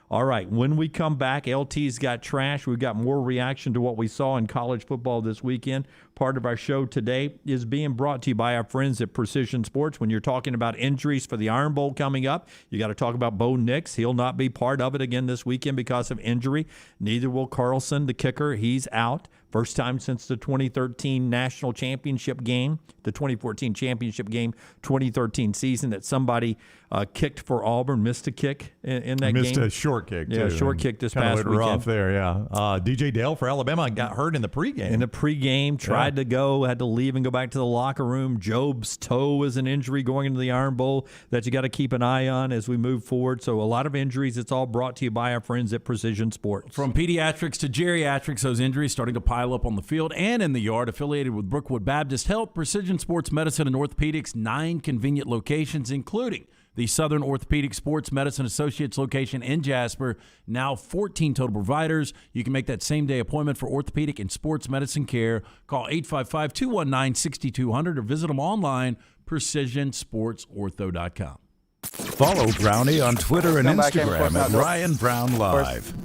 All right, when we come back, LT's got trash. We've got more reaction to what we saw in college football this weekend. Part of our show today is being brought to you by our friends at Precision Sports. When you're talking about injuries for the Iron Bowl coming up, you got to talk about Bo Nix. He'll not be part of it again this weekend because of injury. Neither will Carlson, the kicker. He's out. First time since the 2013 national championship game, the 2014 championship game, 2013 season that somebody kicked for Auburn, missed a kick in that game. Missed a short kick, too. Yeah, short kick this past weekend. Rough there, yeah. DJ Dale for Alabama got hurt in the pregame. In the pregame, tried to go, had to leave and go back to the locker room. Job's toe is an injury going into the Iron Bowl that you got to keep an eye on as we move forward. So a lot of injuries. It's all brought to you by our friends at Precision Sports. From pediatrics to geriatrics, those injuries starting to pile up on the field and in the yard. Affiliated with Brookwood Baptist Health, Precision Sports Medicine and Orthopedics, 9 convenient locations, including the Southern Orthopedic Sports Medicine Associates location in Jasper. Now 14 total providers. You can make that same-day appointment for orthopedic and sports medicine care. Call 855-219-6200 or visit them online, precisionsportsortho.com. Follow Brownie on Twitter and Instagram at Ryan Brown Live.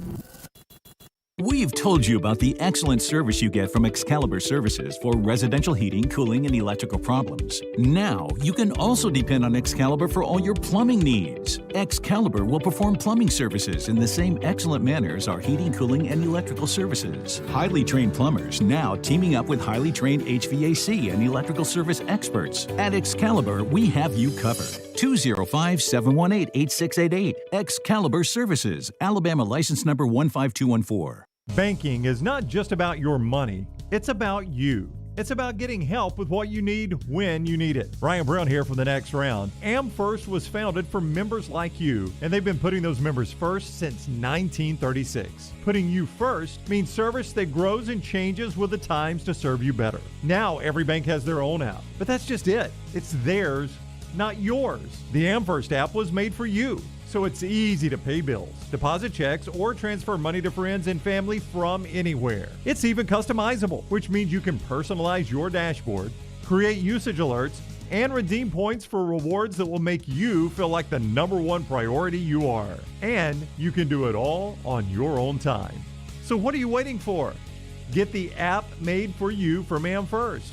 We've told you about the excellent service you get from Excalibur Services for residential heating, cooling, and electrical problems. Now, you can also depend on Excalibur for all your plumbing needs. Excalibur will perform plumbing services in the same excellent manner as our heating, cooling, and electrical services. Highly trained plumbers now teaming up with highly trained HVAC and electrical service experts. At Excalibur, we have you covered. 205-718-8688. Excalibur Services, Alabama license number 15214. Banking is not just about your money, it's about you. It's about getting help with what you need when you need it. Brian Brown here for the next round. AmFirst was founded for members like you, and they've been putting those members first since 1936. Putting you first means service that grows and changes with the times to serve you better. Now every bank has their own app, but that's just it. It's theirs, not yours. The AmFirst app was made for you, so it's easy to pay bills, deposit checks, or transfer money to friends and family from anywhere. It's even customizable, which means you can personalize your dashboard, create usage alerts, and redeem points for rewards that will make you feel like the #1 priority you are. And you can do it all on your own time. So what are you waiting for? Get the app made for you from AmFirst.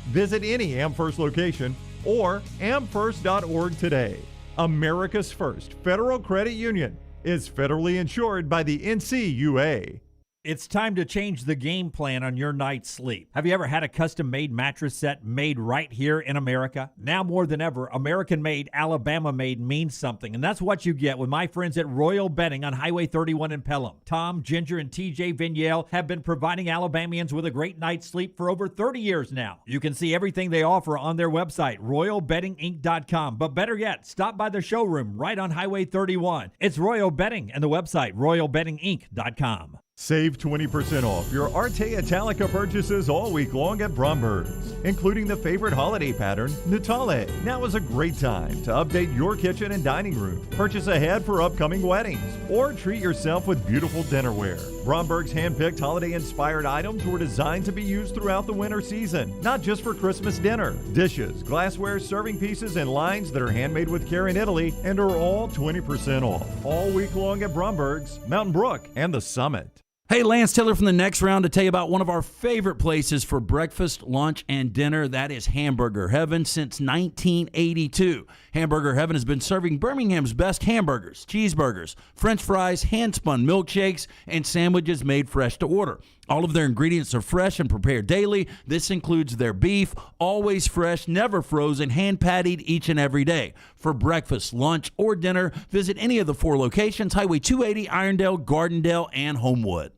Visit any AmFirst location or amfirst.org today. America's first federal credit union is federally insured by the NCUA. It's time to change the game plan on your night's sleep. Have you ever had a custom-made mattress set made right here in America? Now more than ever, American-made, Alabama-made means something, and that's what you get with my friends at Royal Bedding on Highway 31 in Pelham. Tom, Ginger, and TJ Vignale have been providing Alabamians with a great night's sleep for over 30 years now. You can see everything they offer on their website, royalbeddinginc.com. But better yet, stop by the showroom right on Highway 31. It's Royal Bedding and the website, royalbeddinginc.com. Save 20% off your Arte Italica purchases all week long at Bromberg's, including the favorite holiday pattern, Natale. Now is a great time to update your kitchen and dining room. Purchase ahead for upcoming weddings, or treat yourself with beautiful dinnerware. Bromberg's hand-picked holiday-inspired items were designed to be used throughout the winter season, not just for Christmas dinner. Dishes, glassware, serving pieces, and lines that are handmade with care in Italy and are all 20% off. All week long at Bromberg's, Mountain Brook, and the Summit. Hey, Lance Taylor from the Next Round to tell you about one of our favorite places for breakfast, lunch, and dinner. That is Hamburger Heaven since 1982. Hamburger Heaven has been serving Birmingham's best hamburgers, cheeseburgers, French fries, hand-spun milkshakes, and sandwiches made fresh to order. All of their ingredients are fresh and prepared daily. This includes their beef, always fresh, never frozen, hand-pattied each and every day. For breakfast, lunch, or dinner, visit any of the 4 locations, Highway 280, Irondale, Gardendale, and Homewood.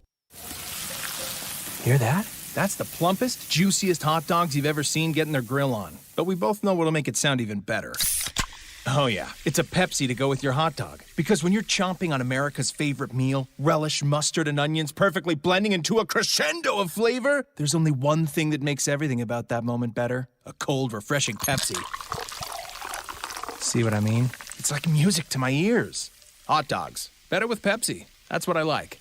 Hear that? That's the plumpest, juiciest hot dogs you've ever seen getting their grill on. But we both know what'll make it sound even better. Oh yeah, it's a Pepsi to go with your hot dog. Because when you're chomping on America's favorite meal, relish, mustard, and onions perfectly blending into a crescendo of flavor, there's only one thing that makes everything about that moment better. A cold, refreshing Pepsi. See what I mean? It's like music to my ears. Hot dogs. Better with Pepsi. That's what I like.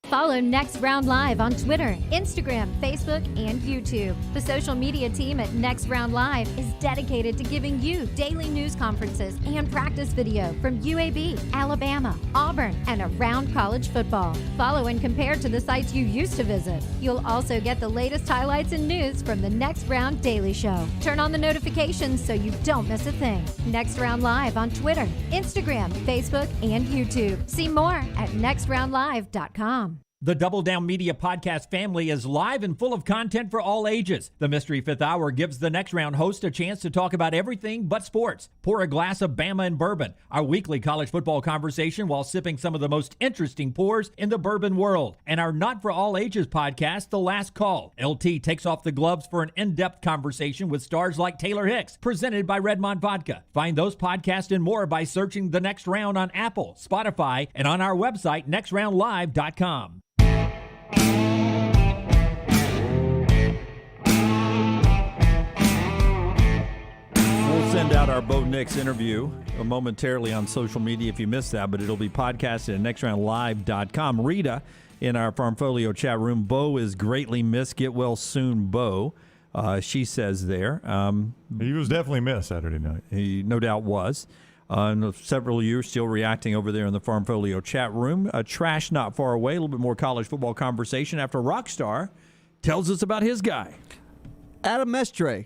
Follow Next Round Live on Twitter, Instagram, Facebook, and YouTube. The social media team at Next Round Live is dedicated to giving you daily news conferences and practice video from UAB, Alabama, Auburn, and around college football. Follow and compare to the sites you used to visit. You'll also get the latest highlights and news from the Next Round Daily Show. Turn on the notifications so you don't miss a thing. Next Round Live on Twitter, Instagram, Facebook, and YouTube. See more at nextroundlive.com. The Double Down Media podcast family is live and full of content for all ages. The Mystery Fifth Hour gives the Next Round host a chance to talk about everything but sports. Pour a glass of Bama and bourbon, our weekly college football conversation while sipping some of the most interesting pours in the bourbon world. And our Not For All Ages podcast, The Last Call. LT takes off the gloves for an in-depth conversation with stars like Taylor Hicks, presented by Redmond Vodka. Find those podcasts and more by searching The Next Round on Apple, Spotify, and on our website, nextroundlive.com. We'll send out our Bo Nix interview momentarily on social media if you missed that, but it'll be podcasted at nextroundlive.com. Rita in our Farmfolio chat room, Bo is greatly missed. Get well soon, Bo. She says there. He was definitely missed Saturday night. He no doubt was. Several of you are still reacting over there in the Farmfolio chat room. Trash not far away. A little bit more college football conversation after Rockstar tells us about his guy. Adam Mestre.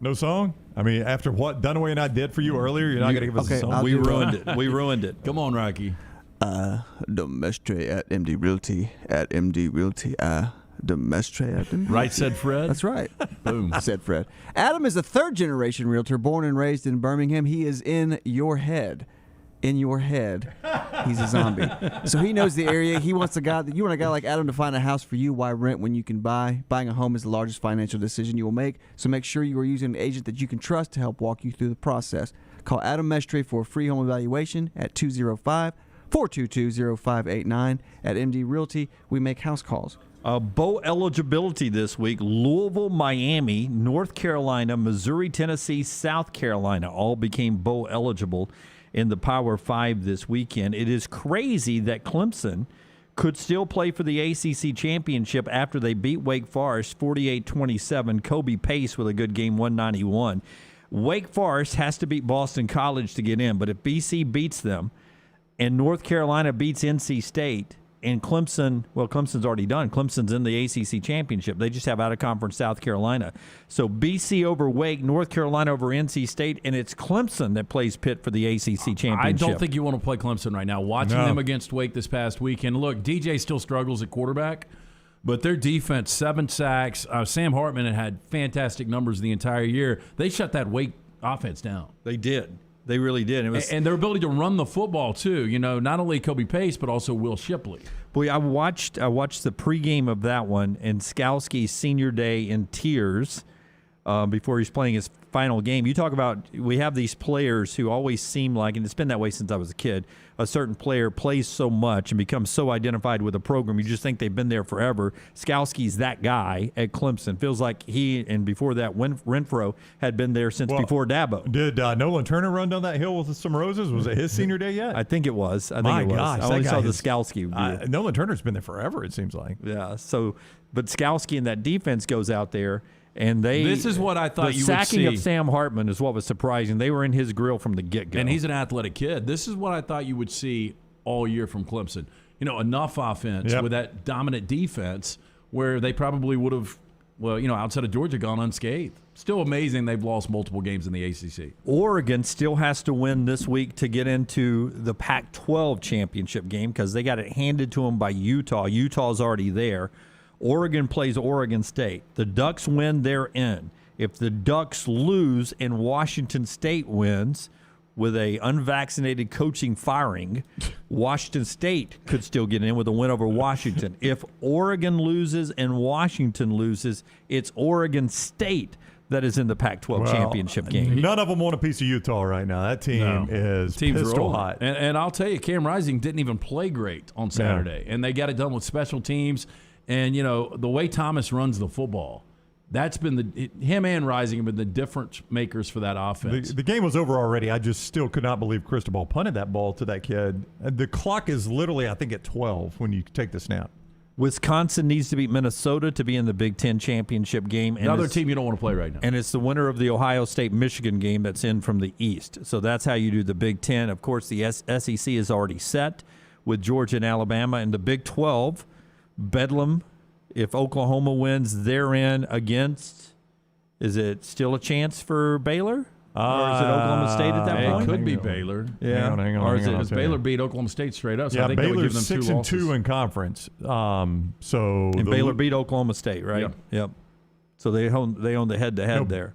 No song? I mean, after what Dunaway and I did for you earlier, you're not going to give us a song? We ruined it. We ruined it. Come on, Rocky. Adam Mestre at MD Realty. At MD Realty. Adam Mestre at MD. Right, said Fred? That's right. Boom. Said Fred. Adam is a third-generation realtor born and raised in Birmingham. He is in your head. In your head, he's a zombie. So he knows the area. He wants you want a guy like Adam to find a house for you. Why rent when you can buy? Buying a home is the largest financial decision you will make. So make sure you are using an agent that you can trust to help walk you through the process. Call Adam Mestre for a free home evaluation at 205-422-0589. At MD Realty, we make house calls. Bowl eligibility this week: Louisville, Miami, North Carolina, Missouri, Tennessee, South Carolina all became bowl eligible in the Power 5 this weekend. It is crazy that Clemson could still play for the ACC championship after they beat Wake Forest 48-27. Kobe Pace with a good game, 191. Wake Forest has to beat Boston College to get in, but if BC beats them and North Carolina beats NC State, and Clemson's already done. Clemson's in the ACC championship. They just have out-of-conference South Carolina. So BC over Wake, North Carolina over NC State, and it's Clemson that plays Pitt for the ACC championship. I don't think you want to play Clemson right now. Watching them against Wake this past weekend, look, DJ still struggles at quarterback, but their defense, 7 sacks. Sam Hartman had fantastic numbers the entire year. They shut that Wake offense down. They did. They really did. And their ability to run the football, too. You know, not only Kobe Pace, but also Will Shipley. Boy, I watched the pregame of that one, and Skalski's senior day in tears before he's playing his final game. You talk about, we have these players who always seem like, and it's been that way since I was a kid, a certain player plays so much and becomes so identified with a program, you just think they've been there forever. Skalski's that guy at Clemson. Feels like he, and before that, Renfro had been there since before Dabo. Did Nolan Turner run down that hill with some roses? Was it his senior day yet? I think it was. My gosh, I only saw the Skalski view. Nolan Turner's been there forever, it seems like. Yeah, but Skalski and that defense goes out there, and this is what I thought you would see. The sacking of Sam Hartman is what was surprising. They were in his grill from the get-go. And he's an athletic kid. This is what I thought you would see all year from Clemson. enough offense Yep. with that dominant defense where they probably would have, outside of Georgia, gone unscathed. Still amazing they've lost multiple games in the ACC. Oregon still has to win this week to get into the Pac-12 championship game because they got it handed to them by Utah. Utah's already there. Oregon plays Oregon State. The Ducks win, they're in. If the Ducks lose and Washington State wins with a unvaccinated coaching firing, Washington State could still get in with a win over Washington. If Oregon loses and Washington loses, it's Oregon State that is in the Pac-12 championship game. None of them want a piece of Utah right now. That team is pistol rolling. hot. And I'll tell you, Cam Rising didn't even play great on Saturday. And they got it done with special teams. And, the way Thomas runs the football, that's been him and Rising have been the difference makers for that offense. The game was over already. I just still could not believe Cristobal punted that ball to that kid. The clock is literally, I think, at 12 when you take the snap. Wisconsin needs to beat Minnesota to be in the Big Ten championship game. And Another team you don't want to play right now. And it's the winner of the Ohio State-Michigan game that's in from the East. So that's how you do the Big Ten. Of course, the SEC is already set with Georgia and Alabama. And the Big 12, Bedlam, if Oklahoma wins, they're in against, is it still a chance for Baylor? Or is it Oklahoma State at that point? It could be Baylor. Yeah. Hang on. Or is it because Baylor beat Oklahoma State straight up? So I think Baylor's that would give them 6-2 in conference. And Baylor beat Oklahoma State, right? Yep. So they own the head-to-head there.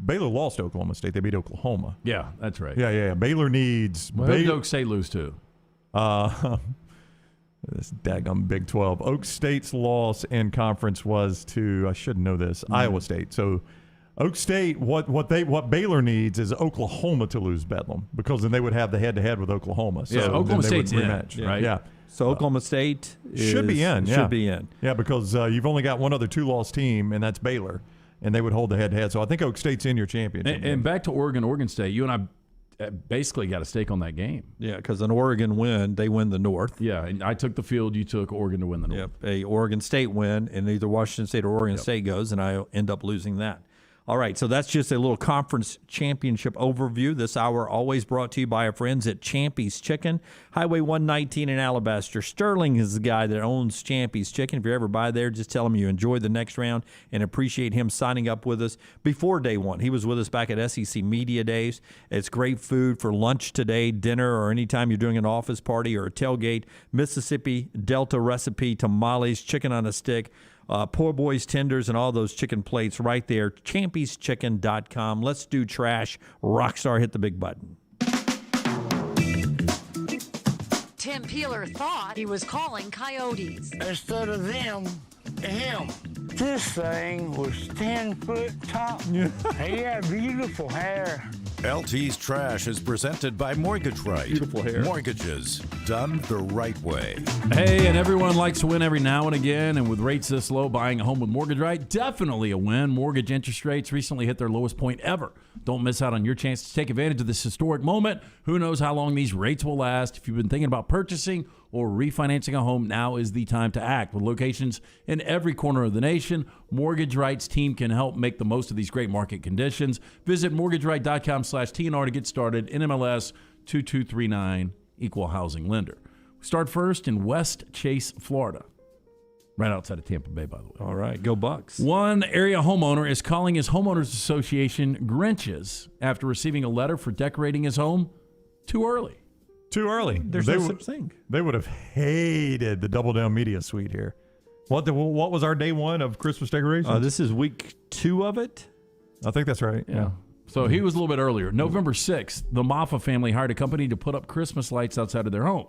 Baylor lost to Oklahoma State. They beat Oklahoma. Yeah, that's right. Yeah. Baylor needs. Well, who did Oak State lose to? This daggum Big 12. Oak State's loss in conference was to, I should know this, Iowa State. So Oak State, what Baylor needs is Oklahoma to lose Bedlam, because then they would have the head-to-head with Oklahoma. So Oklahoma State's in, right? Yeah. So Oklahoma State should be in. Should be in. Yeah, because you've only got one other two-loss team, and that's Baylor, and they would hold the head-to-head. So I think Oak State's in your championship. And back to Oregon State, you and I basically got a stake on that game. Yeah, because an Oregon win, they win the North. Yeah, and I took the field, you took Oregon to win the North. Yep, a Oregon State win, and either Washington State or Oregon State goes, and I end up losing that. All right, so that's just a little conference championship overview. This hour always brought to you by our friends at Champy's Chicken, Highway 119 in Alabaster. Sterling is the guy that owns Champy's Chicken. If you ever buy there, just tell him you enjoyed the next round and appreciate him signing up with us before day one. He was with us back at SEC Media Days. It's great food for lunch today, dinner, or anytime you're doing an office party or a tailgate. Mississippi Delta recipe tamales, chicken on a stick, poor boys tenders, and all those chicken plates right there. ChampysChicken.com. Let's do trash. Rockstar, hit the big button. Tim Peeler thought he was calling coyotes. Instead of them, him. This thing was 10 foot tall. He had beautiful hair. LT's Trash is presented by Mortgage Right. Beautiful hair. Mortgages done the right way. Hey, and everyone likes to win every now and again, and with rates this low, buying a home with Mortgage Right, definitely a win. Mortgage interest rates recently hit their lowest point ever. Don't miss out on your chance to take advantage of this historic moment. Who knows how long these rates will last? If you've been thinking about purchasing or refinancing a home, now is the time to act. With locations in every corner of the nation, Mortgage Right's team can help make the most of these great market conditions. Visit mortgageright.com/TNR to get started. NMLS 2239, Equal Housing Lender. We start first in West Chase, Florida, right outside of Tampa Bay, by the way. All right, go Bucks. One area homeowner is calling his homeowners association Grinches after receiving a letter for decorating his home too early. Too early. There's no such thing. They would have hated the Double Down Media Suite here. What was our day one of Christmas decorations? This is week 2 of it. I think that's right. Yeah. So he was a little bit earlier. November 6th, the Maffa family hired a company to put up Christmas lights outside of their home.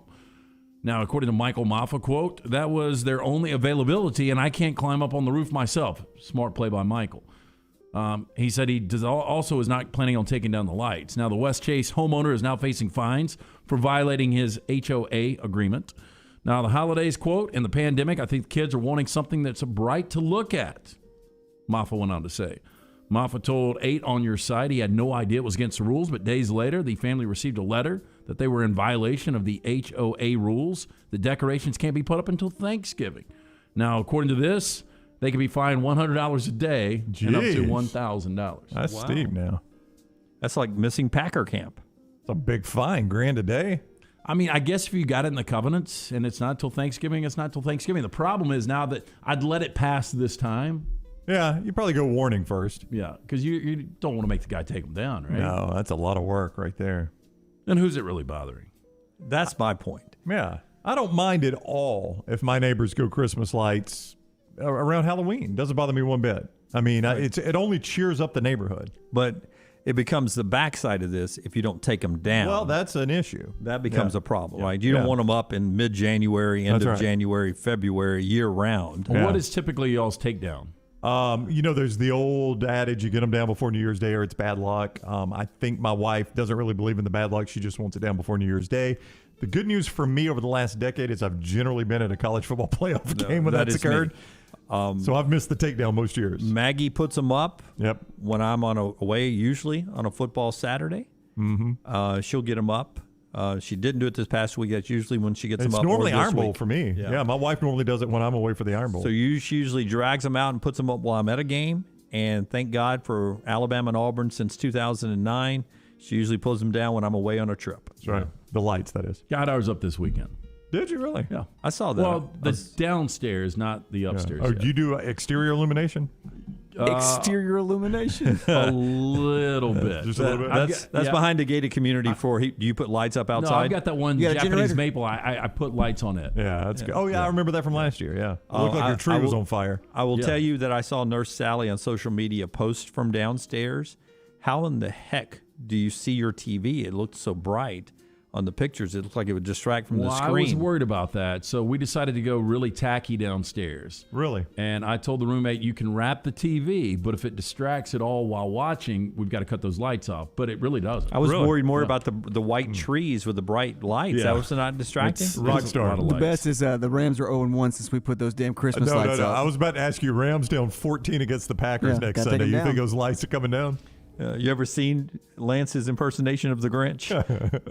Now, according to Michael Maffa, quote, that was their only availability, and I can't climb up on the roof myself. Smart play by Michael. He said he also is not planning on taking down the lights. Now, the West Chase homeowner is now facing fines for violating his HOA agreement. Now, the holidays, quote, in the pandemic, I think the kids are wanting something that's bright to look at, Maffa went on to say. Maffa told 8 on Your Side he had no idea it was against the rules, but days later, the family received a letter that they were in violation of the HOA rules. The decorations can't be put up until Thanksgiving. Now, according to this, they can be fined $100 a day and up to $1,000. That's steep now. That's like missing Packer camp. It's a big fine, $1,000 a day. I mean, I guess if you got it in the covenants and it's not till Thanksgiving, it's not till Thanksgiving. The problem is now that I'd let it pass this time. Yeah, you probably go warning first. Yeah, because you don't want to make the guy take them down, right? No, that's a lot of work right there. And who's it really bothering? That's my point. Yeah. I don't mind at all if my neighbors go Christmas lights around Halloween. Doesn't bother me one bit. I mean, it only cheers up the neighborhood. But it becomes the backside of this if you don't take them down. Well, that's an issue. That becomes Yeah. a problem, Yeah. right? You don't Yeah. want them up in mid-January, end That's of right. January, February, year-round. Well, what is typically y'all's takedown? There's the old adage, you get them down before New Year's Day or it's bad luck. I think my wife doesn't really believe in the bad luck. She just wants it down before New Year's Day. The good news for me over the last decade is I've generally been at a college football playoff game when that's occurred. So I've missed the takedown most years. Maggie puts them up. Yep. When I'm away, usually on a football Saturday. Mm-hmm. She'll get them up. She didn't do it this past week. That's usually when she gets them It's up. normally or this Iron Bowl week. for me. Yeah, my wife normally does it when I'm away for the Iron Bowl. So she usually drags them out and puts them up while I'm at a game. And thank God for Alabama and Auburn since 2009. She usually pulls them down when I'm away on a trip. That's right. The lights, that is. Got ours up this weekend. Did you really? Yeah. I saw that. Well, the downstairs, not the upstairs. Oh, yet. do you do exterior illumination? Exterior illumination. A little bit. Just a little bit. That's behind the gated community for. Do you put lights up outside? No, I've got that one You got a Japanese generator? maple. I put lights on it. Yeah, that's good. Oh, yeah, I remember that from last year. Yeah. It looked like I- your tree I was will- on fire. I will Yeah. tell you that I saw Nurse Sally on social media post from downstairs. How in the heck do you see your TV? It looked so bright on the pictures. It looked like it would distract from Well, the I was screen. worried about that, so we decided to go really tacky downstairs. Really? And I told the roommate, you can wrap the TV, but if it distracts at all while watching, we've got to cut those lights off. But it really doesn't. I was Really? worried more Yeah. about the white trees with the bright lights. Yeah. That was not distracting. It's Rockstar. a lot of The lights. best is the Rams are 0-1 since we put those damn Christmas No. lights up. I was about to ask you, Rams down 14 against the Packers Yeah, next gotta take Sunday. 'em You down. think those lights are coming down? You ever seen Lance's impersonation of the Grinch?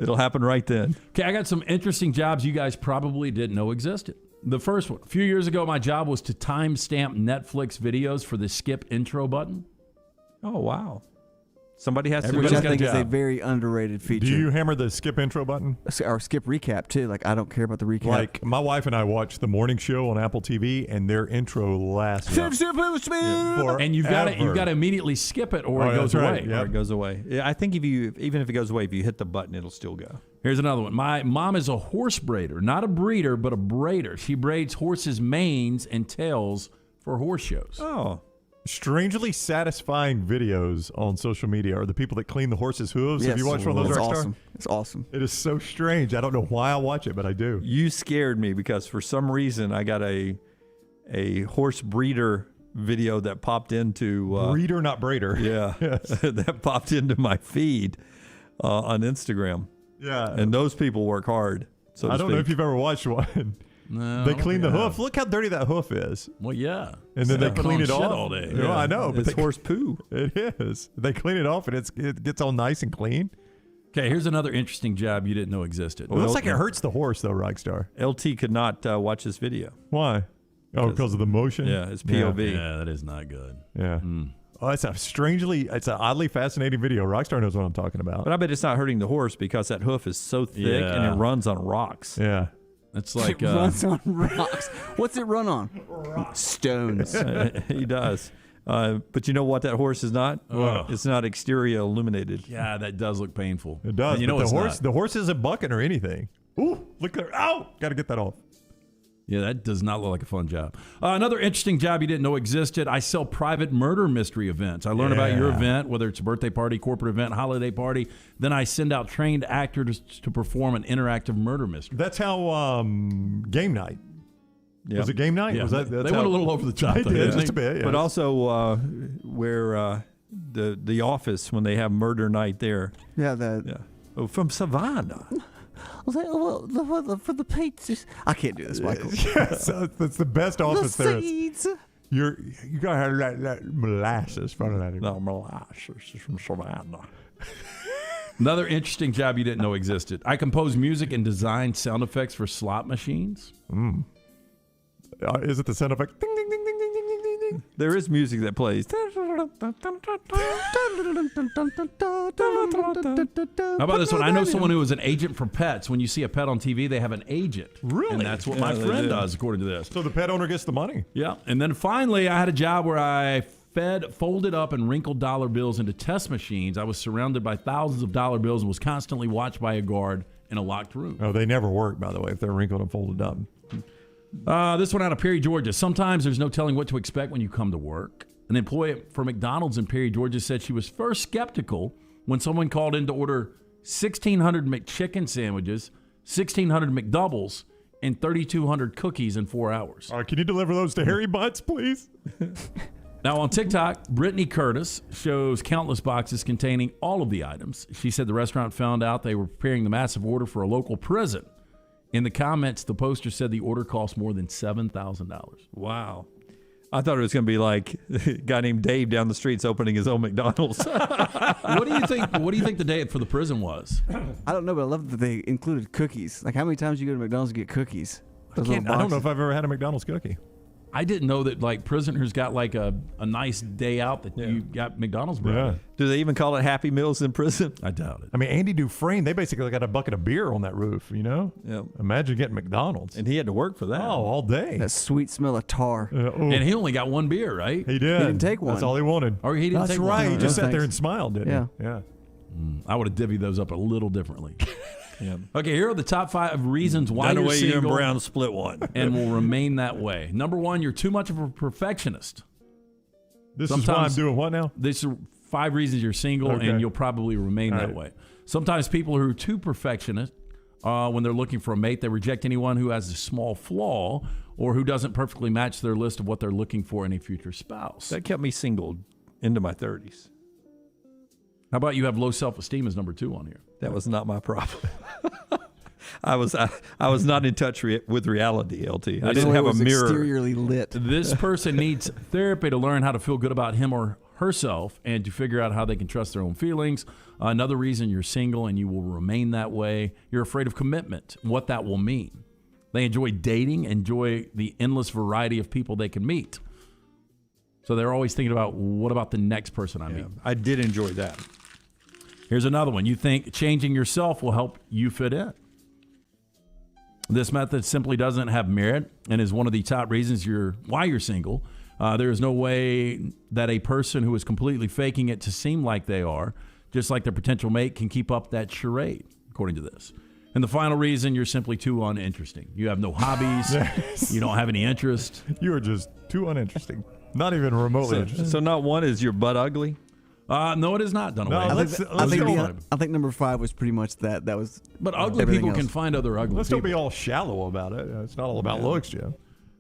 It'll happen right then. Okay, I got some interesting jobs you guys probably didn't know existed. The first one, a few years ago, my job was to timestamp Netflix videos for the skip intro button. Oh, wow. Somebody has Which to I Everybody's got a think is a job. very underrated feature. Do you hammer the skip intro button? Or skip recap too? Like I don't care about the recap. Like my wife and I watch the morning show on Apple TV, and their intro lasts. And you've got to immediately skip it or Oh, it goes that's right. away. Yep. Or it goes away. Yeah, I think even if it goes away, if you hit the button, it'll still go. Here's another one. My mom is a horse braider, not a breeder, but a braider. She braids horses' manes and tails for horse shows. Oh, Strangely satisfying videos on social media are the people that clean the horses' hooves. Have you watched one of those? It's Rockstar? awesome. It's awesome. It is so strange. I don't know why I watch it, but I do. you scared me because for some reason I got a horse breeder video that popped into Breeder, not braider. Yeah, that popped into my feed on Instagram. Yeah. And those people work hard. So I to don't know if speak. you've ever watched one. No, They I don't clean the think I hoof. have. Look how dirty that hoof is. Well, yeah. And then they Stepping clean on it shit off all day. No, I know, but It's they, horse poo. it is. They clean it off, and it gets all nice and clean. Okay, here's another interesting job you didn't know existed. It looks like it hurts the horse, though, Rockstar. LT could not watch this video. Why? Oh, because of the motion. Yeah, it's POV. Yeah, that is not good. Yeah. Oh, it's an oddly fascinating video. Rockstar knows what I'm talking about. But I bet it's not hurting the horse because that hoof is so thick and Yeah. it runs on rocks. Yeah. It's like It runs on rocks. What's it run on? Stones. He does. But you know what that horse is not? Ugh. It's not exterior illuminated. Yeah, that does look painful. It does. And you but know the it's horse not. the horse isn't bucking or anything. Ooh, look there. Ow! Got to get that off. Yeah, that does not look like a fun job. Another interesting job you didn't know existed. I sell private murder mystery events. I learn about your Yeah. event, whether it's a birthday party, corporate event, holiday party. Then I send out trained actors to perform an interactive murder mystery. That's how game night. Yeah. Was it game night? Yeah, Was that? they that's went how- a little over the top. They though, did, didn't just they? a bit. Yeah. But also where the office when they have murder night there. Yeah, the Yeah. Oh, from Savannah. I was like, oh, well, for the pizzas. I can't do this, Michael. yes, that's the best office the there is. seeds. You gotta have that molasses from that. No, molasses from Savannah. Another interesting job you didn't know existed. I compose music and design sound effects for slot machines. Is it the sound effect? Ding, ding, ding, ding, ding, ding, ding, ding, There is music that plays. How about this one? I know someone who is an agent for pets. When you see a pet on TV, they have an agent. Really? And that's what my friend does, according to this. So the pet owner gets the money. Yeah. And then finally, I had a job where I folded up and wrinkled dollar bills into test machines. I was surrounded by thousands of dollar bills and was constantly watched by a guard in a locked room. Oh, they never work, by the way, if they're wrinkled and folded up. This one out of Perry, Georgia. Sometimes there's no telling what to expect when you come to work. An employee for McDonald's in Perry, Georgia said she was first skeptical when someone called in to order 1,600 McChicken sandwiches, 1,600 McDoubles, and 3,200 cookies in 4 hours. All right, can you deliver those to Harry Butts, please? Now on TikTok, Brittany Curtis shows countless boxes containing all of the items. She said the restaurant found out they were preparing the massive order for a local prison. In the comments, the poster said the order cost more than $7,000. Wow. I thought it was going to be like a guy named Dave down the streets opening his own McDonald's. What do you think? What do you think the day for the prison was? I don't know, but I love that they included cookies. Like, how many times you go to McDonald's to get cookies? I don't know if I've ever had a McDonald's cookie. I didn't know that like prisoners got like a nice day out that you got McDonald's bread. Yeah. Do they even call it Happy Meals in prison? I doubt it. I mean, Andy Dufresne, they basically got a bucket of beer on that roof, you know? Yeah. Imagine getting McDonald's. And he had to work for that. Oh, all day. That sweet smell of tar. And he only got one beer, right? He did. He didn't take one. That's all he wanted. Or he didn't That's take right. one. He just No, sat there thanks. and smiled, didn't he? Yeah. I would have divvied those up a little differently. Yeah. Okay, here are the top 5 reasons why Done you're away, you and single Brown split one. and will remain that way. Number 1, you're too much of a perfectionist. This is why I'm doing what now? These are 5 reasons you're single, Okay. and you'll probably remain All that right. way. Sometimes people who are too perfectionist, when they're looking for a mate, they reject anyone who has a small flaw or who doesn't perfectly match their list of what they're looking for in a future spouse. That kept me single into my 30s. How about you have low self-esteem as number 2 on here? That was not my problem. I was not in touch with reality, LT. I didn't have a mirror. Exteriorly lit. This person needs therapy to learn how to feel good about him or herself and to figure out how they can trust their own feelings. Another reason you're single and you will remain that way, you're afraid of commitment, what that will mean. They enjoy dating, enjoy the endless variety of people they can meet. So they're always thinking about, what about the next person I meet? I did enjoy that. Here's another one. You think changing yourself will help you fit in. This method simply doesn't have merit and is one of the top reasons why you're single. There is no way that a person who is completely faking it to seem like they are, just like their potential mate, can keep up that charade, according to this. And the final reason, you're simply too uninteresting. You have no hobbies. You don't have any interest. You are just too uninteresting. Not even remotely interesting. So not one is your butt ugly? No, it is not done away. I think number 5 was pretty much that. That was. But ugly people can find other ugly Let's people. don't be all shallow about it. It's not all about looks, Jim.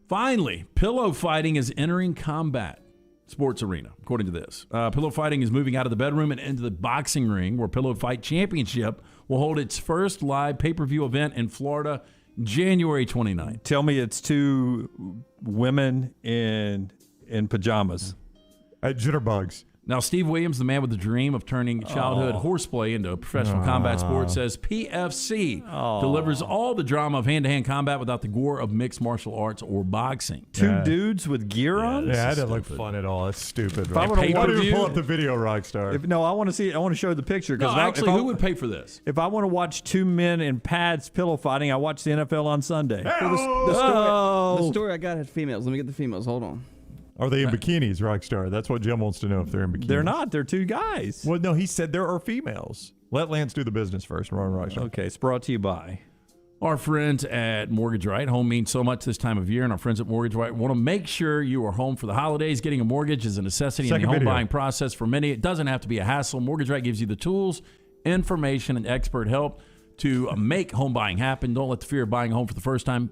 Finally, pillow fighting is entering combat sports arena, according to this. Pillow fighting is moving out of the bedroom and into the boxing ring, where Pillow Fight Championship will hold its first live pay-per-view event in Florida, January 29th. Tell me it's 2 women in pajamas. Jitterbugs. Now, Steve Williams, the man with the dream of turning childhood horseplay into a professional combat sport, says PFC delivers all the drama of hand-to-hand combat without the gore of mixed martial arts or boxing. 2 dudes with gear on? Yeah, that didn't look fun at all. That's stupid. I Right? wanna Why do you pull up the video, Rockstar? I want to see. I want to show the picture. No, actually, who would pay for this? If I want to watch 2 men in pads pillow fighting, I watch the NFL on Sunday. The story I got had females. Let me get the females. Hold on. Are they in bikinis, Rockstar? That's what Jim wants to know, if they're in bikinis. They're not. They're 2 guys. Well, no, he said there are females. Let Lance do the business first. Ron Rockstar. Okay, it's brought to you by our friends at Mortgage Right. Home means so much this time of year, and our friends at Mortgage Right want to make sure you are home for the holidays. Getting a mortgage is a necessity in the home buying process for many. It doesn't have to be a hassle. Mortgage Right gives you the tools, information, and expert help to make home buying happen. Don't let the fear of buying a home for the first time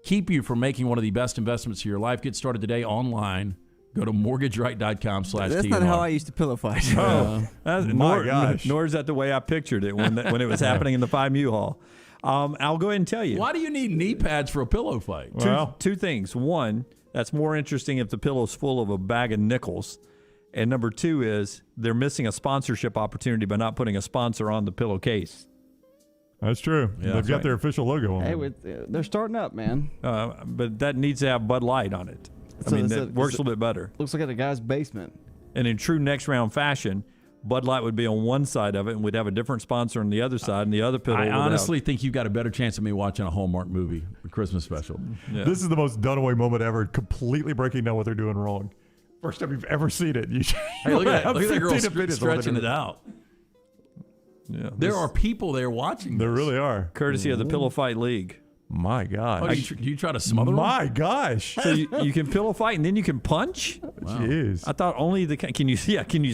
keep you from making one of the best investments of your life. Get started today online. Go to mortgageright.com/TNR. That's not how I used to pillow fight. Nor is that the way I pictured it when it was happening in the 5U hall. I'll go ahead and tell you. Why do you need knee pads for a pillow fight? Two things. One, that's more interesting if the pillow's full of a bag of nickels. And number 2 is they're missing a sponsorship opportunity by not putting a sponsor on the pillowcase. That's true. Yeah, They've got their official logo on Hey, it. they're starting up, man. But that needs to have Bud Light on it. I mean, that works a little bit better. Looks like at a guy's basement. And in true next round fashion, Bud Light would be on one side of it, and we'd have a different sponsor on the other side, and the other pillow. I honestly think you've got a better chance of me watching a Hallmark movie, a Christmas special. Yeah. This is the most Dunaway moment ever, completely breaking down what they're doing wrong. First time you've ever seen it. Hey, look at that girl stretching it out. Yeah, there are people there watching. There really are. Courtesy of the Pillow Fight League. My gosh. Oh, you try to smother them? My gosh. So you can pillow fight and then you can punch? Wow. Jeez. I thought only can you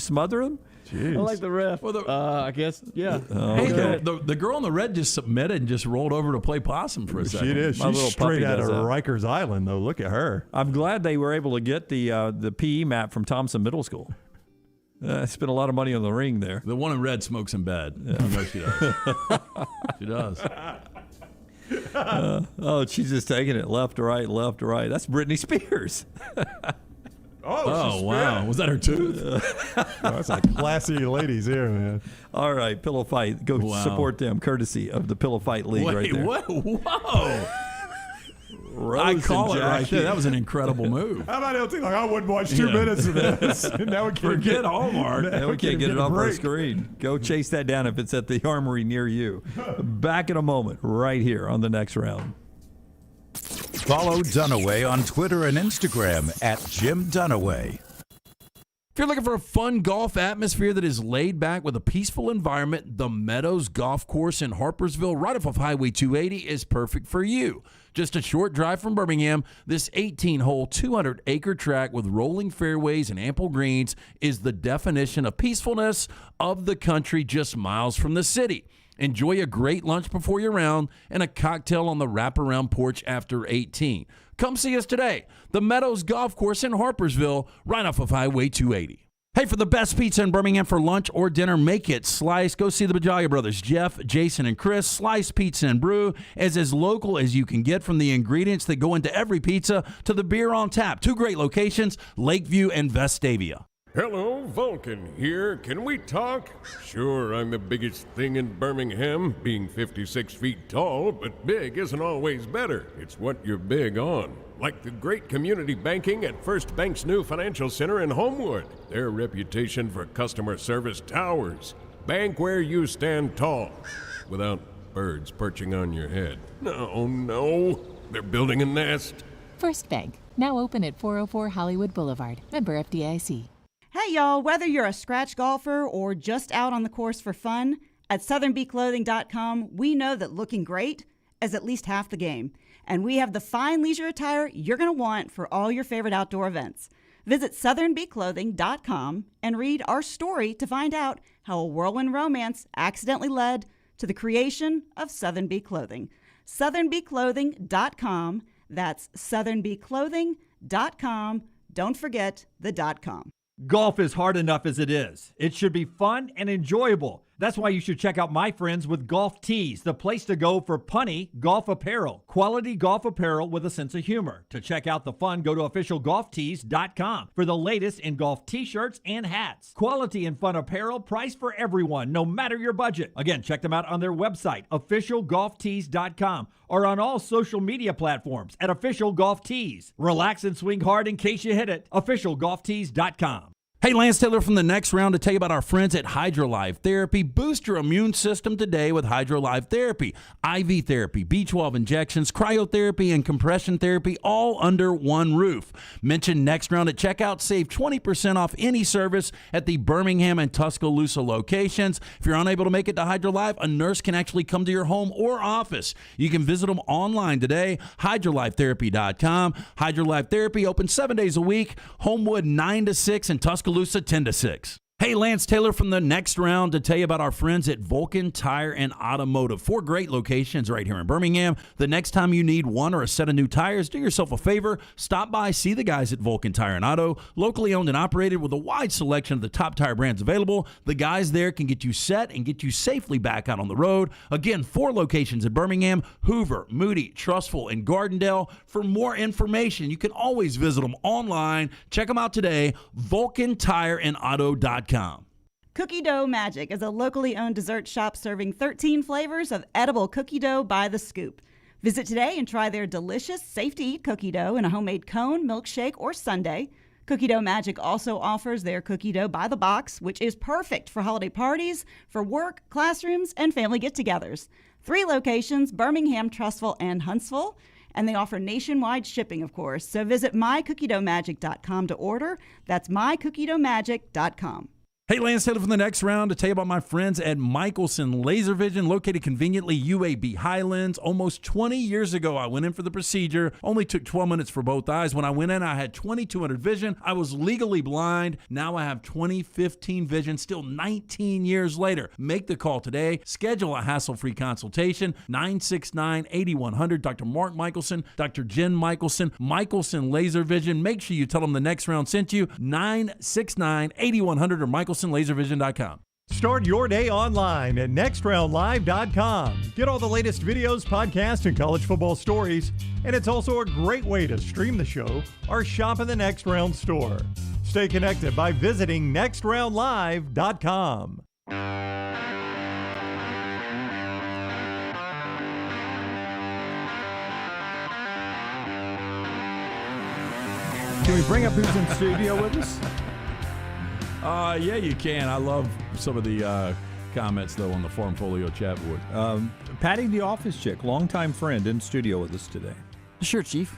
smother them? I like the ref. Well, I guess, yeah. Hey, the girl in the red just submitted and just rolled over to play possum for a second. She did. My little She's straight puppy out does of that. Rikers Island, though. Look at her. I'm glad they were able to get the PE map from Thompson Middle School. I spent a lot of money on the ring there. The one in red smokes in bed. Yeah. I know she does. She does. She's just taking it left to right, left to right. That's Britney Spears. Oh wow. Was that her tooth? That's like classy ladies here, man. All right, Pillow Fight. Go support them, courtesy of the Pillow Fight League right there. Whoa. Rose I call and it right Jackie. there. That was an incredible move. How about LT? Like, I wouldn't watch 2 minutes of this. Now we can't Forget Hallmark. Now we can't get it off our screen. Go chase that down if it's at the armory near you. Back in a moment, right here on the next round. Follow Dunaway on Twitter and Instagram at Jim Dunaway. If you're looking for a fun golf atmosphere that is laid back with a peaceful environment, the Meadows Golf Course in Harpersville, right off of Highway 280, is perfect for you. Just a short drive from Birmingham, this 18-hole, 200-acre track with rolling fairways and ample greens is the definition of peacefulness of the country just miles from the city. Enjoy a great lunch before your round and a cocktail on the wraparound porch after 18. Come see us today. The Meadows Golf Course in Harpersville, right off of Highway 280. Hey, for the best pizza in Birmingham for lunch or dinner, make it Slice. Go see the Bajalia brothers, Jeff, Jason, and Chris. Slice Pizza and Brew is as local as you can get, from the ingredients that go into every pizza to the beer on tap. 2 great locations, Lakeview and Vestavia. Hello, Vulcan here. Can we talk? Sure, I'm the biggest thing in Birmingham, being 56 feet tall, but big isn't always better. It's what you're big on. Like the great community banking at First Bank's new financial center in Homewood. Their reputation for customer service towers. Bank where you stand tall, without birds perching on your head. No, they're building a nest. First Bank, now open at 404 Hollywood Boulevard. Member FDIC. Hey y'all, whether you're a scratch golfer or just out on the course for fun, at southernbeaclothing.com, we know that looking great is at least half the game. And we have the fine leisure attire you're going to want for all your favorite outdoor events. Visit southernbeaclothing.com and read our story to find out how a whirlwind romance accidentally led to the creation of Southern Bee Clothing. southernbeaclothing.com. That's southernbeaclothing.com. Don't forget the .com. Golf is hard enough as it is. It should be fun and enjoyable. That's why you should check out my friends with Golf Tees, the place to go for punny golf apparel. Quality golf apparel with a sense of humor. To check out the fun, go to officialgolftees.com for the latest in golf t-shirts and hats. Quality and fun apparel, priced for everyone, no matter your budget. Again, check them out on their website, officialgolftees.com, or on all social media platforms at Official Golf Tees. Relax and swing hard in case you hit it. officialgolftees.com. Hey, Lance Taylor from the next round to tell you about our friends at HydroLife Therapy. Boost your immune system today with HydroLife Therapy. IV therapy, B12 injections, cryotherapy, and compression therapy, all under one roof. Mention next round at checkout. Save 20% off any service at the Birmingham and Tuscaloosa locations. If you're unable to make it to HydroLife, a nurse can actually come to your home or office. You can visit them online today, hydrolifetherapy.com. HydroLife Therapy open 7 days a week, Homewood 9 to 6 and Tuscaloosa 10 to 6. Hey, Lance Taylor from the next round to tell you about our friends at Vulcan Tire and Automotive. 4 great locations right here in Birmingham. The next time you need one or a set of new tires, do yourself a favor. Stop by, see the guys at Vulcan Tire and Auto. Locally owned and operated with a wide selection of the top tire brands available. The guys there can get you set and get you safely back out on the road. Again, 4 locations in Birmingham: Hoover, Moody, Trustful, and Gardendale. For more information, you can always visit them online. Check them out today, VulcanTireandAuto.com. Cookie Dough Magic is a locally owned dessert shop serving 13 flavors of edible cookie dough by the scoop. Visit today and try their delicious, safe-to-eat cookie dough in a homemade cone, milkshake, or sundae. Cookie Dough Magic also offers their cookie dough by the box, which is perfect for holiday parties, for work, classrooms, and family get-togethers. 3 locations, Birmingham, Trussville, and Huntsville. And they offer nationwide shipping, of course. So visit mycookiedoughmagic.com to order. That's mycookiedoughmagic.com. Hey, Lance Taylor from the Next Round to tell you about my friends at Michelson Laser Vision, located conveniently UAB Highlands. Almost 20 years ago, I went in for the procedure. Only took 12 minutes for both eyes. When I went in, I had 2200 vision. I was legally blind. Now I have 20/15 vision, still 19 years later. Make the call today. Schedule a hassle-free consultation. 969-8100. Dr. Mark Michelson, Dr. Jen Michelson, Michelson Laser Vision. Make sure you tell them the Next Round sent you. 969-8100 or MichelsonLaserVision.com. Start your day online at nextroundlive.com. Get all the latest videos, podcasts, and college football stories. And it's also a great way to stream the show or shop in the Next Round store. Stay connected by visiting nextroundlive.com. Can we bring up who's in studio with us? Yeah, you can. I love some of the comments, though, on the Farm Folio chat board. Patty the office chick, longtime friend, in studio with us today. Sure, Chief.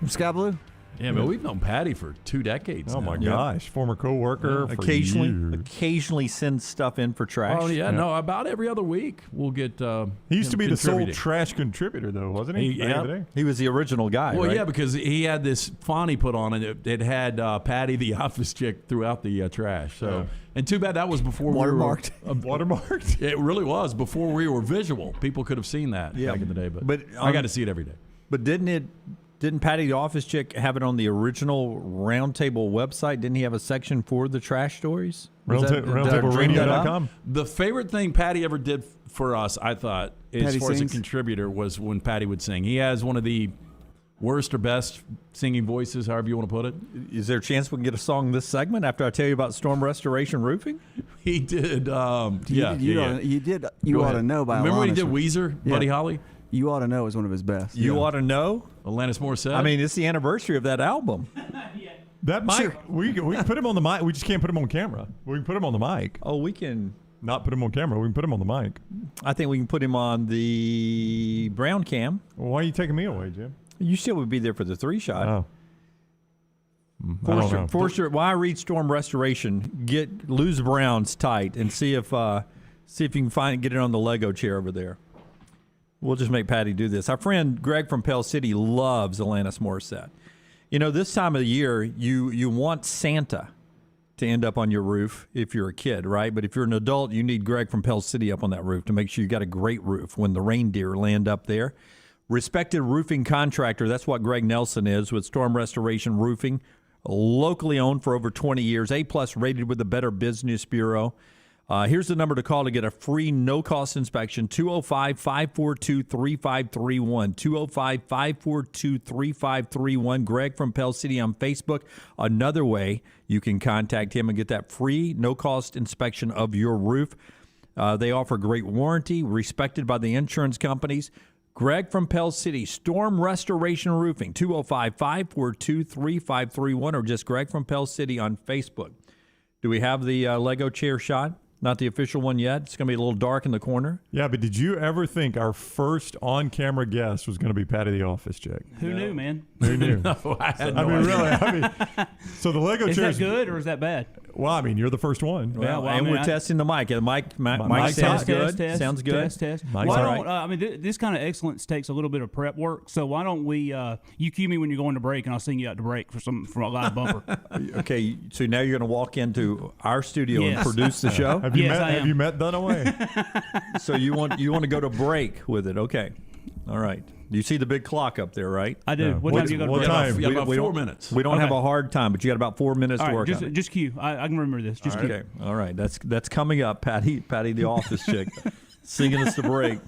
Sky Blue. Yeah, but we've known Patty for 2 decades Oh, now. my gosh. Former co-worker for years. Occasionally sends stuff in for trash. Oh, yeah, no, about every other week we'll get He used to be the sole contributing. trash contributor, though, wasn't he? Back in the day? He was the original guy, Well, right? yeah, because he had this font he put on it. It had Patty the office chick throughout the trash. So, and too bad that was before Watermarked. we were watermarked. It really was before we were visual. People could have seen that back in the day, but I got to see it every day. But didn't Patty the office chick have it on the original Roundtable website? Didn't he have a section for the trash stories? Roundtableradio.com. The favorite thing Patty ever did for us, I thought, as Patty far as a sings? contributor, was when Patty would sing. He has one of the worst or best singing voices, however you want to put it. Is there a chance we can get a song this segment after I tell you about Storm Restoration Roofing? He did. You yeah, ought to know by Remember when he Alanis. did Weezer, Yeah. Buddy Holly? You Ought to Know is one of his best. You ought to know. Alanis Morissette. I mean, it's the anniversary of that album. That mic, we can put him on the mic. We just can't put him on camera. We can put him on the mic. Oh, we can not put him on camera. We can put him on the mic. I think we can put him on the brown cam. Well, why are you taking me away, Jim? You still would be there for the 3-shot. Oh. I don't know. Forster, while I read Storm Restoration, lose Browns tight and see if you can get it on the Lego chair over there. We'll just make Patty do this. Our friend Greg from Pell City loves Alanis Morissette. You know, this time of the year, you want Santa to end up on your roof if you're a kid, right? But if you're an adult, you need Greg from Pell City up on that roof to make sure you got a great roof when the reindeer land up there. Respected roofing contractor, that's what Greg Nelson is with Storm Restoration Roofing. Locally owned for over 20 years, A-plus rated with the Better Business Bureau. Here's the number to call to get a free no-cost inspection, 205-542-3531, 205-542-3531. Greg from Pell City on Facebook. Another way you can contact him and get that free no-cost inspection of your roof. They offer great warranty, respected by the insurance companies. Greg from Pell City, Storm Restoration Roofing, 205-542-3531, or just Greg from Pell City on Facebook. Do we have the Lego chair shot? Not the official one yet. It's going to be a little dark in the corner. Yeah, but did you ever think our first on-camera guest was going to be Patty the office chick? Who knew, man? Who knew? No, I had I no mean, idea. really. So the Lego Is chair that good or is that bad? Well, I mean, you're the first one. Well, well, I and mean, we're testing the mic. The mic sounds good. Sounds good. Test. Mike's Why all don't, I mean, this kind of excellence takes a little bit of prep work. So why don't we? You cue me when you're going to break, and I'll sing you out to break for a live bumper. Okay, so now you're going to walk into our studio and Yes. produce the show. Have you Yes, met? I Have am. you met Dunaway? So you want to go to break with it? Okay, all right. You see the big clock up there, right? I do. What time do you go to what break? time? You got about We 4 don't- minutes. We don't have Okay. a hard time, but you got about 4 minutes All to right, work on it. just cue. I can remember this. Just cue. Okay, all right. That's coming up. Patty the office chick, singing us to break.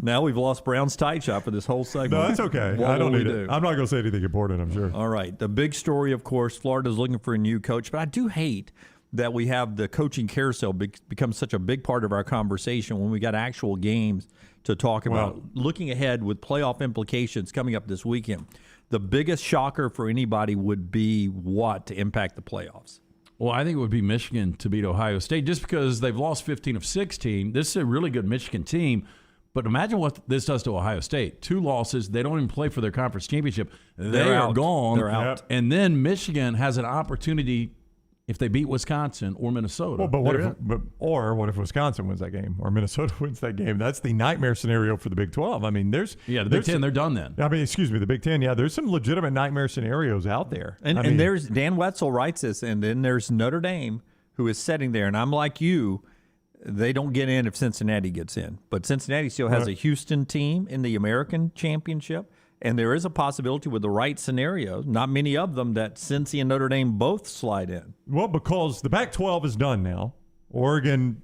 Now we've lost Brown's tight shot for this whole segment. No, that's okay. What I don't will we need do? it. I'm not going to say anything important, I'm sure. All right. The big story, of course, Florida's looking for a new coach, but I do hate that we have the coaching carousel become such a big part of our conversation when we got actual games to talk about. Looking ahead with playoff implications coming up this weekend, the biggest shocker for anybody would be what to impact the playoffs? Well, I think it would be Michigan to beat Ohio State just because they've lost 15 of 16. This is a really good Michigan team. But imagine what this does to Ohio State. 2 losses. They don't even play for their conference championship. They are gone. They're out. And then Michigan has an opportunity if they beat Wisconsin or Minnesota. Well, what if Wisconsin wins that game or Minnesota wins that game? That's the nightmare scenario for the Big 12. I mean, the Big Ten, they're done then. I mean, excuse me, the Big Ten. Yeah, there's some legitimate nightmare scenarios out there. And there's Dan Wetzel writes this, and then there's Notre Dame who is sitting there, and I'm like you. They don't get in if Cincinnati gets in, but Cincinnati still has a Houston team in the American Championship. And there is a possibility with the right scenario, not many of them, that Cincy and Notre Dame both slide in. Well, because the Pac-12 is done now. Oregon.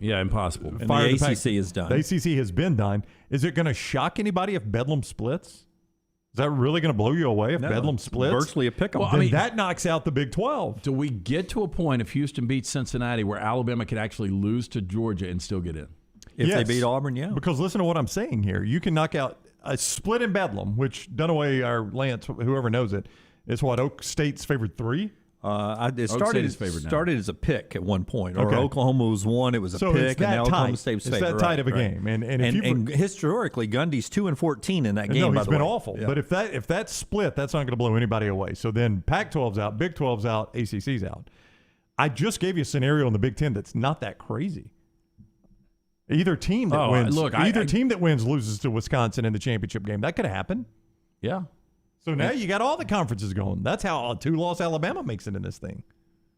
Yeah, impossible. And the ACC is done. The ACC has been done. Is it going to shock anybody if Bedlam splits? Is that really going to blow you away if Bedlam splits? Virtually a pick 'em. Well, then that knocks out the Big 12. Do we get to a point if Houston beats Cincinnati where Alabama could actually lose to Georgia and still get in? If they beat Auburn, yeah. Because listen to what I'm saying here. You can knock out a split in Bedlam, which Dunaway or Lance, whoever knows it, is what, Oak State's favorite 3? It started as a pick at one point. Or Okay. Oklahoma was 1, it was a pick, and now Oklahoma State's favorite. It's that tight of a game. And historically, Gundy's 2-14 in that game, No, by he's the been way. awful. Yeah. But if that's split, that's not going to blow anybody away. So then Pac-12's out, Big 12's out, ACC's out. I just gave you a scenario in the Big Ten that's not that crazy. Either team that wins, team that wins loses to Wisconsin in the championship game. That could happen. Yeah. So now you got all the conferences going. That's how a 2-loss Alabama makes it in this thing.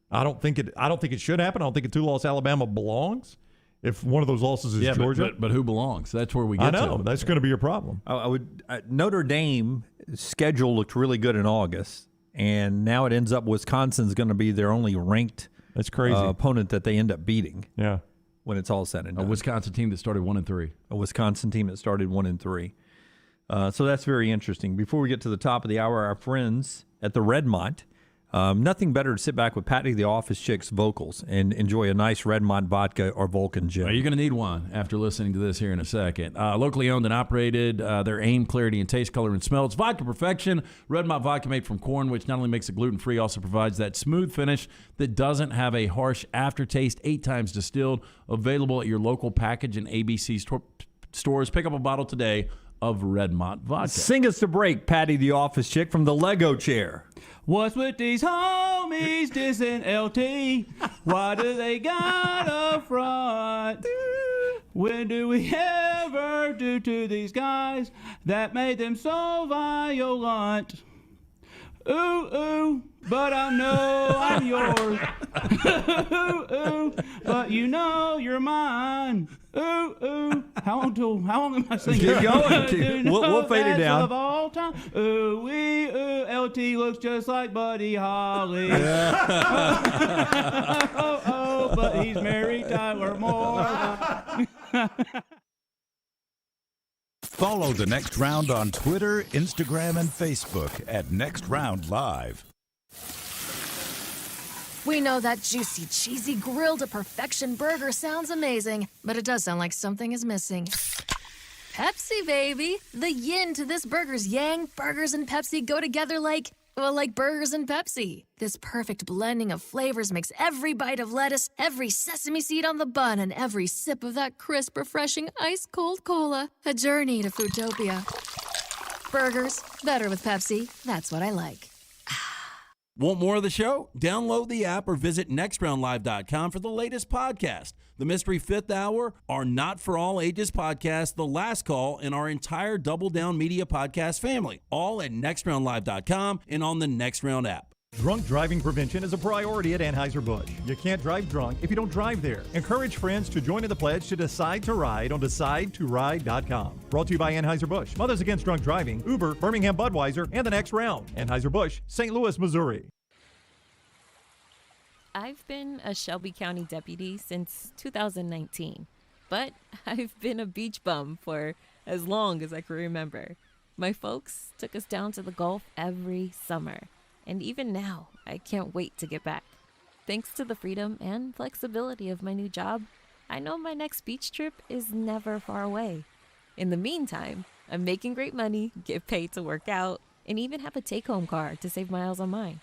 I don't think it should happen. I don't think a 2-loss Alabama belongs. If one of those losses is Georgia, but who belongs? That's where we get to. I know that's going to be your problem. Notre Dame schedule looked really good in August, and now it ends up Wisconsin's going to be their only ranked opponent that they end up beating. Yeah. When it's all said and done. A Wisconsin team that started 1-3. A Wisconsin team that started 1-3. So that's very interesting. Before we get to the top of the hour, our friends at the Redmont, nothing better to sit back with Patty the Office Chick's vocals and enjoy a nice Redmont vodka or Vulcan gin. Well, you're going to need one after listening to this here in a second. Locally owned and operated, their aim, clarity, and taste, color, and smell. It's vodka perfection. Redmont vodka made from corn, which not only makes it gluten-free, also provides that smooth finish that doesn't have a harsh aftertaste. 8 times distilled. Available at your local package and ABC stores. Pick up a bottle today of Redmont vodka. Sing us to break, Patty the Office Chick from the Lego chair. What's with these homies dissing LT? Why do they got a front? When do we ever do to these guys that made them so violent? Ooh, ooh, but I know I'm yours. Ooh, ooh, but you know you're mine. Ooh, ooh. How long am I singing? Keep going. We'll fade it down. Of all time. Ooh, wee, ooh, LT looks just like Buddy Holly. Oh, but he's married Tyler Moore. Follow The Next Round on Twitter, Instagram, and Facebook at Next Round Live. We know that juicy, cheesy, grilled to perfection burger sounds amazing, but it does sound like something is missing. Pepsi, baby! The yin to this burger's yang. Burgers and Pepsi go together like burgers and Pepsi. This perfect blending of flavors makes every bite of lettuce, every sesame seed on the bun, and every sip of that crisp, refreshing, ice-cold cola a journey to Foodtopia. Burgers, better with Pepsi. That's what I like. Want more of the show? Download the app or visit nextroundlive.com for the latest podcast. The Mystery Fifth Hour, our Not For All Ages podcast, The Last Call, and our entire Double Down Media podcast family. All at nextroundlive.com and on the Next Round app. Drunk driving prevention is a priority at Anheuser-Busch. You can't drive drunk if you don't drive there. Encourage friends to join in the pledge to Decide to Ride on DecideToRide.com. Brought to you by Anheuser-Busch, Mothers Against Drunk Driving, Uber, Birmingham Budweiser, and The Next Round. Anheuser-Busch, St. Louis, Missouri. I've been a Shelby County deputy since 2019, but I've been a beach bum for as long as I can remember. My folks took us down to the Gulf every summer. And even now, I can't wait to get back. Thanks to the freedom and flexibility of my new job, I know my next beach trip is never far away. In the meantime, I'm making great money, get paid to work out, and even have a take-home car to save miles on mine.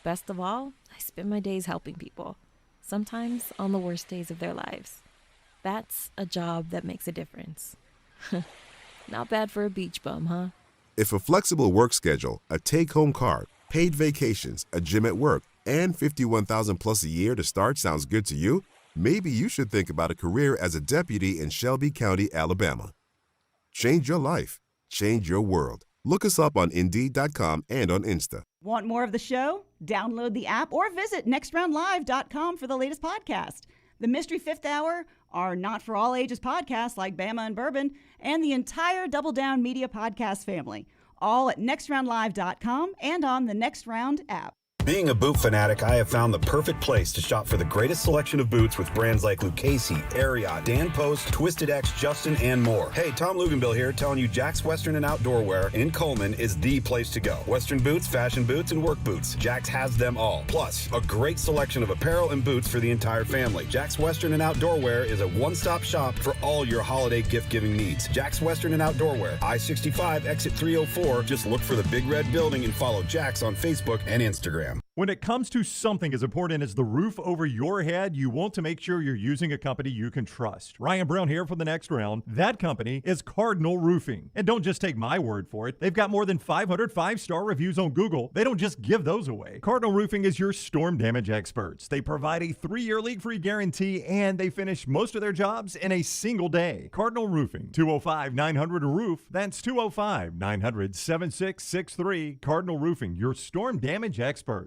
Best of all, I spend my days helping people, sometimes on the worst days of their lives. That's a job that makes a difference. Not bad for a beach bum, huh? If a flexible work schedule, a take-home car, paid vacations, a gym at work, and $51,000 plus a year to start sounds good to you, maybe you should think about a career as a deputy in Shelby County, Alabama. Change your life. Change your world. Look us up on Indeed.com and on Insta. Want more of the show? Download the app or visit nextroundlive.com for the latest podcast. The Mystery Fifth Hour, our Not For All Ages podcast like Bama and Bourbon, and the entire Double Down Media podcast family. All at nextroundlive.com and on the Next Round app. Being a boot fanatic, I have found the perfect place to shop for the greatest selection of boots with brands like Lucchese, Ariat, Dan Post, Twisted X, Justin, and more. Hey, Tom Luganbill here, telling you Jack's Western and Outdoor Wear in Coleman is the place to go. Western boots, fashion boots, and work boots. Jack's has them all. Plus, a great selection of apparel and boots for the entire family. Jack's Western and Outdoor Wear is a one-stop shop for all your holiday gift-giving needs. Jack's Western and Outdoor Wear, I-65, exit 304. Just look for the big red building and follow Jack's on Facebook and Instagram. When it comes to something as important as the roof over your head, you want to make sure you're using a company you can trust. Ryan Brown here for the Next Round. That company is Cardinal Roofing. And don't just take my word for it. They've got more than 500 five-star reviews on Google. They don't just give those away. Cardinal Roofing is your storm damage experts. They provide a 3-year leak-free guarantee, and they finish most of their jobs in a single day. Cardinal Roofing, 205-900-ROOF. That's 205-900-7663. Cardinal Roofing, your storm damage experts.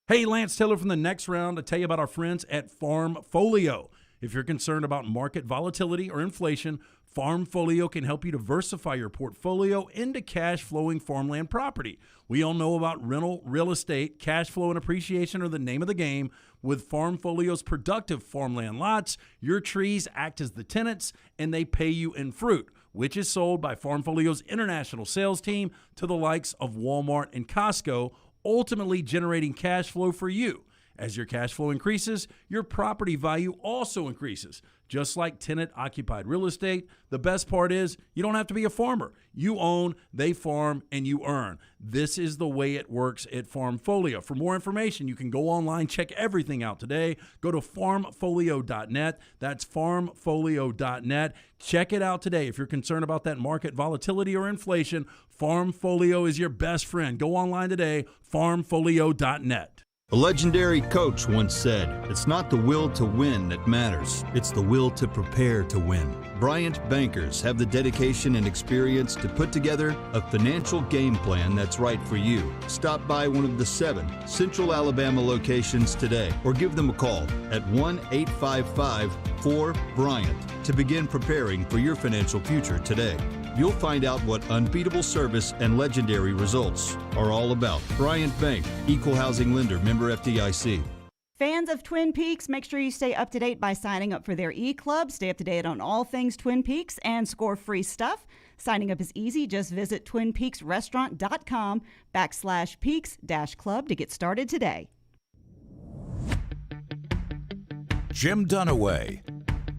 Hey, Lance Taylor from the Next Round to tell you about our friends at FarmFolio. If you're concerned about market volatility or inflation, FarmFolio can help you diversify your portfolio into cash-flowing farmland property. We all know about rental real estate. Cash flow and appreciation are the name of the game. With FarmFolio's productive farmland lots, your trees act as the tenants, and they pay you in fruit, which is sold by FarmFolio's international sales team to the likes of Walmart and Costco, ultimately generating cash flow for you. As your cash flow increases, your property value also increases. Just like tenant-occupied real estate, the best part is you don't have to be a farmer. You own, they farm, and you earn. This is the way it works at FarmFolio. For more information, you can go online, check everything out today. Go to farmfolio.net. That's farmfolio.net. Check it out today. If you're concerned about that market volatility or inflation, FarmFolio is your best friend. Go online today, farmfolio.net. A legendary coach once said, "It's not the will to win that matters, it's the will to prepare to win." Bryant Bankers have the dedication and experience to put together a financial game plan that's right for you. Stop by one of the 7 Central Alabama locations today or give them a call at 1-855-4-BRYANT to begin preparing for your financial future today. You'll find out what unbeatable service and legendary results are all about. Bryant Bank, Equal Housing Lender, member FDIC. Fans of Twin Peaks, make sure you stay up to date by signing up for their e-club. Stay up to date on all things Twin Peaks and score free stuff. Signing up is easy. Just visit twinpeaksrestaurant.com/peaks-club to get started today. Jim Dunaway,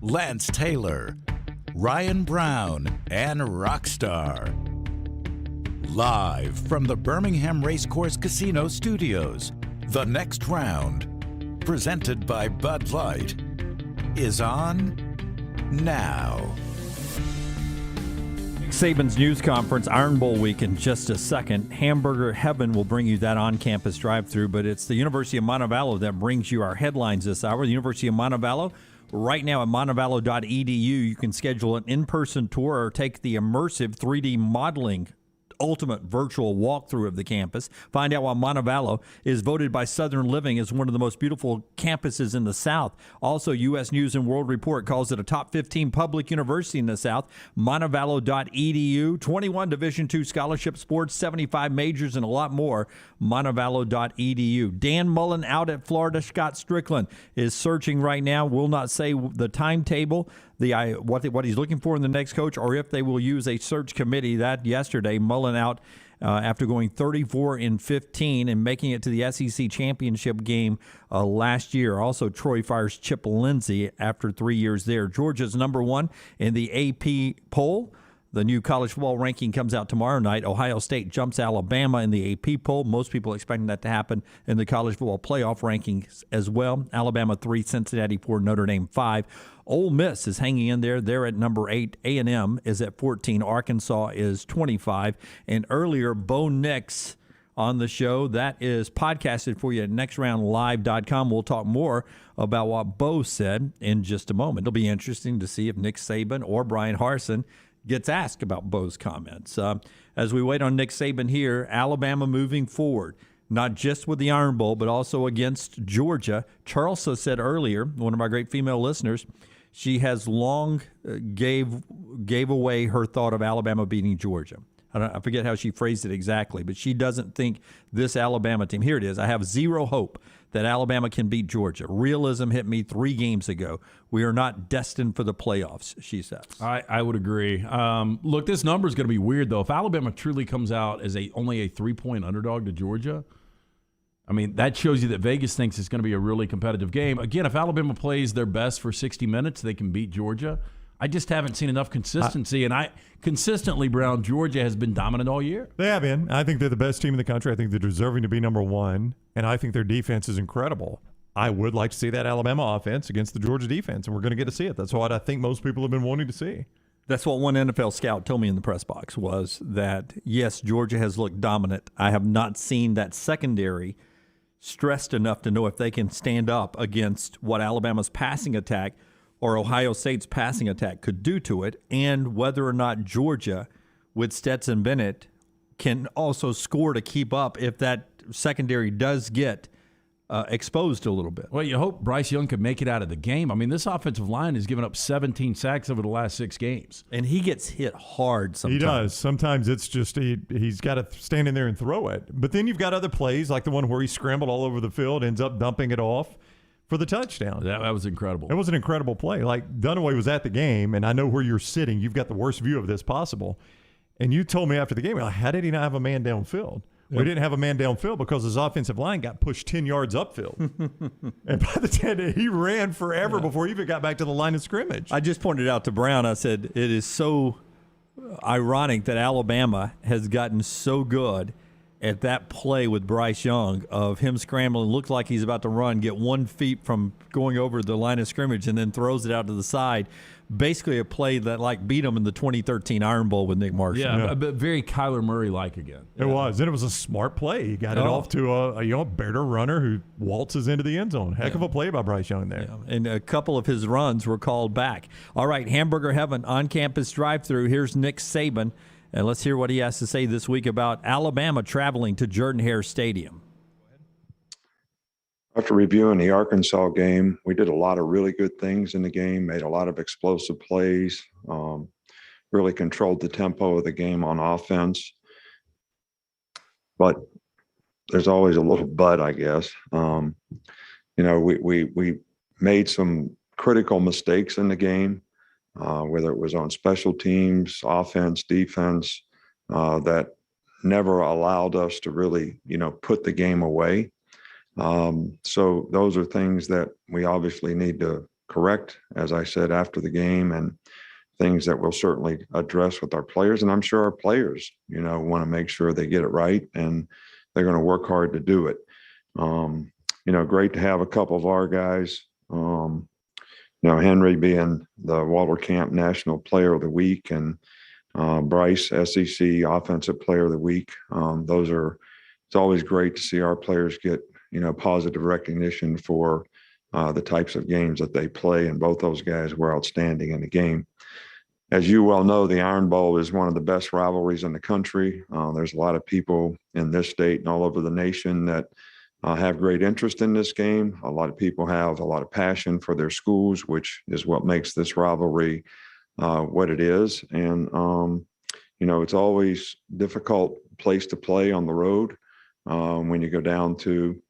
Lance Taylor, Ryan Brown, and Rockstar. Live from the Birmingham Racecourse Casino Studios, The Next Round, presented by Bud Light, is on now. Saban's news conference, Iron Bowl week in just a second. Hamburger Heaven will bring you that on-campus drive-thru, but it's the University of Montevallo that brings you our headlines this hour. The University of Montevallo. Right now at montevallo.edu, you can schedule an in-person tour or take the immersive 3D modeling ultimate virtual walkthrough of the campus. Find out why Montevallo is voted by Southern Living as one of the most beautiful campuses in the South. Also, U.S. News and World Report calls it a top 15 public university in the South. Montevallo.edu, 21 Division II scholarship sports, 75 majors, and a lot more. Montevallo.edu. Dan Mullen out at Florida. Scott Strickland is searching right now. Will not say the timetable, what he's looking for in the next coach, or if they will use a search committee. That yesterday, Mullen out after going 34-15 and making it to the SEC championship game last year. Also, Troy fires Chip Lindsey after 3 years there. Georgia's number 1 in the AP poll. The new college football ranking comes out tomorrow night. Ohio State jumps Alabama in the AP poll. Most people expecting that to happen in the college football playoff rankings as well. Alabama 3, Cincinnati 4, Notre Dame 5. Ole Miss is hanging in there. They're at number 8. A&M is at 14. Arkansas is 25. And earlier, Bo Nix on the show. That is podcasted for you at nextroundlive.com. We'll talk more about what Bo said in just a moment. It'll be interesting to see if Nick Saban or Brian Harsin gets asked about Bo's comments. As we wait on Nick Saban here, Alabama moving forward, not just with the Iron Bowl, but also against Georgia. Charlesa said earlier, one of my great female listeners, she has long gave away her thought of Alabama beating Georgia. I forget how she phrased it exactly, but she doesn't think this Alabama team, here it is, I have zero hope that Alabama can beat Georgia. Realism hit me 3 games ago. We are not destined for the playoffs, she says. I would agree. Look, this number is going to be weird, though. If Alabama truly comes out as only a 3-point underdog to Georgia, I mean, that shows you that Vegas thinks it's going to be a really competitive game. Again, if Alabama plays their best for 60 minutes, they can beat Georgia. I just haven't seen enough consistency, and consistently, Brown, Georgia has been dominant all year. They have been. I think they're the best team in the country. I think they're deserving to be number 1, and I think their defense is incredible. I would like to see that Alabama offense against the Georgia defense, and we're going to get to see it. That's what I think most people have been wanting to see. That's what one NFL scout told me in the press box was that, yes, Georgia has looked dominant. I have not seen that secondary stressed enough to know if they can stand up against what Alabama's passing attack or Ohio State's passing attack could do to it, and whether or not Georgia, with Stetson Bennett, can also score to keep up if that secondary does get exposed a little bit. Well, you hope Bryce Young could make it out of the game. I mean, this offensive line has given up 17 sacks over the last 6 games. And he gets hit hard sometimes. He does. Sometimes it's just he's got to stand in there and throw it. But then you've got other plays, like the one where he scrambled all over the field, ends up dumping it off for the touchdown. That was incredible. It was an incredible play. Like, Dunaway was at the game, and I know where you're sitting. You've got the worst view of this possible. And you told me after the game, how did he not have a man downfield? We didn't have a man downfield because his offensive line got pushed 10 yards upfield. And by the time he ran forever before he even got back to the line of scrimmage. I just pointed out to Brown, I said, it is so ironic that Alabama has gotten so good at that play with Bryce Young of him scrambling, looked like he's about to run, get 1 foot from going over the line of scrimmage and then throws it out to the side. Basically a play that beat him in the 2013 Iron Bowl with Nick Marshall. Yeah, but very Kyler Murray-like again. It was. And it was a smart play. He got it off to a better runner who waltzes into the end zone. Heck of a play by Bryce Young there. Yeah. And a couple of his runs were called back. All right, Hamburger Heaven on-campus drive-thru. Here's Nick Saban. And let's hear what he has to say this week about Alabama traveling to Jordan-Hare Stadium. After reviewing the Arkansas game, we did a lot of really good things in the game, made a lot of explosive plays, really controlled the tempo of the game on offense. But there's always a little but, I guess. We made some critical mistakes in the game, whether it was on special teams, offense, defense, that never allowed us to really, put the game away. So those are things that we obviously need to correct, as I said, after the game, and things that we'll certainly address with our players. And I'm sure our players, want to make sure they get it right, and they're going to work hard to do it. Great to have a couple of our guys, Henry being the Walter Camp National Player of the Week, and Bryce, SEC Offensive Player of the Week. It's always great to see our players get positive recognition for the types of games that they play, and both those guys were outstanding in the game. As you well know, the Iron Bowl is one of the best rivalries in the country. There's a lot of people in this state and all over the nation that have great interest in this game. A lot of people have a lot of passion for their schools, which is what makes this rivalry what it is. And, it's always a difficult place to play on the road when you go down to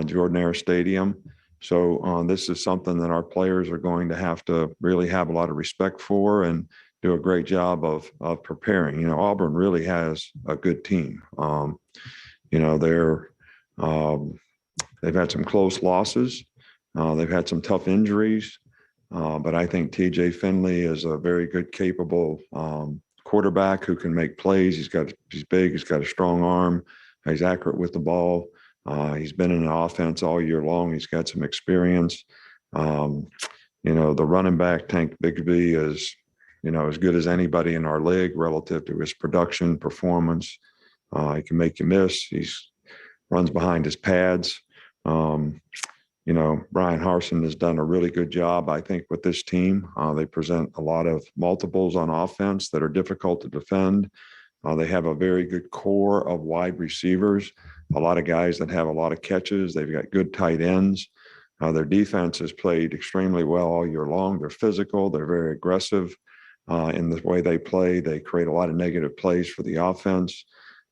Jordan-Hare Stadium. So this is something that our players are going to have really have a lot of respect for, and do a great job of preparing. Auburn really has a good team. They've had some close losses. They've had some tough injuries. But I think TJ Finley is a very good, capable quarterback who can make plays. He's big. He's got a strong arm. He's accurate with the ball. He's been in an offense all year long. He's got some experience. The running back, Tank Bigsby, is, as good as anybody in our league relative to his production, performance. He can make you miss. Runs behind his pads. Brian Harsin has done a really good job, I think, with this team. They present a lot of multiples on offense that are difficult to defend. They have a very good core of wide receivers, a lot of guys that have a lot of catches. They've got good tight ends. Their defense has played extremely well all year long. They're physical. They're very aggressive in the way they play. They create a lot of negative plays for the offense.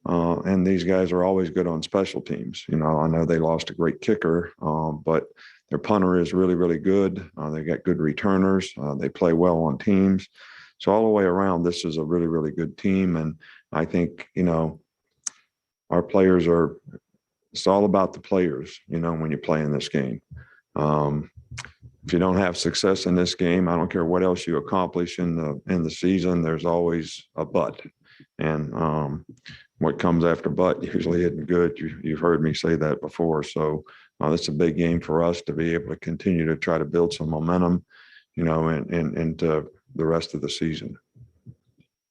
And these guys are always good on special teams. I know they lost a great kicker, but their punter is really, really good. They got good returners. They play well on teams. So all the way around, this is a really, really good team. And I think, our players it's all about the players, when you play in this game. If you don't have success in this game, I don't care what else you accomplish in the season, there's always a but. And what comes after but usually isn't good. You've heard me say that before. So it's a big game for us to be able to continue to try to build some momentum, into the rest of the season.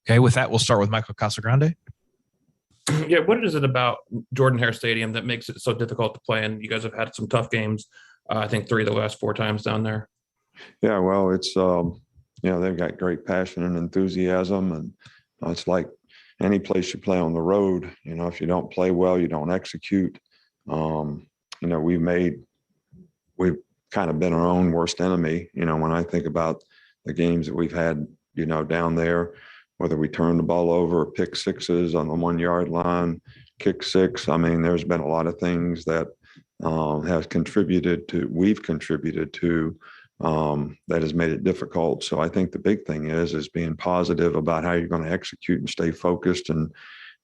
Okay, with that, we'll start with Michael Casagrande. Yeah, what is it about Jordan-Hare Stadium that makes it so difficult to play? And you guys have had some tough games. I think 3 of the last 4 times down there. Yeah, well, it's they've got great passion and enthusiasm, and it's like any place you play on the road. If you don't play well, you don't execute. We've kind of been our own worst enemy. When I think about the games that we've had, down there, whether we turn the ball over or pick sixes on the 1 yard line, kick six. I mean, there's been a lot of things that we've contributed to that has made it difficult. So I think the big thing is being positive about how you're going to execute and stay focused and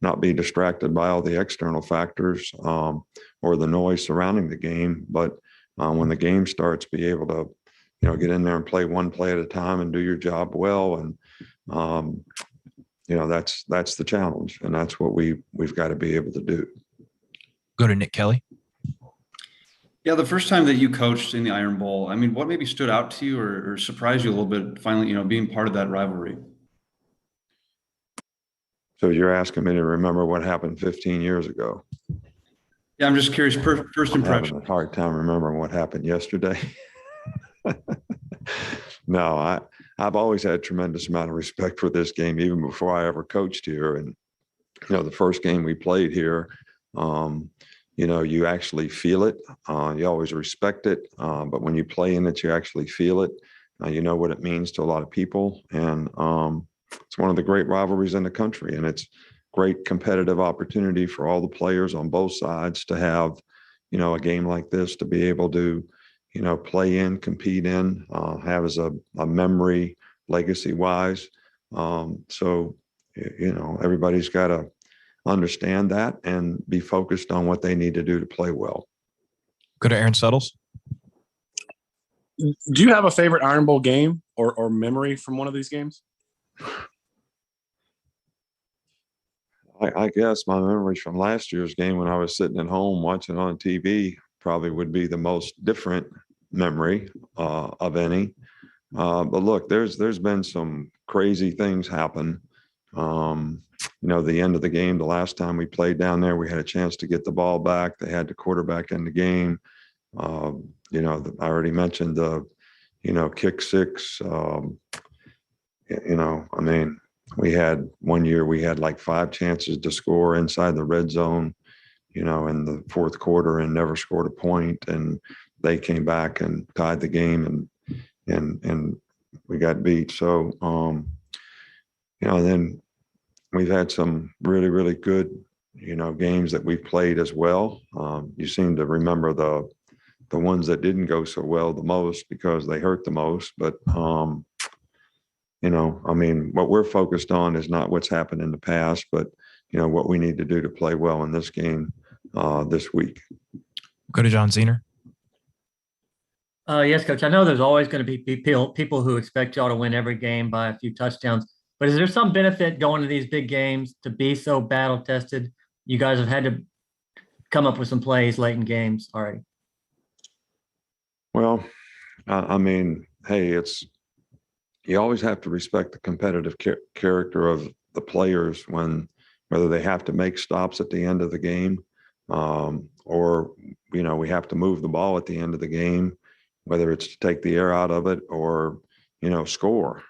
not be distracted by all the external factors or the noise surrounding the game. But when the game starts, be able to, get in there and play one play at a time and do your job well. And, that's the challenge. And that's what we've got to be able to do. Go to Nick Kelly. Yeah, the first time that you coached in the Iron Bowl, I mean, what maybe stood out to you or surprised you a little bit, finally, being part of that rivalry? So you're asking me to remember what happened 15 years ago. Yeah, I'm just curious, first impression. I'm having a hard time remembering what happened yesterday. No, I've always had a tremendous amount of respect for this game, even before I ever coached here. And, the first game we played here, you actually feel it. You always respect it. But when you play in it, you actually feel it. You know what it means to a lot of people. And it's one of the great rivalries in the country. And it's great competitive opportunity for all the players on both sides to have, a game like this to be able to, play in, compete in, have as a memory legacy wise. So, everybody's got to understand that and be focused on what they need to do to play well. Go to Aaron Suttles. Do you have a favorite Iron Bowl game or memory from one of these games? I guess my memories from last year's game when I was sitting at home watching on TV probably would be the most different memory of any. But look, there's been some crazy things happen. The end of the game, the last time we played down there, we had a chance to get the ball back. They had the quarterback in the game. I already mentioned the, kick six. We had one year, we had like 5 chances to score inside the red zone, in the fourth quarter and never scored a point. And they came back and tied the game and we got beat. So, then we've had some really, really good, games that we've played as well. You seem to remember the ones that didn't go so well the most because they hurt the most. But, I mean, what we're focused on is not what's happened in the past, but, what we need to do to play well in this game this week. Go to John Zener. Yes, Coach. I know there's always going to be people who expect y'all to win every game by a few touchdowns, but is there some benefit going to these big games to be so battle tested? You guys have had to come up with some plays late in games already. Well, I mean, hey, you always have to respect the competitive character of the players whether they have to make stops at the end of the game, or, we have to move the ball at the end of the game, whether it's to take the air out of it or, score.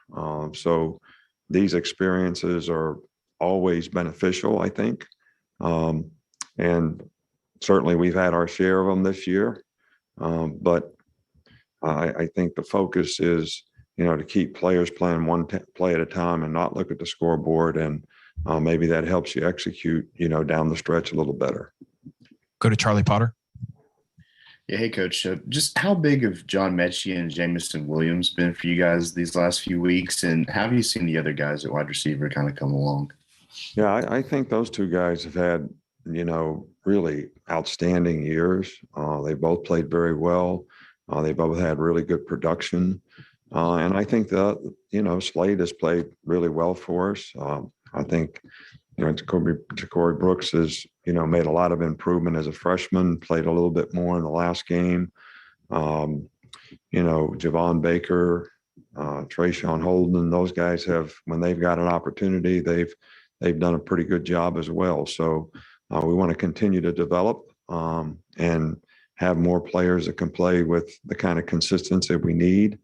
So these experiences are always beneficial, I think. And certainly we've had our share of them this year. But I think the focus is, to keep players playing one play at a time and not look at the scoreboard. And maybe that helps you execute, down the stretch a little better. Go to Charlie Potter. Yeah, hey, Coach. Just how big have John Mechie and Jameson Williams been for you guys these last few weeks? And how have you seen the other guys at wide receiver kind of come along? Yeah, I think those two guys have had, really outstanding years. They both played very well. They both had really good production. And I think that, Slade has played really well for us. I think, Ja'Cory Brooks has, made a lot of improvement as a freshman, played a little bit more in the last game. Javon Baker, Trayshawn Holden, those guys have, when they've got an opportunity, they've done a pretty good job as well. So we want to continue to develop and have more players that can play with the kind of consistency we need.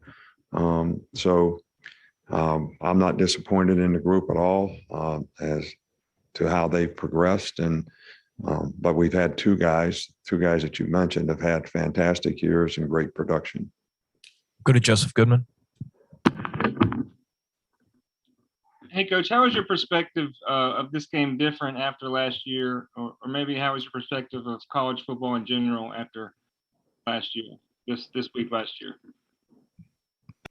So I'm not disappointed in the group at all as to how they've progressed. But we've had two guys that you mentioned have had fantastic years and great production. Go to Joseph Goodman. Hey, Coach, how is your perspective of this game different after last year? Or maybe how is your perspective of college football in general after last year, this week last year?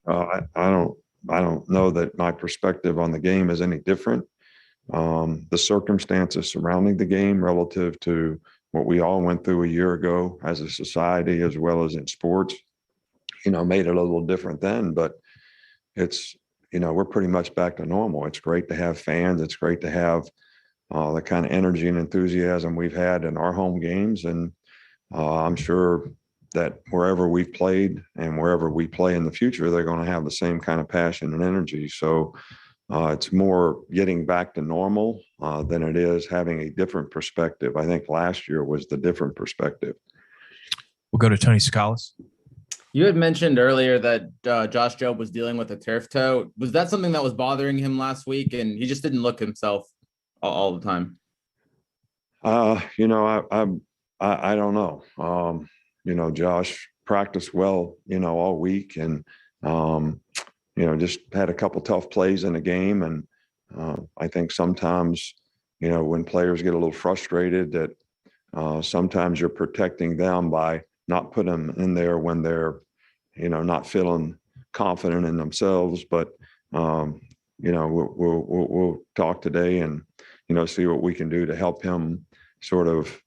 I don't know that my perspective on the game is any different. The circumstances surrounding the game relative to what we all went through a year ago as a society, as well as in sports, made it a little different then, but it's, we're pretty much back to normal. It's great to have fans. It's great to have the kind of energy and enthusiasm we've had in our home games. And I'm sure that wherever we've played and wherever we play in the future, they're going to have the same kind of passion and energy. So it's more getting back to normal than it is having a different perspective. I think last year was the different perspective. We'll go to Tony Scalis. You had mentioned earlier that Josh Jobe was dealing with a turf toe. Was that something that was bothering him last week, and he just didn't look himself all the time? I don't know. Josh practiced well, all week, and just had a couple tough plays in the game. And I think sometimes, when players get a little frustrated, that sometimes you're protecting them by not putting them in there when they're, not feeling confident in themselves. But, we'll talk today and, see what we can do to help him sort of,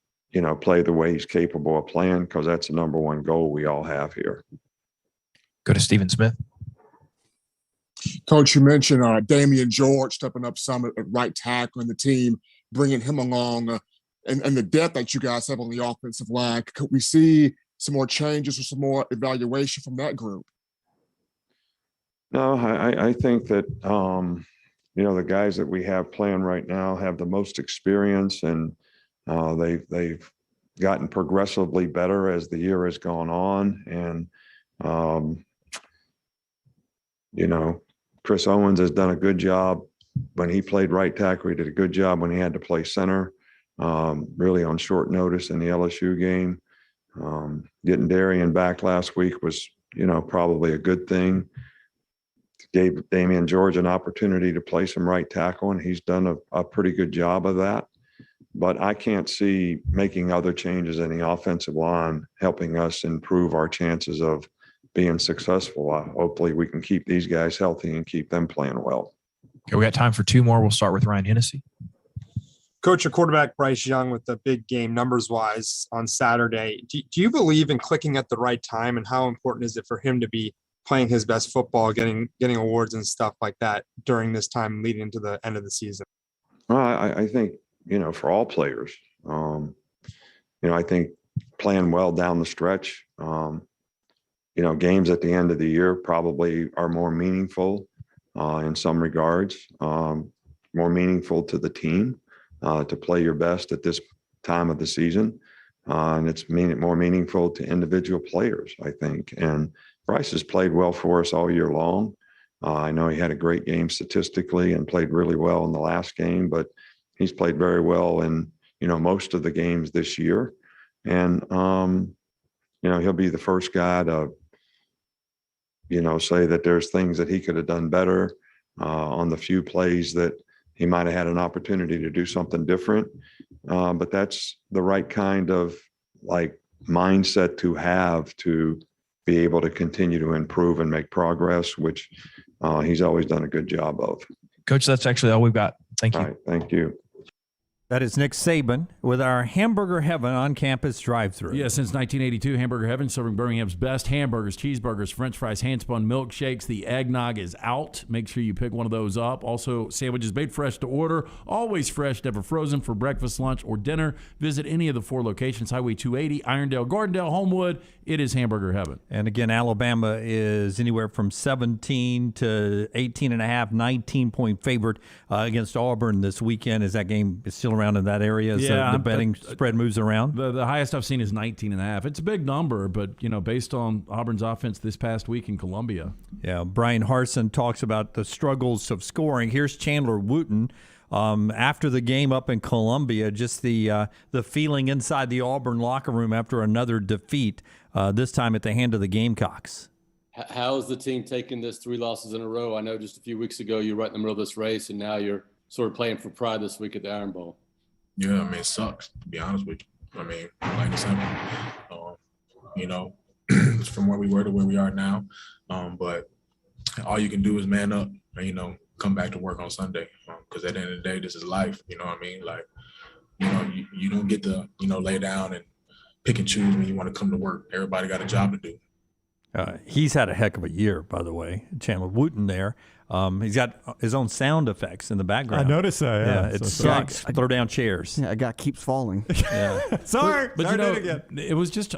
play the way he's capable of playing, because that's the number one goal we all have here. Go to Stephen Smith. Coach, you mentioned Damian George stepping up some at right tackle and the team, bringing him along and the depth that you guys have on the offensive line. Could we see some more changes or some more evaluation from that group? No, I think that, the guys that we have playing right now have the most experience, and they've gotten progressively better as the year has gone on. And, Chris Owens has done a good job when he played right tackle. He did a good job when he had to play center, really on short notice in the LSU game. Getting Darian back last week was, probably a good thing. Gave Damian George an opportunity to play some right tackle, and he's done a pretty good job of that. But I can't see making other changes in the offensive line helping us improve our chances of being successful. Hopefully we can keep these guys healthy and keep them playing well. Okay, we got time for 2 more. We'll start with Ryan Hennessy. Coach, your quarterback Bryce Young with the big game numbers-wise on Saturday. Do you believe in clicking at the right time, and how important is it for him to be playing his best football, getting awards and stuff like that during this time leading into the end of the season? Well, I think, for all players, I think playing well down the stretch, games at the end of the year probably are more meaningful in some regards, more meaningful to the team to play your best at this time of the season. And it's more meaningful to individual players, I think. And Bryce has played well for us all year long. I know he had a great game statistically and played really well in the last game, but he's played very well in, most of the games this year. And, he'll be the first guy to, say that there's things that he could have done better on the few plays that he might have had an opportunity to do something different. But that's the right kind of mindset to have to be able to continue to improve and make progress, which he's always done a good job of. Coach, that's actually all we've got. Thank you. All right, thank you. That is Nick Saban with our Hamburger Heaven on-campus drive-thru. Yeah, since 1982, Hamburger Heaven, serving Birmingham's best hamburgers, cheeseburgers, french fries, hand-spun milkshakes. The eggnog is out. Make sure you pick one of those up. Also, sandwiches made fresh to order, always fresh, never frozen, for breakfast, lunch, or dinner. Visit any of the 4 locations, Highway 280, Irondale, Gardendale, Homewood. It is Hamburger Heaven. And again, Alabama is anywhere from 17 to 18.5, 19-point favorite against Auburn this weekend. Is that game still around in that area as the betting spread moves around? The highest I've seen is 19.5. It's a big number, but, based on Auburn's offense this past week in Columbia. Yeah, Brian Harsin talks about the struggles of scoring. Here's Chandler Wooten. After the game up in Columbia, just the feeling inside the Auburn locker room after another defeat, this time at the hand of the Gamecocks. How is the team taking this 3 losses in a row? I know just a few weeks ago you were right in the middle of this race, and now you're sort of playing for pride this week at the Iron Bowl. Yeah, it sucks, to be honest with you. Plain and simple. From where we were to where we are now. But all you can do is man up and, come back to work on Sunday. Because at the end of the day, this is life. You know what I mean? You don't get to, lay down and pick and choose when you want to come to work. Everybody got a job to do. He's had a heck of a year, by the way, Chandler Wooten there. He's got his own sound effects in the background. I noticed that. Yeah, it sucks. Throw down chairs. Yeah, a guy keeps falling. Yeah. Sorry. But it was just,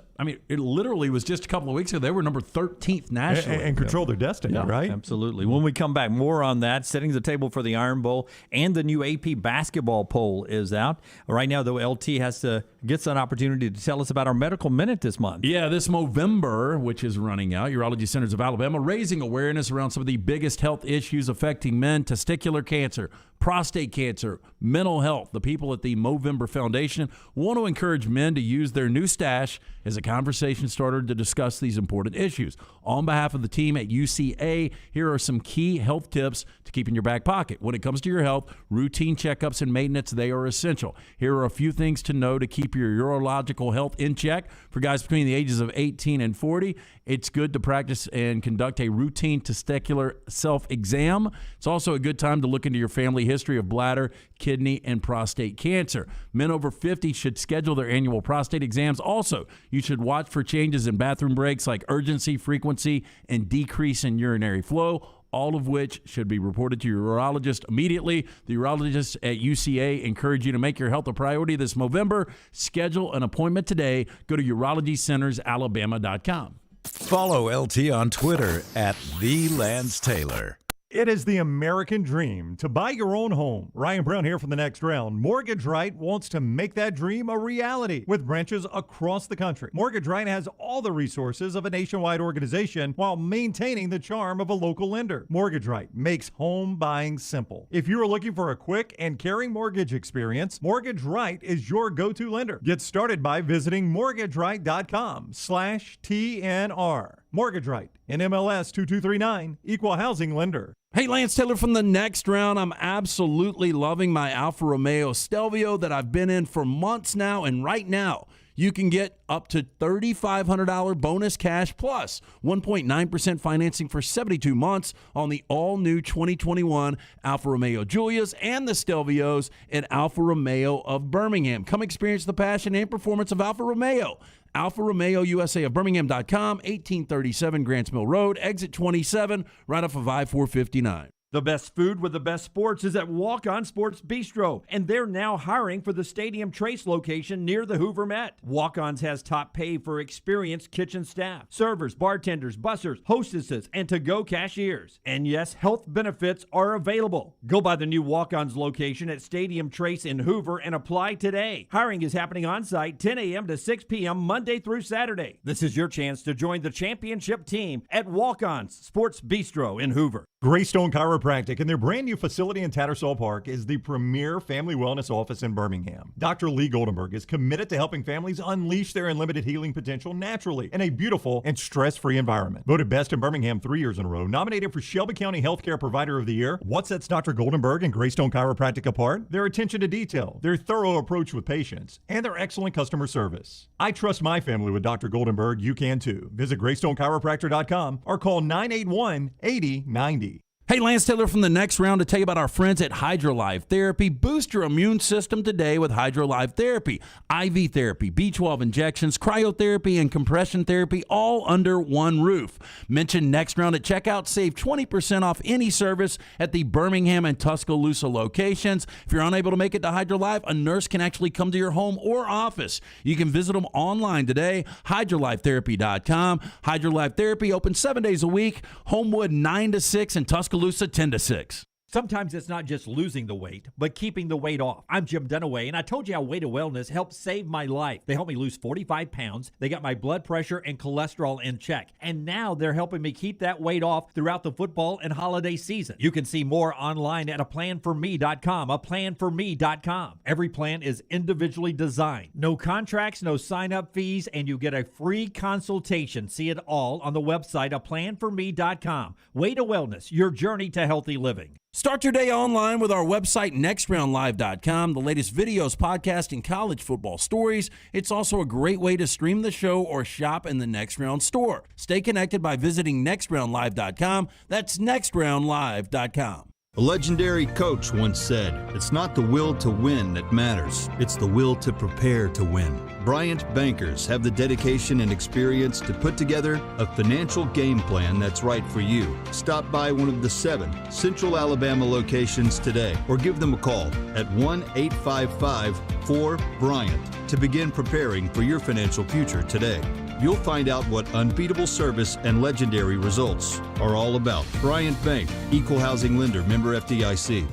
it literally was just a couple of weeks ago. They were number 13th nationally. And control their destiny, right? Absolutely. When we come back, more on that, setting the table for the Iron Bowl, and the new AP basketball poll is out. Right now, though, LT has to get an opportunity to tell us about our Medical Minute this month. Yeah, this Movember, which is running out, Urology Centers of Alabama raising awareness around some of the biggest health issues affecting men: testicular cancer, prostate cancer, mental health. The people at the Movember Foundation want to encourage men to use their new stash as a conversation starter to discuss these important issues. On behalf of the team at UCA, here are some key health tips to keep in your back pocket. When it comes to your health, routine checkups and maintenance, they are essential. Here are a few things to know to keep your urological health in check. For guys between the ages of 18 and 40, it's good to practice and conduct a routine testicular self-exam. It's also a good time to look into your family history of bladder, kidney, and prostate cancer. Men over 50 should schedule their annual prostate exams. Also, you should watch for changes in bathroom breaks like urgency, frequency, and decrease in urinary flow, all of which should be reported to your urologist immediately. The urologists at UCA encourage you to make your health a priority this Movember. Schedule an appointment today. Go to urologycentersalabama.com. Follow LT on Twitter at @TheLanceTaylor. It is the American dream to buy your own home. Ryan Brown here from The Next Round. Mortgage Right wants to make that dream a reality with branches across the country. Mortgage Right has all the resources of a nationwide organization while maintaining the charm of a local lender. Mortgage Right makes home buying simple. If you are looking for a quick and caring mortgage experience, Mortgage Right is your go-to lender. Get started by visiting mortgageright.com/TNR. Mortgage Right, NMLS 2239, Equal Housing Lender. Hey, Lance Taylor from The Next Round. I'm absolutely loving my Alfa Romeo Stelvio that I've been in for months now, and right now you can get up to $3,500 bonus cash plus 1.9% financing for 72 months on the all-new 2021 Alfa Romeo Giulias and the Stelvios at Alfa Romeo of Birmingham. Come experience the passion and performance of Alfa Romeo. Alfa Romeo USA of Birmingham.com, 1837 Grants Mill Road, exit 27, right off of I-459. The best food with the best sports is at Walk-On Sports Bistro, and they're now hiring for the Stadium Trace location near the Hoover Met. Walk-Ons has top pay for experienced kitchen staff, servers, bartenders, bussers, hostesses, and to-go cashiers. And yes, health benefits are available. Go by the new Walk-Ons location at Stadium Trace in Hoover and apply today. Hiring is happening on site 10 a.m. to 6 p.m. Monday through Saturday. This is your chance to join the championship team at Walk-Ons Sports Bistro in Hoover. Greystone Chiropractic and their brand new facility in Tattersall Park is the premier family wellness office in Birmingham. Dr. Lee Goldenberg is committed to helping families unleash their unlimited healing potential naturally in a beautiful and stress-free environment. Voted best in Birmingham 3 years in a row, nominated for Shelby County Healthcare Provider of the Year. What sets Dr. Goldenberg and Greystone Chiropractic apart? Their attention to detail, their thorough approach with patients, and their excellent customer service. I trust my family with Dr. Goldenberg. You can too. Visit GreysstoneChiropractor.com or call 981-8090. Hey, Lance Taylor from the Next Round to tell you about our friends at HydroLife Therapy. Boost your immune system today with HydroLife Therapy. IV therapy, B12 injections, cryotherapy, and compression therapy all under one roof. Mention Next Round at checkout. Save 20% off any service at the Birmingham and Tuscaloosa locations. If you're unable to make it to HydroLife, a nurse can actually come to your home or office. You can visit them online today, hydrolifetherapy.com. HydroLife Therapy open 7 days a week. Homewood 9 to 6 and Tuscaloosa 10 to 6. Sometimes it's not just losing the weight, but keeping the weight off. I'm Jim Dunaway, and I told you how Weight to Wellness helped save my life. They helped me lose 45 pounds. They got my blood pressure and cholesterol in check. And now they're helping me keep that weight off throughout the football and holiday season. You can see more online at aplanforme.com, aplanforme.com. Every plan is individually designed. No contracts, no sign-up fees, and you get a free consultation. See it all on the website, aplanforme.com. Weight to Wellness, your journey to healthy living. Start your day online with our website, nextroundlive.com. The latest videos, podcasts, and college football stories. It's also a great way to stream the show or shop in the Next Round store. Stay connected by visiting nextroundlive.com. That's nextroundlive.com. A legendary coach once said, "It's not the will to win that matters, it's the will to prepare to win." Bryant Bankers have the dedication and experience to put together a financial game plan that's right for you. Stop by one of the 7 Central Alabama locations today or give them a call at 1-855-4-BRYANT to begin preparing for your financial future today. You'll find out what unbeatable service and legendary results are all about. Bryant Bank, Equal Housing Lender, member FDIC.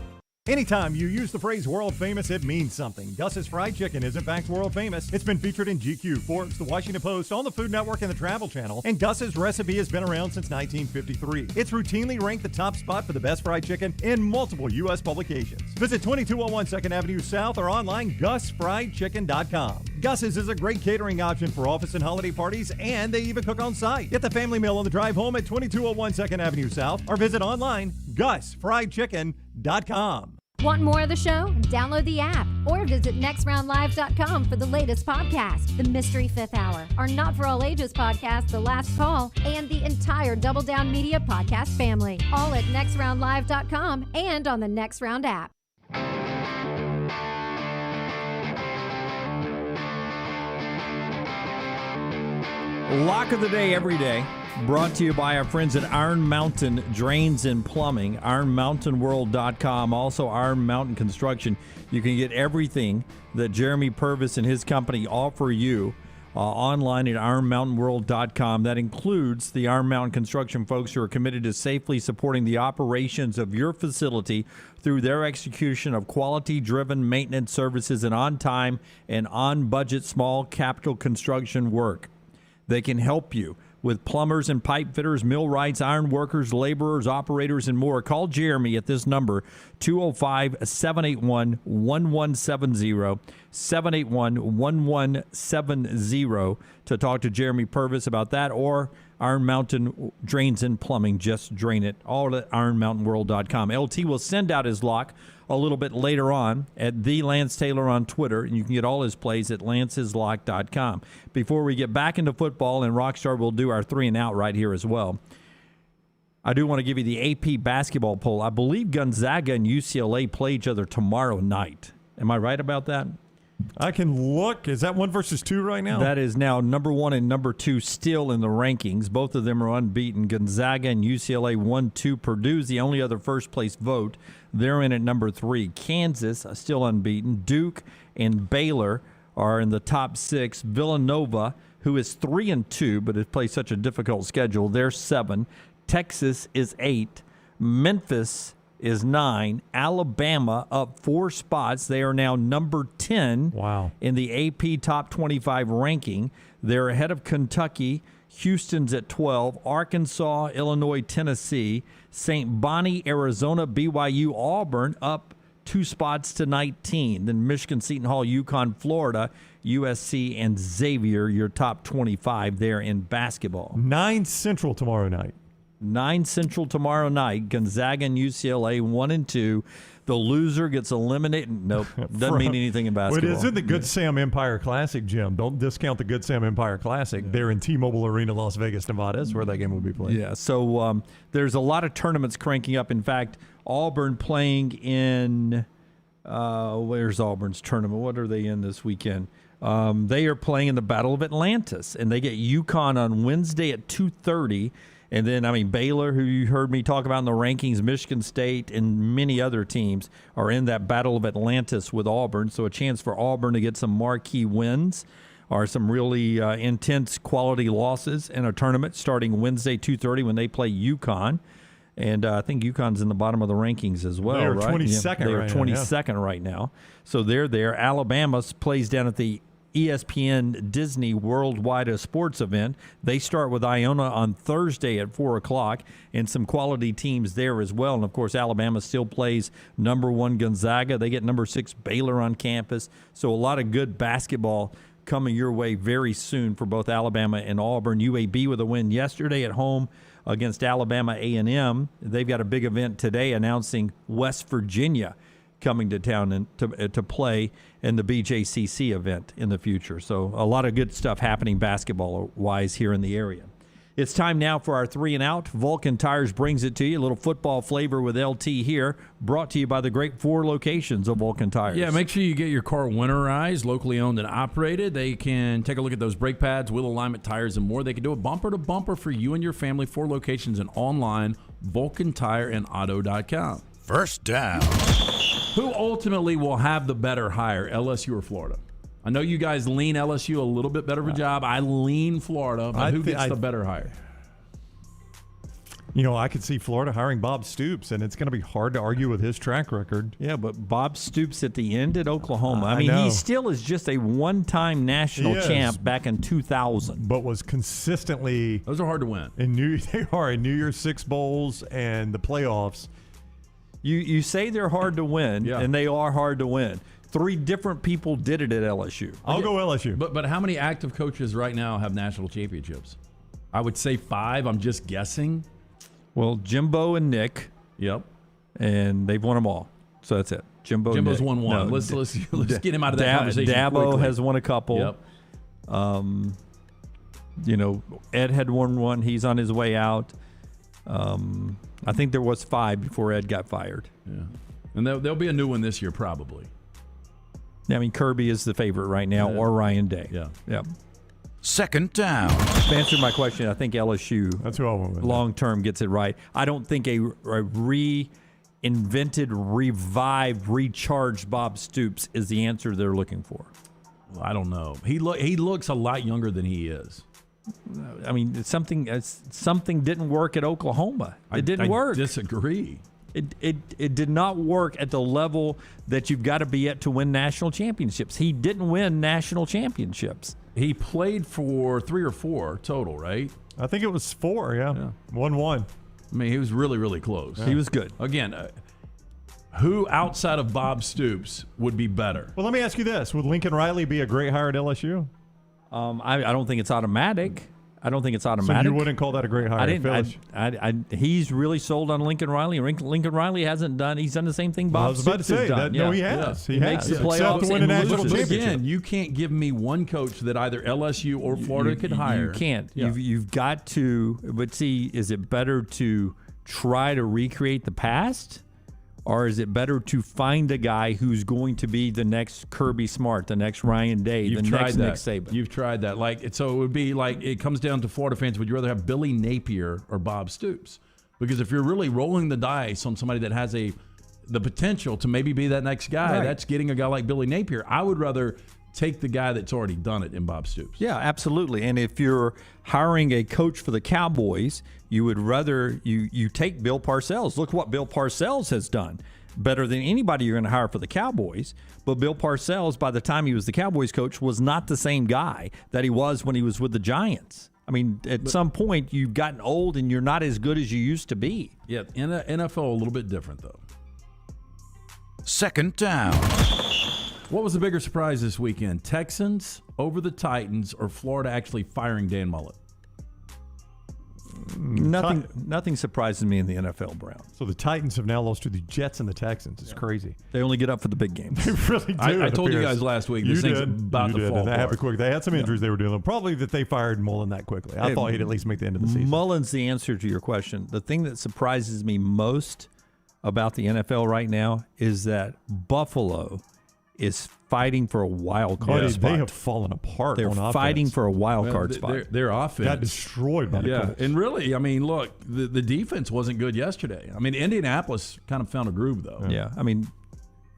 Anytime you use the phrase world famous, it means something. Gus's Fried Chicken is in fact world famous. It's been featured in GQ, Forbes, The Washington Post, on the Food Network, and the Travel Channel. And Gus's recipe has been around since 1953. It's routinely ranked the top spot for the best fried chicken in multiple U.S. publications. Visit 2201 2nd Avenue South or online GusFriedChicken.com. Gus's is a great catering option for office and holiday parties, and they even cook on site. Get the family meal on the drive home at 2201 2nd Avenue South or visit online GusFriedChicken.com. Want more of the show? Download the app or visit nextroundlive.com for the latest podcast, The Mystery Fifth Hour, our Not For All Ages podcast, The Last Call, and the entire Double Down Media podcast family. All at nextroundlive.com and on the Next Round app. Lock of the day every day, brought to you by our friends at Iron Mountain Drains and Plumbing, ironmountainworld.com, also Iron Mountain Construction. You can get everything that Jeremy Purvis and his company offer you online at ironmountainworld.com. That includes the Iron Mountain Construction folks who are committed to safely supporting the operations of your facility through their execution of quality-driven maintenance services and on-time and on-budget small capital construction work. They can help you with plumbers and pipe fitters, millwrights, iron workers, laborers, operators, and more. Call Jeremy at this number, 205-781-1170, 781-1170, to talk to Jeremy Purvis about that, or Iron Mountain Drains and Plumbing. Just drain it. All at ironmountainworld.com. LT will send out his lock a little bit later on at the Lance Taylor on Twitter, and you can get all his plays at lanceslock.com. Before we get back into football, and Rockstar will do our 3 and out right here as well, I do want to give you the AP basketball poll. I believe Gonzaga and UCLA play each other tomorrow night. Am I right about that? I can look. Is that 1 versus 2 right now? That is now number 1 and number 2 still in the rankings. Both of them are unbeaten. Gonzaga and UCLA 1-2. Purdue's the only other first-place vote. They're in at number 3. Kansas still unbeaten. Duke and Baylor are in the top 6. Villanova, who is 3-2 but has played such a difficult schedule, they're 7. Texas is 8. Memphis is 9. Alabama up 4 spots. They are now number 10 in the AP Top 25 ranking. They're ahead of Kentucky. Houston's at 12. Arkansas, Illinois, Tennessee, St. Bonnie, Arizona, BYU, Auburn up 2 spots to 19. Then Michigan, Seton Hall, UConn, Florida, USC, and Xavier, your top 25 there in basketball. 9 Central tomorrow night. 9 Central tomorrow night. Gonzaga and UCLA 1-2. The loser gets eliminated. Nope, doesn't mean anything in basketball. Well, it is in the Good Sam Empire Classic, Jim. Don't discount the Good Sam Empire Classic. Yeah. They're in T-Mobile Arena, Las Vegas, Nevada. Is where that game will be played. Yeah, so there's a lot of tournaments cranking up. In fact, Auburn playing in where's Auburn's tournament? What are they in this weekend? They are playing in the Battle of Atlantis, and they get UConn on Wednesday at 2:30. And then, Baylor, who you heard me talk about in the rankings, Michigan State, and many other teams are in that Battle of Atlantis with Auburn. So a chance for Auburn to get some marquee wins or some really intense quality losses in a tournament starting Wednesday, 2:30 when they play UConn. And I think UConn's in the bottom of the rankings as well, They're right? 22nd They're right 22nd right now. So they're there. Alabama plays down at the ESPN Disney Worldwide Sports event. They start with Iona on Thursday at 4 o'clock, and some quality teams there as well. And, of course, Alabama still plays number 1 Gonzaga. They get number 6 Baylor on campus. So a lot of good basketball coming your way very soon for both Alabama and Auburn. UAB with a win yesterday at home against Alabama A&M. They've got a big event today announcing West Virginia coming to town and to play in the BJCC event in the future. So a lot of good stuff happening basketball-wise here in the area. It's time now for our 3 and out. Vulcan Tires brings it to you. A little football flavor with LT here, brought to you by the great 4 locations of Vulcan Tires. Yeah, make sure you get your car winterized, locally owned and operated. They can take a look at those brake pads, wheel alignment, tires, and more. They can do it bumper to bumper for you and your family. 4 locations and online, VulcanTireandAuto.com. First down. Who ultimately will have the better hire, LSU or Florida? I know you guys lean LSU a little bit better of a job. I lean Florida, but who gets the better hire? I could see Florida hiring Bob Stoops, and it's going to be hard to argue with his track record. Yeah, but Bob Stoops at the end at Oklahoma. I know. He still is just a one-time national champ back in 2000. But was consistently... Those are hard to win. They are in New Year's 6 bowls and the playoffs. You say they're hard to win, and they are hard to win. 3 different people did it at LSU. I'll go LSU. But how many active coaches right now have national championships? I would say 5. I'm just guessing. Well, Jimbo and Nick. Yep. And they've won them all. So that's it. Jimbo's Nick. Won 1. No, let's get him out of that conversation. Dabo quickly. has won a couple. Yep. Ed had won 1. He's on his way out. I think there was 5 before Ed got fired. Yeah. And there'll be a new one this year, probably. Kirby is the favorite right now, or Ryan Day. Yeah. Yep. Second down. To answer my question, I think LSU That's who I went with. long term gets it right. I don't think a reinvented, revived, recharged Bob Stoops is the answer they're looking for. Well, I don't know. He looks a lot younger than he is. Something didn't work at Oklahoma. It didn't work. I disagree. It did not work at the level that you've got to be at to win national championships. He didn't win national championships. He played for 3 or 4 total, right? I think it was 4, yeah. 1-1. He was really, really close. Yeah. He was good. Again, who outside of Bob Stoops would be better? Well, let me ask you this. Would Lincoln Riley be a great hire at LSU? I don't think it's automatic. I don't think it's So automatic. you wouldn't call that a great hire? I didn't. Phyllis? He's really sold on Lincoln Riley. Lincoln Riley hasn't done. He's done the same thing Bob I was about to Stoops has say done. that. No, he has. He makes has. the Except playoffs to win a and national loses. championship. Again, you can't give me one coach that either LSU or Florida could hire. You can't. Yeah. You've got to. But see, is it better to try to recreate the past, or is it better to find a guy who's going to be the next Kirby Smart, the next Ryan Day, You've the tried next that. Nick Saban? You've tried that. So it would be like, it comes down to Florida fans. Would you rather have Billy Napier or Bob Stoops? Because if you're really rolling the dice on somebody that has the potential to maybe be that next guy, Right. that's getting a guy like Billy Napier. I would rather take the guy that's already done it in Bob Stoops. Yeah, absolutely. And if you're hiring a coach for the Cowboys, you would rather you take Bill Parcells. Look what Bill Parcells has done. Better than anybody you're going to hire for the Cowboys. But Bill Parcells, by the time he was the Cowboys coach, was not the same guy that he was when he was with the Giants. I mean, at some point, you've gotten old and you're not as good as you used to be. Yeah, in the NFL, a little bit different, though. Second down. What was the bigger surprise this weekend? Texans over the Titans or Florida actually firing Dan Mullen? Nothing surprises me in the NFL, Brown. So the Titans have now lost to the Jets and the Texans. It's crazy. They only get up for the big games. They really do. I it told you appears. guys last week, You this thing's did. about You to did. fall And that happened apart. quick. They had some injuries they were dealing with. Probably that they fired Mullen that quickly. I thought he'd at least make the end of the season. Mullen's the answer to your question. The thing that surprises me most about the NFL right now is that Buffalo is fighting for a wild card Yeah, spot. they have fallen apart. They're on fighting offense. for a wild Well, card spot. Their offense Got destroyed by the Yeah, Colts. and really, I mean, look, the defense wasn't good yesterday. I mean, Indianapolis kind of found a groove, though. Yeah, I mean,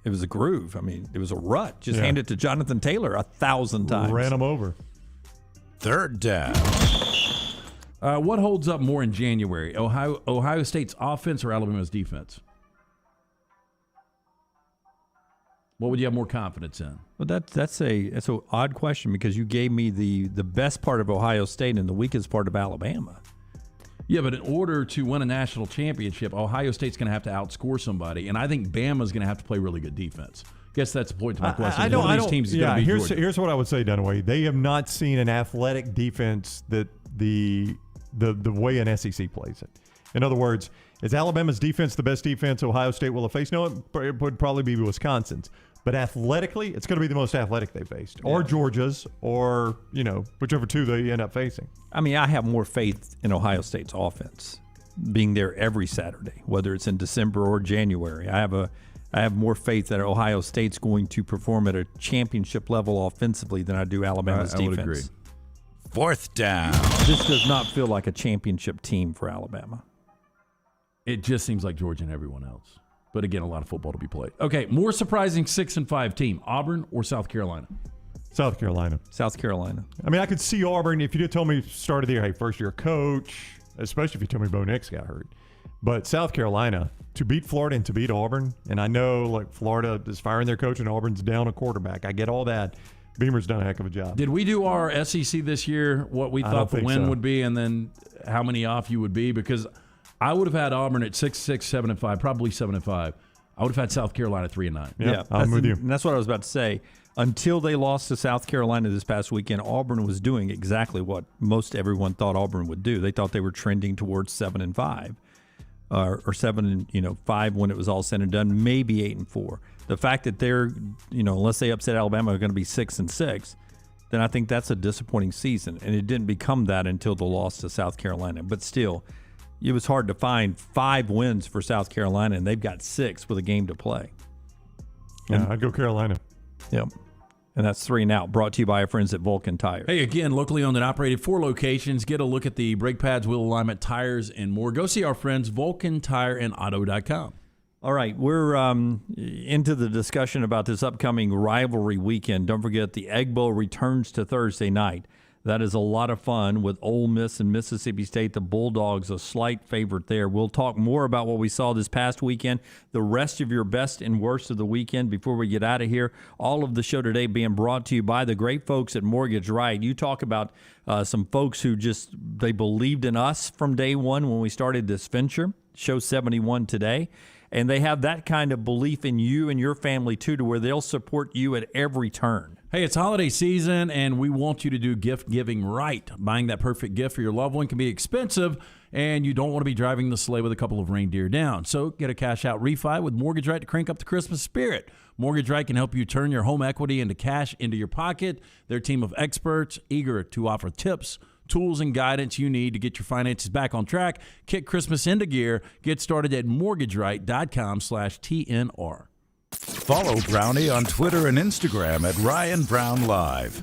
it was a groove. I mean, it was a rut. Just Yeah. hand it to Jonathan Taylor 1,000 times. Ran them over. Third down. What holds up more in January? Ohio State's offense or Alabama's defense? What would you have more confidence in? Well, that's an odd question because you gave me the best part of Ohio State and the weakest part of Alabama. Yeah, but in order to win a national championship, Ohio State's going to have to outscore somebody, and I think Bama's going to have to play really good defense. Guess that's the point to my question. One of these teams is going to be Georgia. Here's what I would say, Dunaway. They have not seen an athletic defense that the way an SEC plays it. In other words, is Alabama's defense the best defense Ohio State will have faced? No, it would probably be Wisconsin's. But athletically, it's going to be the most athletic they faced, or Georgia's, or whichever two they end up facing. I mean, I have more faith in Ohio State's offense being there every Saturday, whether it's in December or January. I have more faith that Ohio State's going to perform at a championship level offensively than I do Alabama's defense. I would agree. Fourth down. This does not feel like a championship team for Alabama. It just seems like Georgia and everyone else. But again, a lot of football to be played. Okay, more surprising 6-5 team, Auburn or South Carolina? South Carolina. South Carolina. I mean, I could see Auburn if you did tell me start of the year, hey, first year coach, especially if you told me Bo Nix got hurt. But South Carolina, to beat Florida and to beat Auburn, and I know like Florida is firing their coach and Auburn's down a quarterback. I get all that. Beamer's done a heck of a job. Did we do our SEC this year, what we I thought don't the think win so. would be, and then how many off you would be? Because I would have had Auburn at 6-6, 7-5, probably 7-5. I would have had South Carolina 3-9. Yeah, I'm with you. And that's what I was about to say. Until they lost to South Carolina this past weekend, Auburn was doing exactly what most everyone thought Auburn would do. They thought they were trending towards 7-5, or 7-5 when it was all said and done. Maybe 8-4. The fact that they're, unless they upset Alabama, are going to be 6-6, then I think that's a disappointing season. And it didn't become that until the loss to South Carolina. But still, it was hard to find 5 wins for South Carolina, and they've got 6 with a game to play. Yeah, I'd go Carolina. Yep. And that's 3 and out, brought to you by our friends at Vulcan Tires. Hey, again, locally owned and operated, 4 locations. Get a look at the brake pads, wheel alignment, tires, and more. Go see our friends, VulcanTireandAuto.com. All right, we're into the discussion about this upcoming rivalry weekend. Don't forget, the Egg Bowl returns to Thursday night. That is a lot of fun with Ole Miss and Mississippi State. The Bulldogs a slight favorite there. We'll talk more about what we saw this past weekend, the rest of your best and worst of the weekend before we get out of here. All of the show today being brought to you by the great folks at Mortgage Right. You talk about some folks who they believed in us from day one when we started this venture, show 71 today. And they have that kind of belief in you and your family, too, to where they'll support you at every turn. Hey, it's holiday season, and we want you to do gift giving right. Buying that perfect gift for your loved one can be expensive, and you don't want to be driving the sleigh with a couple of reindeer down. So get a cash-out refi with Mortgage Right to crank up the Christmas spirit. Mortgage Right can help you turn your home equity into cash into your pocket. Their team of experts eager to offer tips, tools, and guidance you need to get your finances back on track. Kick Christmas into gear. Get started at mortgageright.com/TNR. Follow Brownie on Twitter and Instagram at Ryan Brown Live.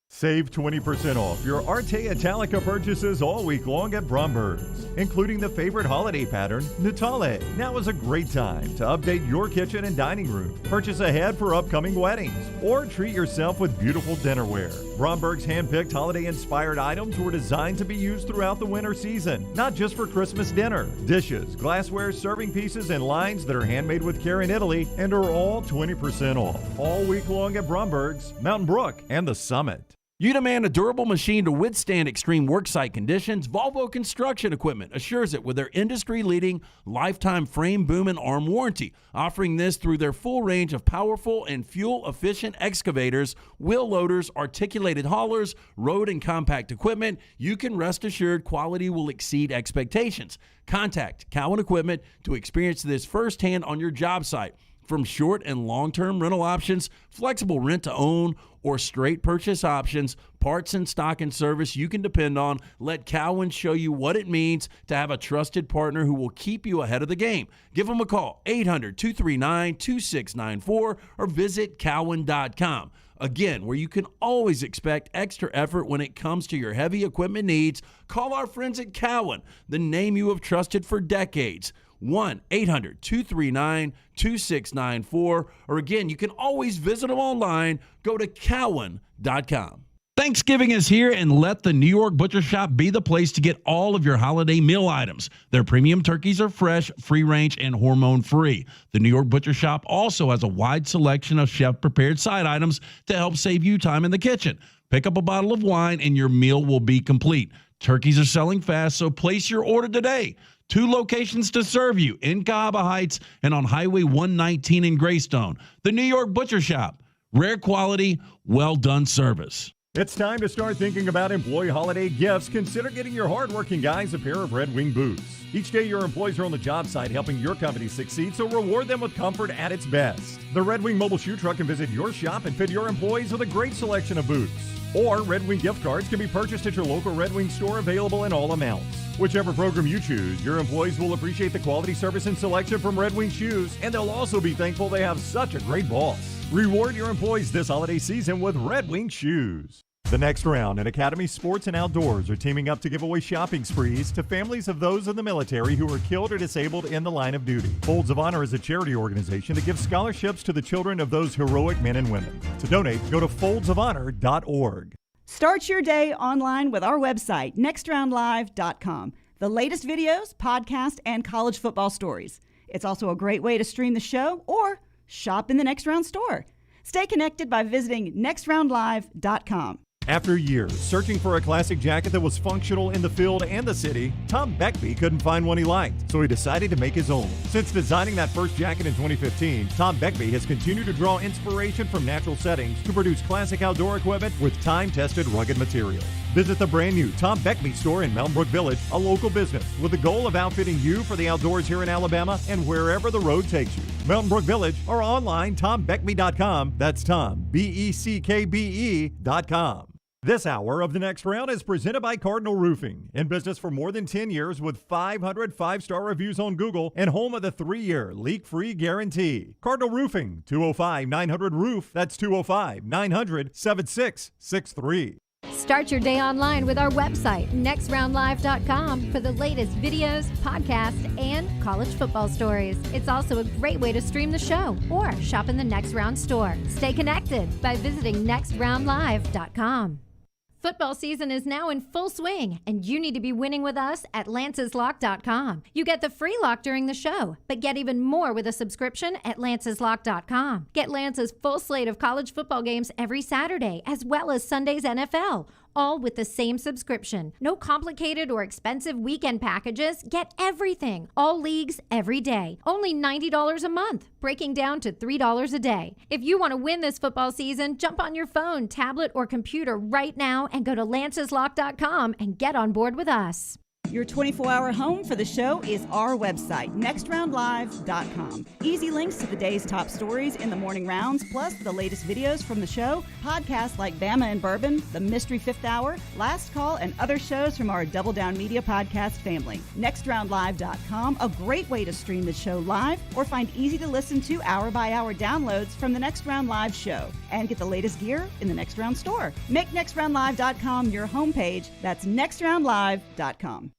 Save 20% off your Arte Italica purchases all week long at Bromberg's, including the favorite holiday pattern, Natale. Now is a great time to update your kitchen and dining room. Purchase ahead for upcoming weddings, or treat yourself with beautiful dinnerware. Bromberg's hand-picked holiday-inspired items were designed to be used throughout the winter season, not just for Christmas dinner. Dishes, glassware, serving pieces, and lines that are handmade with care in Italy and are all 20% off. All week long at Bromberg's, Mountain Brook, and the Summit. You demand a durable machine to withstand extreme worksite conditions? Volvo Construction Equipment assures it with their industry-leading lifetime frame, boom, and arm warranty, offering this through their full range of powerful and fuel-efficient excavators, wheel loaders, articulated haulers, road and compact equipment. You can rest assured quality will exceed expectations. Contact Cowan Equipment to experience this firsthand on your job site. From short and long-term rental options, flexible rent-to-own, or straight purchase options, parts and stock and service you can depend on, let Cowan show you what it means to have a trusted partner who will keep you ahead of the game. Give them a call, 800-239-2694, or visit cowan.com. Again, where you can always expect extra effort when it comes to your heavy equipment needs, call our friends at Cowan, the name you have trusted for decades. 1-800-239-2694. Or again, you can always visit them online. Go to cowan.com. Thanksgiving is here, and let the New York Butcher Shop be the place to get all of your holiday meal items. Their premium turkeys are fresh, free-range, and hormone-free. The New York Butcher Shop also has a wide selection of chef-prepared side items to help save you time in the kitchen. Pick up a bottle of wine, and your meal will be complete. Turkeys are selling fast, so place your order today. 2 locations to serve you, in Cahaba Heights and on Highway 119 in Greystone. The New York Butcher Shop. Rare quality, well-done service. It's time to start thinking about employee holiday gifts. Consider getting your hardworking guys a pair of Red Wing boots. Each day, your employees are on the job site helping your company succeed, so reward them with comfort at its best. The Red Wing mobile shoe truck can visit your shop and fit your employees with a great selection of boots. Or Red Wing gift cards can be purchased at your local Red Wing store, available in all amounts. Whichever program you choose, your employees will appreciate the quality, service, and selection from Red Wing shoes, and they'll also be thankful they have such a great boss. Reward your employees this holiday season with Red Wing shoes. The Next Round and Academy Sports and Outdoors are teaming up to give away shopping sprees to families of those in the military who were killed or disabled in the line of duty. Folds of Honor is a charity organization that gives scholarships to the children of those heroic men and women. To donate, go to foldsofhonor.org. Start your day online with our website, nextroundlive.com. The latest videos, podcasts, and college football stories. It's also a great way to stream the show or shop in the Next Round store. Stay connected by visiting nextroundlive.com. After years searching for a classic jacket that was functional in the field and the city, Tom Beckby couldn't find one he liked, so he decided to make his own. Since designing that first jacket in 2015, Tom Beckby has continued to draw inspiration from natural settings to produce classic outdoor equipment with time-tested rugged materials. Visit the brand new Tom Beckby store in Mountain Brook Village, a local business with the goal of outfitting you for the outdoors here in Alabama and wherever the road takes you. Mountain Brook Village, or online, tombeckby.com. That's Tom, BECKBE.com. This hour of The Next Round is presented by Cardinal Roofing. In business for more than 10 years with 500 5-star reviews on Google and home of the 3-year leak-free guarantee. Cardinal Roofing, 205-900-ROOF. That's 205-900-7663. Start your day online with our website, nextroundlive.com, for the latest videos, podcasts, and college football stories. It's also a great way to stream the show or shop in the Next Round store. Stay connected by visiting nextroundlive.com. Football season is now in full swing, and you need to be winning with us at lanceslock.com. You get the free lock during the show, but get even more with a subscription at lanceslock.com. Get Lance's full slate of college football games every Saturday, as well as Sunday's NFL. all with the same subscription. No complicated or expensive weekend packages. Get everything. All leagues, every day. Only $90 a month, breaking down to $3 a day. If you want to win this football season, jump on your phone, tablet, or computer right now and go to lanceslock.com and get on board with us. Your 24-hour home for the show is our website, nextroundlive.com. Easy links to the day's top stories in the morning rounds, plus the latest videos from the show, podcasts like Bama and Bourbon, The Mystery Fifth Hour, Last Call, and other shows from our Double Down Media podcast family. Nextroundlive.com, a great way to stream the show live or find easy-to-listen-to hour-by-hour downloads from the Next Round Live show. And get the latest gear in the Next Round store. Make nextroundlive.com your homepage. That's nextroundlive.com.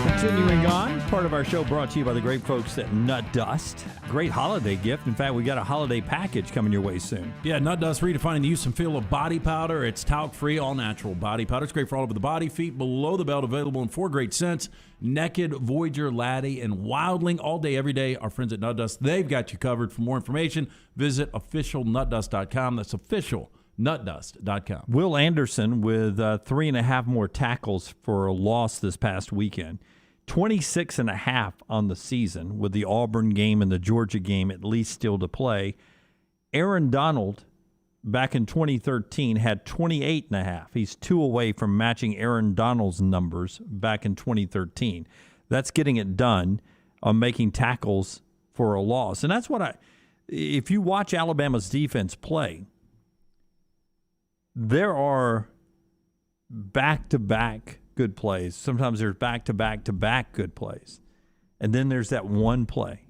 Continuing on, part of our show brought to you by the great folks at Nut Dust. Great holiday gift. In fact, we got a holiday package coming your way soon. Yeah, Nut Dust redefining the use and feel of body powder. It's talc-free, all-natural body powder. It's great for all over the body, feet, below the belt, available in 4 great scents. Naked, Voyager, Laddie, and Wildling. All day, every day, our friends at Nut Dust, they've got you covered. For more information, visit officialnutdust.com. That's officialnutdust.com. Will Anderson with 3.5 more tackles for a loss this past weekend. 26.5 on the season with the Auburn game and the Georgia game at least still to play. Aaron Donald back in 2013 had 28.5. He's 2 away from matching Aaron Donald's numbers back in 2013. That's getting it done on making tackles for a loss. And that's what if you watch Alabama's defense play, there are back-to-back good plays. Sometimes there's back-to-back-to-back good plays. And then there's that one play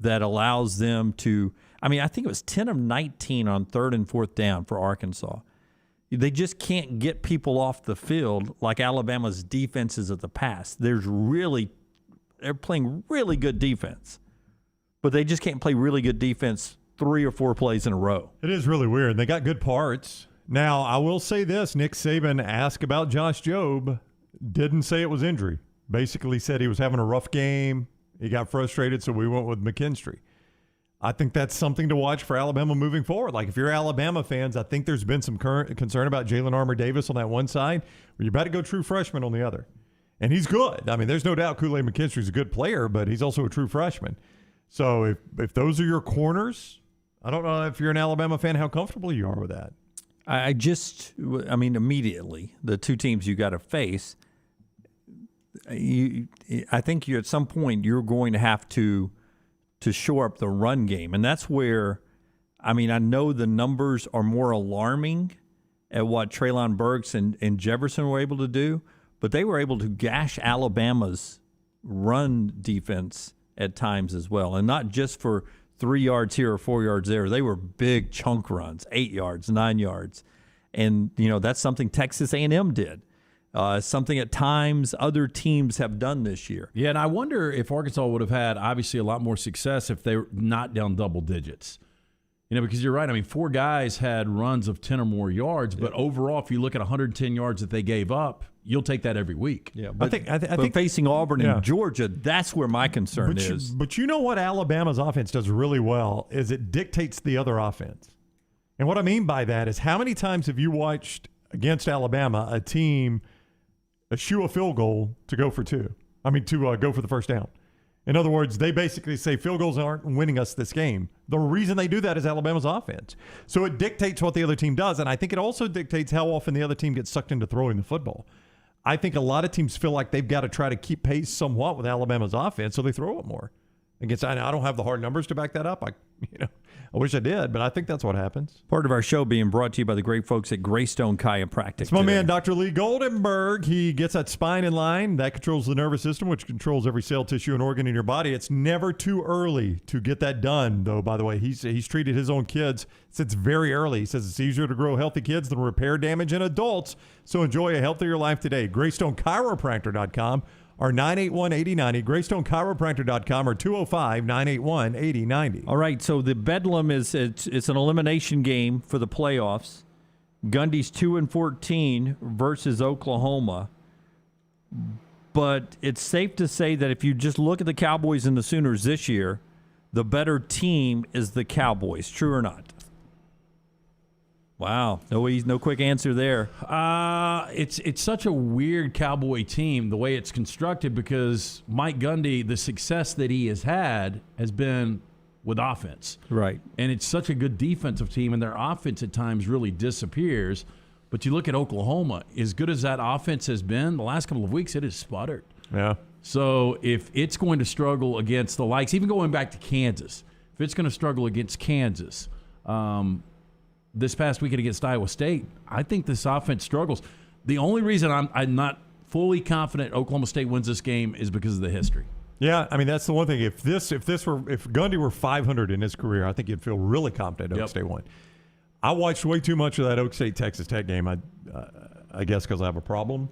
that allows them to, I think it was 10 of 19 on 3rd and 4th down for Arkansas. They just can't get people off the field like Alabama's defenses of the past. They're playing really good defense, but they just can't play really good defense 3 or 4 plays in a row. It is really weird. They got good parts. Now, I will say this. Nick Saban asked about Josh Jobe, didn't say it was injury. Basically said he was having a rough game. He got frustrated, so we went with McKinstry. I think that's something to watch for Alabama moving forward. Like, if you're Alabama fans, I think there's been some current concern about Jalen Armour-Davis on that one side, where you better go true freshman on the other. And he's good. There's no doubt Kool-Aid McKinstry's a good player, but he's also a true freshman. So if those are your corners, I don't know if you're an Alabama fan how comfortable you are with that. Immediately, the 2 teams you got to face, I think at some point you're going to have to shore up the run game. And that's where, I know the numbers are more alarming at what Treylon Burks and Jefferson were able to do, but they were able to gash Alabama's run defense at times as well. And not just for 3 yards here or 4 yards there. They were big chunk runs, 8 yards, 9 yards. And, that's something Texas A&M did. Something at times other teams have done this year. Yeah, and I wonder if Arkansas would have had, obviously, a lot more success if they were not down double digits. Because you're right. 4 guys had runs of 10 or more yards, but overall, if you look at 110 yards that they gave up, you'll take that every week. Yeah, but I think facing Auburn and Georgia, that's where my concern is. But you know what Alabama's offense does really well is it dictates the other offense. And what I mean by that is, how many times have you watched against Alabama a team eschew a field goal to go for 2? To go for the first down. In other words, they basically say field goals aren't winning us this game. The reason they do that is Alabama's offense. So it dictates what the other team does, and I think it also dictates how often the other team gets sucked into throwing the football. I think a lot of teams feel like they've got to try to keep pace somewhat with Alabama's offense, so they throw it more. I don't have the hard numbers to back that up. I wish I did, but I think that's what happens. Part of our show being brought to you by the great folks at Greystone Chiropractic. It's my man, Dr. Lee Goldenberg. He gets that spine in line. That controls the nervous system, which controls every cell, tissue, and organ in your body. It's never too early to get that done, though, by the way. He's treated his own kids since very early. He says it's easier to grow healthy kids than repair damage in adults. So enjoy a healthier life today. GreystoneChiropractor.com. or 981-8090, GreystoneChiropractor.com, or 205-981-8090. All right, so the Bedlam it's an elimination game for the playoffs. Gundy's 2-14 versus Oklahoma. But it's safe to say that if you just look at the Cowboys and the Sooners this year, the better team is the Cowboys. True or not? Wow, no quick answer there. It's such a weird Cowboy team the way it's constructed because Mike Gundy, the success that he has had has been with offense. Right. And it's such a good defensive team, and their offense at times really disappears. But you look at Oklahoma, as good as that offense has been, the last couple of weeks it has sputtered. Yeah. So if it's going to struggle against the likes, even going back to Kansas, if it's going to struggle against Kansas, this past weekend against Iowa State, I think this offense struggles. The only reason I'm not fully confident Oklahoma State wins this game is because of the history. Yeah, I mean that's the one thing. If Gundy were 500 in his career, I think you'd feel really confident Oak State won. I watched way too much of that Oak State Texas Tech game. I guess because I have a problem.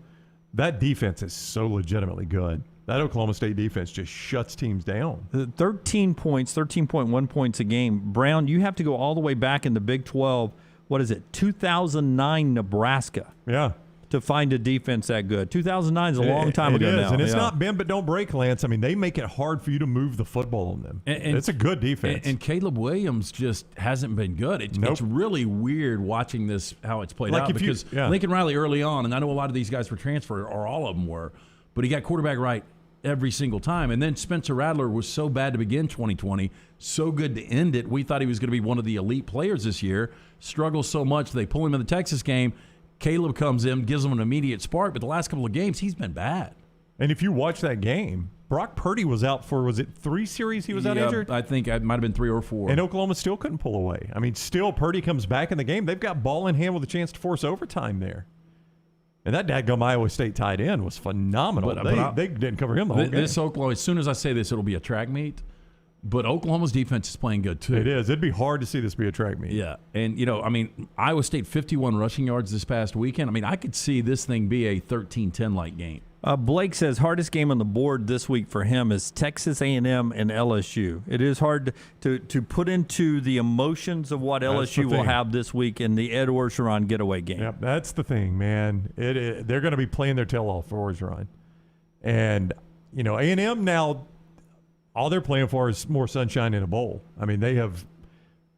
That defense is so legitimately good. That Oklahoma State defense just shuts teams down. 13 points, 13.1 points a game. Brown, you have to go all the way back in the Big 12. What is it? 2009 Nebraska. Yeah. To find a defense that good. 2009 is a long time ago now. And it's not bend but don't break, Lance. I mean, they make it hard for you to move the football on them. And it's a good defense. And Caleb Williams just hasn't been good. It's really weird watching this, how it's played out. Because Lincoln Riley early on, and I know a lot of these guys were transferred, or all of them were, but he got quarterback right every single time. And then Spencer Rattler was so bad to begin 2020, so good to end it. We thought he was going to be one of the elite players this year. Struggles so much, they pull him in the Texas game. Caleb comes in, gives him an immediate spark, but the last couple of games, he's been bad. And if you watch that game, Brock Purdy was out for, was it 3 series he was out injured? I think it might have been 3 or 4. And Oklahoma still couldn't pull away. I mean, still Purdy comes back in the game. They've got ball in hand with a chance to force overtime there. And that dadgum Iowa State tight end was phenomenal. They didn't cover him the whole game. This Oklahoma, as soon as I say this, it'll be a track meet. But Oklahoma's defense is playing good, too. It is. It'd be hard to see this be a track meet. Yeah. And, Iowa State 51 rushing yards this past weekend. I mean, I could see this thing be a 13-10-like game. Blake says hardest game on the board this week for him is Texas A&M and LSU. It is hard to put into the emotions of what LSU will have this week in the Ed Orgeron getaway game. Yep, that's the thing, man. They're going to be playing their tail off for Orgeron. And, A&M now, all they're playing for is more sunshine in a bowl. I mean, they have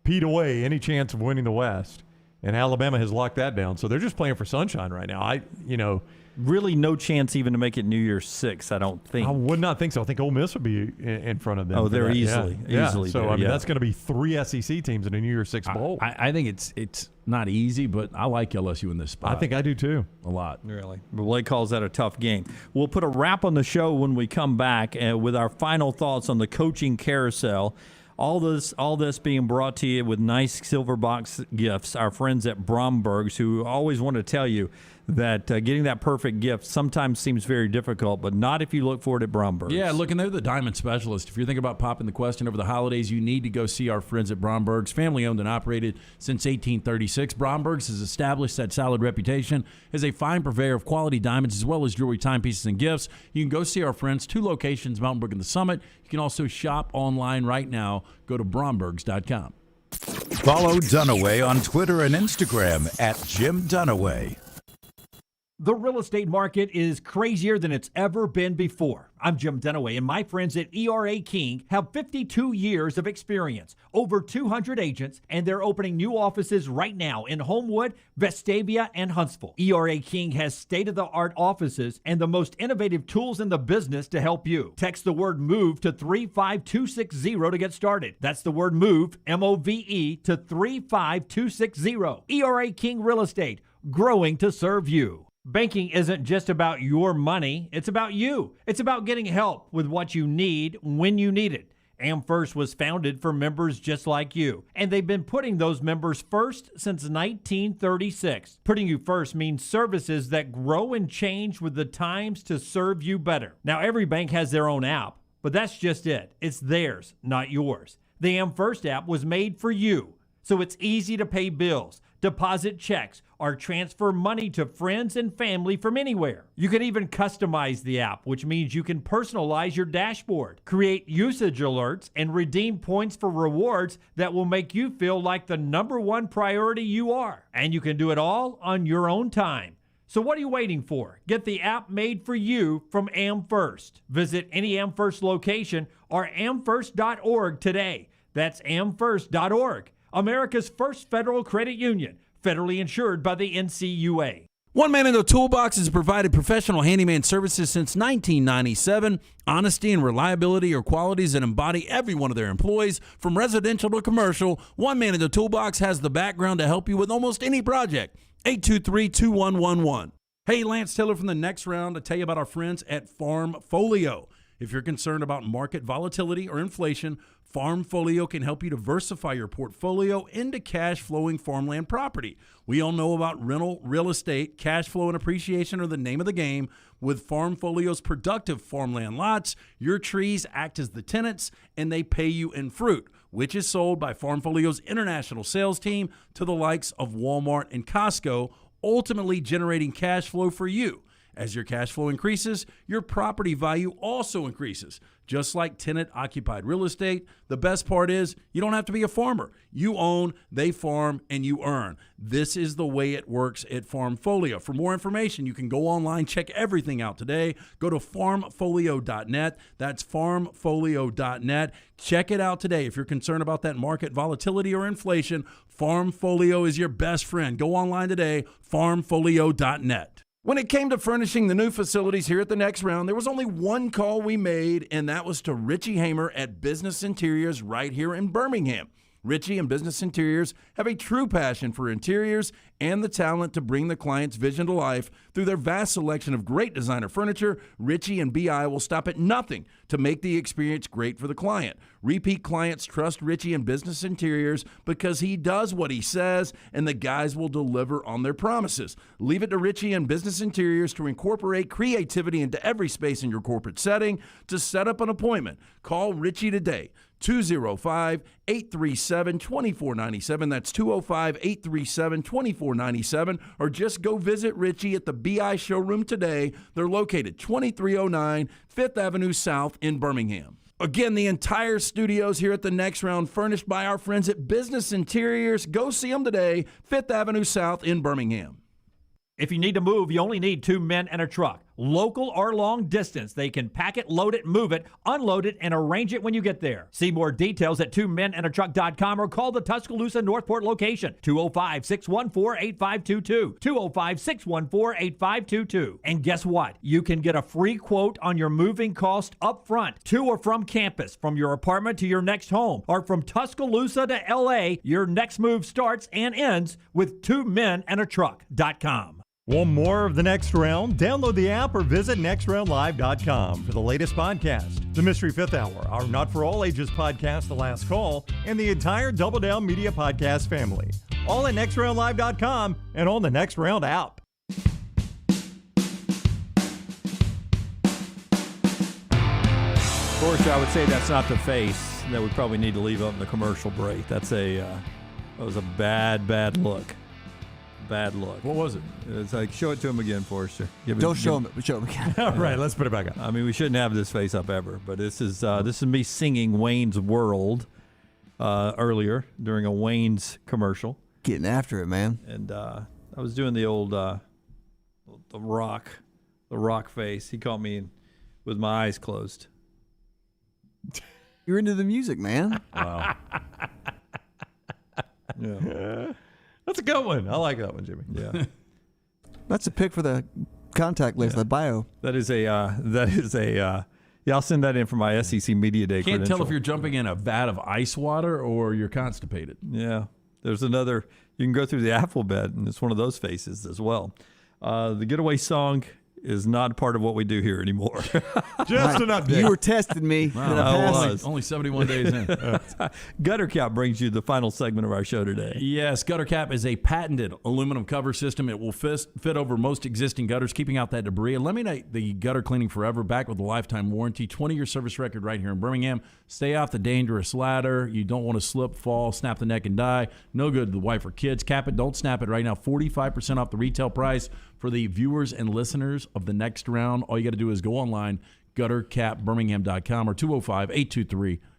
peed away any chance of winning the West, and Alabama has locked that down. So they're just playing for sunshine right now. Really no chance even to make it New Year's 6, I don't think. I would not think so. I think Ole Miss would be in front of them. Oh, they're easily. So, that's going to be 3 SEC teams in a New Year's 6 bowl. I think it's not easy, but I like LSU in this spot. I think I do, too. A lot. Really. Blake calls that a tough game. We'll put a wrap on the show when we come back with our final thoughts on the coaching carousel. All this being brought to you with nice silver box gifts. Our friends at Bromberg's, who always want to tell you that getting that perfect gift sometimes seems very difficult, but not if you look for it at Bromberg's. Yeah, look, and they're the diamond specialist. If you're thinking about popping the question over the holidays, you need to go see our friends at Bromberg's. Family-owned and operated since 1836. Bromberg's has established that solid reputation as a fine purveyor of quality diamonds as well as jewelry, timepieces, and gifts. You can go see our friends, 2 locations, Mountain Brook and the Summit. You can also shop online right now. Go to brombergs.com. Follow Dunaway on Twitter and Instagram at Jim Dunaway. The real estate market is crazier than it's ever been before. I'm Jim Dunaway, and my friends at ERA King have 52 years of experience, over 200 agents, and they're opening new offices right now in Homewood, Vestavia, and Huntsville. ERA King has state-of-the-art offices and the most innovative tools in the business to help you. Text the word MOVE to 35260 to get started. That's the word MOVE, M-O-V-E, to 35260. ERA King Real Estate, growing to serve you. Banking isn't just about your money, it's about you. It's about getting help with what you need when you need it. AmFirst was founded for members just like you, and they've been putting those members first since 1936. Putting you first means services that grow and change with the times to serve you better. Now, every bank has their own app, but that's just it. It's theirs, not yours. The AmFirst app was made for you, so it's easy to pay bills, deposit checks, or transfer money to friends and family from anywhere. You can even customize the app, which means you can personalize your dashboard, create usage alerts, and redeem points for rewards that will make you feel like the #1 priority you are. And you can do it all on your own time. So what are you waiting for? Get the app made for you from AmFirst. Visit any AmFirst location or amfirst.org today. That's amfirst.org, America's first federal credit union, federally insured by the NCUA. One Man in the Toolbox has provided professional handyman services since 1997. Honesty and reliability are qualities that embody every one of their employees. From residential to commercial, One Man in the Toolbox has the background to help you with almost any project. 823-2111. Hey, Lance Taylor from the Next Round to tell you about our friends at FarmFolio. If you're concerned about market volatility or inflation, FarmFolio can help you diversify your portfolio into cash-flowing farmland property. We all know about rental real estate. Cash flow and appreciation are the name of the game. With FarmFolio's productive farmland lots, your trees act as the tenants, and they pay you in fruit, which is sold by FarmFolio's international sales team to the likes of Walmart and Costco, ultimately generating cash flow for you. As your cash flow increases, your property value also increases. Just like tenant-occupied real estate, the best part is you don't have to be a farmer. You own, they farm, and you earn. This is the way it works at FarmFolio. For more information, you can go online, check everything out today. Go to farmfolio.net. That's farmfolio.net. Check it out today. If you're concerned about that market volatility or inflation, FarmFolio is your best friend. Go online today, farmfolio.net. When it came to furnishing the new facilities here at the Next Round, there was only one call we made, and that was to Richie Hamer at Business Interiors right here in Birmingham. Richie and Business Interiors have a true passion for interiors and the talent to bring the client's vision to life. Through their vast selection of great designer furniture, Richie and BI will stop at nothing to make the experience great for the client. Repeat clients trust Richie and Business Interiors because he does what he says, and the guys will deliver on their promises. Leave it to Richie and Business Interiors to incorporate creativity into every space in your corporate setting. To set up an appointment, call Richie today. 205-837-2497. That's 205-837-2497. Or just go visit Richie at the BI showroom today. They're located 2309 5th Avenue South in Birmingham. Again, the entire studios here at the Next Round furnished by our friends at Business Interiors. Go see them today, 5th Avenue South in Birmingham. If you need to move, you only need 2 men and a truck. Local or long distance, they can pack it, load it, move it, unload it, and arrange it when you get there. See more details at 2menandatruck.com or call the Tuscaloosa Northport location, 205-614-8522, 205-614-8522. And guess what? You can get a free quote on your moving cost up front, to or from campus, from your apartment to your next home, or from Tuscaloosa to L.A. Your next move starts and ends with 2menandatruck.com. Want more of the Next Round? Download the app or visit nextroundlive.com for the latest podcast, The Mystery Fifth Hour, our Not For All Ages podcast, The Last Call, and the entire Double Down Media podcast family. All at nextroundlive.com and on the Next Round app. Of course, I would say that's not the face that we probably need to leave up in the commercial break. That was a bad look. Bad look. What was it? It's like, show it to him again, Forrester. Don't show him. Show him again. All right, let's put it back up. I mean, we shouldn't have this face up ever, but this is me singing Wayne's World earlier during a Wayne's commercial. Getting after it, man. And I was doing the old the rock face. He caught me with my eyes closed. You're into the music, man. Wow. Yeah. That's a good one. I like that one, Jimmy. Yeah. That's a pick for the contact list, the bio. That is a yeah, I'll send that in for my SEC Media Day Can't credential. tell if you're jumping in a vat of ice water or you're constipated. Yeah. There's another, you can go through the alphabet, and it's one of those faces as well. The Getaway song is not part of what we do here anymore. Just an update. You were testing me. Wow. Only 71 days in. Gutter Cap brings you the final segment of our show today. Yes, Gutter Cap is a patented aluminum cover system. It will fit over most existing gutters, keeping out that debris. Eliminate the gutter cleaning forever, back with a lifetime warranty, 20-year service record right here in Birmingham. Stay off the dangerous ladder. You don't want to slip, fall, snap the neck, and die. No good to the wife or kids. Cap it. Don't snap it right now. 45% off the retail price. For the viewers and listeners of the Next Round, all you got to do is go online, guttercapbirmingham.com or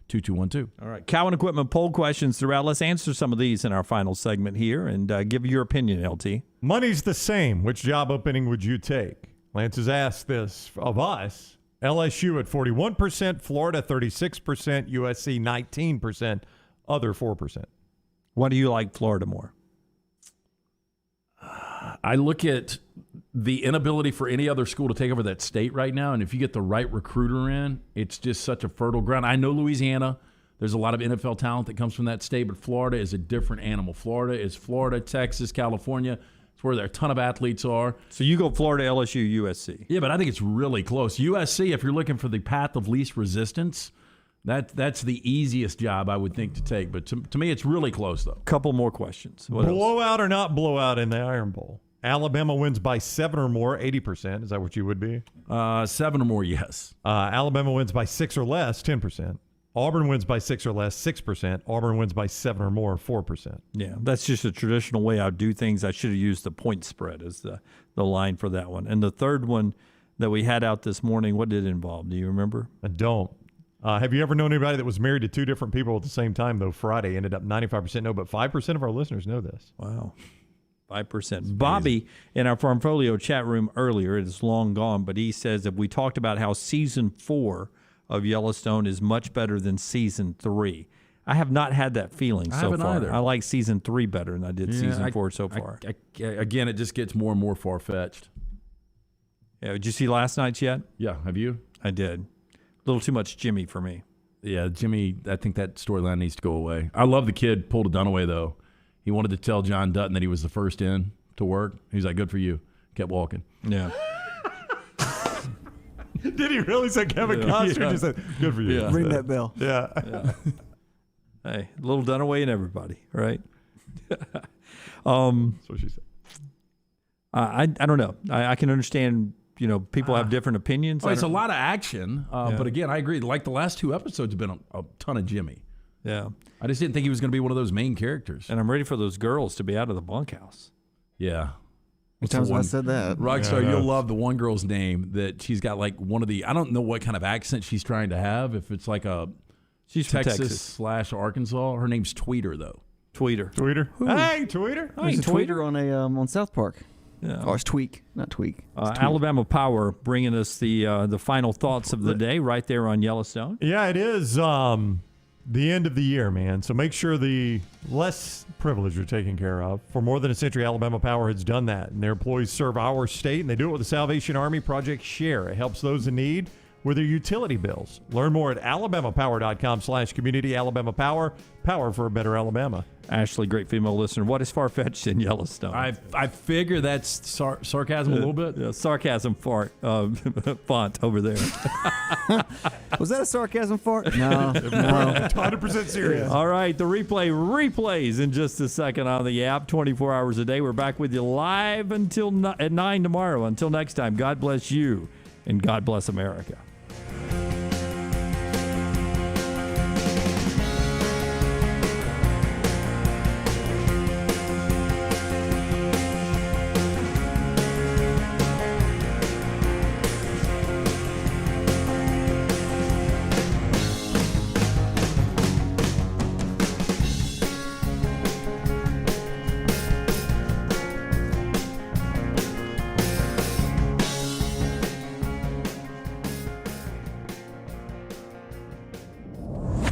888-866-2212. All right. Cowan Equipment poll questions throughout. Let's answer some of these in our final segment here and give your opinion, LT. Money's the same. Which job opening would you take? Lance has asked this of us. LSU at 41%, Florida 36%, USC 19%, other 4%. Why do you like Florida more? I look at the inability for any other school to take over that state right now, and if you get the right recruiter in, it's just such a fertile ground. I know Louisiana, there's a lot of NFL talent that comes from that state, but Florida is a different animal. Florida is Florida, Texas, California. It's where there a ton of athletes are. So you go Florida, LSU, USC. Yeah, but I think it's really close. USC, if you're looking for the path of least resistance, that's the easiest job I would think to take. But to me, it's really close, though. Couple more questions. What else? Blowout or not blowout in the Iron Bowl? Alabama wins by 7 or more, 80%. Is that what you would be? 7 or more, yes. Alabama wins by 6 or less, 10%. Auburn wins by 6 or less, 6%. Auburn wins by 7 or more, 4%. Yeah, that's just a traditional way I do things. I should have used the point spread as the line for that one. And the third one that we had out this morning, what did it involve? Do you remember? I don't. Have you ever known anybody that was married to 2 different people at the same time, though? Friday ended up 95% no, but 5% of our listeners know this. Wow. 5%. Bobby in our Farmfolio chat room earlier, it is long gone, but he says that we talked about how season 4 of Yellowstone is much better than season 3. I have not had that feeling so far. Either. I like season 3 better than I did season 4 so far. Again, it just gets more and more far-fetched. Yeah, did you see last night's yet? Yeah, have you? I did. A little too much Jimmy for me. Yeah, Jimmy, I think that storyline needs to go away. I love the kid pulled a Dunaway, though. He wanted to tell John Dutton that he was the first in to work. He's like, good for you. Kept walking. Yeah. Did he really say Kevin Costner? Yeah. Just said, good for you. Yeah. Ring that bell. Yeah. Hey, a little Dunaway in everybody, right? That's what she said. I don't know. I can understand, people have different opinions. It's a lot of action. But again, I agree. Like the last 2 episodes have been a ton of Jimmy. Yeah. I just didn't think he was going to be one of those main characters. And I'm ready for those girls to be out of the bunkhouse. Yeah. What times have I said that? Rockstar, Yeah, you'll love the one girl's name that she's got like one of the, I don't know what kind of accent she's trying to have. If it's like a she's from Texas / Arkansas. Her name's Tweeter, though. Tweeter. Hey, Tweeter. There's a tweeter on South Park. Yeah. Oh, it's Tweak, not Tweak. It's Tweak. Alabama Power bringing us the final thoughts of the day right there on Yellowstone. Yeah, it is the end of the year, man. So make sure the less privileged are taken care of. For more than a century, Alabama Power has done that. And their employees serve our state, and they do it with the Salvation Army Project Share. It helps those in need with their utility bills. Learn more at alabamapower.com/community. Alabama Power, power for a better Alabama. Ashley, great female listener. What is far-fetched in Yellowstone? I figure that's sarcasm a little bit. Yeah, sarcasm font over there. Was that a sarcasm fart? No. 100% serious. All right, the replays in just a second on the app, 24 hours a day. We're back with you live at 9 tomorrow. Until next time, God bless you and God bless America.